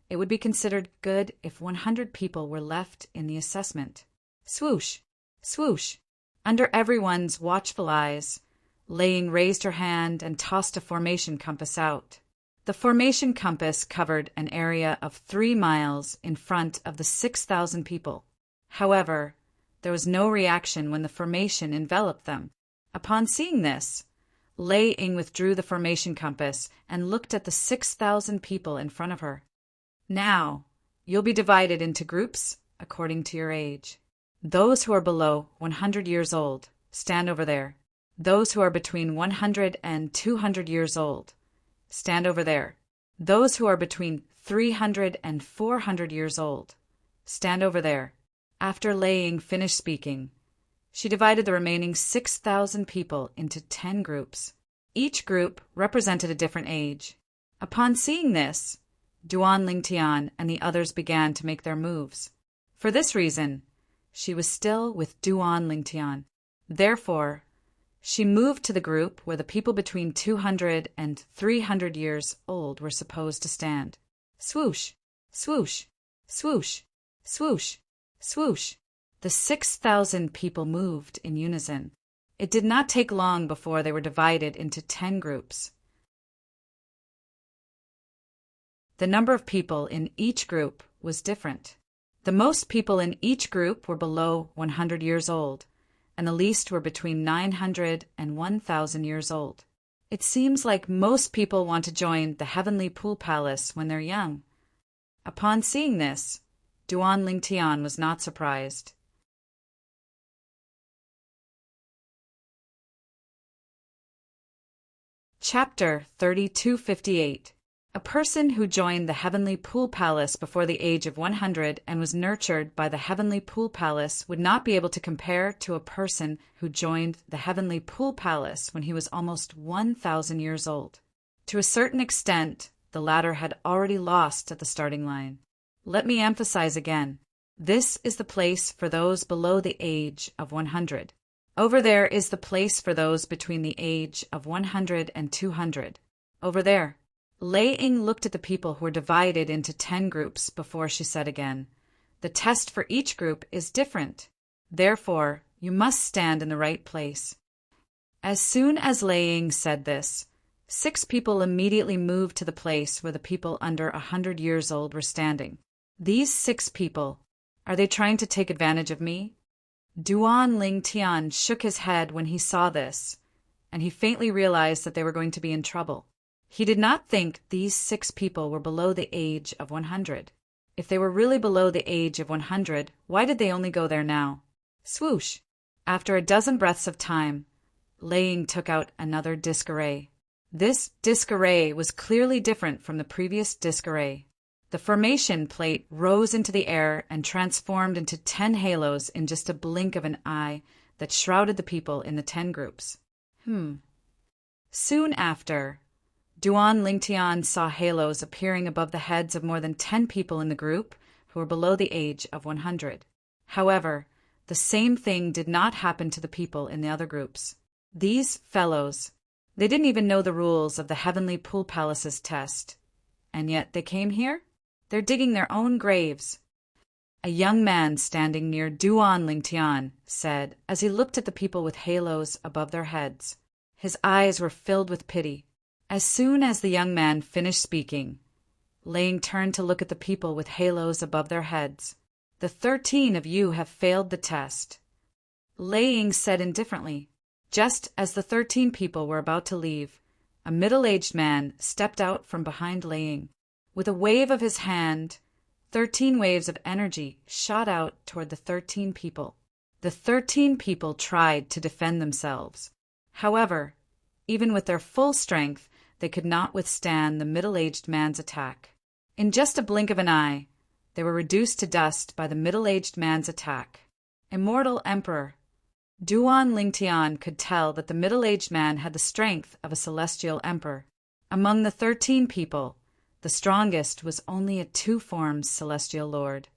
it would be considered good if 100 people were left in the assessment. Swoosh! Swoosh! Under everyone's watchful eyes, Lei Ying raised her hand and tossed a formation compass out. The formation compass covered an area of 3 miles in front of the 6,000 people. However, there was no reaction when the formation enveloped them. Upon seeing this, Lei Ying withdrew the formation compass and looked at the 6,000 people in front of her. "Now, you'll be divided into groups according to your age. Those who are below 100 years old, stand over there. Those who are between 100 and 200 years old, stand over there. Those who are between 300 and 400 years old, stand over there." After Lei Ying finished speaking, she divided the remaining 6,000 people into 10 groups. Each group represented a different age. Upon seeing this, Duan Lingtian and the others began to make their moves. For this reason, she was still with Duan Lingtian. Therefore, she moved to the group where the people between 200 and 300 years old were supposed to stand. Swoosh! Swoosh! Swoosh! Swoosh! Swoosh! The 6,000 people moved in unison. It did not take long before they were divided into 10 groups. The number of people in each group was different. The most people in each group were below 100 years old, and the least were between 900 and 1,000 years old. It seems like most people want to join the heavenly pool palace when they're young. Upon seeing this, Duan Lingtian was not surprised. Chapter 3258. A person who joined the heavenly pool palace before the age of 100 and was nurtured by the heavenly pool palace would not be able to compare to a person who joined the heavenly pool palace when he was almost 1,000 years old. To a certain extent, the latter had already lost at the starting line. Let me emphasize again, this is the place for those below the age of 100. Over there is the place for those between the age of 100 and 200. Over there. Lei Ying looked at the people who were divided into 10 groups before she said again, "The test for each group is different. Therefore, you must stand in the right place." As soon as Lei Ying said this, 6 people immediately moved to the place where the people under 100 years old were standing. These 6 people, are they trying to take advantage of me? Duan Lingtian shook his head when he saw this, and he faintly realized that they were going to be in trouble. He did not think these 6 people were below the age of 100. If they were really below the age of 100, why did they only go there now? Swoosh! After a dozen breaths of time, Lei Ying took out another disc array. This disc array was clearly different from the previous disc array. The formation plate rose into the air and transformed into 10 halos in just a blink of an eye that shrouded the people in the 10 groups. Soon after, Duan Lingtian saw halos appearing above the heads of more than 10 people in the group who were below the age of 100. However, the same thing did not happen to the people in the other groups. These They didn't even know the rules of the Heavenly Pool Palace's test. And yet they came here? They're digging their own graves. A young man standing near Duan Lingtian said, as he looked at the people with halos above their heads. His eyes were filled with pity. As soon as the young man finished speaking, Laying turned to look at the people with halos above their heads. The 13 of you have failed the test. Laying said indifferently. Just as the 13 people were about to leave, a middle-aged man stepped out from behind Laying. With a wave of his hand, 13 waves of energy shot out toward the 13 people. The 13 people tried to defend themselves. However, even with their full strength, they could not withstand the middle-aged man's attack. In just a blink of an eye, they were reduced to dust by the middle-aged man's attack. Immortal Emperor Duan Lingtian could tell that the middle-aged man had the strength of a celestial emperor. Among the 13 people, the strongest was only a 2-formed celestial lord.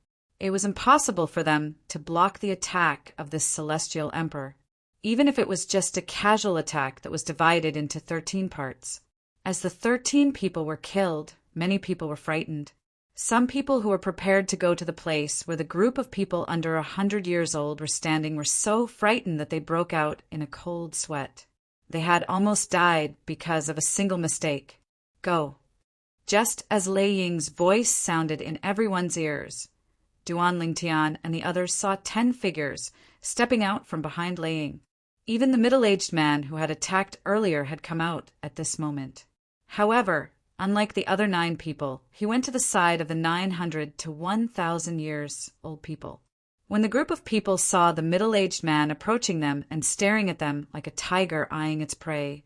It was impossible for them to block the attack of this celestial emperor, even if it was just a casual attack that was divided into 13 parts. As the 13 people were killed, many people were frightened. Some people who were prepared to go to the place where the group of people under 100 years old were standing were so frightened that they broke out in a cold sweat. They had almost died because of a single mistake. Go. Just as Lei Ying's voice sounded in everyone's ears, Duan Lingtian and the others saw 10 figures stepping out from behind Lei Ying. Even the middle-aged man who had attacked earlier had come out at this moment. However, unlike the other 9 people, he went to the side of the 900 to 1,000 years old people. When the group of people saw the middle-aged man approaching them and staring at them like a tiger eyeing its prey,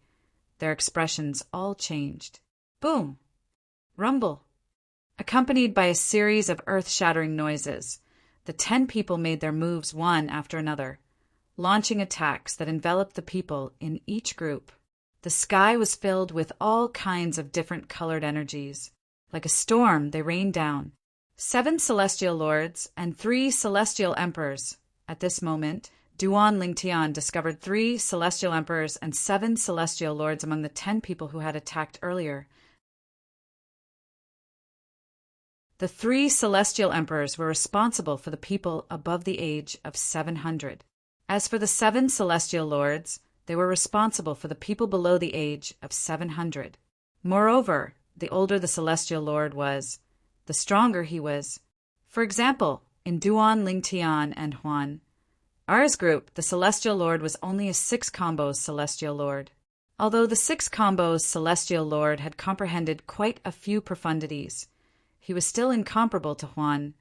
their expressions all changed. Boom! Rumble! Accompanied by a series of earth-shattering noises, the 10 people made their moves one after another, launching attacks that enveloped the people in each group. The sky was filled with all kinds of different colored energies. Like a storm, they rained down. 7 celestial lords and 3 celestial emperors. At this moment, Duan Lingtian discovered 3 celestial emperors and 7 celestial lords among the 10 people who had attacked earlier. The 3 celestial emperors were responsible for the people above the age of 700. As for the 7 celestial lords, they were responsible for the people below the age of 700. Moreover, the older the celestial lord was, the stronger he was. For example, in Duan Lingtian and Huan, R's group, the celestial lord was only a 6 combos celestial lord. Although the 6 combos celestial lord had comprehended quite a few profundities, he was still incomparable to Huan,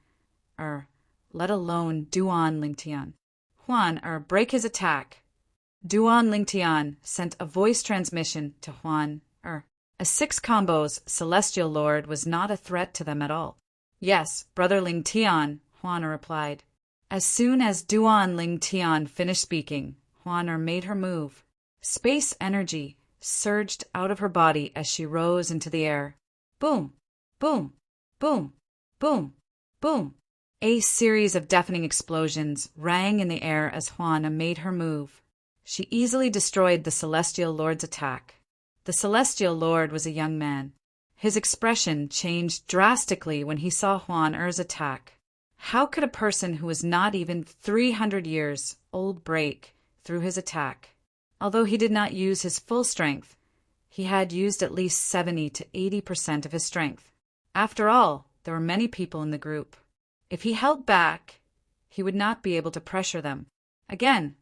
let alone Duan Lingtian. Huan, break his attack. Duan Lingtian sent a voice transmission to Huan, A 6 combos celestial lord was not a threat to them at all. Yes, Brother Lingtian, Huan replied. As soon as Duan Lingtian finished speaking, Huan made her move. Space energy surged out of her body as she rose into the air. Boom! Boom! Boom! Boom! Boom! A series of deafening explosions rang in the air as Huan made her move. She easily destroyed the Celestial Lord's attack. The Celestial Lord was a young man. His expression changed drastically when he saw Huan-Er's attack. How could a person who was not even 300 years old break through his attack? Although he did not use his full strength, he had used at least 70 to 80% of his strength. After all, there were many people in the group. If he held back, he would not be able to pressure them. Again,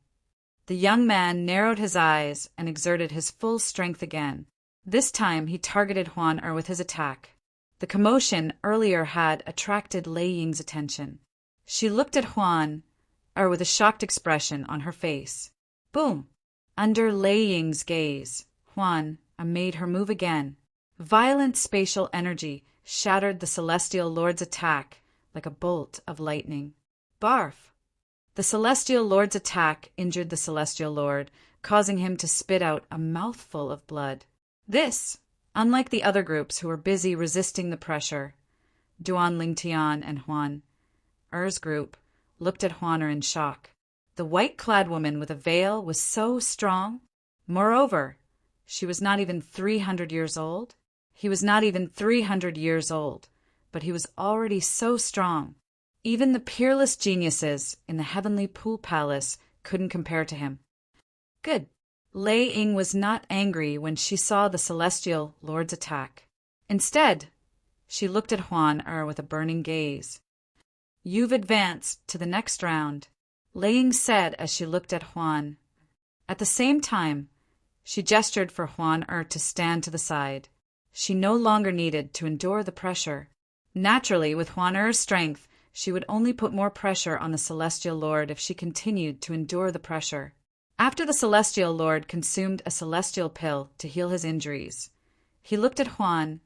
the young man narrowed his eyes and exerted his full strength again. This time he targeted Huan-Er with his attack. The commotion earlier had attracted Lei Ying's attention. She looked at Huan-Er with a shocked expression on her face. Boom! Under Lei Ying's gaze, Huan-Er made her move again. Violent spatial energy shattered the Celestial Lord's attack like a bolt of lightning. Barf! The Celestial Lord's attack injured the Celestial Lord, causing him to spit out a mouthful of blood. This, unlike the other groups who were busy resisting the pressure, Duan Lingtian and Huan-Er's group looked at Huan-Er in shock. The white-clad woman with a veil was so strong. Moreover, She was not even 300 years old? He was not even 300 years old, but he was already so strong. Even the peerless geniuses in the heavenly pool palace couldn't compare to him. Good. Lei Ying was not angry when she saw the celestial lord's attack. Instead, she looked at Huan with a burning gaze. You've advanced to the next round, Lei Ying said as she looked at Huan. At the same time, she gestured for Huan to stand to the side. She no longer needed to endure the pressure. Naturally, with Huan strength, she would only put more pressure on the Celestial Lord if she continued to endure the pressure. After the Celestial Lord consumed a celestial pill to heal his injuries, he looked at Huan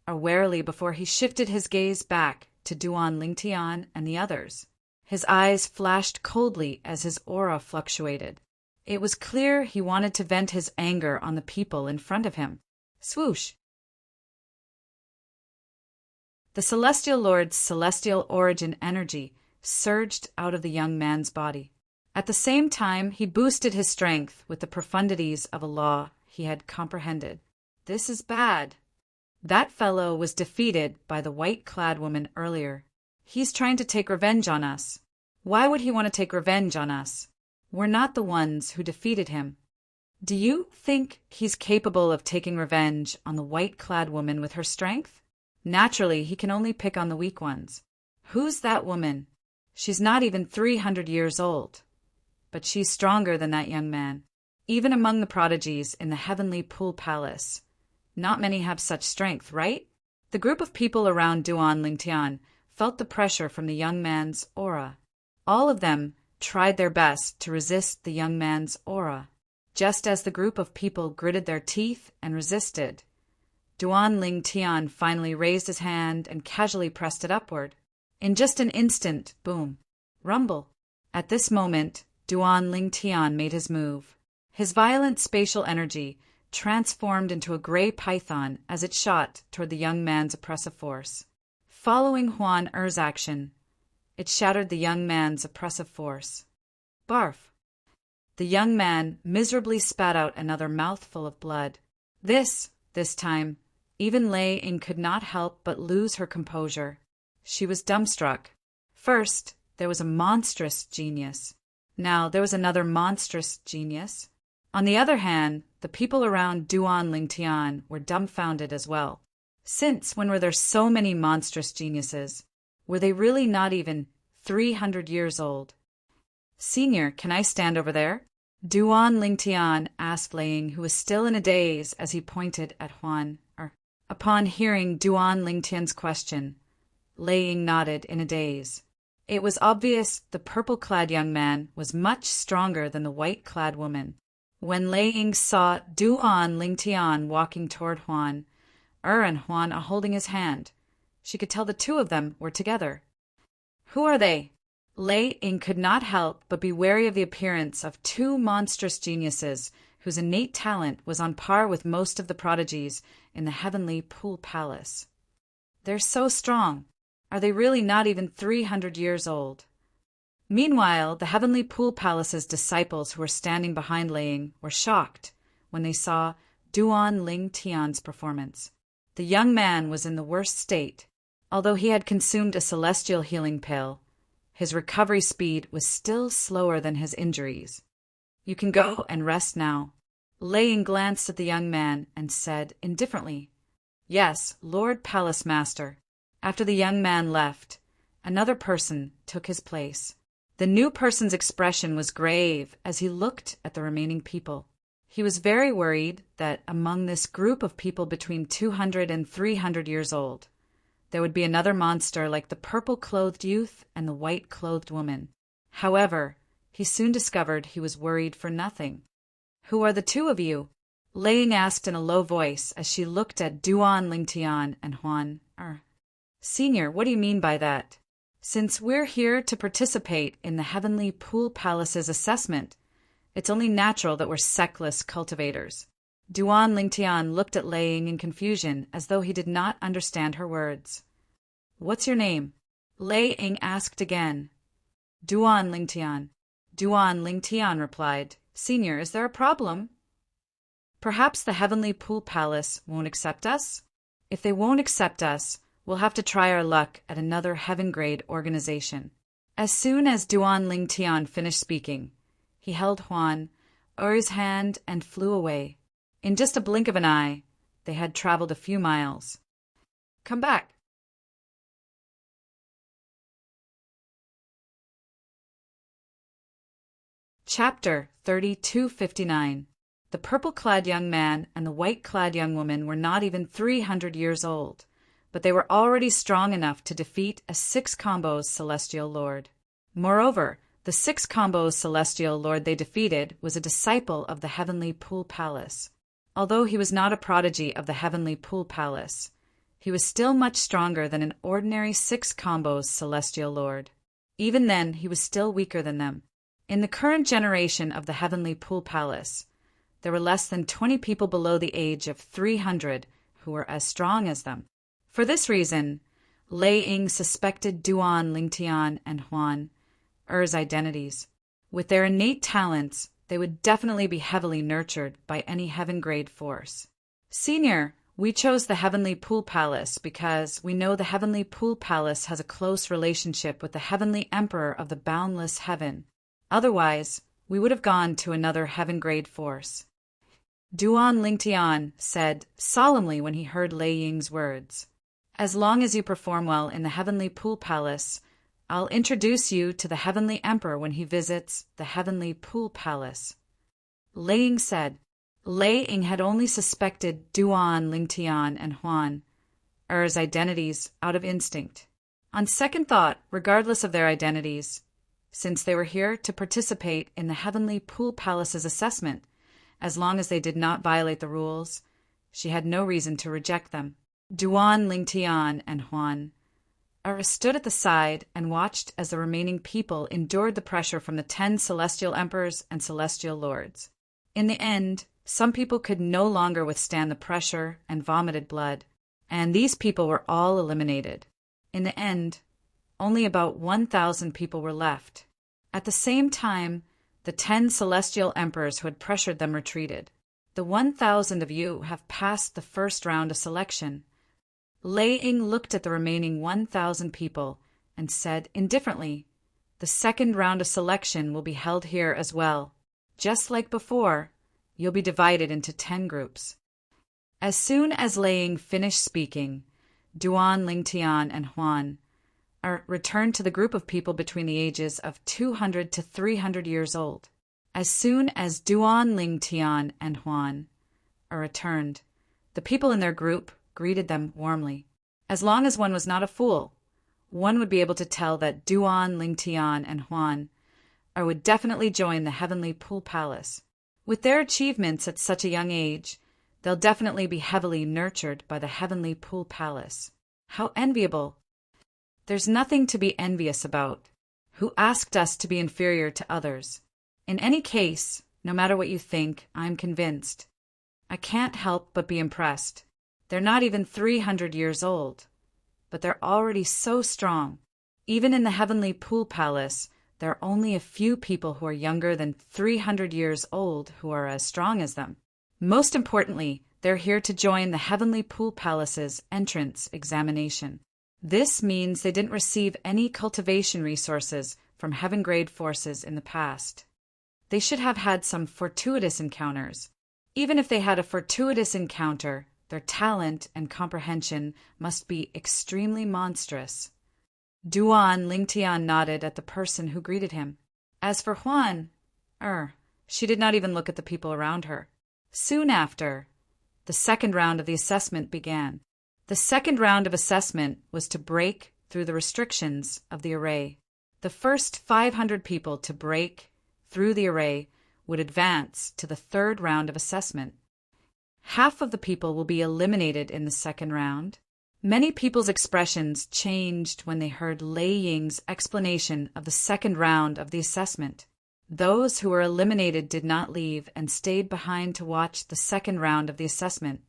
warily before he shifted his gaze back to Duan Lingtian and the others. His eyes flashed coldly as his aura fluctuated. It was clear he wanted to vent his anger on the people in front of him. Swoosh! The Celestial Lord's celestial origin energy surged out of the young man's body. At the same time, he boosted his strength with the profundities of a law he had comprehended. This is bad. That fellow was defeated by the white-clad woman earlier. He's trying to take revenge on us. Why would he want to take revenge on us? We're not the ones who defeated him. Do you think he's capable of taking revenge on the white-clad woman with her strength? Naturally, he can only pick on the weak ones. Who's that woman? She's not even 300 years old. But she's stronger than that young man. Even among the prodigies in the heavenly pool palace, not many have such strength, right? The group of people around Duan Lingtian felt the pressure from the young man's aura. All of them tried their best to resist the young man's aura. Just as the group of people gritted their teeth and resisted, Duan Lingtian finally raised his hand and casually pressed it upward. In just an instant, boom, rumble. At this moment, Duan Lingtian made his move. His violent spatial energy transformed into a gray python as it shot toward the young man's oppressive force. Following Huan action, it shattered the young man's oppressive force. Barf! The young man miserably spat out another mouthful of blood. This time, even Lei Ying could not help but lose her composure. She was dumbstruck. First, there was a monstrous genius. Now there was another monstrous genius. On the other hand, the people around Duan Lingtian were dumbfounded as well. Since when were there so many monstrous geniuses? Were they really not even 300 years old? Senior, can I stand over there? Duan Lingtian asked Lei Ying, who was still in a daze as he pointed at Huan. Upon hearing Duan Lingtian's question, Lei Ying nodded in a daze. It was obvious the purple-clad young man was much stronger than the white-clad woman. When Lei Ying saw Duan Lingtian walking toward Huan, and Huan holding his hand, she could tell the two of them were together. Who are they? Lei Ying could not help but be wary of the appearance of two monstrous geniuses whose innate talent was on par with most of the prodigies in the heavenly pool palace. They're so strong. Are they really not even 300 years old? Meanwhile, the heavenly pool palace's disciples who were standing behind Lei Ying were shocked when they saw Duan Lingtian's performance. The young man was in the worst state. Although he had consumed a celestial healing pill, his recovery speed was still slower than his injuries. You can go and rest now. Lei Ying glanced at the young man and said indifferently, Yes, Lord Palace Master. After the young man left, another person took his place. The new person's expression was grave as he looked at the remaining people. He was very worried that among this group of people between 200 and 300 years old, there would be another monster like the purple-clothed youth and the white-clothed woman. However, he soon discovered he was worried for nothing. Who are the two of you? Lei Ying asked in a low voice as she looked at Duan Lingtian and Huan. Senior, what do you mean by that? Since we're here to participate in the Heavenly Pool Palace's assessment, it's only natural that we're sexless cultivators. Duan Lingtian looked at Lei Ying in confusion as though he did not understand her words. What's your name? Lei Ying asked again. Duan Lingtian. Duan Lingtian replied, Senior, is there a problem? Perhaps the Heavenly Pool Palace won't accept us? If they won't accept us, we'll have to try our luck at another heaven-grade organization. As soon as Duan Lingtian finished speaking, he held Huan Er's hand and flew away. In just a blink of an eye, they had traveled a few miles. Come back. Chapter 3259. The purple-clad young man and the white-clad young woman were not even 300 years old, but they were already strong enough to defeat a 6-combos celestial lord. Moreover, the 6-combos celestial lord they defeated was a disciple of the Heavenly Pool Palace. Although he was not a prodigy of the Heavenly Pool Palace, he was still much stronger than an ordinary 6-combos celestial lord. Even then, he was still weaker than them. In the current generation of the Heavenly Pool Palace, there were less than 20 people below the age of 300 who were as strong as them. For this reason, Lei Ying suspected Duan Lingtian and Huan Er's identities. With their innate talents, they would definitely be heavily nurtured by any heaven-grade force. Senior, we chose the Heavenly Pool Palace because we know the Heavenly Pool Palace has a close relationship with the Heavenly Emperor of the boundless heaven. Otherwise, we would have gone to another heaven-grade force. Duan Lingtian said solemnly when he heard Lei Ying's words, "As long as you perform well in the Heavenly Pool Palace, I'll introduce you to the Heavenly Emperor when he visits the Heavenly Pool Palace." Lei Ying said. Lei Ying had only suspected Duan Lingtian and Huan Er's identities out of instinct. On second thought, regardless of their identities, since they were here to participate in the Heavenly Pool Palace's assessment, as long as they did not violate the rules, she had no reason to reject them. Duan Lingtian and Huan Er stood at the side and watched as the remaining people endured the pressure from the 10 celestial emperors and celestial lords. In the end, some people could no longer withstand the pressure and vomited blood, and these people were all eliminated. In the end, only about 1,000 people were left. At the same time, the 10 celestial emperors who had pressured them retreated. The 1,000 of you have passed the first round of selection. Lei Ying looked at the remaining 1,000 people and said indifferently, "The second round of selection will be held here as well. Just like before, you'll be divided into 10 groups." As soon as Lei Ying finished speaking, Duan Lingtian and Huan returned to the group of people between the ages of 200 to 300 years old. As soon as Duan Lingtian and Huan returned, the people in their group greeted them warmly. As long as one was not a fool, one would be able to tell that Duan Lingtian and Huan would definitely join the Heavenly Pool Palace. With their achievements at such a young age, they'll definitely be heavily nurtured by the Heavenly Pool Palace. How enviable! There's nothing to be envious about. Who asked us to be inferior to others? In any case, no matter what you think, I'm convinced. I can't help but be impressed. They're not even 300 years old, but they're already so strong. Even in the Heavenly Pool Palace, there are only a few people who are younger than 300 years old who are as strong as them. Most importantly, they're here to join the Heavenly Pool Palace's entrance examination. This means they didn't receive any cultivation resources from heaven-grade forces in the past. They should have had some fortuitous encounters. Even if they had a fortuitous encounter, their talent and comprehension must be extremely monstrous. Duan Lingtian nodded at the person who greeted him. As for Huan she did not even look at the people around her. Soon after, the second round of the assessment began. The second round of assessment was to break through the restrictions of the array. The first 500 people to break through the array would advance to the third round of assessment. Half of the people will be eliminated in the second round. Many people's expressions changed when they heard Lei Ying's explanation of the second round of the assessment. Those who were eliminated did not leave and stayed behind to watch the second round of the assessment.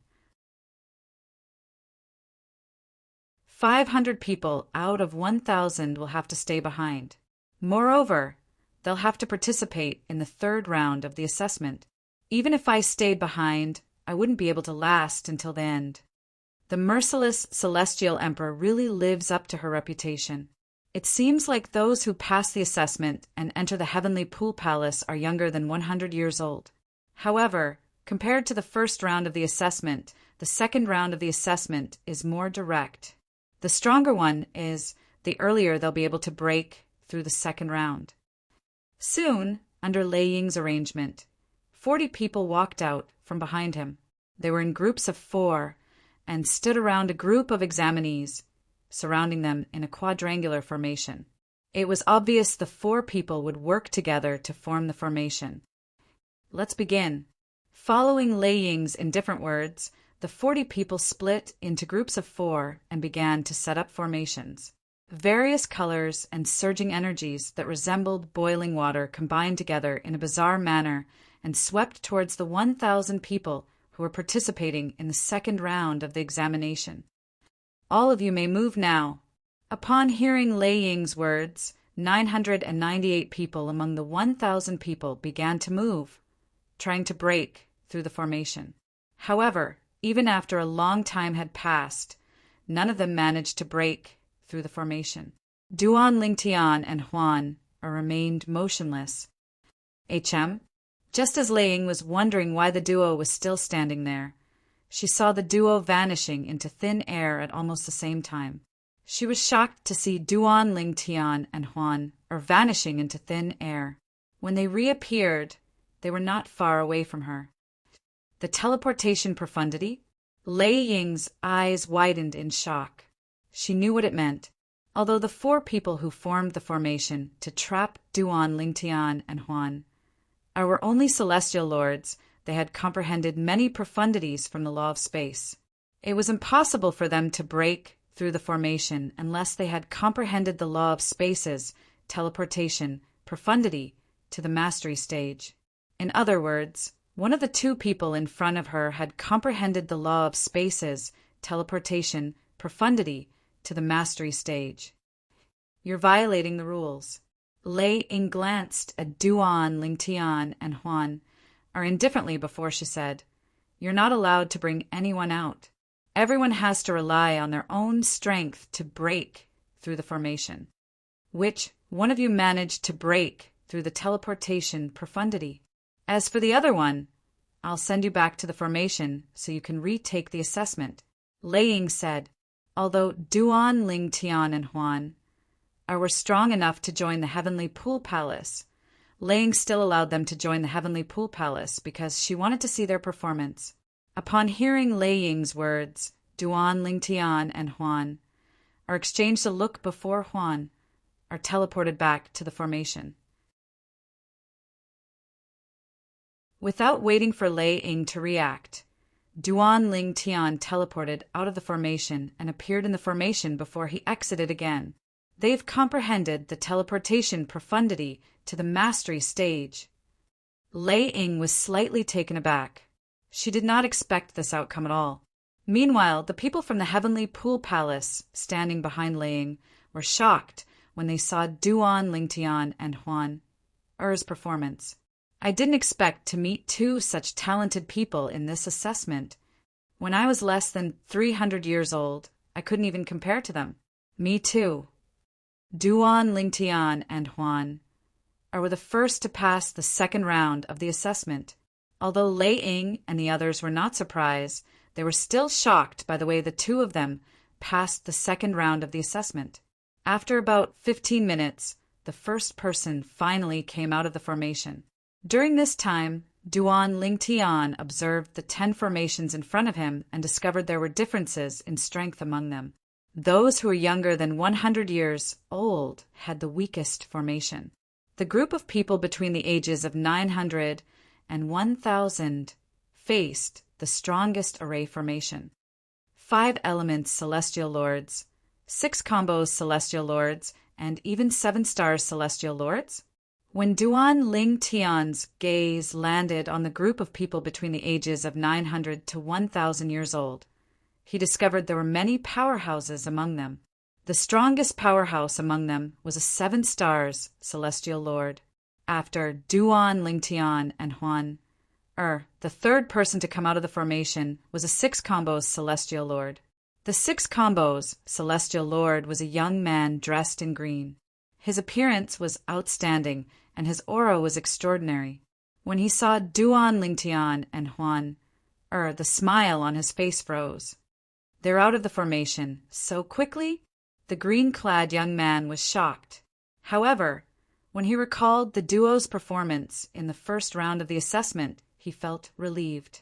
500 people out of 1,000 will have to stay behind. Moreover, they'll have to participate in the third round of the assessment. Even if I stayed behind, I wouldn't be able to last until the end. The merciless celestial emperor really lives up to her reputation. It seems like those who pass the assessment and enter the heavenly pool palace are younger than 100 years old. However, compared to the first round of the assessment, the second round of the assessment is more direct. The stronger one is the earlier they'll be able to break through the second round. Soon, under Lei Ying's arrangement, 40 people walked out from behind him. They were in groups of 4 and stood around a group of examinees, surrounding them in a quadrangular formation. It was obvious the 4 people would work together to form the formation. Let's begin. Following Lei Ying's indifferent words, the 40 people split into groups of 4 and began to set up formations. Various colors and surging energies that resembled boiling water combined together in a bizarre manner and swept towards the 1,000 people who were participating in the second round of the examination. All of you may move now. Upon hearing Lei Ying's words, 998 people among the 1,000 people began to move, trying to break through the formation. However, even after a long time had passed, none of them managed to break through the formation. Duan, Lingtian, and Huan remained motionless. Just as Lei Ying was wondering why the duo was still standing there, she saw the duo vanishing into thin air at almost the same time. She was shocked to see Duan, Lingtian, and Huan vanishing into thin air. When they reappeared, they were not far away from her. The teleportation profundity? Lei Ying's eyes widened in shock. She knew what it meant. Although the 4 people who formed the formation to trap Duan, Lingtian, and Huan were only celestial lords, they had comprehended many profundities from the law of space. It was impossible for them to break through the formation unless they had comprehended the law of space's teleportation profundity to the mastery stage. In other words, one of the 2 people in front of her had comprehended the law of space's teleportation profundity to the mastery stage. You're violating the rules. Lei Ying glanced at Duan, Lingtian, and Huan indifferently before she said, "You're not allowed to bring anyone out. Everyone has to rely on their own strength to break through the formation. Which one of you managed to break through the teleportation profundity? As for the other one, I'll send you back to the formation so you can retake the assessment." Lei Ying said, although Duan, Lingtian, and Huan were strong enough to join the heavenly pool palace, Lei Ying still allowed them to join the heavenly pool palace because she wanted to see their performance. Upon hearing Lei Ying's words, Duan, Lingtian, and Huan exchanged a look before Huan teleported back to the formation. Without waiting for Lei Ying to react, Duan, Lingtian teleported out of the formation and appeared in the formation before he exited again. They've comprehended the teleportation profundity to the mastery stage. Lei Ying was slightly taken aback. She did not expect this outcome at all. Meanwhile, the people from the heavenly pool palace standing behind Lei Ying were shocked when they saw Duan, Lingtian, and Huan performance. I didn't expect to meet 2 such talented people in this assessment. When I was less than 300 years old, I couldn't even compare to them. Me too. Duan, Lingtian, and Huan were the first to pass the second round of the assessment. Although Lei Ying and the others were not surprised, they were still shocked by the way the 2 of them passed the second round of the assessment. After about 15 minutes, the first person finally came out of the formation. During this time, Duan, Lingtian observed the 10 formations in front of him and discovered there were differences in strength among them. Those who were younger than 100 years old had the weakest formation. The group of people between the ages of 900 and 1,000 faced the strongest array formation. 5 elements celestial lords, 6 combos celestial lords, and even 7 stars celestial lords. When Duan Lingtian's gaze landed on the group of people between the ages of 900 to 1,000 years old, he discovered there were many powerhouses among them. The strongest powerhouse among them was a 7 stars celestial lord. After Duan, Lingtian, and Huan The third person to come out of the formation was a 6-combos celestial lord. The 6-combos celestial lord was a young man dressed in green. His appearance was outstanding, and his aura was extraordinary. When he saw Duan Lingtian and Huan, the smile on his face froze. They're out of the formation so quickly? The green-clad young man was shocked. However, when he recalled the duo's performance in the first round of the assessment, he felt relieved.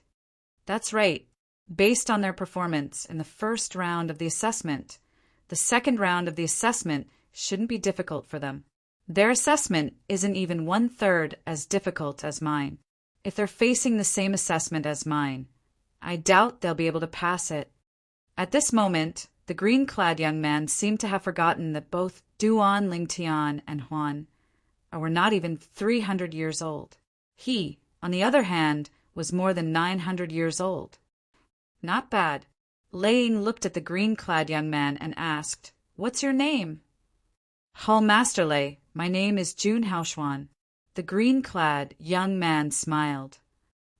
That's right. Based on their performance in the first round of the assessment, the second round of the assessment shouldn't be difficult for them. Their assessment isn't even 1/3 as difficult as mine. If they're facing the same assessment as mine, I doubt they'll be able to pass it. At this moment, the green-clad young man seemed to have forgotten that both Duan Lingtian and Huan were not even 300 years old. He, on the other hand, was more than 900 years old. Not bad. Laying looked at the green-clad young man and asked, "What's your name?" "Hall Master Lay, my name is Jun Haoxuan." The green-clad young man smiled.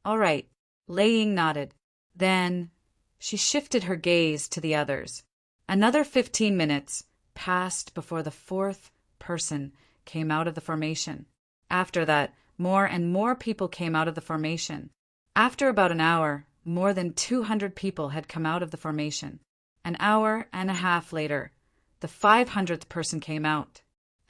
"All right." Laying nodded. Then she shifted her gaze to the others. Another 15 minutes passed before the fourth person came out of the formation. After that, more and more people came out of the formation. After about an hour, more than 200 people had come out of the formation. An hour and a half later, the 500th person came out.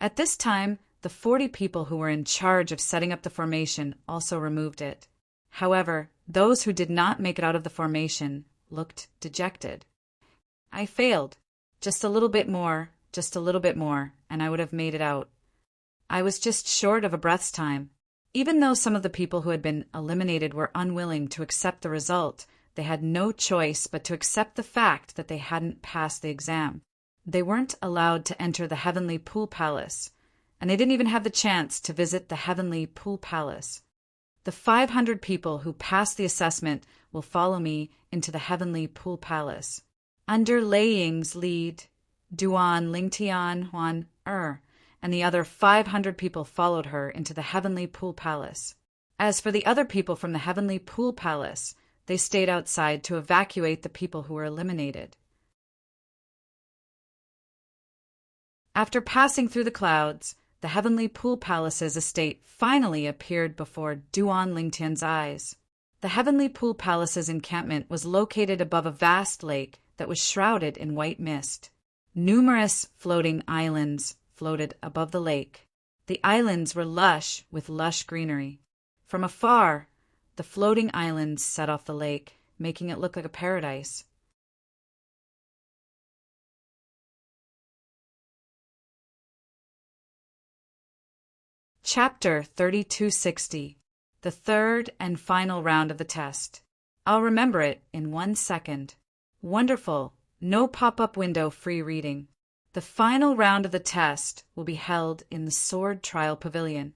At this time, the 40 people who were in charge of setting up the formation also removed it. However, those who did not make it out of the formation looked dejected. I failed. Just a little bit more, and I would have made it out. I was just short of a breath's time. Even though some of the people who had been eliminated were unwilling to accept the result, they had no choice but to accept the fact that they hadn't passed the exam. They weren't allowed to enter the Heavenly Pool Palace, and they didn't even have the chance to visit the Heavenly Pool Palace. The 500 people who passed the assessment will follow me into the Heavenly Pool Palace. Under Lei Ying's lead, Duan Lingtian Huan and the other 500 people followed her into the Heavenly Pool Palace. As for the other people from the Heavenly Pool Palace, they stayed outside to evacuate the people who were eliminated. After passing through the clouds, the Heavenly Pool Palace's estate finally appeared before Duan Lingtian's eyes. The Heavenly Pool Palace's encampment was located above a vast lake that was shrouded in white mist. Numerous floating islands floated above the lake. The islands were lush with lush greenery. From afar, the floating islands set off the lake, making it look like a paradise. Chapter 3260. The third and final round of the test. I'll remember it in 1 second. Wonderful. No pop-up window free reading. The final round of the test will be held in the Sword Trial Pavilion.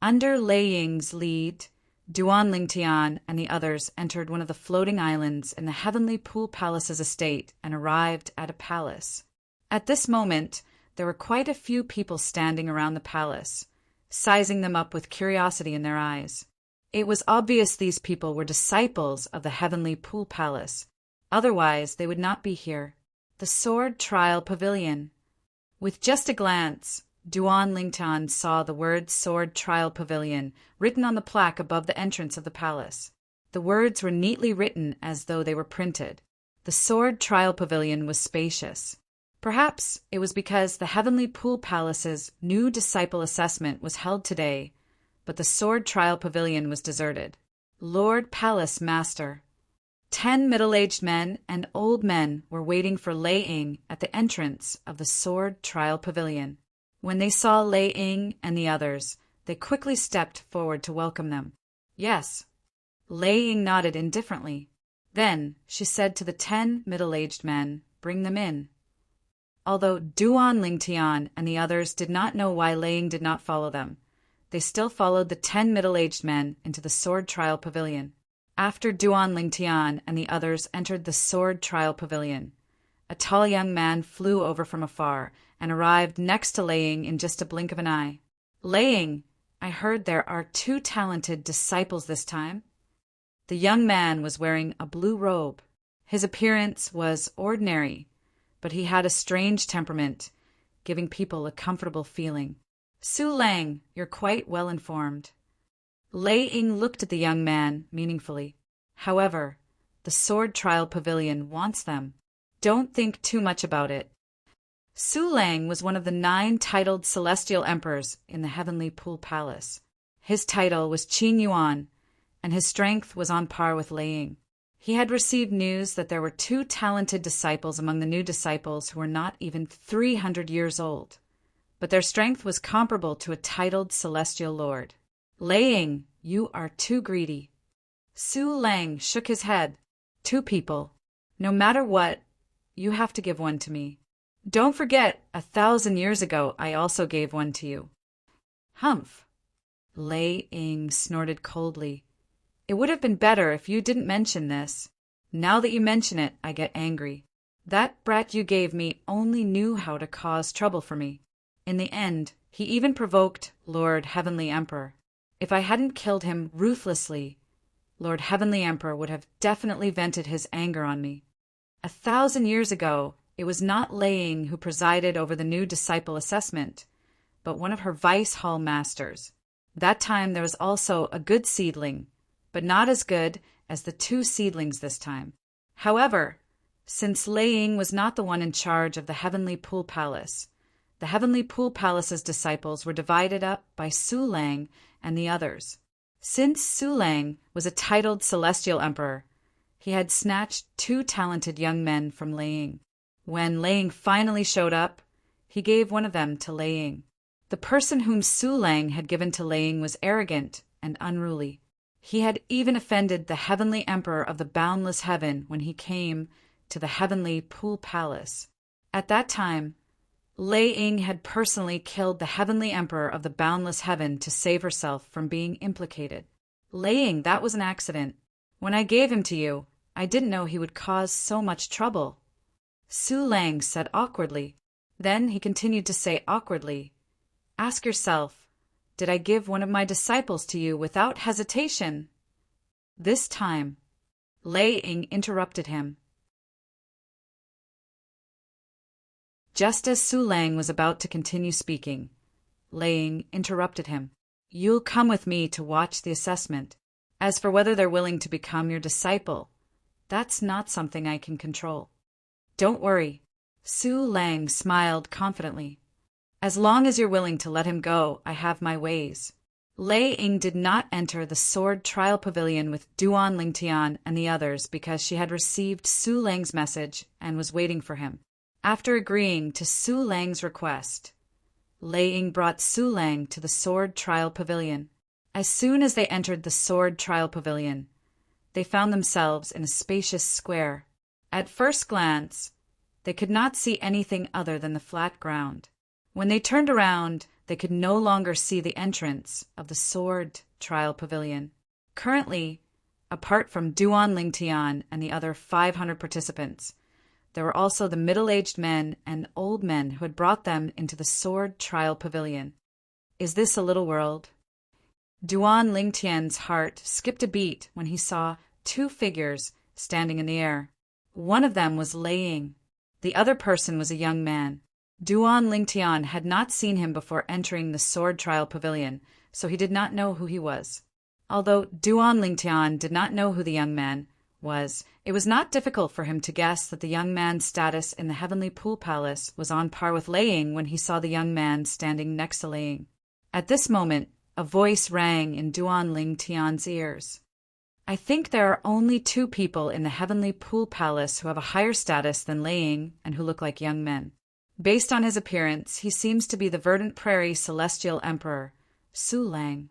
Under Lei Ying's lead, Duan Lingtian and the others entered one of the floating islands in the Heavenly Pool Palace's estate and arrived at a palace. At this moment, there were quite a few people standing around the palace, sizing them up with curiosity in their eyes. It was obvious these people were disciples of the Heavenly Pool Palace. Otherwise, they would not be here. The Sword Trial Pavilion. With just a glance, Duan Lingtian saw the word Sword Trial Pavilion written on the plaque above the entrance of the palace. The words were neatly written as though they were printed. The Sword Trial Pavilion was spacious. Perhaps it was because the Heavenly Pool Palace's new disciple assessment was held today, but the Sword Trial Pavilion was deserted. Lord Palace Master. 10 middle-aged men and old men were waiting for Lei Ying at the entrance of the Sword Trial Pavilion. When they saw Lei Ying and the others, they quickly stepped forward to welcome them. Yes. Lei Ying nodded indifferently. Then she said to the 10 middle-aged men, "Bring them in." Although Duan Lingtian and the others did not know why Lei Ying did not follow them, they still followed the 10 middle-aged men into the Sword Trial Pavilion. After Duan Lingtian and the others entered the Sword Trial Pavilion, a tall young man flew over from afar and arrived next to Lei Ying in just a blink of an eye. "Lei Ying, I heard there are 2 talented disciples this time." The young man was wearing a blue robe. His appearance was ordinary, but he had a strange temperament, giving people a comfortable feeling. Su Lang, you're quite well informed. Lei Ying looked at the young man meaningfully. However, the sword trial pavilion wants them. Don't think too much about it. Su Lang was one of the 9 titled celestial emperors in the Heavenly Pool Palace. His title was Qin Yuan, and his strength was on par with Lei Ying. He had received news that there were 2 talented disciples among the new disciples who were not even 300 years old, but their strength was comparable to a titled celestial lord. Lei Ying, you are too greedy. Su Lang shook his head. 2 people. No matter what, you have to give one to me. Don't forget, 1,000 years ago I also gave one to you. Humph. Lei Ying snorted coldly. It would have been better if you didn't mention this. Now that you mention it, I get angry. That brat you gave me only knew how to cause trouble for me. In the end, he even provoked Lord Heavenly Emperor. If I hadn't killed him ruthlessly, Lord Heavenly Emperor would have definitely vented his anger on me. 1,000 years ago, it was not Lei Ying who presided over the new disciple assessment, but one of her vice hall masters. That time there was also a good seedling, but not as good as the 2 seedlings this time. However, since Lei Ying was not the one in charge of the Heavenly Pool Palace, the Heavenly Pool Palace's disciples were divided up by Su Lang and the others. Since Su Lang was a titled celestial emperor, he had snatched 2 talented young men from Lei Ying. When Lei Ying finally showed up, he gave one of them to Lei Ying. The person whom Su Lang had given to Lei Ying was arrogant and unruly. He had even offended the Heavenly Emperor of the Boundless Heaven when he came to the Heavenly Pool Palace. At that time, Lei Ying had personally killed the Heavenly Emperor of the Boundless Heaven to save herself from being implicated. Lei Ying, that was an accident. When I gave him to you, I didn't know he would cause so much trouble. Su Lang said awkwardly. Then he continued to say awkwardly, Ask yourself, did I give one of my disciples to you without hesitation? This time, Lei Ying interrupted him. Just as Su Lang was about to continue speaking, Lei Ying interrupted him. You'll come with me to watch the assessment. As for whether they're willing to become your disciple, that's not something I can control. Don't worry. Su Lang smiled confidently. As long as you're willing to let him go, I have my ways. Lei Ying did not enter the sword trial pavilion with Duan Lingtian and the others because she had received Su Lang's message and was waiting for him. After agreeing to Su Lang's request, Lei Ying brought Su Lang to the sword trial pavilion. As soon as they entered the sword trial pavilion, they found themselves in a spacious square. At first glance, they could not see anything other than the flat ground. When they turned around, they could no longer see the entrance of the sword trial pavilion. Currently, apart from Duan Lingtian and the other 500 participants, there were also the middle-aged men and old men who had brought them into the sword trial pavilion. Is this a little world? Duan Lingtian's heart skipped a beat when he saw 2 figures standing in the air. One of them was Lei Ying. The other person was a young man. Duan Lingtian had not seen him before entering the sword trial pavilion, so he did not know who he was. Although Duan Lingtian did not know who the young man was, it was not difficult for him to guess that the young man's status in the Heavenly Pool Palace was on par with Lei Ying when he saw the young man standing next to Lei Ying. At this moment, a voice rang in Duan Lingtian's ears. I think there are only 2 people in the Heavenly Pool Palace who have a higher status than Lei Ying and who look like young men. Based on his appearance, he seems to be the Verdant Prairie Celestial Emperor, Su Lang.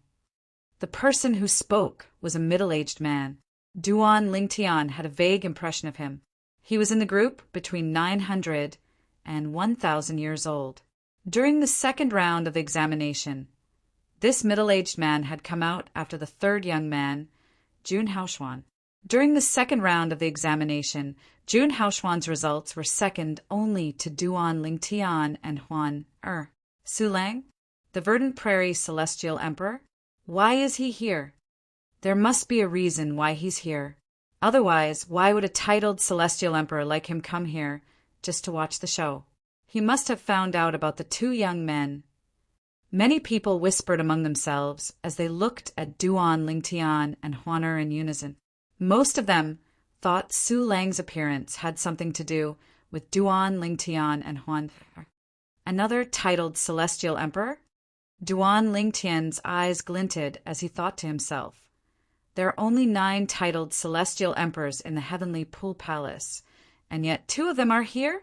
The person who spoke was a middle-aged man. Duan Lingtian had a vague impression of him. He was in the group between 900 and 1,000 years old. During the second round of the examination, this middle-aged man had come out after the third young man, Jun Haoxuan. During the second round of the examination, Jun Haoxuan's results were second only to Duan Lingtian and Huan Er. Su Lang, the Verdant Prairie Celestial Emperor? Why is he here? There must be a reason why he's here. Otherwise, why would a titled celestial emperor like him come here just to watch the show? He must have found out about the two young men. Many people whispered among themselves as they looked at Duan Lingtian and Huaner in unison. Most of them thought Su Lang's appearance had something to do with Duan Lingtian and Huaner. Another titled celestial emperor? Duan Lingtian's eyes glinted as he thought to himself, there are only 9 titled celestial emperors in the heavenly pool palace, and yet 2 of them are here?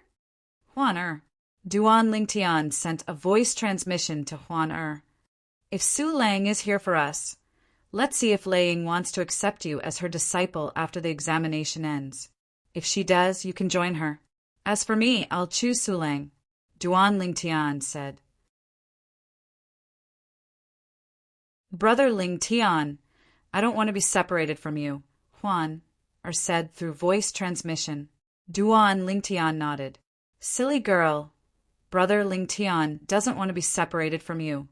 Huaner. Duan Lingtian sent a voice transmission to Huaner. If Su Lang is here for us, let's see if Lei Ying wants to accept you as her disciple after the examination ends. If she does, you can join her. As for me, I'll choose Su Lang, Duan Lingtian said. Brother Lingtian, I don't want to be separated from you, Huaner said through voice transmission. Duan Lingtian nodded. Silly girl. Brother Lingtian doesn't want to be separated from you.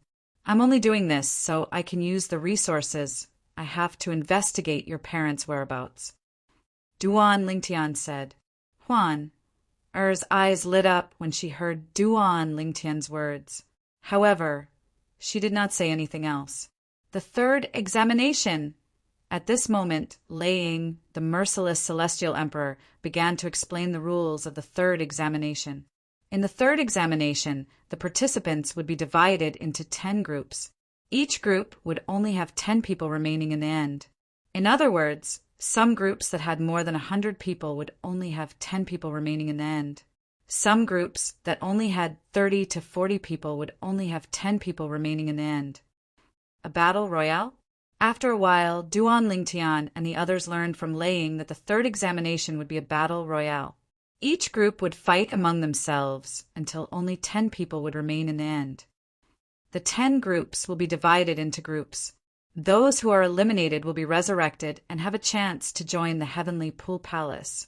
I'm only doing this so I can use the resources I have to investigate your parents' whereabouts. Duan Lingtian said. Huaner's eyes lit up when she heard Duan Lingtian's words. However, she did not say anything else. The 3rd examination! At this moment, Lei Ying, the merciless celestial emperor, began to explain the rules of the 3rd examination. In the 3rd examination, the participants would be divided into 10 groups. Each group would only have 10 people remaining in the end. In other words, some groups that had more than 100 people would only have 10 people remaining in the end. Some groups that only had 30 to 40 people would only have 10 people remaining in the end. A battle royale? After a while, Duan Lingtian and the others learned from Lei Ying that the 3rd examination would be a battle royale. Each group would fight among themselves until only 10 people would remain in the end. The 10 groups will be divided into groups. Those who are eliminated will be resurrected and have a chance to join the heavenly pool palace,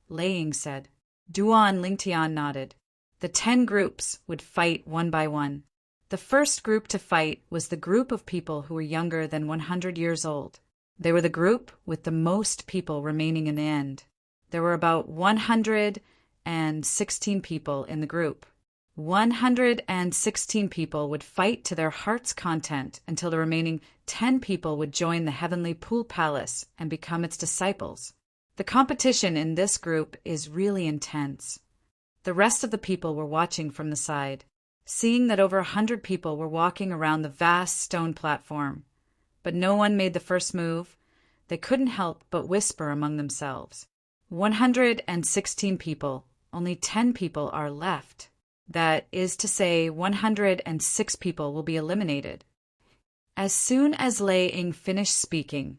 Lei Ying said. Duan Lingtian nodded. The 10 groups would fight one by one. The first group to fight was the group of people who were younger than 100 years old. They were the group with the most people remaining in the end. There were about 116 people in the group. 116 people would fight to their heart's content until the remaining 10 people would join the heavenly pool palace and become its disciples. The competition in this group is really intense. The rest of the people were watching from the side, seeing that over 100 people were walking around the vast stone platform. But no one made the first move. They couldn't help but whisper among themselves. 116 people, only 10 people are left. That is to say, 106 people will be eliminated. As soon as Lei Ying finished speaking,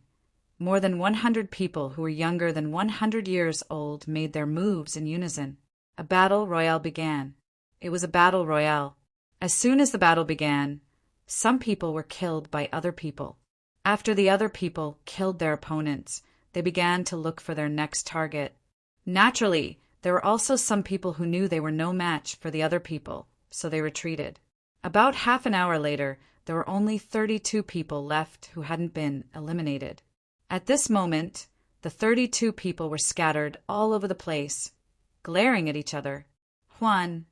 more than 100 people who were younger than 100 years old made their moves in unison. A battle royale began. It was a battle royale. As soon as the battle began, some people were killed by other people. After the other people killed their opponents, they began to look for their next target. Naturally, there were also some people who knew they were no match for the other people, so they retreated. About half an hour later, there were only 32 people left who hadn't been eliminated. At this moment, the 32 people were scattered all over the place, glaring at each other. Huaner,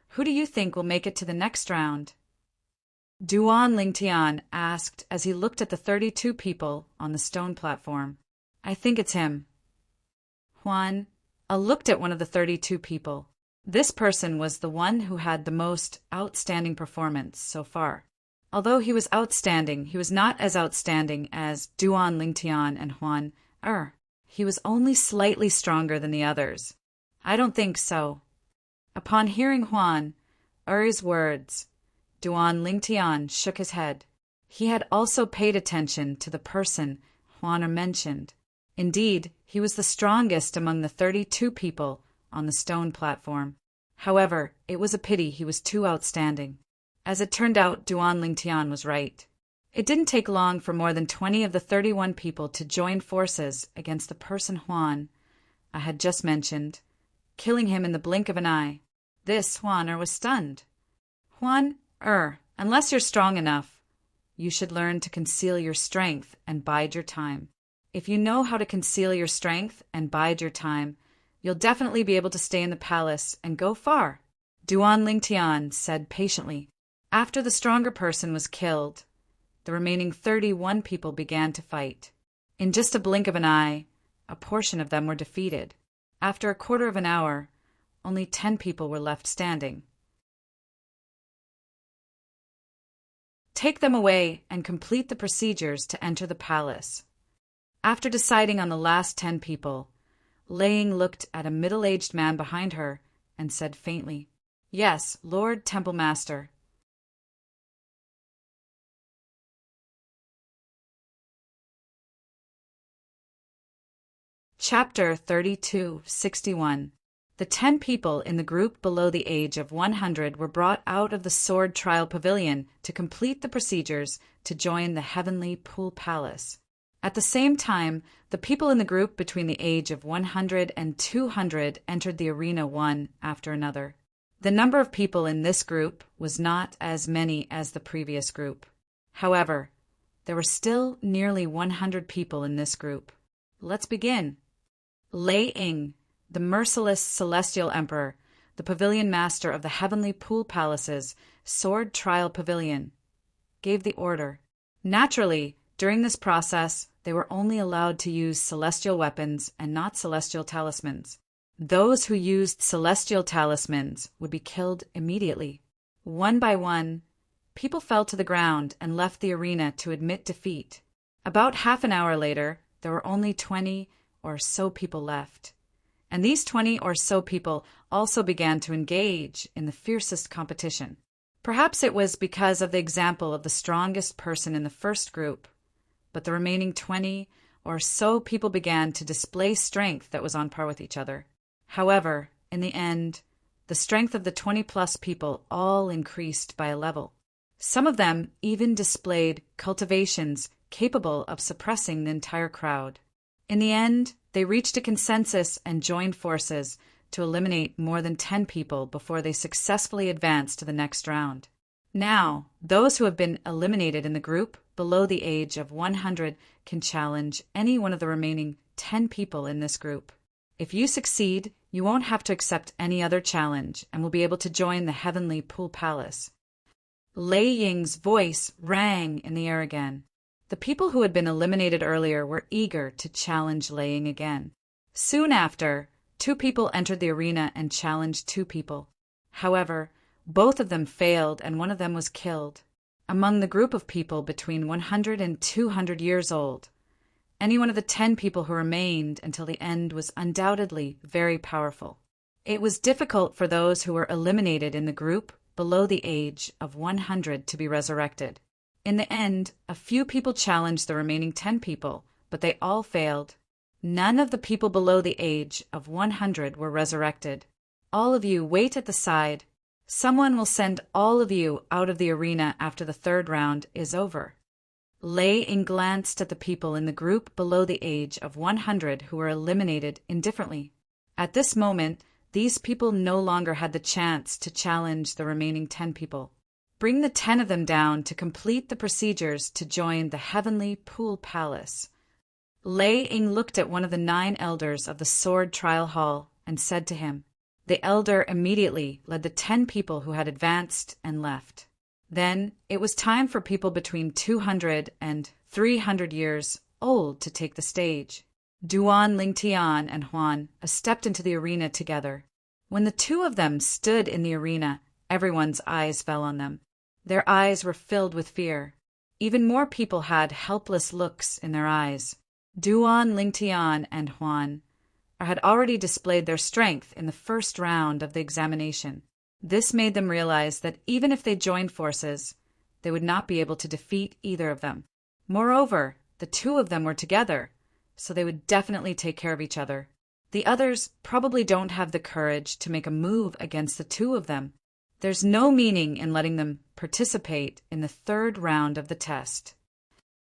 who do you think will make it to the next round? Duan Lingtian asked as he looked at the 32 people on the stone platform. I think it's him. Huaner looked at one of the 32 people. This person was the one who had the most outstanding performance so far. Although he was outstanding, he was not as outstanding as Duan Lingtian and Huaner. He was only slightly stronger than the others. I don't think so. Upon hearing Huaner's words, Duan Lingtian shook his head. He had also paid attention to the person Huaner mentioned. Indeed, he was the strongest among the 32 people on the stone platform. However, it was a pity he was too outstanding. As it turned out, Duan Lingtian was right. It didn't take long for more than 20 of the 31 people to join forces against the person Huaner I had just mentioned, killing him in the blink of an eye. This Huaner was stunned. Huaner, unless you're strong enough, you should learn to conceal your strength and bide your time. If you know how to conceal your strength and bide your time, you'll definitely be able to stay in the palace and go far. Duan Lingtian said patiently. After the stronger person was killed, the remaining 31 people began to fight. In just a blink of an eye, a portion of them were defeated. After a quarter of an hour, only 10 people were left standing. Take them away and complete the procedures to enter the palace. After deciding on the last 10 people, Lei Ying looked at a middle-aged man behind her and said faintly, "Yes, Lord Temple Master." Chapter 32:61. The 10 people in the group below the age of 100 were brought out of the sword trial pavilion to complete the procedures to join the heavenly pool palace. At the same time, the people in the group between the age of 100 and 200 entered the arena one after another. The number of people in this group was not as many as the previous group. However, there were still nearly 100 people in this group. Let's begin. Lei Ying, the merciless celestial emperor, the pavilion master of the heavenly pool palace's sword trial pavilion, gave the order. Naturally, during this process, they were only allowed to use celestial weapons and not celestial talismans. Those who used celestial talismans would be killed immediately. One by one, people fell to the ground and left the arena to admit defeat. About half an hour later, there were only 20 or so people left. And these 20 or so people also began to engage in the fiercest competition. Perhaps it was because of the example of the strongest person in the first group, but the remaining 20 or so people began to display strength that was on par with each other. However, in the end, the strength of the 20-plus people all increased by a level. Some of them even displayed cultivations capable of suppressing the entire crowd. In the end, they reached a consensus and joined forces to eliminate more than 10 people before they successfully advanced to the next round. Now, those who have been eliminated in the group below the age of 100 can challenge any one of the remaining 10 people in this group. If you succeed, you won't have to accept any other challenge and will be able to join the heavenly pool palace. Lei Ying's voice rang in the air again. The people who had been eliminated earlier were eager to challenge Lei Ying again. Soon after, 2 people entered the arena and challenged 2 people. However, both of them failed and one of them was killed. Among the group of people between 100 and 200 years old, any one of the 10 people who remained until the end was undoubtedly very powerful. It was difficult for those who were eliminated in the group below the age of 100 to be resurrected. In the end, a few people challenged the remaining 10 people, but they all failed. None of the people below the age of 100 were resurrected. All of you wait at the side. Someone will send all of you out of the arena after the 3rd round is over. Lei Ying glanced at the people in the group below the age of 100 who were eliminated indifferently. At this moment, these people no longer had the chance to challenge the remaining 10 people. Bring the 10 of them down to complete the procedures to join the heavenly pool palace. Lei Ying looked at one of the 9 elders of the sword trial hall and said to him. The elder immediately led the 10 people who had advanced and left. Then it was time for people between 200 and 300 years old to take the stage. Duan Lingtian and Huan stepped into the arena together. When the 2 of them stood in the arena, everyone's eyes fell on them. Their eyes were filled with fear. Even more people had helpless looks in their eyes. Duan Lingtian and Huan had already displayed their strength in the first round of the examination. This made them realize that even if they joined forces, they would not be able to defeat either of them. Moreover, the 2 of them were together, so they would definitely take care of each other. The others probably don't have the courage to make a move against the 2 of them. There's no meaning in letting them participate in the 3rd round of the test.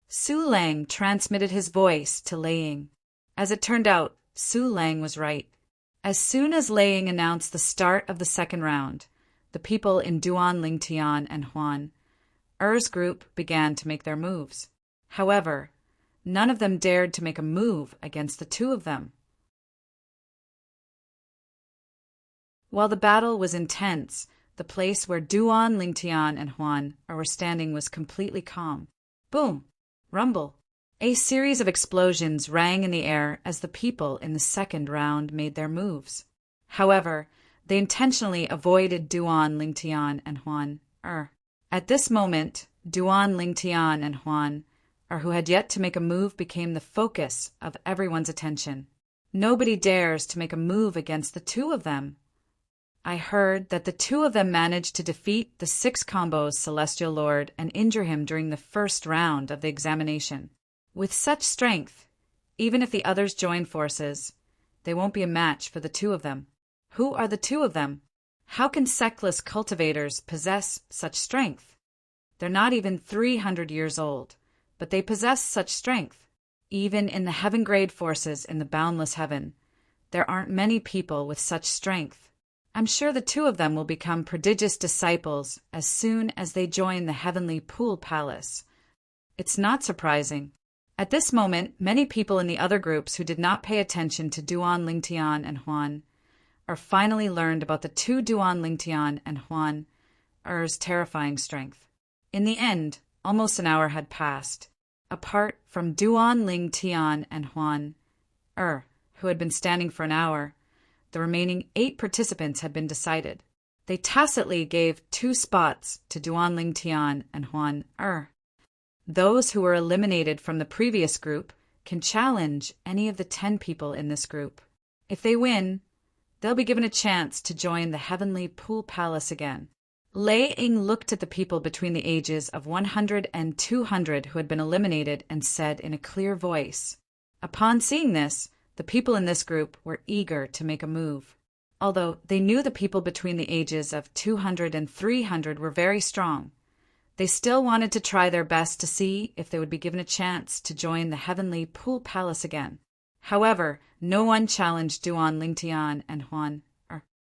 Su Lang transmitted his voice to Lei Ying. As it turned out, Su Lang was right. As soon as Lei Ying announced the start of the 2nd round, the people in Duan Lingtian and Huan Er's group began to make their moves. However, none of them dared to make a move against the two of them. While the battle was intense, the place where Duan, Lingtian, and Huan were standing was completely calm. Boom! Rumble! A series of explosions rang in the air as the people in the second round made their moves. However, they intentionally avoided Duan, Lingtian, and Huan. At this moment, Duan, Lingtian, and Huan, who had yet to make a move, became the focus of everyone's attention. Nobody dares to make a move against the two of them. I heard that the two of them managed to defeat the 6 combos Celestial Lord and injure him during the first round of the examination. With such strength, even if the others join forces, they won't be a match for the two of them. Who are the two of them? How can sectless cultivators possess such strength? They're not even 300 years old, but they possess such strength. Even in the heaven-grade forces in the boundless heaven, there aren't many people with such strength. I'm sure the two of them will become prodigious disciples as soon as they join the heavenly pool palace. It's not surprising. At this moment, many people in the other groups who did not pay attention to Duan, Lingtian, and Huan finally learned about the two Duan, Lingtian, and Huan terrifying strength. In the end, almost an hour had passed. Apart from Duan, Lingtian, and Huan, who had been standing for an hour, the remaining 8 participants had been decided. They tacitly gave 2 spots to Duan, Lingtian, and Huan. Those who were eliminated from the previous group can challenge any of the 10 people in this group. If they win, they'll be given a chance to join the heavenly pool palace again. Lei Ying looked at the people between the ages of 100 and 200 who had been eliminated and said in a clear voice. Upon seeing this, the people in this group were eager to make a move. Although they knew the people between the ages of 200 and 300 were very strong, they still wanted to try their best to see if they would be given a chance to join the heavenly pool palace again. However, no one challenged Duan, Lingtian, and Huan.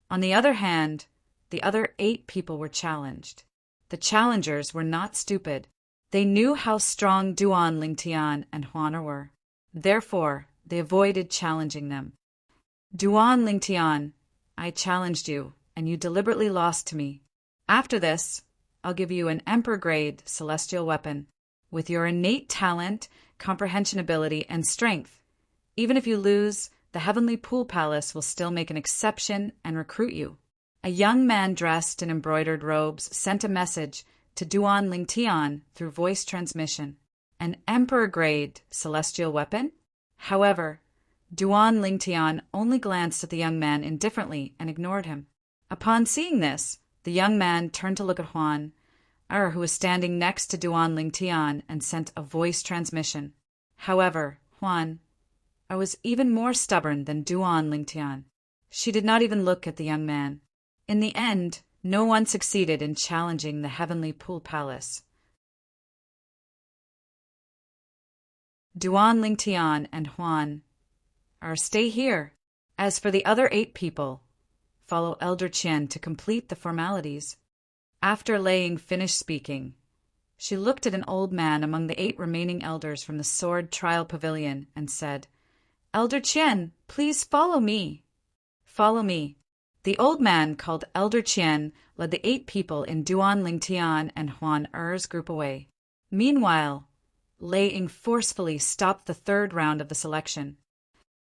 On the other hand, the other 8 people were challenged. The challengers were not stupid. They knew how strong Duan, Lingtian, and Huan were. Therefore, they avoided challenging them. Duan, Lingtian, I challenged you, and you deliberately lost to me. After this, I'll give you an Emperor-grade celestial weapon. With your innate talent, comprehension ability, and strength, even if you lose, the heavenly pool palace will still make an exception and recruit you. A young man dressed in embroidered robes sent a message to Duan, Lingtian through voice transmission. An Emperor-grade celestial weapon? However, Duan, Lingtian only glanced at the young man indifferently and ignored him. Upon seeing this, the young man turned to look at Huan, who was standing next to Duan, Lingtian, and sent a voice transmission. However, Huan was even more stubborn than Duan, Lingtian. She did not even look at the young man. In the end, no one succeeded in challenging the heavenly pool palace. Duan, Lingtian, and Huan stay here. As for the other 8 people, follow Elder Qian to complete the formalities. After Lei Ying finished speaking, she looked at an old man among the 8 remaining elders from the Sword Trial Pavilion and said, Elder Qian, please follow me. Follow me. The old man, called Elder Qian, led the 8 people in Duan, Lingtian, and Huan group away. Meanwhile, Lei Ying forcefully stopped the 3rd round of the selection.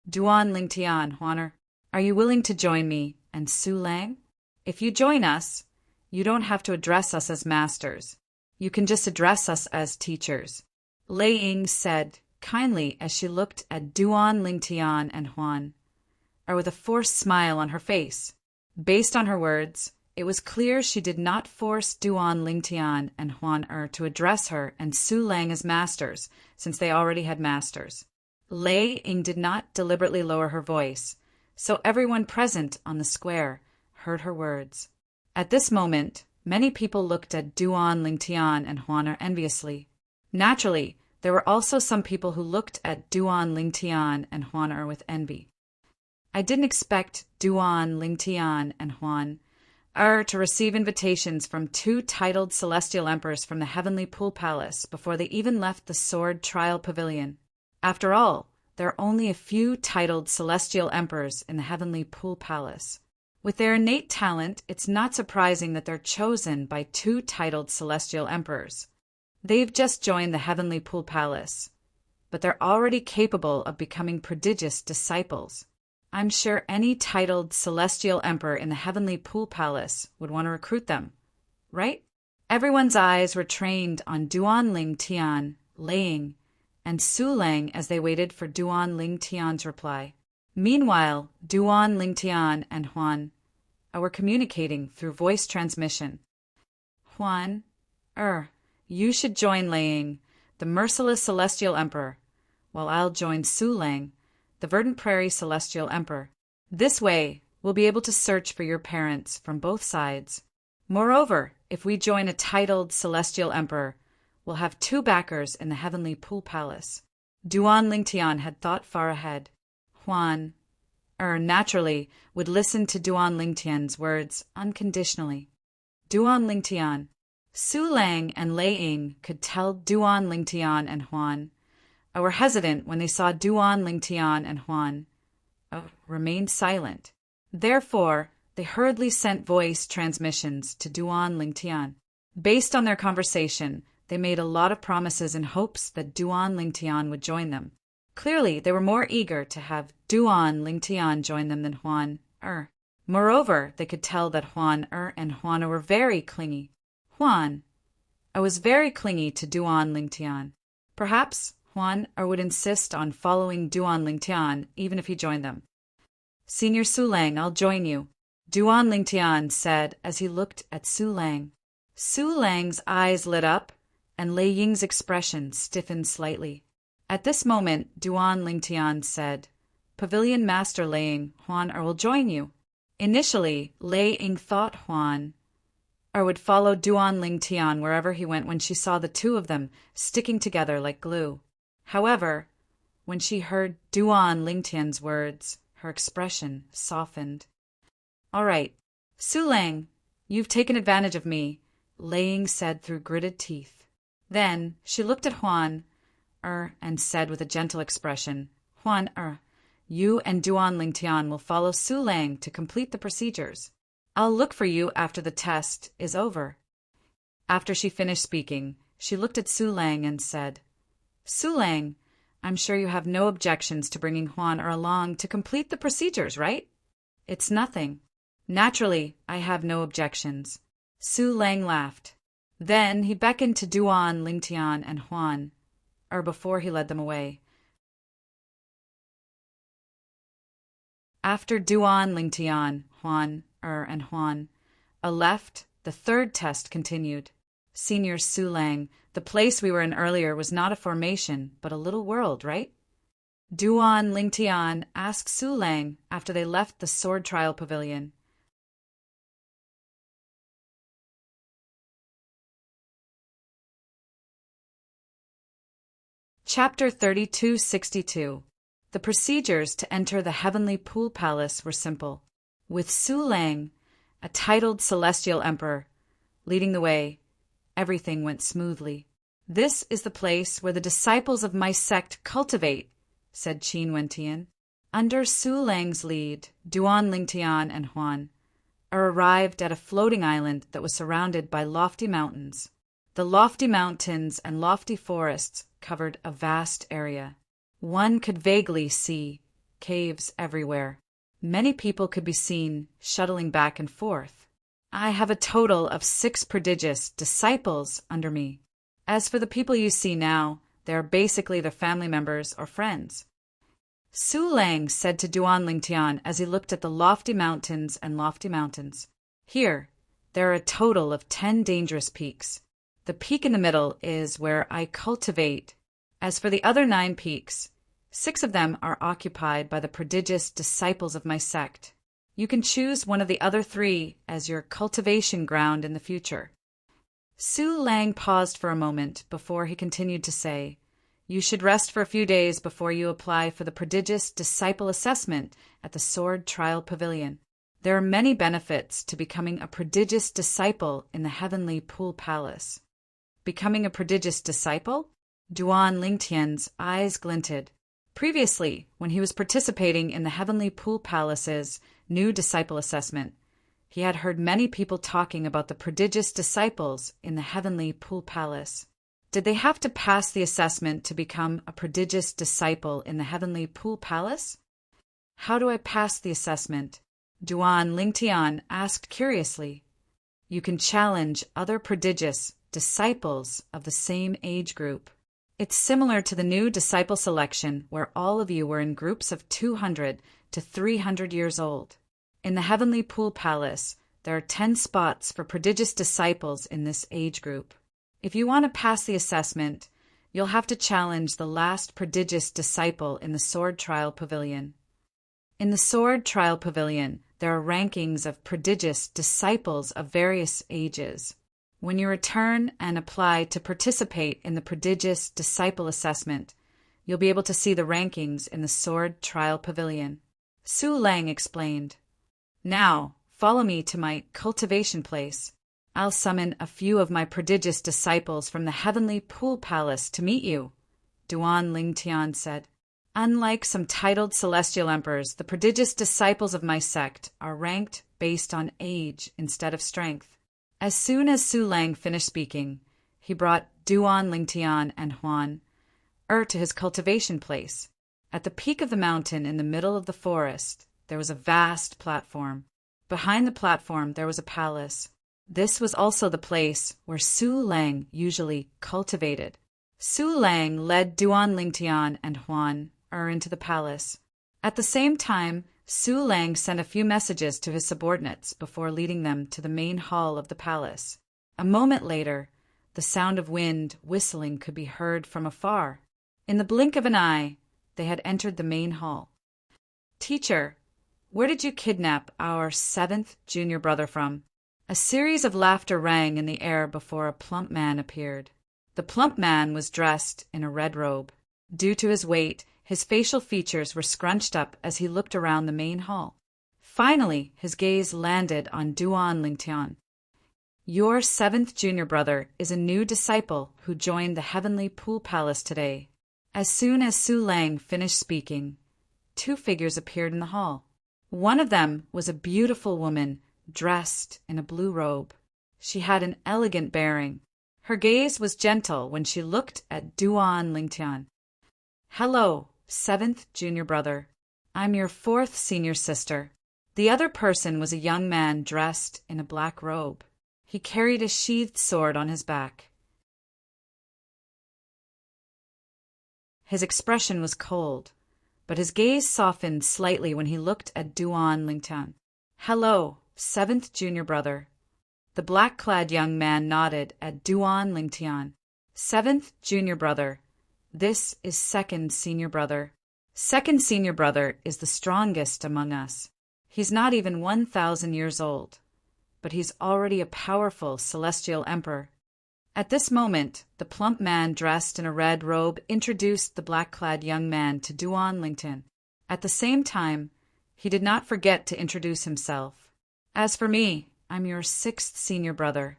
Duan, Lingtian, Huan, are you willing to join me and Su Lang? If you join us, you don't have to address us as masters. You can just address us as teachers. Lei Ying said kindly as she looked at Duan, Lingtian, and Huan, with a forced smile on her face. Based on her words, it was clear she did not force Duan, Lingtian, and Huan to address her and Su Lang as masters, since they already had masters. Lei Ying did not deliberately lower her voice, so everyone present on the square heard her words. At this moment, many people looked at Duan, Lingtian, and Huan enviously. Naturally, there were also some people who looked at Duan, Lingtian, and Huan with envy. I didn't expect Duan, Lingtian, and Huan to receive invitations from 2 titled celestial emperors from the heavenly pool palace before they even left the sword trial pavilion. After all, there are only a few titled celestial emperors in the heavenly pool palace. With their innate talent, it's not surprising that they're chosen by 2 titled celestial emperors. They've just joined the heavenly pool palace, but they're already capable of becoming prodigious disciples. I'm sure any titled celestial emperor in the heavenly pool palace would want to recruit them, right? Everyone's eyes were trained on Duan Ling Tian, Ling, and Su Lang as they waited for Duan Ling Tian's reply. Meanwhile, Duan Ling Tian and Huan were communicating through voice transmission. Huan, you should join Ling, the merciless celestial emperor, while I'll join Su Lang, the verdant prairie celestial emperor. This way, we'll be able to search for your parents from both sides. Moreover, if we join a titled celestial emperor, we'll have 2 backers in the heavenly pool palace. Duan Ling Tian had thought far ahead. Huan, naturally, would listen to Duan Ling Tian's words unconditionally. Duan Ling Tian, Su Lang and Lei Ying could tell Duan Ling Tian and Huan were hesitant when they saw Duan Ling Tian and Huan remained silent. Therefore, they hurriedly sent voice transmissions to Duan Ling Tian. Based on their conversation, they made a lot of promises in hopes that Duan Ling Tian would join them. Clearly, they were more eager to have Duan Ling Tian join them than Huan. Moreover, they could tell that Huan and Huan were very clingy. Huan was very clingy to Duan Ling Tian. Perhaps Huan would insist on following Duan Ling Tian even if he joined them. Senior Su Lang, I'll join you, Duan Ling Tian said as he looked at Su Lang. Su Lang's eyes lit up, and Lei Ying's expression stiffened slightly. At this moment, Duan Ling Tian said, Pavilion Master Lei Ying, Huan will join you. Initially, Lei Ying thought Huan would follow Duan Ling Tian wherever he went when she saw the 2 of them sticking together like glue. However, when she heard Duan Ling Tian's words, her expression softened. All right, Su Lang, you've taken advantage of me, Lei Ying said through gritted teeth. Then she looked at Huan and said with a gentle expression, Huan you and Duan Ling Tian will follow Su Lang to complete the procedures. I'll look for you after the test is over. After she finished speaking, she looked at Su Lang and said, Su Lang, I'm sure you have no objections to bringing Huan along to complete the procedures, right? It's nothing. Naturally, I have no objections. Su Lang laughed. Then he beckoned to Duan Ling Tian and Huan, before he led them away. After Duan Ling Tian, Huan, and Huan left, the 3rd test continued. Senior Su Lang, the place we were in earlier was not a formation, but a little world, right? Duan Ling Tian asked Su Lang after they left the sword trial pavilion. Chapter 3262. The procedures to enter the heavenly pool palace were simple. With Su Lang, a titled celestial emperor, leading the way, everything went smoothly. This is the place where the disciples of my sect cultivate, said Qin Wentian. Under Su Lang's lead, Duan Ling Tian and Huan arrived at a floating island that was surrounded by lofty mountains. The lofty mountains and lofty forests covered a vast area. One could vaguely see caves everywhere. Many people could be seen shuttling back and forth. I have a total of 6 prodigious disciples under me. As for the people you see now, they are basically their family members or friends. Su Lang said to Duan Ling Tian as he looked at the lofty mountains and lofty mountains. Here, there are a total of 10 dangerous peaks. The peak in the middle is where I cultivate. As for the other 9 peaks, 6 of them are occupied by the prodigious disciples of my sect. You can choose one of the other 3 as your cultivation ground in the future. Su Lang paused for a moment before he continued to say, You should rest for a few days before you apply for the prodigious disciple assessment at the Sword Trial Pavilion. There are many benefits to becoming a prodigious disciple in the heavenly Pool Palace. Becoming a prodigious disciple? Duan Lingtian's eyes glinted. Previously, when he was participating in the Heavenly Pool Palace's new disciple assessment, he had heard many people talking about the prodigious disciples in the Heavenly Pool Palace. Did they have to pass the assessment to become a prodigious disciple in the Heavenly Pool Palace? How do I pass the assessment? Duan Lingtian asked curiously. You can challenge other prodigious disciples of the same age group. It's similar to the new disciple selection where all of you were in groups of 200 to 300 years old. In the Heavenly Pool Palace, there are 10 spots for prodigious disciples in this age group. If you want to pass the assessment, you'll have to challenge the last prodigious disciple in the Sword Trial Pavilion. In the Sword Trial Pavilion, there are rankings of prodigious disciples of various ages. When you return and apply to participate in the prodigious disciple assessment, you'll be able to see the rankings in the Sword Trial Pavilion. Su Lang explained. Now, follow me to my cultivation place. I'll summon a few of my prodigious disciples from the Heavenly Pool Palace to meet you, Duan Lingtian said. Unlike some titled celestial emperors, the prodigious disciples of my sect are ranked based on age instead of strength. As soon as Su Lang finished speaking, he brought Duan Lingtian and Huan to his cultivation place. At the peak of the mountain in the middle of the forest, there was a vast platform. Behind the platform, there was a palace. This was also the place where Su Lang usually cultivated. Su Lang led Duan Lingtian and Huan into the palace. At the same time, Su Lang sent a few messages to his subordinates before leading them to the main hall of the palace. A moment later, the sound of wind whistling could be heard from afar. In the blink of an eye, they had entered the main hall. Teacher, where did you kidnap our 7th junior brother from? A series of laughter rang in the air before a plump man appeared. The plump man was dressed in a red robe. Due to his weight, his facial features were scrunched up as he looked around the main hall. Finally, his gaze landed on Duan Lingtian. Your 7th junior brother is a new disciple who joined the Heavenly Pool Palace today. As soon as Su Lang finished speaking, 2 figures appeared in the hall. One of them was a beautiful woman dressed in a blue robe. She had an elegant bearing. Her gaze was gentle when she looked at Duan Lingtian. Hello, 7th junior brother. I'm your 4th senior sister. The other person was a young man dressed in a black robe. He carried a sheathed sword on his back. His expression was cold, but his gaze softened slightly when he looked at Duan Lingtian. Hello, 7th junior brother. The black-clad young man nodded at Duan Lingtian. 7th junior brother. This is 2nd senior brother. 2nd senior brother is the strongest among us. He's not even 1,000 years old, but he's already a powerful celestial emperor. At this moment, the plump man dressed in a red robe introduced the black-clad young man to Duan Lingtian. At the same time, he did not forget to introduce himself. As for me, I'm your 6th senior brother.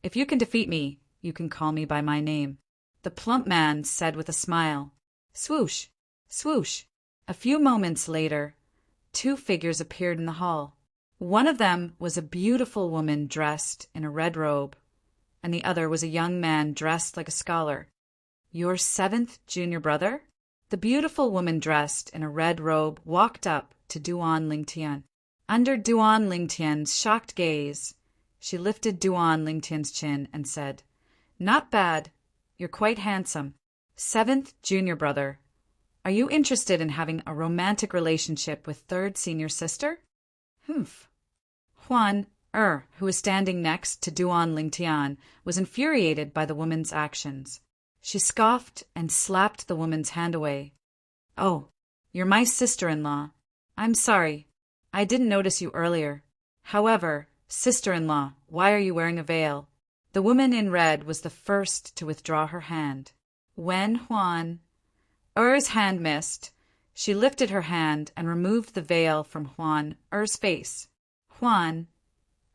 If you can defeat me, you can call me by my name, the plump man said with a smile. Swoosh, swoosh. A few moments later, 2 figures appeared in the hall. One of them was a beautiful woman dressed in a red robe, and the other was a young man dressed like a scholar. Your 7th junior brother? The beautiful woman dressed in a red robe walked up to Duan Lingtian. Under Duan Lingtian's shocked gaze, she lifted Duan Lingtian's chin and said, Not bad. You're quite handsome. 7th junior brother. Are you interested in having a romantic relationship with 3rd senior sister? Humph. Huan who was standing next to Duan Lingtian, was infuriated by the woman's actions. She scoffed and slapped the woman's hand away. Oh, you're my sister-in-law. I'm sorry. I didn't notice you earlier. However, sister-in-law, why are you wearing a veil? The woman in red was the first to withdraw her hand. When Huan Er's hand missed, She lifted her hand and removed the veil from Huan Er's face. Huan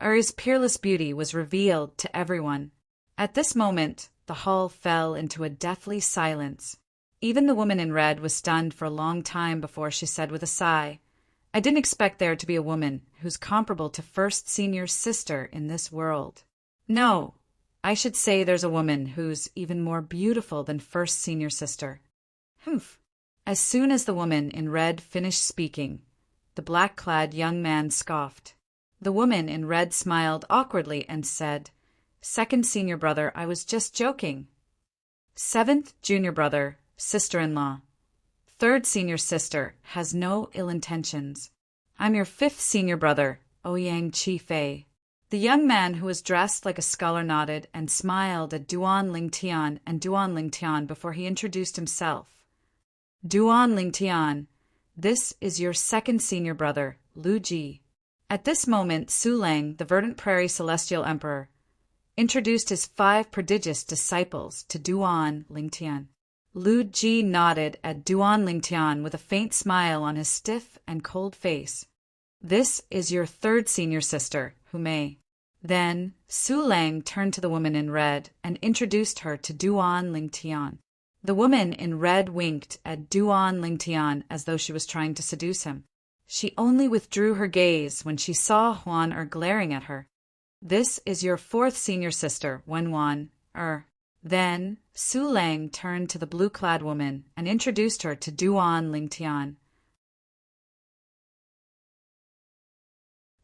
Er's peerless beauty was revealed to everyone. At this moment, the hall fell into a deathly silence. Even the woman in red was stunned for a long time before she said with a sigh, "I didn't expect there to be a woman who's comparable to First Senior's sister in this world. No, I should say there's a woman who's even more beautiful than First Senior's sister." Humph. As soon as the woman in red finished speaking, the black-clad young man scoffed. The woman in red smiled awkwardly and said, "Second senior brother, I was just joking." Seventh junior brother, sister-in-law. Third senior sister has no ill intentions. I'm your fifth senior brother, Ouyang Chi-Fei. The young man who was dressed like a scholar nodded and smiled at Duan Lingtian and Duan Lingtian before he introduced himself. Duan Lingtian, this is your second senior brother, Lu Ji. At this moment, Su Lang, the Verdant Prairie Celestial Emperor, introduced his 5 prodigious disciples to Duan Lingtian. Lu Ji nodded at Duan Lingtian with a faint smile on his stiff and cold face. This is your third senior sister, Humei. Then Su Lang turned to the woman in red and introduced her to Duan Lingtian. The woman in red winked at Duan Lingtian as though she was trying to seduce him. She only withdrew her gaze when she saw Huan glaring at her. This is your fourth senior sister, Wenwan Then Su Lang turned to the blue-clad woman and introduced her to Duan Lingtian.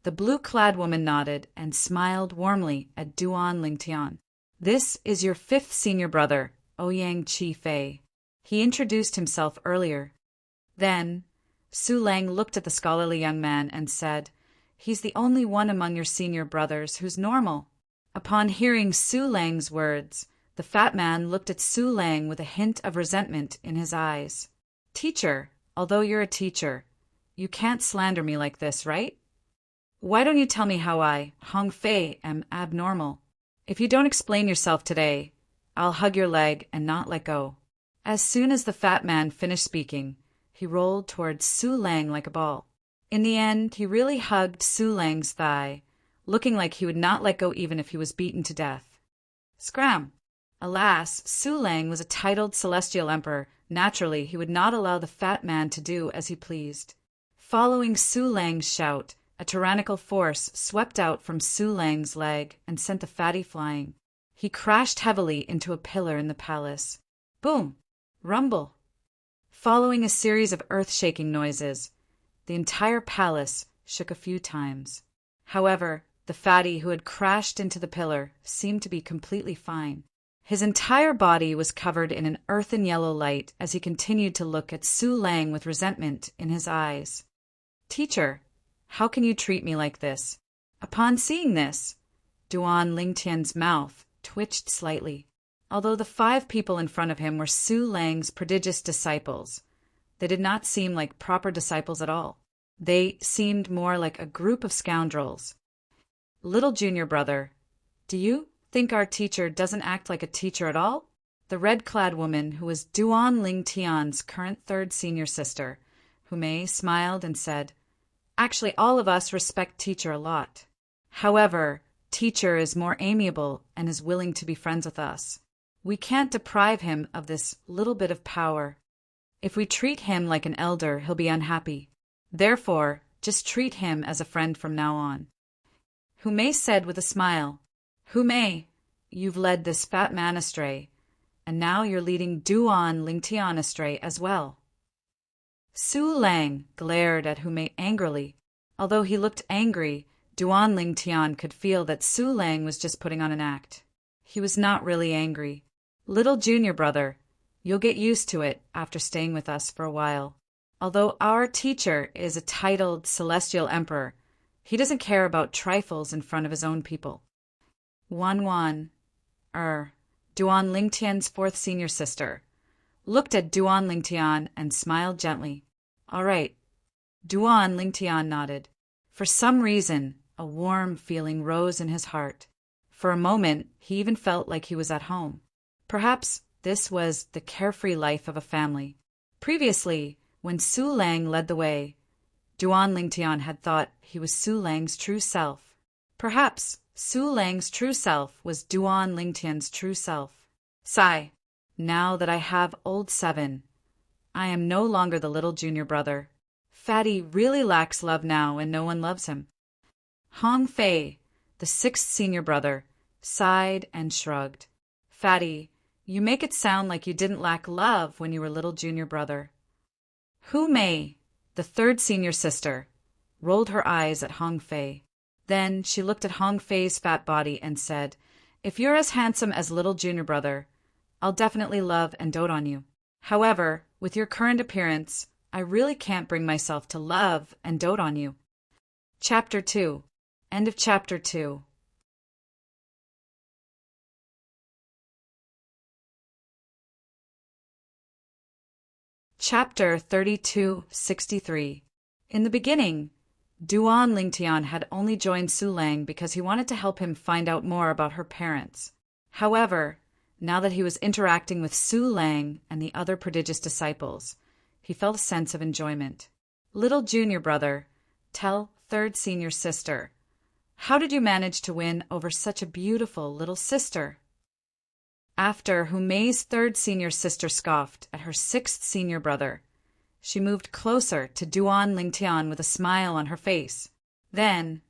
The blue-clad woman nodded and smiled warmly at Duan Lingtian. This is your fifth senior brother, Ouyang Chi-Fei. He introduced himself earlier. Then Su Lang looked at the scholarly young man and said, "He's the only one among your senior brothers who's normal." Upon hearing Su Lang's words, the fat man looked at Su Lang with a hint of resentment in his eyes. "Teacher, although you're a teacher, you can't slander me like this, right? Why don't you tell me how I, Hong Fei, am abnormal? If you don't explain yourself today, I'll hug your leg and not let go." As soon as the fat man finished speaking, he rolled towards Su Lang like a ball. In the end, he really hugged Su Lang's thigh, looking like he would not let go even if he was beaten to death. Scram! Alas, Su Lang was a titled celestial emperor. Naturally, he would not allow the fat man to do as he pleased. Following Su Lang's shout, a tyrannical force swept out from Su Lang's leg and sent the fatty flying. He crashed heavily into a pillar in the palace. Boom! Rumble! Following a series of earth-shaking noises, the entire palace shook a few times. However, the fatty who had crashed into the pillar seemed to be completely fine. His entire body was covered in an earthen yellow light as he continued to look at Su Lang with resentment in his eyes. "Teacher, how can you treat me like this?" Upon seeing this, Duan Lingtian's mouth twitched slightly. Although the 5 people in front of him were Su Lang's prodigious disciples, they did not seem like proper disciples at all. They seemed more like a group of scoundrels. "Little junior brother, do you think our teacher doesn't act like a teacher at all?" The red-clad woman, who was Duan Lingtian's current third senior sister, Humei, smiled and said, "Actually, all of us respect teacher a lot. However, teacher is more amiable and is willing to be friends with us. We can't deprive him of this little bit of power. If we treat him like an elder, he'll be unhappy. Therefore, just treat him as a friend from now on." Humei said with a smile, "Humei, you've led this fat man astray, and now you're leading Duan Lingtian astray as well." Su Lang glared at Humei angrily. Although he looked angry, Duan Lingtian could feel that Su Lang was just putting on an act. He was not really angry. "Little junior brother, you'll get used to it after staying with us for a while. Although our teacher is a titled celestial emperor, he doesn't care about trifles in front of his own people." Duan Lingtian's fourth senior sister, looked at Duan Lingtian and smiled gently. "All right." Duan Lingtian nodded. For some reason, a warm feeling rose in his heart. For a moment, he even felt like he was at home. Perhaps this was the carefree life of a family. Previously, when Su Lang led the way. Duan Lingtian had thought he was Su Lang's true self. Perhaps Su Lang's true self was Duan Lingtian's true self. Sigh. Now that I have old 7, I am no longer the little junior brother. Fatty really lacks love now and no one loves him. Hong Fei, the 6th senior brother, sighed and shrugged. Fatty, you make it sound like you didn't lack love when you were little junior brother. Hu Mei, the 3rd senior sister, rolled her eyes at Hong Fei. Then she looked at Hong Fei's fat body and said, "If you're as handsome as little junior brother, I'll definitely love and dote on you. However, with your current appearance, I really can't bring myself to love and dote on you." Chapter 2. End of Chapter 2. Chapter 3263. In the beginning, Duan Lingtian had only joined Su Lang because he wanted to help him find out more about her parents. However, now that he was interacting with Su Lang and the other prodigious disciples, he felt a sense of enjoyment. Little junior brother, tell 3rd senior sister, how did you manage to win over such a beautiful little sister? After Hu Mei's 3rd senior sister scoffed at her 6th senior brother, she moved closer to Duan Lingtian with a smile on her face. Then,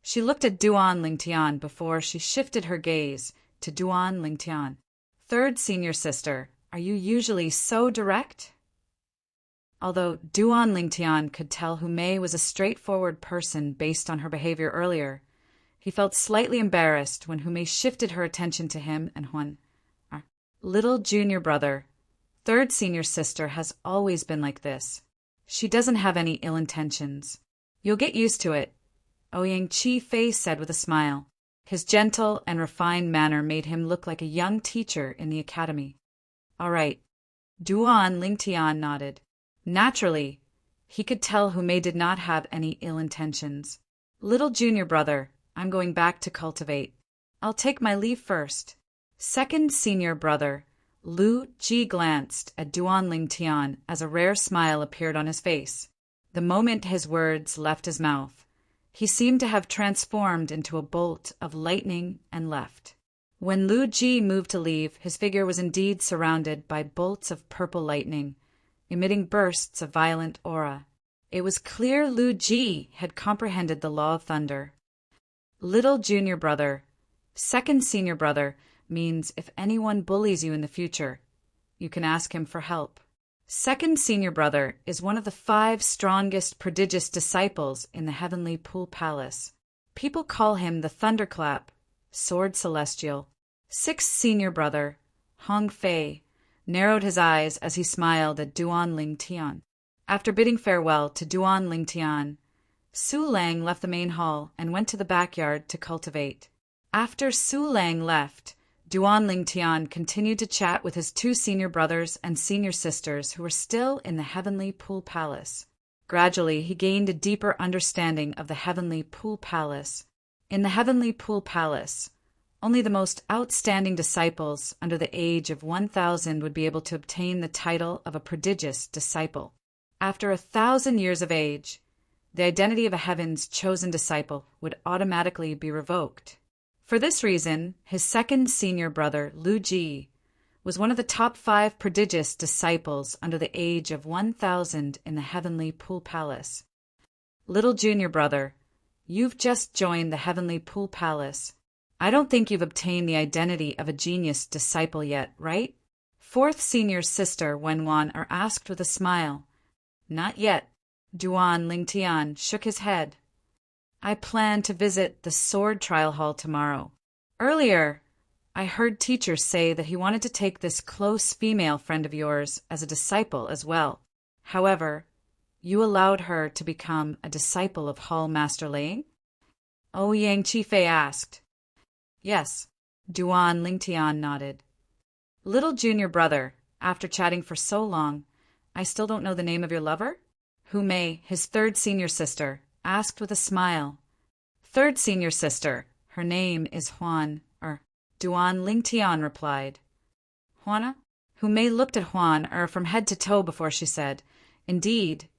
she looked at Duan Lingtian before she shifted her gaze to Duan Lingtian. 3rd senior sister, are you usually so direct? Although Duan Lingtian could tell Hu Mei was a straightforward person based on her behavior earlier, he felt slightly embarrassed when Hu Mei shifted her attention to him and Huan. Little junior brother, 3rd senior sister has always been like this. She doesn't have any ill intentions. You'll get used to it, Ouyang Chi Fei said with a smile. His gentle and refined manner made him look like a young teacher in the academy. All right. Duan Lingtian nodded. Naturally, he could tell Hu Mei did not have any ill intentions. Little junior brother, I'm going back to cultivate. I'll take my leave first. 2nd senior brother, Lu Ji glanced at Duan Lingtian as a rare smile appeared on his face. The moment his words left his mouth, he seemed to have transformed into a bolt of lightning and left. When Lu Ji moved to leave, his figure was indeed surrounded by bolts of purple lightning, emitting bursts of violent aura. It was clear Lu Ji had comprehended the law of thunder. Little junior brother, 2nd senior brother, means if anyone bullies you in the future, you can ask him for help. 2nd senior brother is one of the 5 strongest prodigious disciples in the heavenly pool palace. People call him the thunderclap, sword celestial. 6th senior brother, Hong Fei, narrowed his eyes as he smiled at Duan Lingtian. After bidding farewell to Duan Lingtian, Su Lang left the main hall and went to the backyard to cultivate. After Su Lang left, Duan Lingtian continued to chat with his 2 senior brothers and senior sisters who were still in the heavenly pool palace. Gradually, he gained a deeper understanding of the heavenly pool palace. In the heavenly pool palace, only the most outstanding disciples under the age of 1,000 would be able to obtain the title of a prodigious disciple. After 1,000 years of age, the identity of a heaven's chosen disciple would automatically be revoked. For this reason, his 2nd senior brother, Lu Ji, was one of the top 5 prodigious disciples under the age of 1,000 in the heavenly pool palace. Little junior brother, you've just joined the heavenly pool palace. I don't think you've obtained the identity of a genius disciple yet, right? 4th senior sister Wenwan are asked with a smile. Not yet. Duan Lingtian shook his head. I plan to visit the sword trial hall tomorrow. Earlier, I heard teachers say that he wanted to take this close female friend of yours as a disciple as well. However, you allowed her to become a disciple of Hall Master Lang? Ouyang Chifei asked. Yes, Duan Lingtian nodded. Little junior brother, after chatting for so long, I still don't know the name of your lover? Hu Mei, his 3rd senior sister, asked with a smile. 3rd senior sister, her name is Huan, Duan Lingtian replied. Huana? Hu Mei looked at Huan from head to toe before she said, Indeed,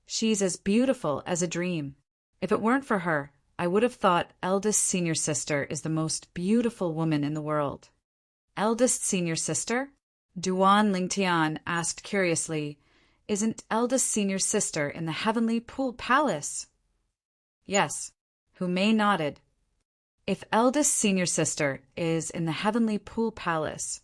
she's as beautiful as a dream. If it weren't for her, I would have thought eldest senior sister is the most beautiful woman in the world. Eldest senior sister? Duan Lingtian asked curiously. Isn't eldest senior sister in the heavenly pool palace? Yes. Hu Mei nodded. If eldest senior sister is in the heavenly pool palace,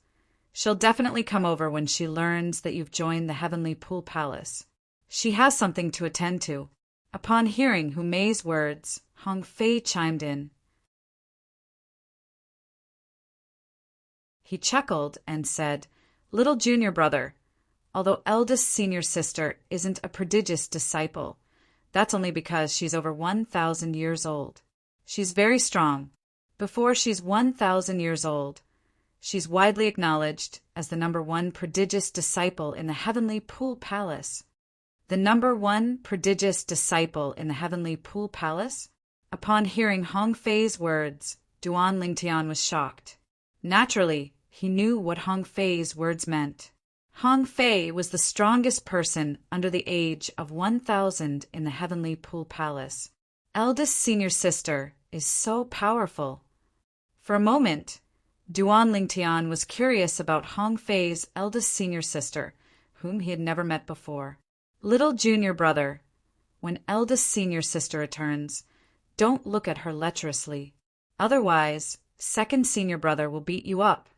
she'll definitely come over when she learns that you've joined the heavenly pool palace. She has something to attend to. Upon hearing Hu Mei's words, Hong Fei chimed in. He chuckled and said, Little junior brother, although eldest senior sister isn't a prodigious disciple, that's only because she's over 1,000 years old. She's very strong. Before she's 1,000 years old, she's widely acknowledged as the #1 prodigious disciple in the heavenly pool palace. The #1 prodigious disciple in the heavenly pool palace? Upon hearing Hong Fei's words, Duan Lingtian was shocked. Naturally, he knew what Hong Fei's words meant. Hong Fei was the strongest person under the age of 1,000 in the heavenly pool palace. Eldest senior sister is so powerful. For a moment, Duan Lingtian was curious about Hong Fei's eldest senior sister, whom he had never met before. Little junior brother, when eldest senior sister returns, don't look at her lecherously. Otherwise, second senior brother will beat you up.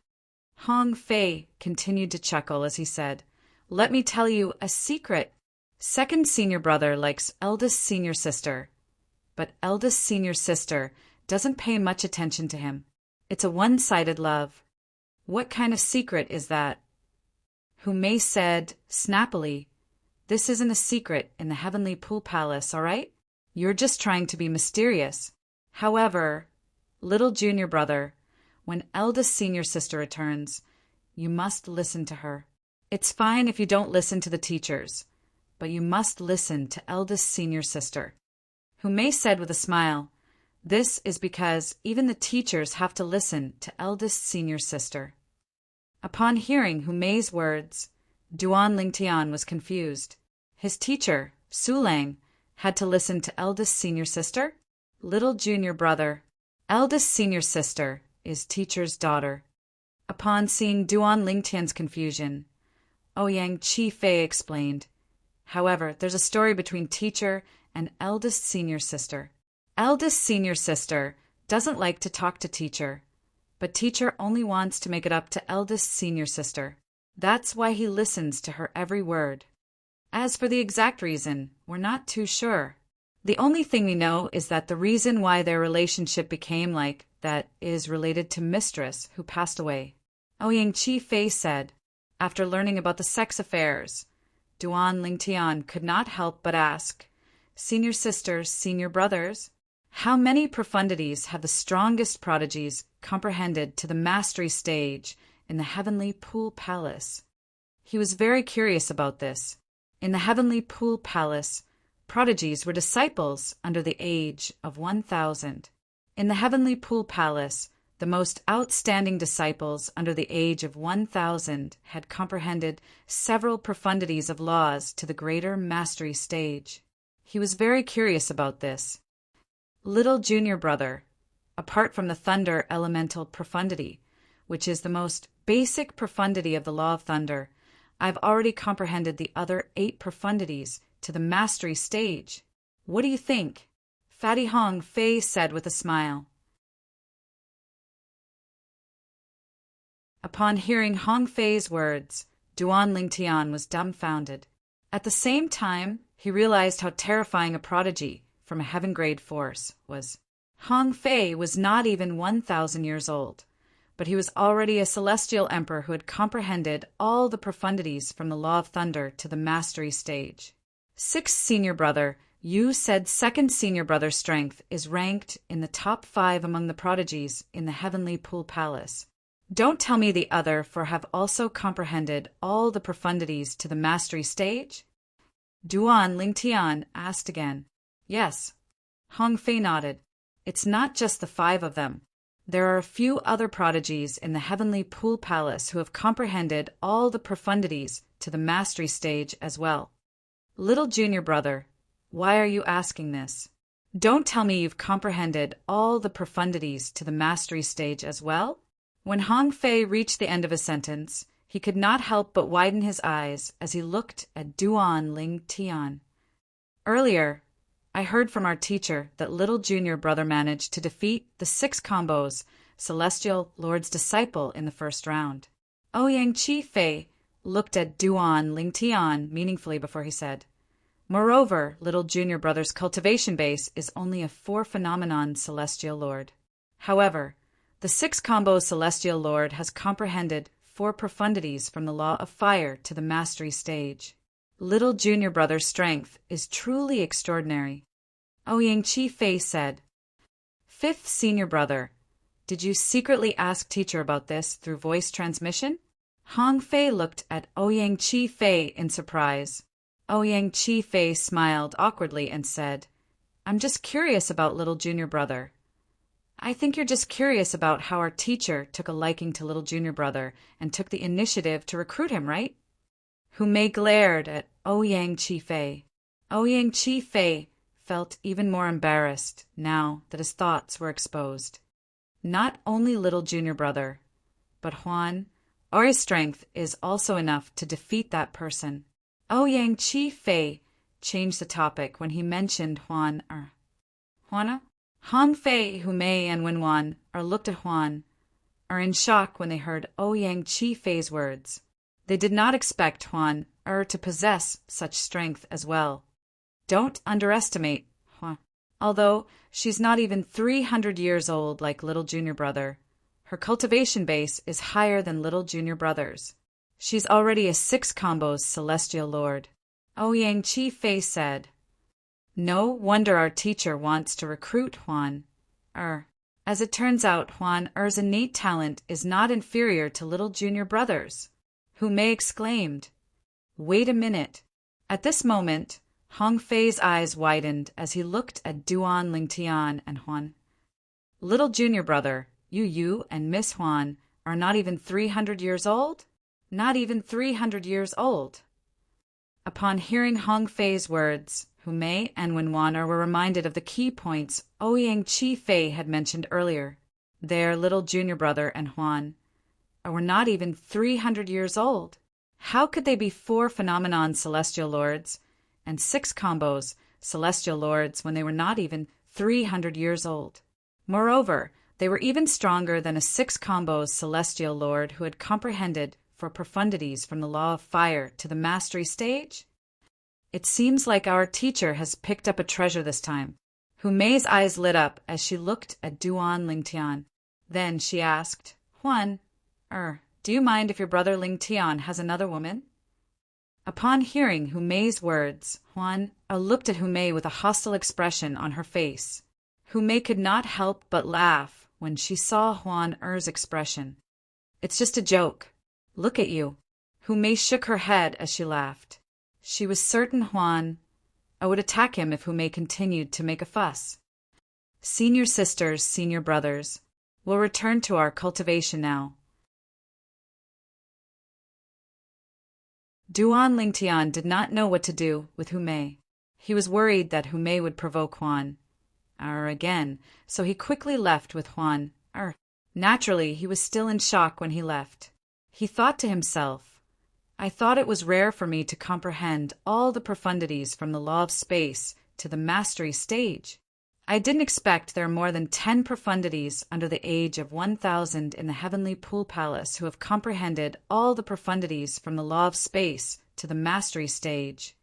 Hong Fei continued to chuckle as he said, Let me tell you a secret. Second senior brother likes eldest senior sister, but eldest senior sister doesn't pay much attention to him. It's a one-sided love. What kind of secret is that? Hu Mei said, snappily, This isn't a secret in the heavenly pool palace, all right? You're just trying to be mysterious. However, little junior brother, when eldest senior sister returns, you must listen to her. It's fine if you don't listen to the teachers, but you must listen to eldest senior sister. Hu Mei said with a smile, This is because even the teachers have to listen to eldest senior sister. Upon hearing Hu Mei's words, Duan Lingtian was confused. His teacher, Su Lang, had to listen to eldest senior sister? Little junior brother. Eldest senior sister is teacher's daughter. Upon seeing Duan Lingtian's confusion, Ouyang Chi Fei explained, However, there's a story between teacher and eldest senior sister. Eldest senior sister doesn't like to talk to teacher, but teacher only wants to make it up to eldest senior sister. That's why he listens to her every word. As for the exact reason, we're not too sure. The only thing we know is that the reason why their relationship became like that is related to mistress who passed away. Ouyang Chi Fei said, after learning about the sex affairs, Duan Lingtian could not help but ask, Senior sisters, senior brothers, how many profundities have the strongest prodigies comprehended to the mastery stage in the heavenly pool palace? He was very curious about this. In the heavenly pool palace, prodigies were disciples under the age of 1,000. In the heavenly pool palace, the most outstanding disciples under the age of 1,000 had comprehended several profundities of laws to the greater mastery stage. He was very curious about this. Little junior brother, apart from the thunder elemental profundity, which is the most basic profundity of the law of thunder, I've already comprehended the other 8 profundities to the mastery stage. What do you think? Fatty Hong Fei said with a smile. Upon hearing Hong Fei's words, Duan Lingtian was dumbfounded. At the same time, he realized how terrifying a prodigy from a heaven-grade force was. Hong Fei was not even 1,000 years old, but he was already a celestial emperor who had comprehended all the profundities from the law of thunder to the mastery stage. 6th senior brother, you said 2nd senior brother's strength is ranked in the top 5 among the prodigies in the heavenly pool palace. Don't tell me the other 4 have also comprehended all the profundities to the mastery stage? Duan Lingtian asked again. Yes. Hong Fei nodded. It's not just the 5 of them. There are a few other prodigies in the heavenly pool palace who have comprehended all the profundities to the mastery stage as well. Little junior brother, why are you asking this? Don't tell me you've comprehended all the profundities to the mastery stage as well? When Hong Fei reached the end of his sentence, he could not help but widen his eyes as he looked at Duan Ling Tian. Earlier, I heard from our teacher that little junior brother managed to defeat the 6 combos Celestial Lord's disciple in the first round. Ouyang Chi Fei looked at Duan Ling Tian meaningfully before he said, "Moreover, little junior brother's cultivation base is only a 4 phenomenon Celestial Lord. However, the 6 combo Celestial Lord has comprehended 4 profundities from the law of fire to the mastery stage. Little junior brother's strength is truly extraordinary." Ouyang Chi Fei said, "Fifth senior brother, did you secretly ask teacher about this through voice transmission?" Hong Fei looked at Ouyang Chi Fei in surprise. Ouyang Chi Fei smiled awkwardly and said, "I'm just curious about little junior brother." "I think you're just curious about how our teacher took a liking to little junior brother and took the initiative to recruit him, right?" Hu Mei glared at Ouyang Chi Fei. Ouyang Chi Fei felt even more embarrassed now that his thoughts were exposed. Not only little junior brother, but Huan, Ori's strength is also enough to defeat that person. Ouyang Chi Fei changed the topic when he mentioned Huana? Hong Fei, Hu Mei, and Wenwan looked at Huan, in shock when they heard Ouyang Chi Fei's words. They did not expect Huan to possess such strength as well. Don't underestimate Huan. Although she's not even 300 years old like little junior brother, her cultivation base is higher than little junior brother's. She's already a 6 combos Celestial Lord. Ouyang Chi Fei said, "No wonder our teacher wants to recruit Huan. As it turns out, Huan Er's innate talent is not inferior to little junior brother's." Hu Mei exclaimed, "Wait a minute." At this moment, Hong Fei's eyes widened as he looked at Duan Ling Tian and Huan. "Little junior brother, you and Miss Huan are not even 300 years old? Not even 300 years old." Upon hearing Hong Fei's words, Hu Mei and Wenwan were reminded of the key points Ouyang Chi Fei had mentioned earlier. Their little junior brother and Huan were not even 300 years old. How could they be 4 phenomenon Celestial Lords and 6 combos Celestial Lords when they were not even 300 years old? Moreover, they were even stronger than a 6 combos Celestial Lord who had comprehended 4 profundities from the law of fire to the mastery stage? It seems like our teacher has picked up a treasure this time. Hu Mei's eyes lit up as she looked at Duan Ling Tian. Then she asked, "Huan, do you mind if your brother Ling Tian has another woman?" Upon hearing Hu Mei's words, Huan looked at Hu Mei with a hostile expression on her face. Hu Mei could not help but laugh when she saw Huan Er's expression. "It's just a joke. Look at you." Hu Mei shook her head as she laughed. She was certain Huan would attack him if Hu Mei continued to make a fuss. "Senior sisters, senior brothers, we'll return to our cultivation now." Duan Ling Tian did not know what to do with Hu Mei. He was worried that Hu Mei would provoke Huan again, so he quickly left with Huan Naturally, he was still in shock when he left. He thought to himself, "I thought it was rare for me to comprehend all the profundities from the law of space to the mastery stage. I didn't expect there are more than 10 profundities under the age of 1,000 in the heavenly pool palace who have comprehended all the profundities from the law of space to the mastery stage."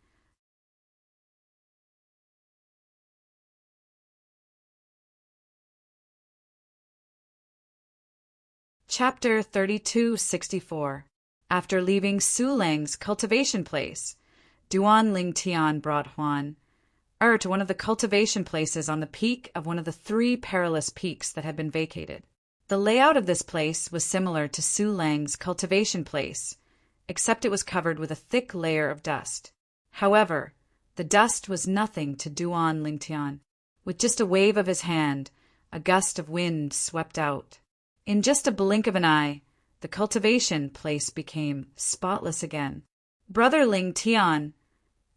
Chapter 3264. After leaving Su Lang's cultivation place, Duan Ling Tian brought Huan to one of the cultivation places on the peak of one of the 3 perilous peaks that had been vacated. The layout of this place was similar to Su Lang's cultivation place, except it was covered with a thick layer of dust. However, the dust was nothing to Duan Ling Tian. With just a wave of his hand, a gust of wind swept out. In just a blink of an eye, the cultivation place became spotless again. "Brother Ling Tian,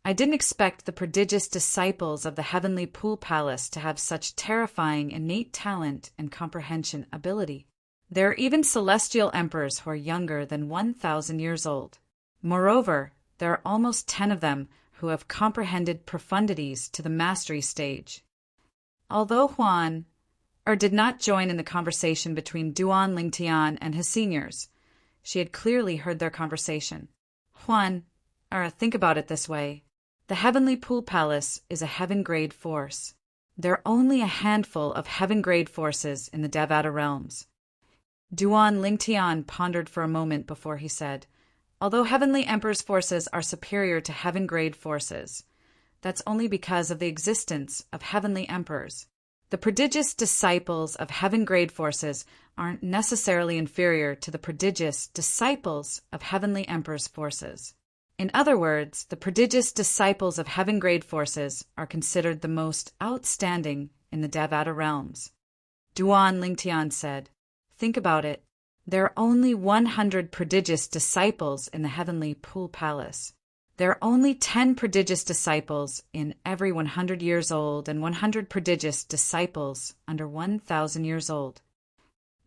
I didn't expect the prodigious disciples of the heavenly pool palace to have such terrifying innate talent and comprehension ability. There are even celestial emperors who are younger than 1,000 years old. Moreover, there are almost 10 of them who have comprehended profundities to the mastery stage. Although Huan did not join in the conversation between Duan Lingtian and his seniors, she had clearly heard their conversation. Huan, think about it this way. The heavenly pool palace is a heaven-grade force. There are only a handful of heaven-grade forces in the Devata realms. Duan Lingtian pondered for a moment before he said, although Heavenly Emperor's forces are superior to heaven-grade forces, that's only because of the existence of Heavenly Emperors. The prodigious disciples of heaven-grade forces aren't necessarily inferior to the prodigious disciples of Heavenly Emperor's forces. In other words, the prodigious disciples of heaven-grade forces are considered the most outstanding in the Devata realms. Duan Lingtian said, think about it. There are only 100 prodigious disciples in the heavenly pool palace. There are only 10 prodigious disciples in every 100 years old and 100 prodigious disciples under 1,000 years old.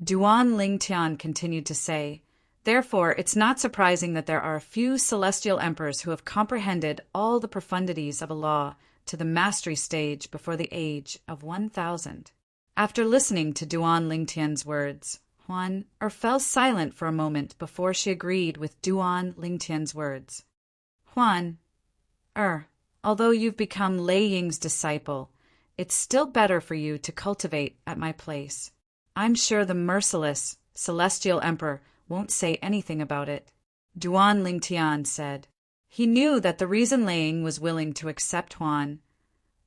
Duan Lingtian continued to say, therefore, it's not surprising that there are a few celestial emperors who have comprehended all the profundities of a law to the mastery stage before the age of 1,000. After listening to Duan Lingtian's words, Huan fell silent for a moment before she agreed with Duan Lingtian's words. Huan, although you've become Lei Ying's disciple, it's still better for you to cultivate at my place. I'm sure the merciless celestial emperor won't say anything about it. Duan Lingtian said. He knew that the reason Lei Ying was willing to accept Huan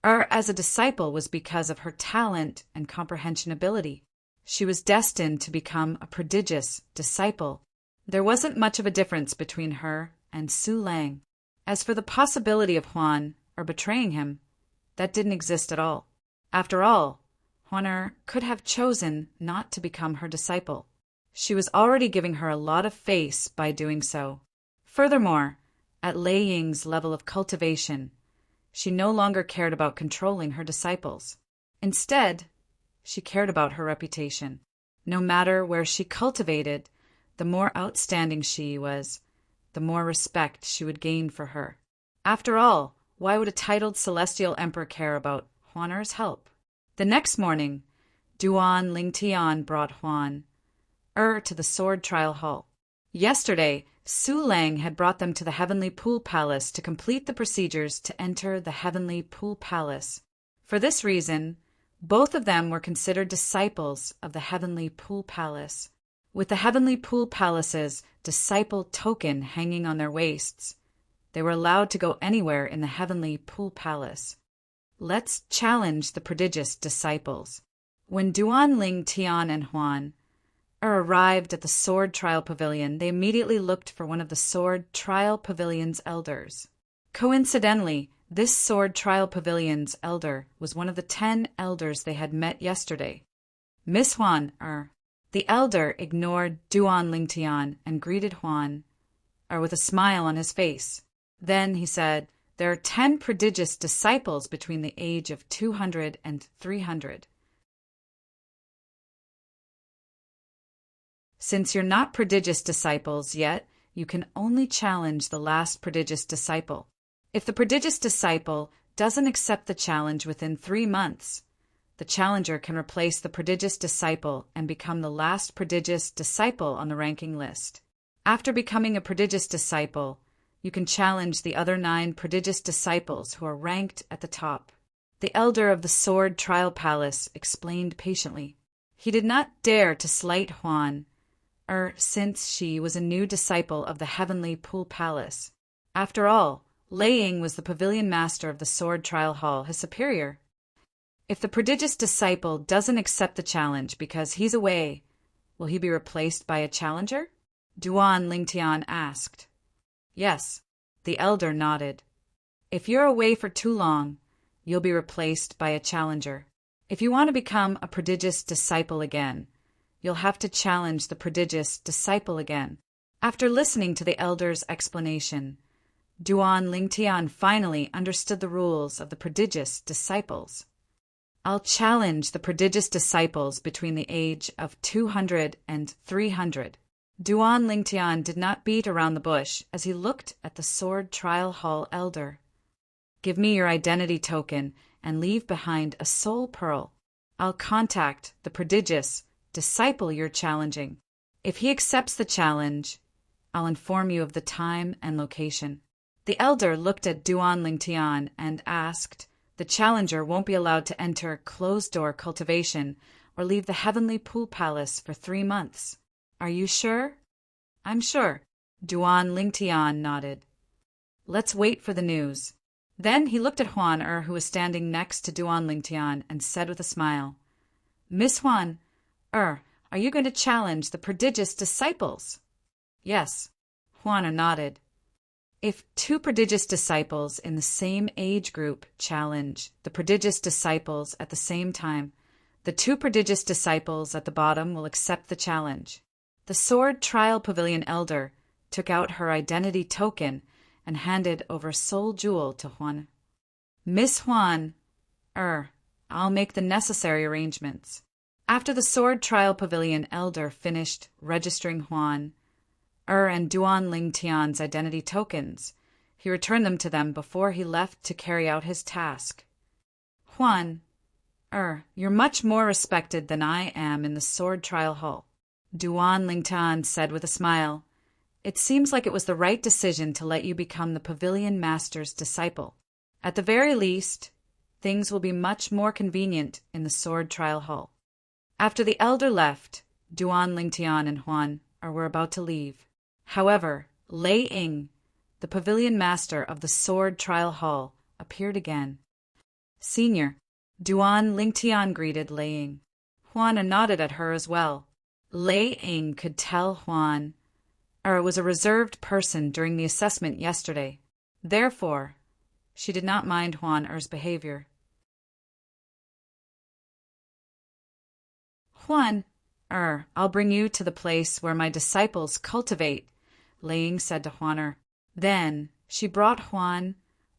as a disciple was because of her talent and comprehension ability. She was destined to become a prodigious disciple. There wasn't much of a difference between her and Su Lang. As for the possibility of Huan betraying him, that didn't exist at all. After all, Huan could have chosen not to become her disciple. She was already giving her a lot of face by doing so. Furthermore, at Lei Ying's level of cultivation, she no longer cared about controlling her disciples. Instead, she cared about her reputation. No matter where she cultivated, the more outstanding she was, the more respect she would gain for her. After all, why would a titled celestial emperor care about Huan's help? The next morning, Duan Lingtian brought Huan to the sword trial hall. Yesterday, Su Lang had brought them to the heavenly pool palace to complete the procedures to enter the heavenly pool palace. For this reason, both of them were considered disciples of the heavenly pool palace. With the heavenly pool palace's disciple token hanging on their waists, they were allowed to go anywhere in the heavenly pool palace. Let's challenge the prodigious disciples. When Duan Lingtian and Huan arrived at the sword trial pavilion, they immediately looked for one of the sword trial pavilion's elders. Coincidentally, this sword trial pavilion's elder was one of the 10 elders they had met yesterday. Miss Huan, The elder ignored Duan Lingtian and greeted Huan with a smile on his face. Then he said, there are 10 prodigious disciples between the age of 200 and 300. Since you're not prodigious disciples yet, you can only challenge the last prodigious disciple. If the prodigious disciple doesn't accept the challenge within 3 months, the challenger can replace the prodigious disciple and become the last prodigious disciple on the ranking list. After becoming a prodigious disciple, you can challenge the other 9 prodigious disciples who are ranked at the top. The elder of the Sword Trial Palace explained patiently. He did not dare to slight Huan, since she was a new disciple of the Heavenly Pool Palace. After all, Lei Ying was the pavilion master of the Sword Trial Hall, his superior. If the prodigious disciple doesn't accept the challenge because he's away, will he be replaced by a challenger? Duan Lingtian asked. Yes, the elder nodded. If you're away for too long, you'll be replaced by a challenger. If you want to become a prodigious disciple again, you'll have to challenge the prodigious disciple again. After listening to the elder's explanation, Duan Lingtian finally understood the rules of the prodigious disciples. I'll challenge the prodigious disciples between the age of 200 and 300. Duan Lingtian did not beat around the bush as he looked at the Sword Trial Hall elder. Give me your identity token and leave behind a soul pearl. I'll contact the prodigious disciple you're challenging. If he accepts the challenge, I'll inform you of the time and location. The elder looked at Duan Lingtian and asked, the challenger won't be allowed to enter closed-door cultivation or leave the Heavenly Pool Palace for 3 months. Are you sure? I'm sure. Duan Lingtian nodded. Let's wait for the news. Then he looked at Huan who was standing next to Duan Lingtian, and said with a smile, Miss Huan, are you going to challenge the prodigious disciples? Yes. Huan nodded. If 2 prodigious disciples in the same age group challenge the prodigious disciples at the same time, the 2 prodigious disciples at the bottom will accept the challenge. The Sword Trial Pavilion elder took out her identity token and handed over a soul jewel to Huan. Miss Huan, I'll make the necessary arrangements. After the Sword Trial Pavilion elder finished registering Huan, and Duan Lingtian's identity tokens, he returned them to them before he left to carry out his task. Huan, you're much more respected than I am in the Sword Trial Hall, Duan Lingtian said with a smile. It seems like it was the right decision to let you become the Pavilion Master's disciple. At the very least, things will be much more convenient in the Sword Trial Hall. After the elder left, Duan Lingtian and Huan were about to leave. However, Lei Ying, the Pavilion Master of the Sword Trial Hall, appeared again. Senior, Duan Lingtian greeted Lei Ying. Huan nodded at her as well. Lei Ying could tell Huan was a reserved person during the assessment yesterday. Therefore, she did not mind Huan's behavior. Huan, I'll bring you to the place where my disciples cultivate, Lei Ying said to Huan. Then she brought Huan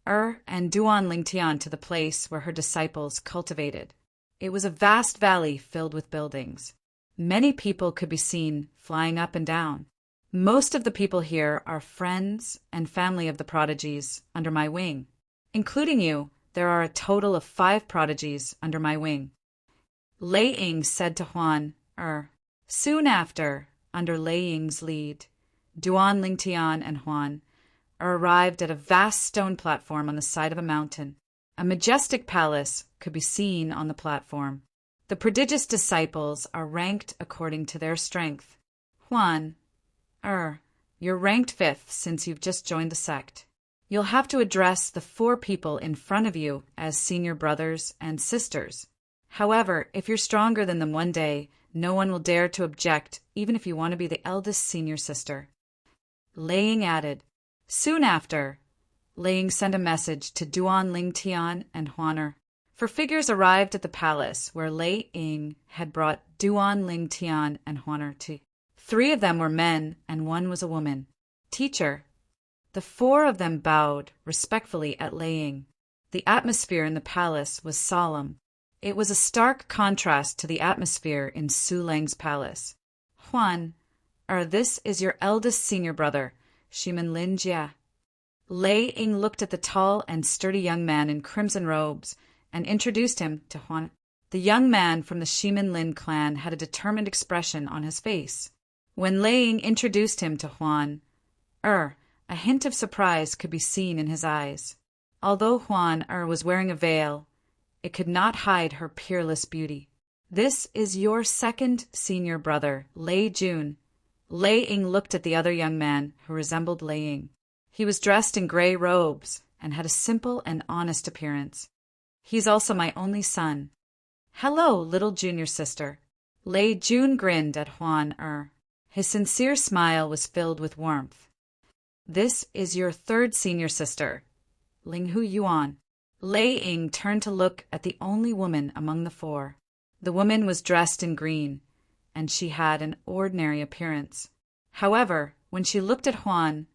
and Duan Lingtian to the place where her disciples cultivated. It was a vast valley filled with buildings. Many people could be seen flying up and down. Most of the people here are friends and family of the prodigies under my wing. Including you, there are a total of 5 prodigies under my wing. Lei Ying said to Huan, Soon after, under Lei Ying's lead, Duan Lingtian and Huan arrived at a vast stone platform on the side of a mountain. A majestic palace could be seen on the platform. The prodigious disciples are ranked according to their strength. Huan, you're ranked 5th since you've just joined the sect. You'll have to address the 4 people in front of you as senior brothers and sisters. However, if you're stronger than them one day, no one will dare to object, even if you want to be the eldest senior sister. Lei Ying added. Soon after, Lei Ying sent a message to Duan Lingtian and Huan. 4 figures arrived at the palace where Lei Ying had brought Duan Lingtian and Huan to. 3 of them were men and 1 was a woman. Teacher. The 4 of them bowed respectfully at Lei Ying. The atmosphere in the palace was solemn. It was a stark contrast to the atmosphere in Su Lang's palace. Huan, this is your eldest senior brother, Shimin Lin Jia. Lei Ying looked at the tall and sturdy young man in crimson robes and introduced him to Huan. The young man from the Shimin Lin clan had a determined expression on his face. When Lei Ying introduced him to Huan, a hint of surprise could be seen in his eyes. Although Huan was wearing a veil, it could not hide her peerless beauty. This is your 2nd senior brother, Lei Jun. Lei Ying looked at the other young man who resembled Lei Ying. He was dressed in gray robes and had a simple and honest appearance. He's also my only son. Hello, little junior sister. Lei Jun grinned at Huan. His sincere smile was filled with warmth. This is your 3rd senior sister, Linghu Yuan. Lei Ying turned to look at the only woman among the 4. The woman was dressed in green, and she had an ordinary appearance. However, when she looked at Huan,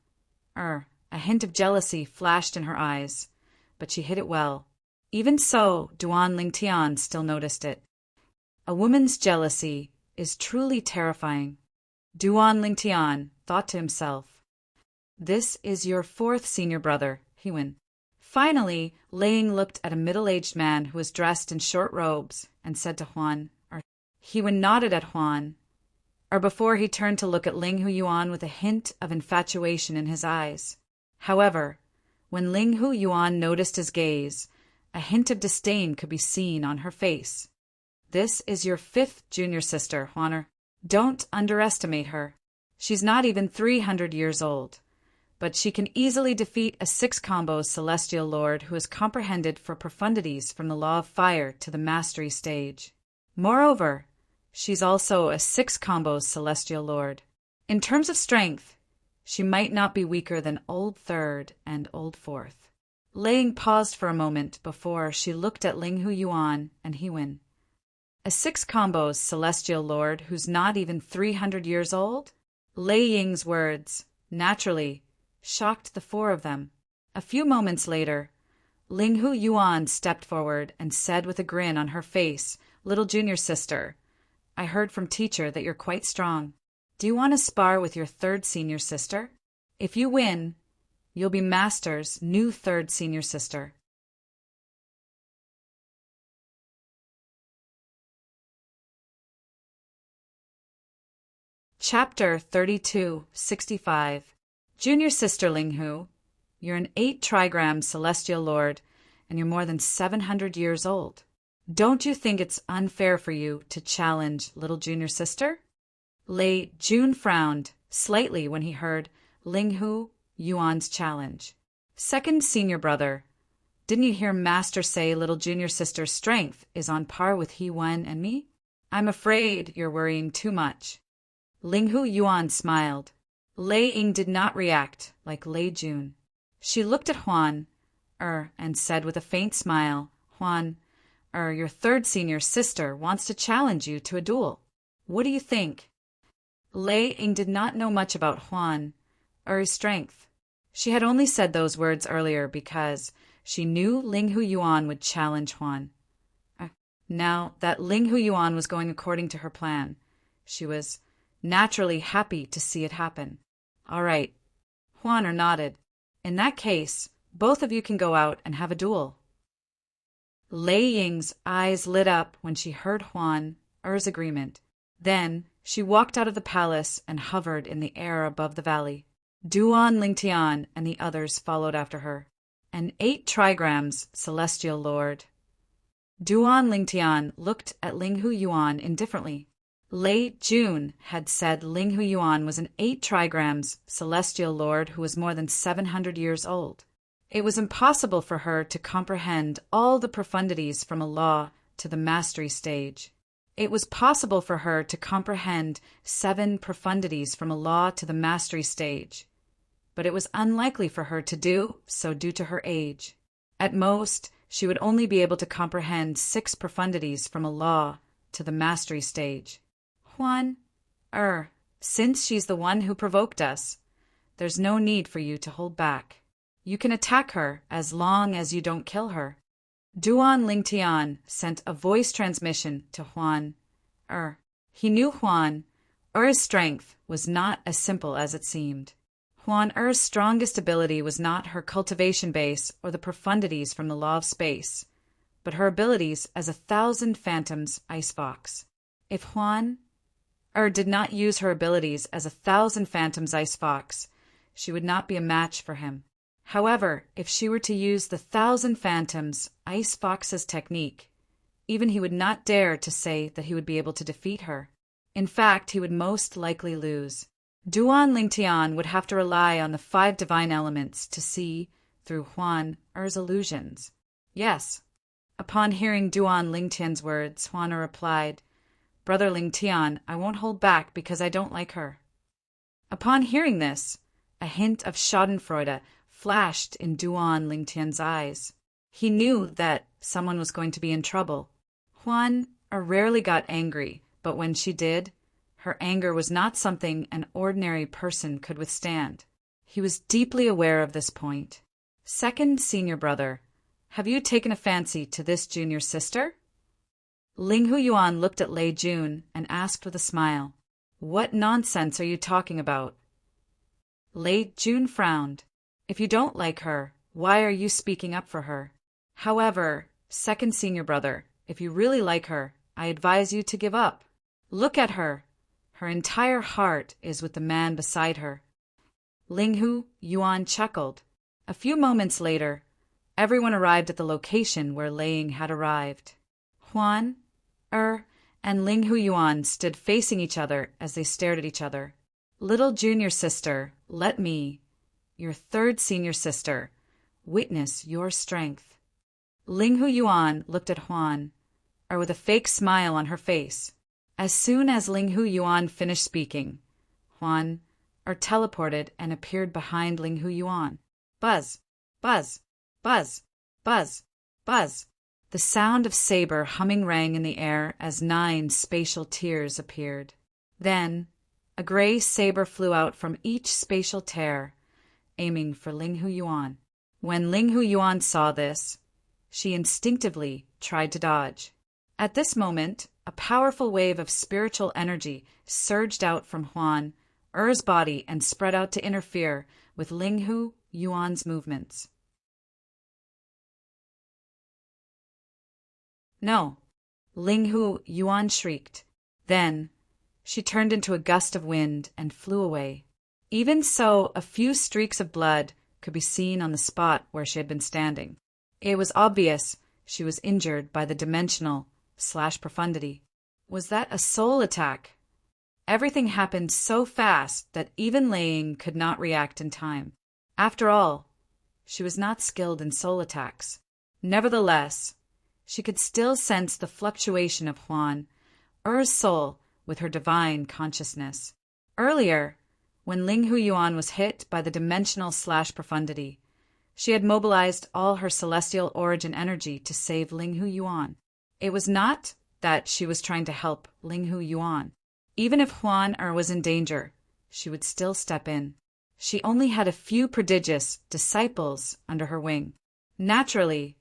A hint of jealousy flashed in her eyes, but she hid it well. Even so, Duan Lingtian still noticed it. A woman's jealousy is truly terrifying. Duan Lingtian thought to himself. This is your fourth senior brother, Hewen. Finally, Ling looked at a middle-aged man who was dressed in short robes and said to Huan, Hewen nodded at Huan, before he turned to look at Ling Huyuan with a hint of infatuation in his eyes. However, when Ling Huyuan noticed his gaze, a hint of disdain could be seen on her face. This is your fifth junior sister, Huaner. Don't underestimate her. She's not even 300 years old, but she can easily defeat a 6-combo celestial lord who has comprehended for profundities from the law of fire to the mastery stage. Moreover, she's also a 6-combo celestial lord. In terms of strength, she might not be weaker than Old Third and Old Fourth. Ling paused for a moment before she looked at Ling Huyuan and Hewen. A 6-combo celestial lord who's not even 300 years old? Lei Ying's words, naturally, shocked the four of them. A few moments later, Ling Huyuan stepped forward and said with a grin on her face, Little junior sister, I heard from teacher that you're quite strong. Do you want to spar with your third senior sister? If you win, you'll be Master's new third senior sister. Chapter 3265. Junior sister Linghu, you're an 8-trigram celestial lord, and you're more than 700 years old. Don't you think it's unfair for you to challenge little junior sister? Lei Jun frowned slightly when he heard Linghu Yuan's challenge. Second senior brother, didn't you hear Master say little junior sister's strength is on par with Hewen and me? I'm afraid you're worrying too much. Linghu Yuan smiled. Lei Ying did not react like Lei Jun. She looked at Huan, and said with a faint smile, Huan, your third senior sister wants to challenge you to a duel. What do you think? Lei Ying did not know much about Huan, his strength. She had only said those words earlier because she knew Ling Huyuan would challenge Huan. Now that Ling Huyuan was going according to her plan, she was naturally happy to see it happen. All right. Huan nodded. In that case, both of you can go out and have a duel. Lei Ying's eyes lit up when she heard Huan's agreement. Then she walked out of the palace and hovered in the air above the valley. Duan Lingtian and the others followed after her. An 8-trigrams celestial lord. Duan Lingtian looked at Ling Huyuan indifferently. Lei Jun had said Ling Huyuan was an 8-trigrams celestial lord who was more than 700 years old. It was impossible for her to comprehend all the profundities from a law to the mastery stage. It was possible for her to comprehend 7 profundities from a law to the mastery stage, but it was unlikely for her to do so due to her age. At most, she would only be able to comprehend 6 profundities from a law to the mastery stage. Huan, since she's the one who provoked us, there's no need for you to hold back. You can attack her as long as you don't kill her. Duan Lingtian sent a voice transmission to Huan. He knew Huan's strength was not as simple as it seemed. Huan's strongest ability was not her cultivation base or the profundities from the law of space, but her abilities as 1,000 phantoms ice fox. If Huan did not use her abilities as 1,000 phantoms ice fox, she would not be a match for him. However, if she were to use the 1,000 phantoms ice fox's technique, even he would not dare to say that he would be able to defeat her. In fact, he would most likely lose. Duan Lingtian would have to rely on the 5 divine elements to see through Huan's illusions. Yes. Upon hearing Duan Lingtian's words, Huan replied, Brother Lingtian, I won't hold back because I don't like her. Upon hearing this, a hint of schadenfreude flashed in Duan Lingtian's eyes. He knew that someone was going to be in trouble. Huan rarely got angry, but when she did, her anger was not something an ordinary person could withstand. He was deeply aware of this point. Second senior brother, have you taken a fancy to this junior sister? Ling Huiyuan looked at Lei Jun and asked with a smile, What nonsense are you talking about? Lei Jun frowned. If you don't like her, why are you speaking up for her? However, second senior brother, if you really like her, I advise you to give up. Look at her. Her entire heart is with the man beside her. Ling Huiyuan chuckled. A few moments later, everyone arrived at the location where Ling had arrived. Huan, and Ling Huiyuan stood facing each other as they stared at each other. Little junior sister, let me, your third senior sister, witness your strength. Ling Huiyuan looked at Huan, with a fake smile on her face. As soon as Ling Huiyuan finished speaking, Huan teleported and appeared behind Ling Huiyuan. Buzz, buzz, buzz, buzz, buzz. The sound of saber humming rang in the air as 9 spatial tears appeared. Then, a gray saber flew out from each spatial tear, aiming for Ling Huiyuan. When Ling Huiyuan saw this, she instinctively tried to dodge. At this moment, a powerful wave of spiritual energy surged out from Huan Er's body and spread out to interfere with Ling Huiyuan's movements. No, Ling Huiyuan shrieked. Then, she turned into a gust of wind and flew away. Even so, a few streaks of blood could be seen on the spot where she had been standing. It was obvious she was injured by the dimensional/profundity. Was that a soul attack? Everything happened so fast that even Ling could not react in time. After all, she was not skilled in soul attacks. Nevertheless, she could still sense the fluctuation of Huan Er's soul with her divine consciousness. Earlier, when Ling Huiyuan was hit by the dimensional/profundity, she had mobilized all her celestial origin energy to save Ling Huiyuan. It was not that she was trying to help Ling Huiyuan. Even if Huan was in danger, she would still step in. She only had a few prodigious disciples under her wing. Naturally,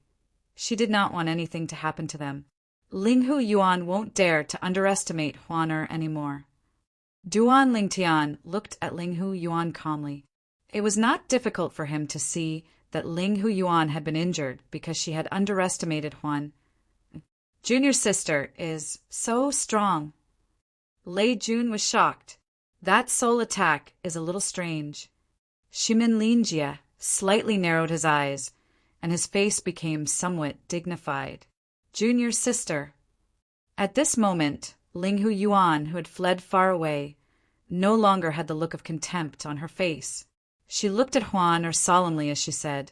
she did not want anything to happen to them. Ling Huiyuan won't dare to underestimate Huan anymore. Duan Lingtian looked at Ling Huiyuan calmly. It was not difficult for him to see that Ling Huiyuan had been injured because she had underestimated Huan. Junior sister is so strong. Lei Jun was shocked. That soul attack is a little strange. Shimin Linjie slightly narrowed his eyes, and his face became somewhat dignified. Junior sister. At this moment, Ling Huiyuan, who had fled far away, no longer had the look of contempt on her face. She looked at Huan solemnly as she said,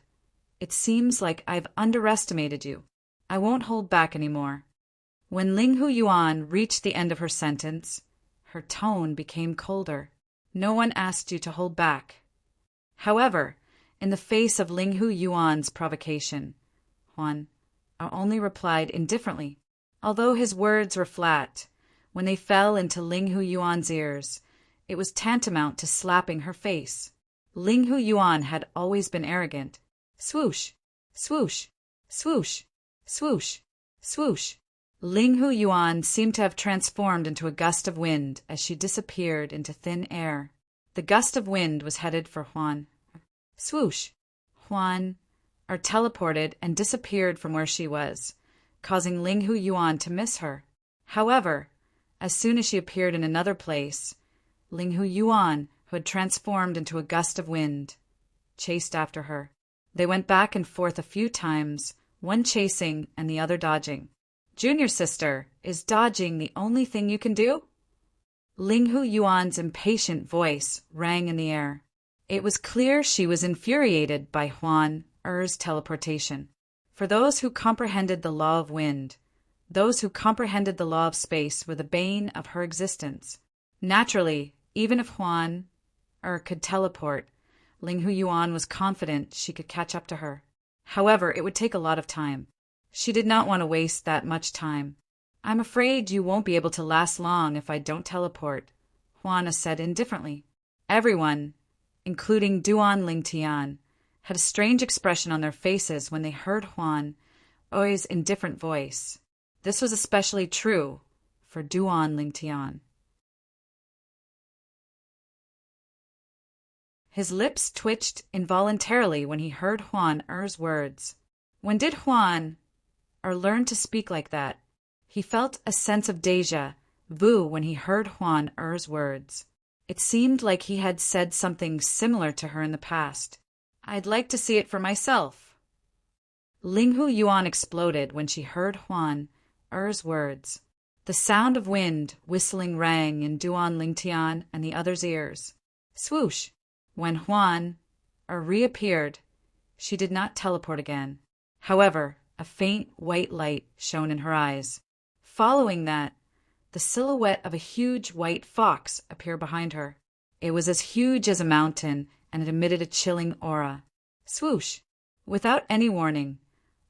It seems like I've underestimated you. I won't hold back anymore. When Ling Huiyuan reached the end of her sentence, her tone became colder. No one asked you to hold back. However, in the face of Ling Huiyuan's provocation, Huan only replied indifferently. Although his words were flat, when they fell into Ling Huiyuan's ears, it was tantamount to slapping her face. Ling Huiyuan had always been arrogant. Swoosh, swoosh, swoosh, swoosh, swoosh. Ling Huiyuan seemed to have transformed into a gust of wind as she disappeared into thin air. The gust of wind was headed for Huan. Swoosh! Huan teleported and disappeared from where she was, causing Ling Huiyuan to miss her. However, as soon as she appeared in another place, Ling Huiyuan, who had transformed into a gust of wind, chased after her. They went back and forth a few times, one chasing and the other dodging. Junior sister, is dodging the only thing you can do? Ling Huiyuan's impatient voice rang in the air. It was clear she was infuriated by Huan Er's teleportation. For those who comprehended the law of wind, those who comprehended the law of space were the bane of her existence. Naturally, even if Huan could teleport, Ling Huiyuan was confident she could catch up to her. However, it would take a lot of time. She did not want to waste that much time. I'm afraid you won't be able to last long if I don't teleport, Huan said indifferently. Everyone, including Duan Lingtian, had a strange expression on their faces when they heard Huan Er's indifferent voice. This was especially true for Duan Lingtian. His lips twitched involuntarily when he heard Huan Er's words. When did Huan Er learn to speak like that? He felt a sense of déjà vu when he heard Huan Er's words. It seemed like he had said something similar to her in the past. I'd like to see it for myself. Linghu Yuan exploded when she heard Huan Er's words. The sound of wind whistling rang in Duan Lingtian and the other's ears. Swoosh! When Huan Er reappeared, she did not teleport again. However, a faint white light shone in her eyes. Following that, the silhouette of a huge white fox appeared behind her. It was as huge as a mountain, and it emitted a chilling aura. Swoosh! Without any warning,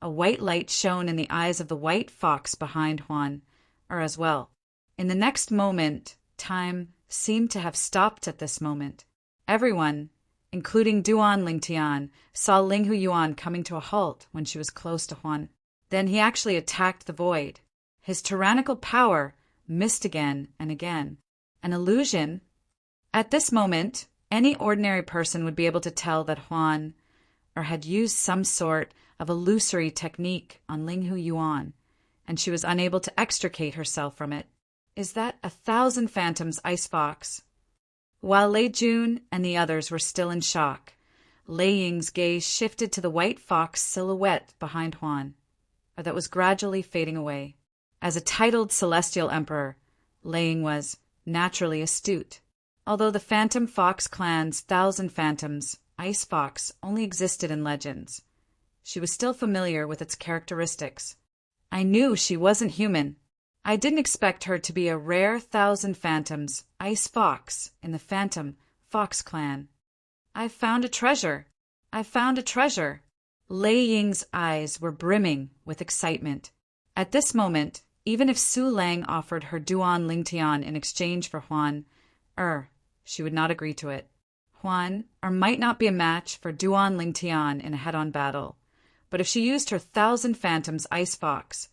a white light shone in the eyes of the white fox behind Huan Er as well. In the next moment, time seemed to have stopped at this moment. Everyone, including Duan Lingtian, saw Linghu Yuan coming to a halt when she was close to Huan. Then he actually attacked the void. His tyrannical power missed again and again. An illusion? At this moment, any ordinary person would be able to tell that Huan Er had used some sort of illusory technique on Linghu Yuan, and she was unable to extricate herself from it. Is that 1,000 phantoms ice fox? While Lei Jun and the others were still in shock, Lei Ying's gaze shifted to the white fox silhouette behind Huan, or that was gradually fading away. As a titled celestial emperor, Lei Ying was naturally astute. Although the Phantom Fox clan's 1,000 phantoms, Ice Fox, only existed in legends, she was still familiar with its characteristics. I knew she wasn't human. I didn't expect her to be a rare 1,000 phantoms, Ice Fox, in the Phantom Fox clan. I've found a treasure. I've found a treasure. Lei Ying's eyes were brimming with excitement. At this moment, even if Su Lang offered her Duan Lingtian in exchange for Huan Er, she would not agree to it. Huan Er might not be a match for Duan Lingtian in a head-on battle, but if she used her 1,000 phantoms Ice Fox,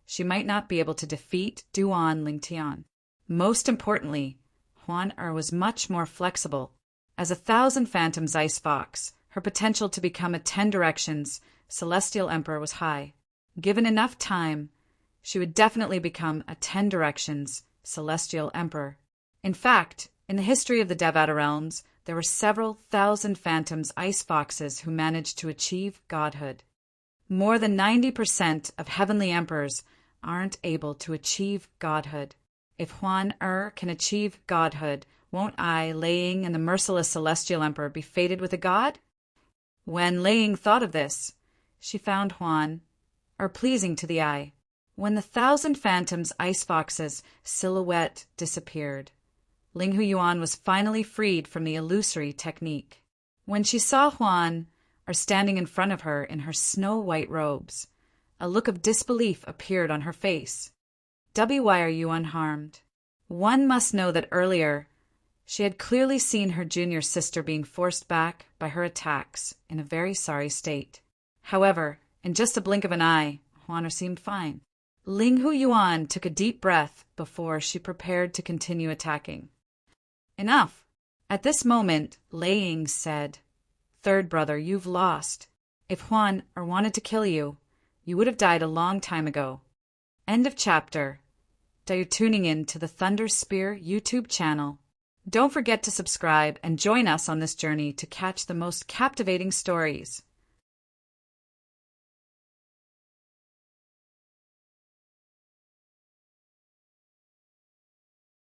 she might not be able to defeat Duan Lingtian. Most importantly, Huan Er was much more flexible. As 1,000 phantoms Ice Fox, her potential to become a 10 Directions Celestial Emperor was high. Given enough time, she would definitely become a 10 Directions Celestial Emperor. In fact, in the history of the Devata realms, there were several 1,000 phantoms Ice Foxes who managed to achieve godhood. More than 90% of heavenly emperors aren't able to achieve godhood. If Huan Er can achieve godhood, won't I, Lei Ying, and the merciless Celestial Emperor be fated with a god? When Lei Ying thought of this, she found Huan Er pleasing to the eye. When the 1,000 phantoms Ice Fox's silhouette disappeared, Linghu Yuan was finally freed from the illusory technique. When she saw Huan Er standing in front of her in her snow-white robes, a look of disbelief appeared on her face. Why are you unharmed? One must know that earlier she had clearly seen her junior sister being forced back by her attacks in a very sorry state. However, in just a blink of an eye, Huan Er seemed fine. Linghu Yuan took a deep breath before she prepared to continue attacking. Enough! At this moment, Lei Ying said, "Third brother, you've lost. If Huan Er wanted to kill you, you would have died a long time ago." End of chapter. You're tuning in to the Thunder Spear YouTube channel. Don't forget to subscribe and join us on this journey to catch the most captivating stories.